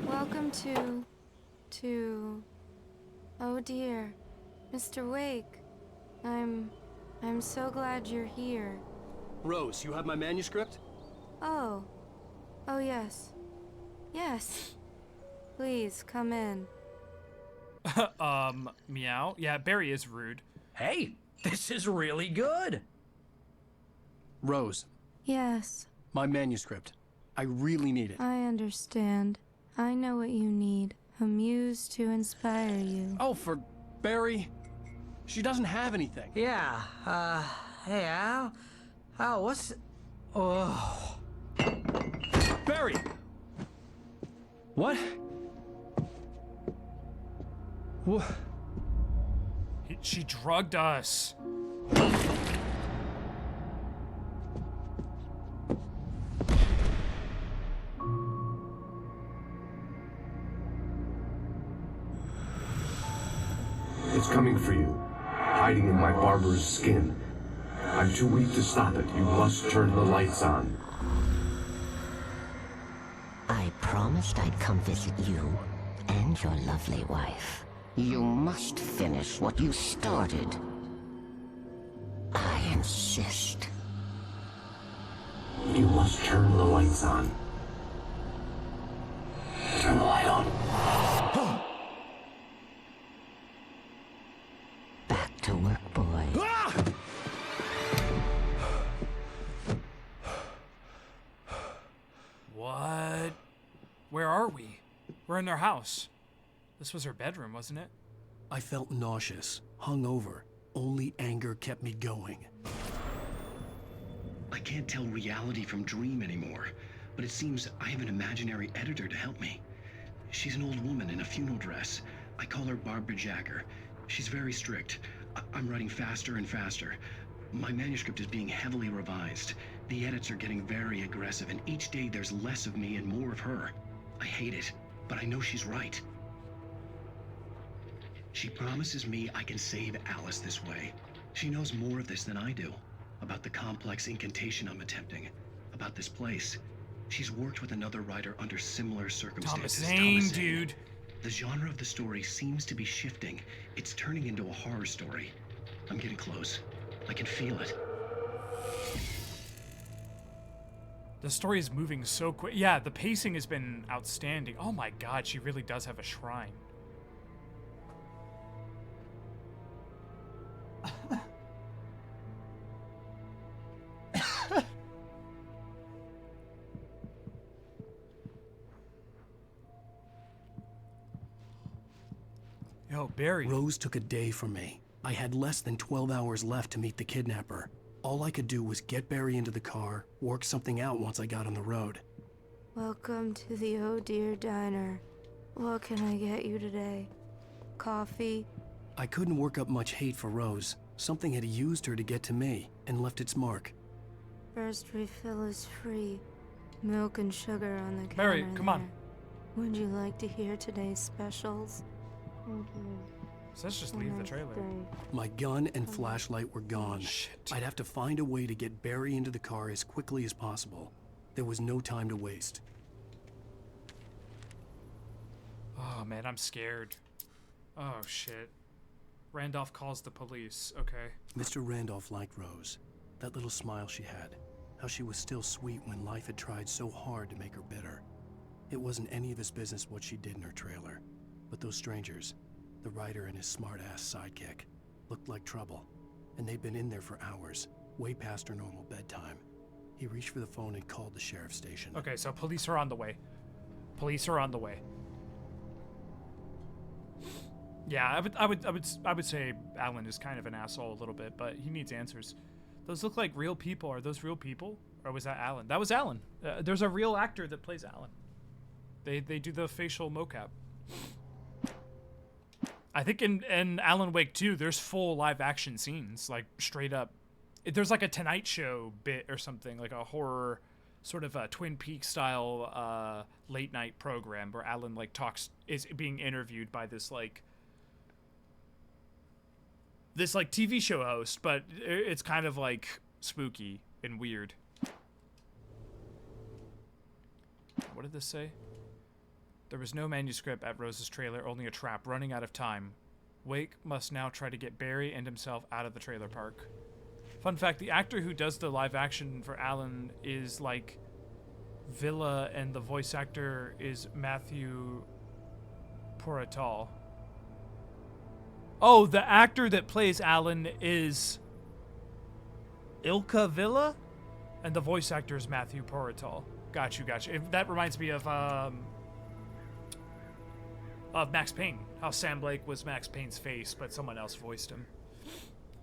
Welcome to... Oh dear, Mr. Wake. I'm so glad you're here. Rose, you have my manuscript? Oh. Oh, yes. Yes. Please, come in. Meow. Yeah, Barry is rude. Hey, this is really good. Rose, Yes, my manuscript. I really need it. I understand. I know what you need. A muse to inspire you. Oh, for Barry? She doesn't have anything. Yeah, hey, Al? Al, what's... Oh... Barry! What? What? She drugged us. It's coming for you, hiding in my barber's skin. I'm too weak to stop it. You must turn the lights on. I promised I'd come visit you and your lovely wife. You must finish what you started. I insist. You must turn the lights on. Turn the light on. Back to work, boy. What? Where are we? We're in their house. This was her bedroom, wasn't it? I felt nauseous, hungover. Only anger kept me going. I can't tell reality from dream anymore, but it seems I have an imaginary editor to help me. She's an old woman in a funeral dress. I call her Barbara Jagger. She's very strict. I'm writing faster and faster. My manuscript is being heavily revised. The edits are getting very aggressive, and each day there's less of me and more of her. I hate it, but I know she's right. She promises me I can save Alice this way. She knows more of this than I do. About the complex incantation I'm attempting. About this place. She's worked with another writer under similar circumstances. Thomas Zane, dude. The genre of the story seems to be shifting. It's turning into a horror story. I'm getting close. I can feel it. The story is moving so quick. Yeah, the pacing has been outstanding. Oh my god, she really does have a shrine. Yo, Barry. Rose took a day from me. I had less than 12 hours left to meet the kidnapper. All I could do was get Barry into the car, work something out once I got on the road. Welcome to the Oh Dear Diner. What can I get you today? Coffee? I couldn't work up much hate for Rose. Something had used her to get to me and left its mark. First refill is free. Milk and sugar on the counter. Barry, come on. Would you like to hear today's specials? Thank you. So let's just leave the trailer. My gun and flashlight were gone. Shit. I'd have to find a way to get Barry into the car as quickly as possible. There was no time to waste. Oh man, I'm scared. Oh shit. Randolph calls the police. Okay. Mr. Randolph liked Rose. That little smile she had. How she was still sweet when life had tried so hard to make her bitter. It wasn't any of his business what she did in her trailer. But those strangers, the writer and his smart-ass sidekick, looked like trouble. And they'd been in there for hours, way past her normal bedtime. He reached for the phone and called the sheriff's station. Okay, so police are on the way. Police are on the way. Yeah, I would say Alan is kind of an asshole a little bit, but he needs answers. Those look like real people. Are those real people? Or was that Alan? That was Alan. There's a real actor that plays Alan. They do the facial mocap. I think in Alan Wake 2, there's full live action scenes, like straight up. There's like a Tonight Show bit or something, like a horror sort of a Twin Peaks style late night program where Alan like is being interviewed by this TV show host, but it's kind of like spooky and weird. What did this say? There was no manuscript at Rose's trailer, only a trap. Running out of time. Wake must now try to get Barry and himself out of the trailer park. Fun fact, the actor who does the live action for Alan is like Villa, and the voice actor is Matthew Poratal. Oh, the actor that plays Alan is Ilka Villa, and the voice actor is Matthew Poratal. Got you. That reminds me of Max Payne. How Sam Lake was Max Payne's face, but someone else voiced him.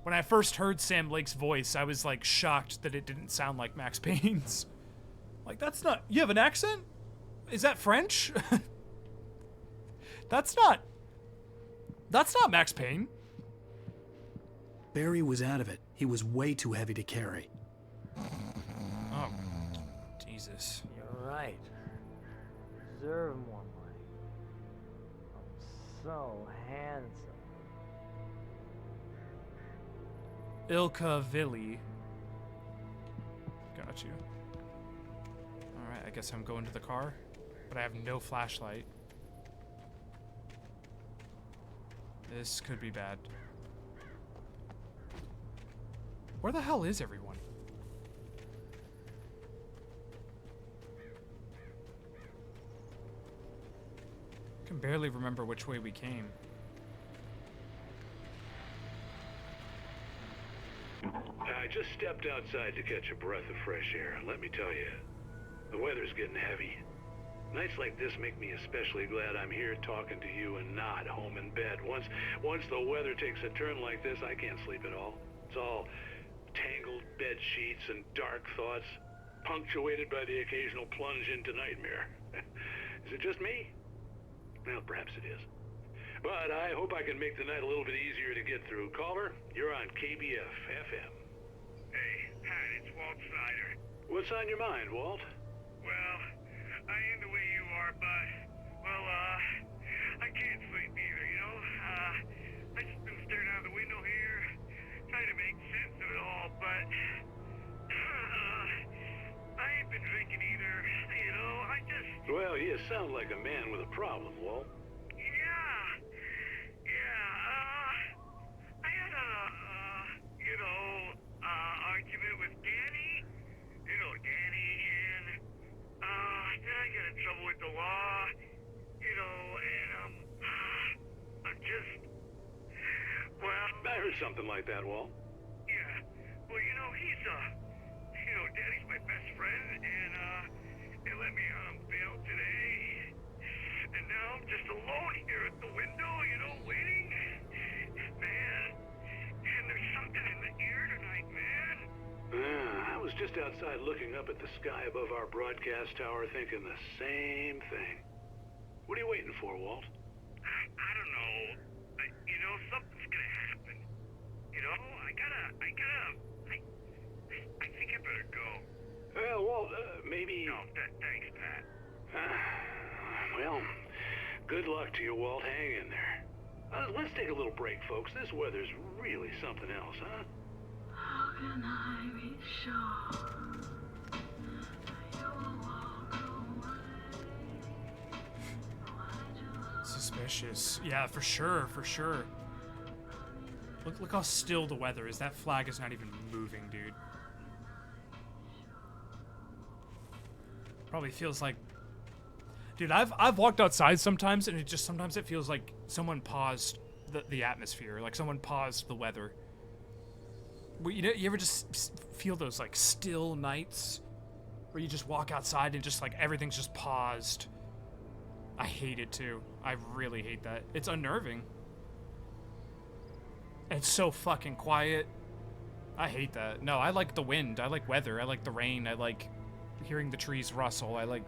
When I first heard Sam Lake's voice, I was like shocked that it didn't sound like Max Payne's. Like, that's not... You have an accent? Is that French? That's not Max Payne. Barry was out of it. He was way too heavy to carry. Oh, Jesus. You're right. Deserve more money. I'm so handsome. Ilka Villi. Got you. Alright, I guess I'm going to the car. But I have no flashlight. This could be bad. Where the hell is everyone? I can barely remember which way we came. I just stepped outside to catch a breath of fresh air. Let me tell you, the weather's getting heavy. Nights like this make me especially glad I'm here talking to you and not home in bed. Once the weather takes a turn like this, I can't sleep at all. It's all tangled bed sheets and dark thoughts, punctuated by the occasional plunge into nightmare. Is it just me? Well, perhaps it is. But I hope I can make the night a little bit easier to get through. Caller, you're on KBF FM. Hey, Pat, it's Walt Snyder. What's on your mind, Walt? Well, I am the way you are, but, well, I can't sleep either, you know? I just been staring out the window here, trying to make sense of it all, but, I ain't been drinking either, you know? Well, you sound like a man with a problem, Walt. I had a, argument with Danny. You know Danny, and, then I got in trouble with the law, you know, and, I'm just, well... I heard something like that, Walt. Yeah, well, you know, Danny's my best friend, and, they let me out on bail today, and now I'm just alone here at the window, you know, waiting, man, and there's something in the air tonight, man. I was just outside looking up at the sky above our broadcast tower thinking the same thing. What are you waiting for, Walt? I don't know. You know, something's gonna happen. You know, I think I better go. Well, Walt, maybe... No, thanks, Pat. Well, good luck to you, Walt. Hang in there. Let's take a little break, folks. This weather's really something else, huh? How can I be sure you will walk away? Suspicious. Yeah, for sure. Look how still the weather is. That flag is not even moving, dude. Probably feels like... Dude, I've walked outside sometimes, and sometimes it feels like someone paused the atmosphere, like someone paused the weather. You ever just feel those like still nights where you just walk outside and just like everything's just paused? I hate it too. I really hate that. It's unnerving. And it's so fucking quiet. I hate that. No, I like the wind. I like weather. I like the rain. I like hearing the trees rustle. I like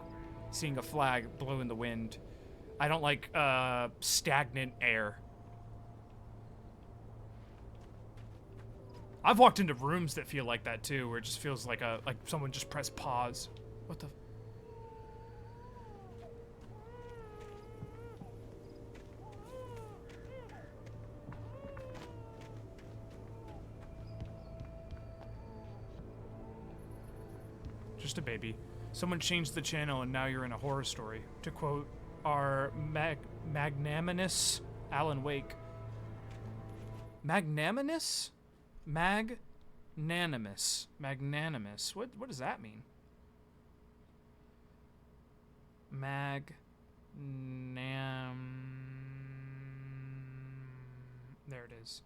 seeing a flag blow in the wind. I don't like stagnant air. I've walked into rooms that feel like that too, where it just feels like someone just pressed pause. What the? Just a baby. Someone changed the channel and now you're in a horror story. To quote our magnanimous Alan Wake. Magnanimous? Magnanimous. Magnanimous. What does that mean? There it is.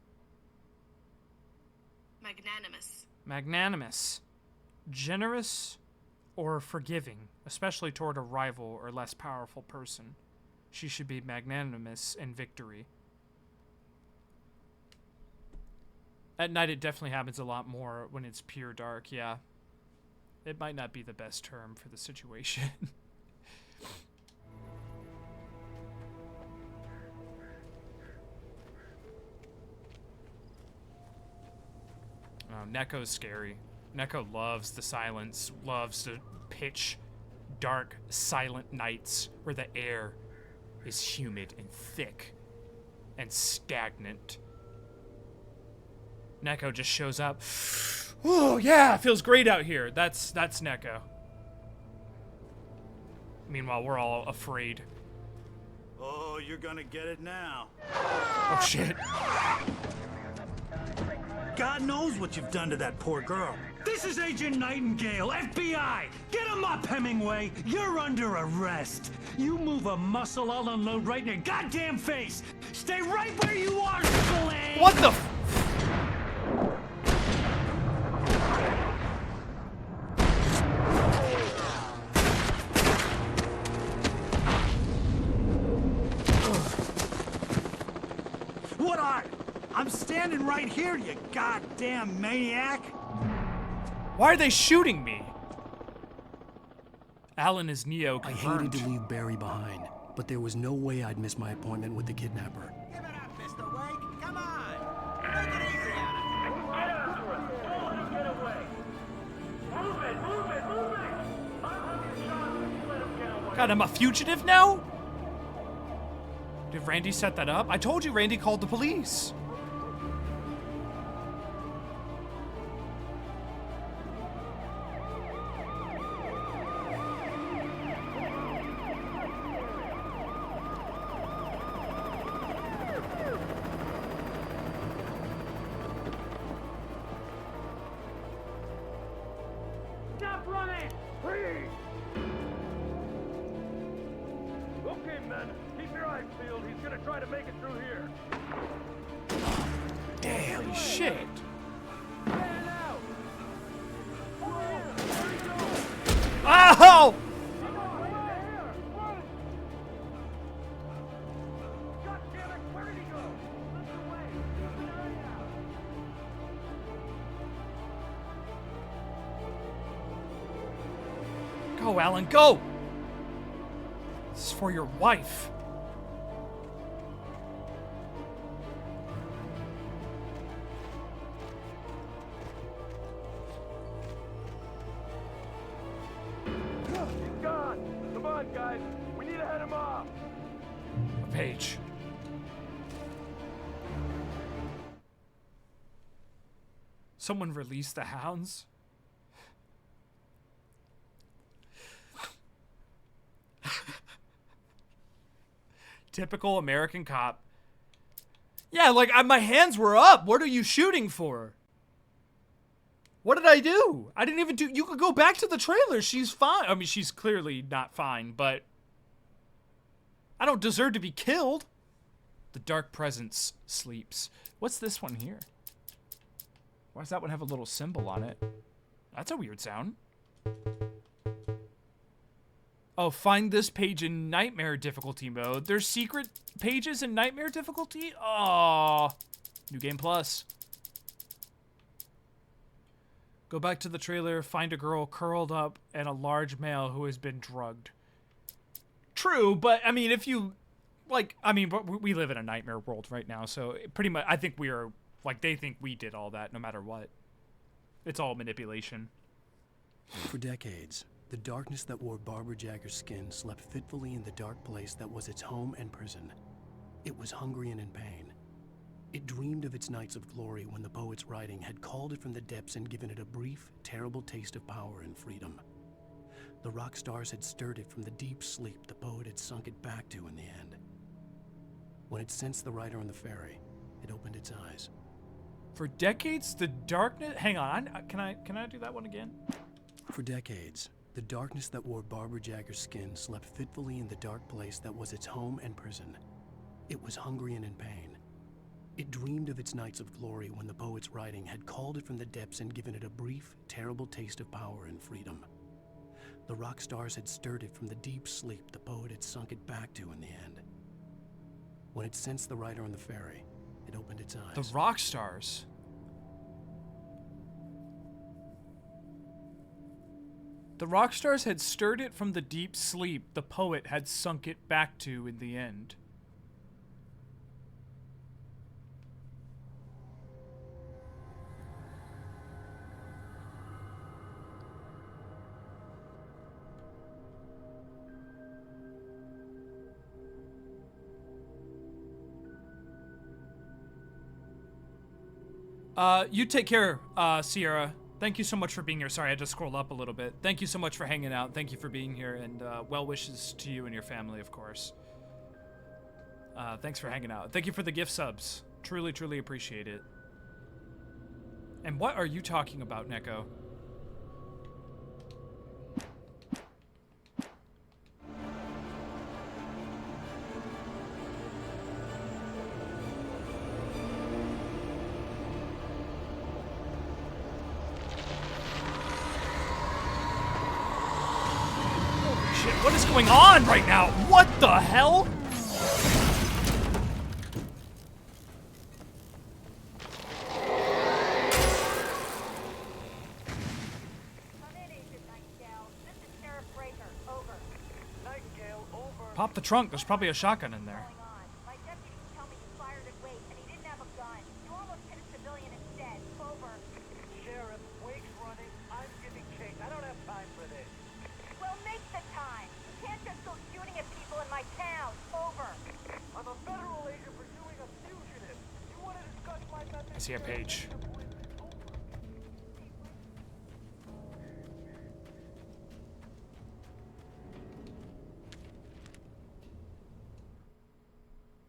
Magnanimous. Magnanimous. Generous or forgiving, especially toward a rival or less powerful person. She should be magnanimous in victory. At night, it definitely happens a lot more when it's pure dark, yeah. It might not be the best term for the situation. Oh, Neko's scary. Neko loves the silence, loves to pitch dark, silent nights where the air is humid and thick and stagnant. Neko just shows up. Oh yeah, it feels great out here. That's Neko. Meanwhile, we're all afraid. Oh, you're gonna get it now. Oh shit. God knows what you've done to that poor girl. This is Agent Nightingale, FBI! Get him up, Hemingway! You're under arrest! You move a muscle, I'll unload right in your goddamn face! Stay right where you are, Slade! What the What are? I'm standing right here, you goddamn maniac! Why are they shooting me? Alan is Neo I confirmed. hated to leave Barry behind, but there was no way I'd miss my appointment with the kidnapper. Give it up, Mr. Wake. Come on. Make it easy on him. Get after him. Don't let him get away. Move it, move it, move it! I'm hunting shots if you let him get away. God, I'm a fugitive now? Did Randy set that up? I told you Randy called the police. Stop running! Please! Okay, men. Keep your eyes peeled. He's gonna try to make it through here. Damn shit. Ow! Go, Alan, go! This is for your wife. He's gone. Come on, guys. We need to head him off. A page. Someone release the hounds? Typical American cop. Yeah, like, my hands were up. What are you shooting for? What did I do? I didn't even do... You could go back to the trailer. She's fine. I mean, she's clearly not fine, but... I don't deserve to be killed. The dark presence sleeps. What's this one here? Why does that one have a little symbol on it? That's a weird sound. Oh, find this page in Nightmare difficulty mode. There's secret pages in Nightmare difficulty? Oh, New Game Plus. Go back to the trailer, find a girl curled up and a large male who has been drugged. True, but I mean, if you, like, I mean, but we live in a nightmare world right now, so pretty much, I think we are, like, they think we did all that no matter what. It's all manipulation. For decades, The darkness that wore Barbara Jagger's skin slept fitfully in the dark place that was its home and prison. It was hungry and in pain. It dreamed of its nights of glory when the poet's writing had called it from the depths and given it a brief, terrible taste of power and freedom. The rock stars had stirred it from the deep sleep the poet had sunk it back to in the end. When it sensed the writer on the ferry, it opened its eyes. For decades, the darkness... Hang on, can I do that one again? For decades, the darkness that wore Barbara Jagger's skin slept fitfully in the dark place that was its home and prison. It was hungry and in pain. It dreamed of its nights of glory when the poet's writing had called it from the depths and given it a brief, terrible taste of power and freedom. The rock stars had stirred it from the deep sleep the poet had sunk it back to in the end. When it sensed the writer on the ferry, it opened its eyes. The rock stars. The rock stars had stirred it from the deep sleep the poet had sunk it back to in the end. You take care, Sierra. Thank you so much for being here. Sorry, I had to scroll up a little bit. Thank you so much for hanging out. Thank you for being here, and well wishes to you and your family, of course. Thanks for hanging out. Thank you for the gift subs. Truly, truly appreciate it. And what are you talking about, Neko? What is going on right now? What the hell? Pop the trunk. There's probably a shotgun in there. I see a page.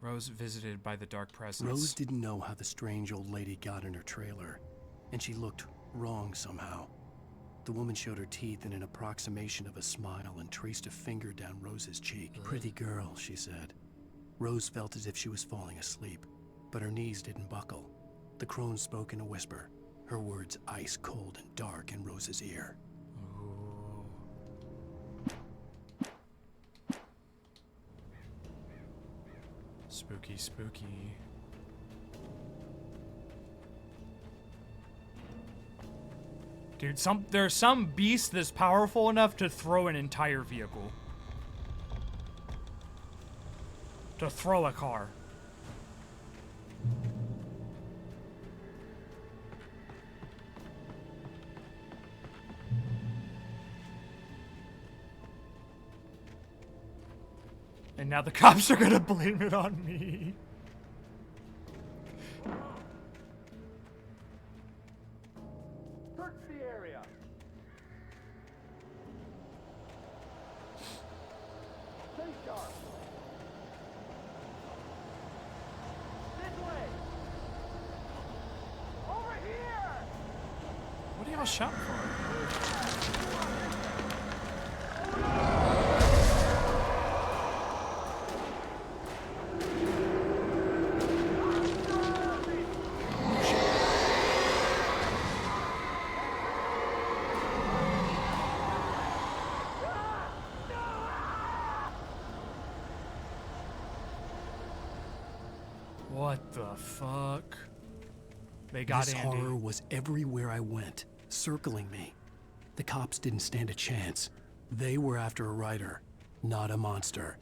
Rose visited by the dark presence. Rose didn't know how the strange old lady got in her trailer, and she looked wrong somehow. The woman showed her teeth in an approximation of a smile and traced a finger down Rose's cheek. Pretty girl, she said. Rose felt as if she was falling asleep, but her knees didn't buckle. The crone spoke in a whisper, her words ice cold and dark in Rose's ear. Ooh. Spooky, spooky. Dude, there's some beast that's powerful enough to throw an entire vehicle. To throw a car. And now the cops are gonna blame it on me. Search the area. Stay sharp. This way. Over here. What are y'all shouting for? What the fuck? They got This Andy. horror was everywhere I went, circling me. The cops didn't stand a chance. They were after a writer, not a monster.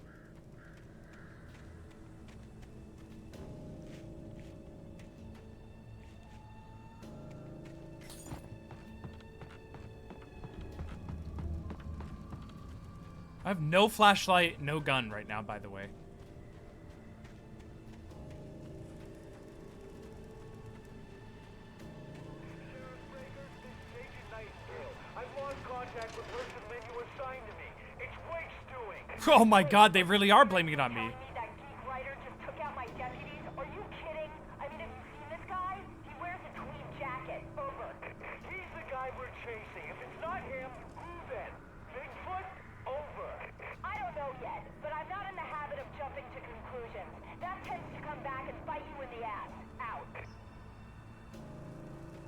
I have no flashlight, no gun right now, by the way. Oh my god, they really are blaming it on me.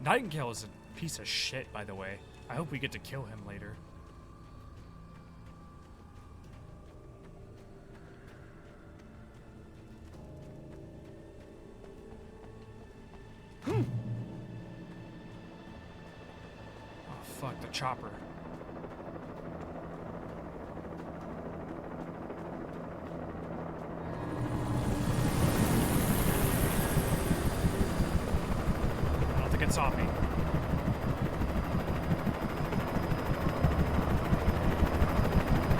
Nightingale is a piece of shit, by the way. I hope we get to kill him later. Oh, fuck, the chopper. I don't think it saw me.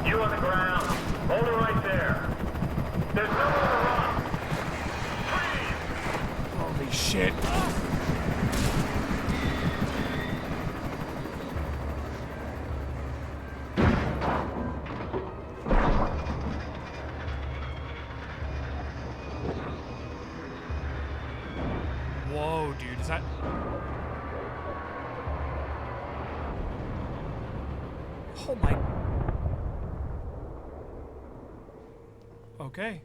You on the ground. Hold it right there. There's nowhere to run. Holy shit. Whoa, dude, is that... Oh my... Okay.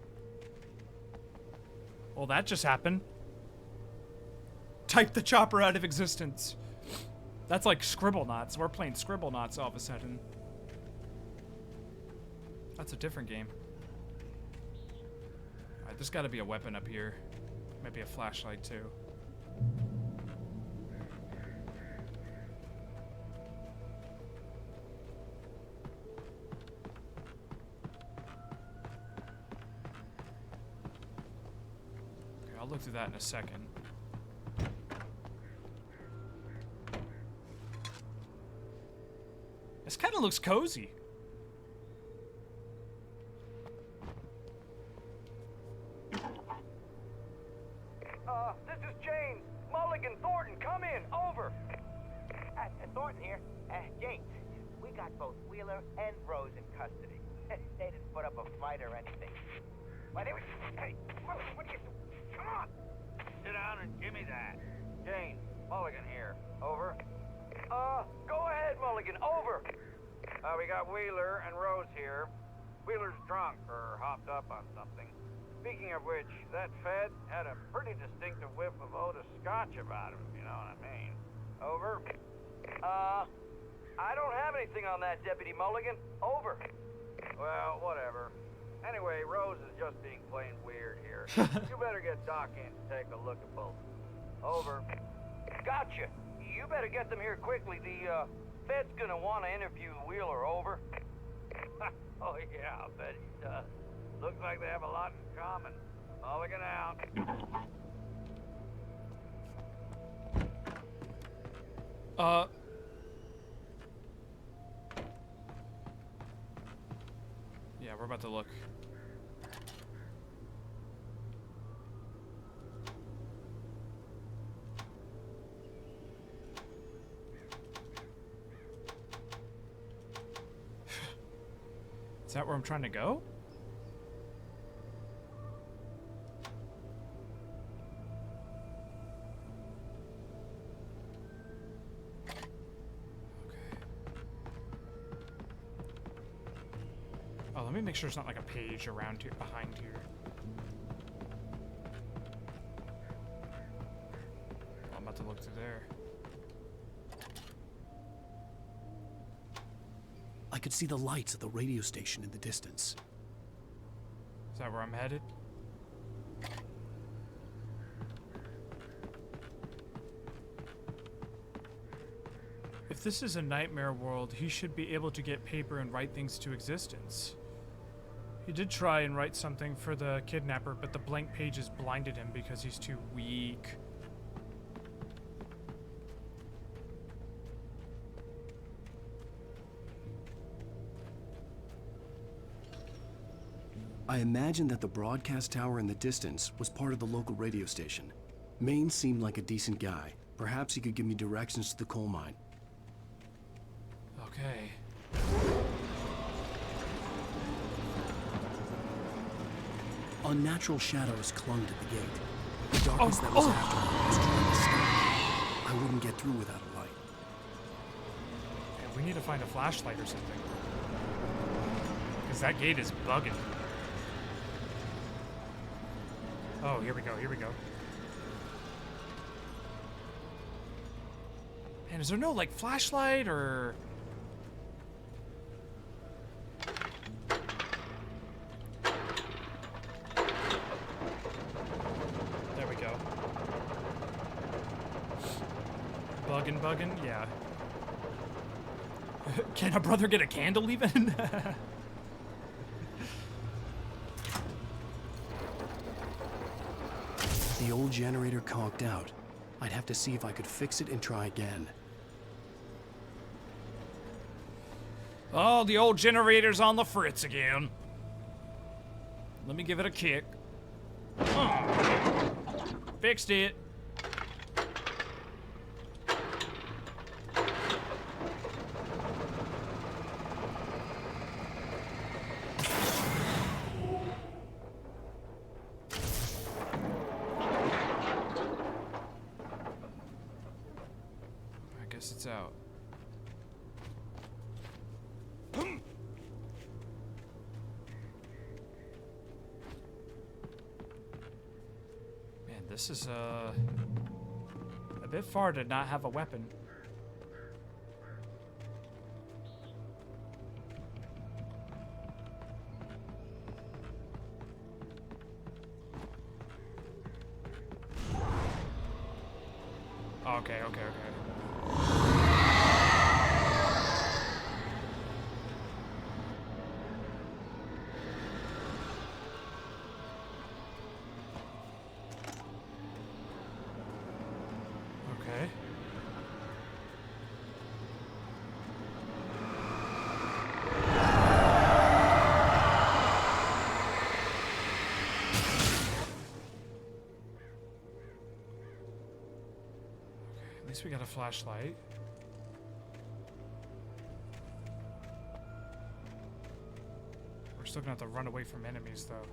Well, that just happened. Type the chopper out of existence. That's like Scribblenauts. We're playing Scribblenauts all of a sudden. That's a different game. Alright, there's gotta be a weapon up here. Maybe a flashlight too. Okay, I'll look through that in a second. This kind of looks cozy. This is James. Mulligan, Thornton, come in. Over. Thornton here. James, we got both Wheeler and Rose in custody. They didn't put up a fight or anything. Why, they were... Hey, Mulligan, what are you... Come on. Sit down and give me that. James, Mulligan here. Over. Go ahead, Mulligan. Over. We got Wheeler and Rose here. Wheeler's drunk or hopped up on something. Speaking of which, that Fed had a pretty distinctive whiff of Otis Scotch about him, if you know what I mean. Over. I don't have anything on that, Deputy Mulligan. Over. Well, whatever. Anyway, Rose is just being plain weird here. You better get Doc in to take a look at both. Over. Gotcha. You better get them here quickly. The, Fed's gonna want to interview Wheeler. Over. Oh, yeah, I'll bet he does. Looks like they have a lot in common. Mulligan out. Yeah, we're about to look. Is that where I'm trying to go? Oh, let me make sure it's not like a page around here, behind here. Oh, I'm about to look through there. I could see the lights of the radio station in the distance. Is that where I'm headed? If this is a nightmare world, he should be able to get paper and write things to existence. He did try and write something for the kidnapper, but the blank pages blinded him because he's too weak. I imagined that the broadcast tower in the distance was part of the local radio station. Maine seemed like a decent guy. Perhaps he could give me directions to the coal mine. Okay. Unnatural shadows clung to the gate. The darkness that was after me was trying to stop. I wouldn't get through without a light. Okay, we need to find a flashlight or something. Because that gate is bugging. Oh, here we go, here we go. And is there no, like, flashlight or... There we go. Bugging, yeah. Can a brother get a candle even? The old generator conked out. I'd have to see if I could fix it and try again. Oh, the old generator's on the fritz again. Let me give it a kick. Fixed it. I guess it's out. This is a bit far to not have a weapon. Okay. At least we got a flashlight. We're still gonna have to run away from enemies, though.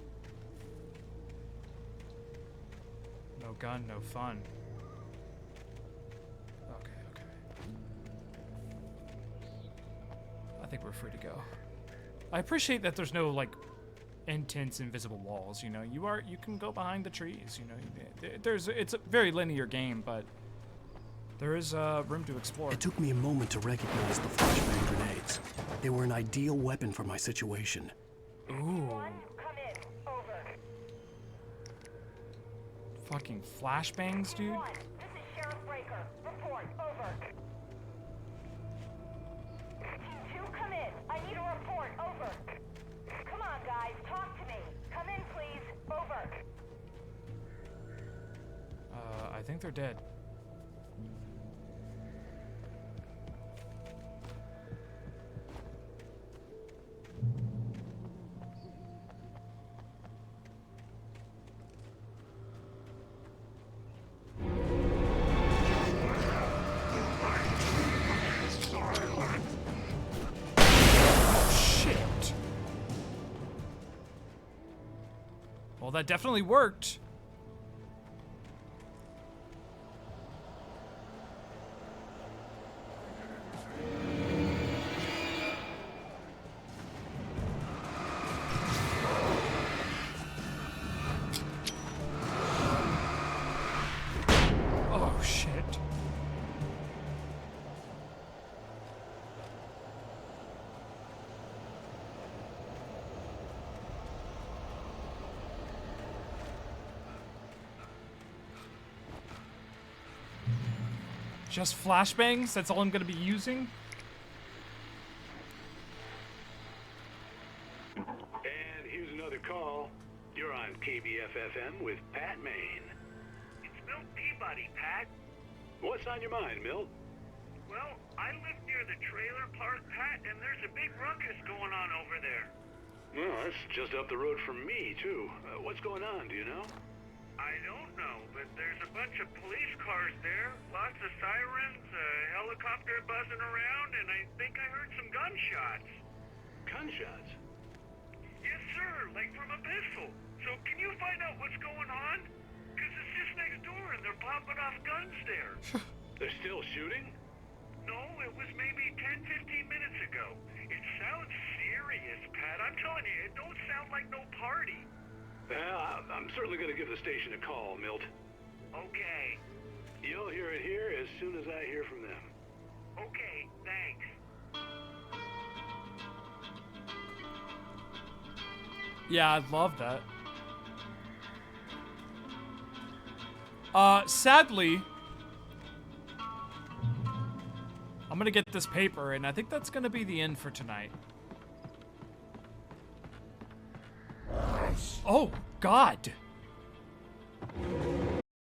No gun, no fun. Okay. I think we're free to go. I appreciate that there's no, like, intense invisible walls, you know? You can go behind the trees, you know? It's a very linear game, but there is room to explore. It took me a moment to recognize the flashbang grenades. They were an ideal weapon for my situation. Ooh. Fucking flashbangs, dude. This is Sheriff Breaker. Report. Over. Team 2, come in. I need a report. Over. Come on, guys. Talk to me. Come in, please. Over. I think they're dead. Well, that definitely worked. Oh, shit. Just flashbangs? That's all I'm gonna be using? And here's another call. You're on KBF-FM with Pat Maine. It's Milt Peabody, Pat. What's on your mind, Milt? Well, I live near the trailer park, Pat, and there's a big ruckus going on over there. Well, that's just up the road from me, too. What's going on, do you know? I don't know, but there's a bunch of police cars there. Lots of sirens, a helicopter buzzing around, and I think I heard some gunshots. Gunshots? Yes, sir, like from a pistol. So can you find out what's going on? Because it's just next door and they're popping off guns there. They're still shooting? No, it was maybe 10, 15 minutes ago. It sounds serious, Pat. I'm telling you, it don't sound like no party. Well, I'm certainly going to give the station a call, Milt. Okay. You'll hear it here as soon as I hear from them. Okay, thanks. Yeah, I'd love that. Sadly, I'm gonna get this paper, and I think that's gonna be the end for tonight. Oh, God.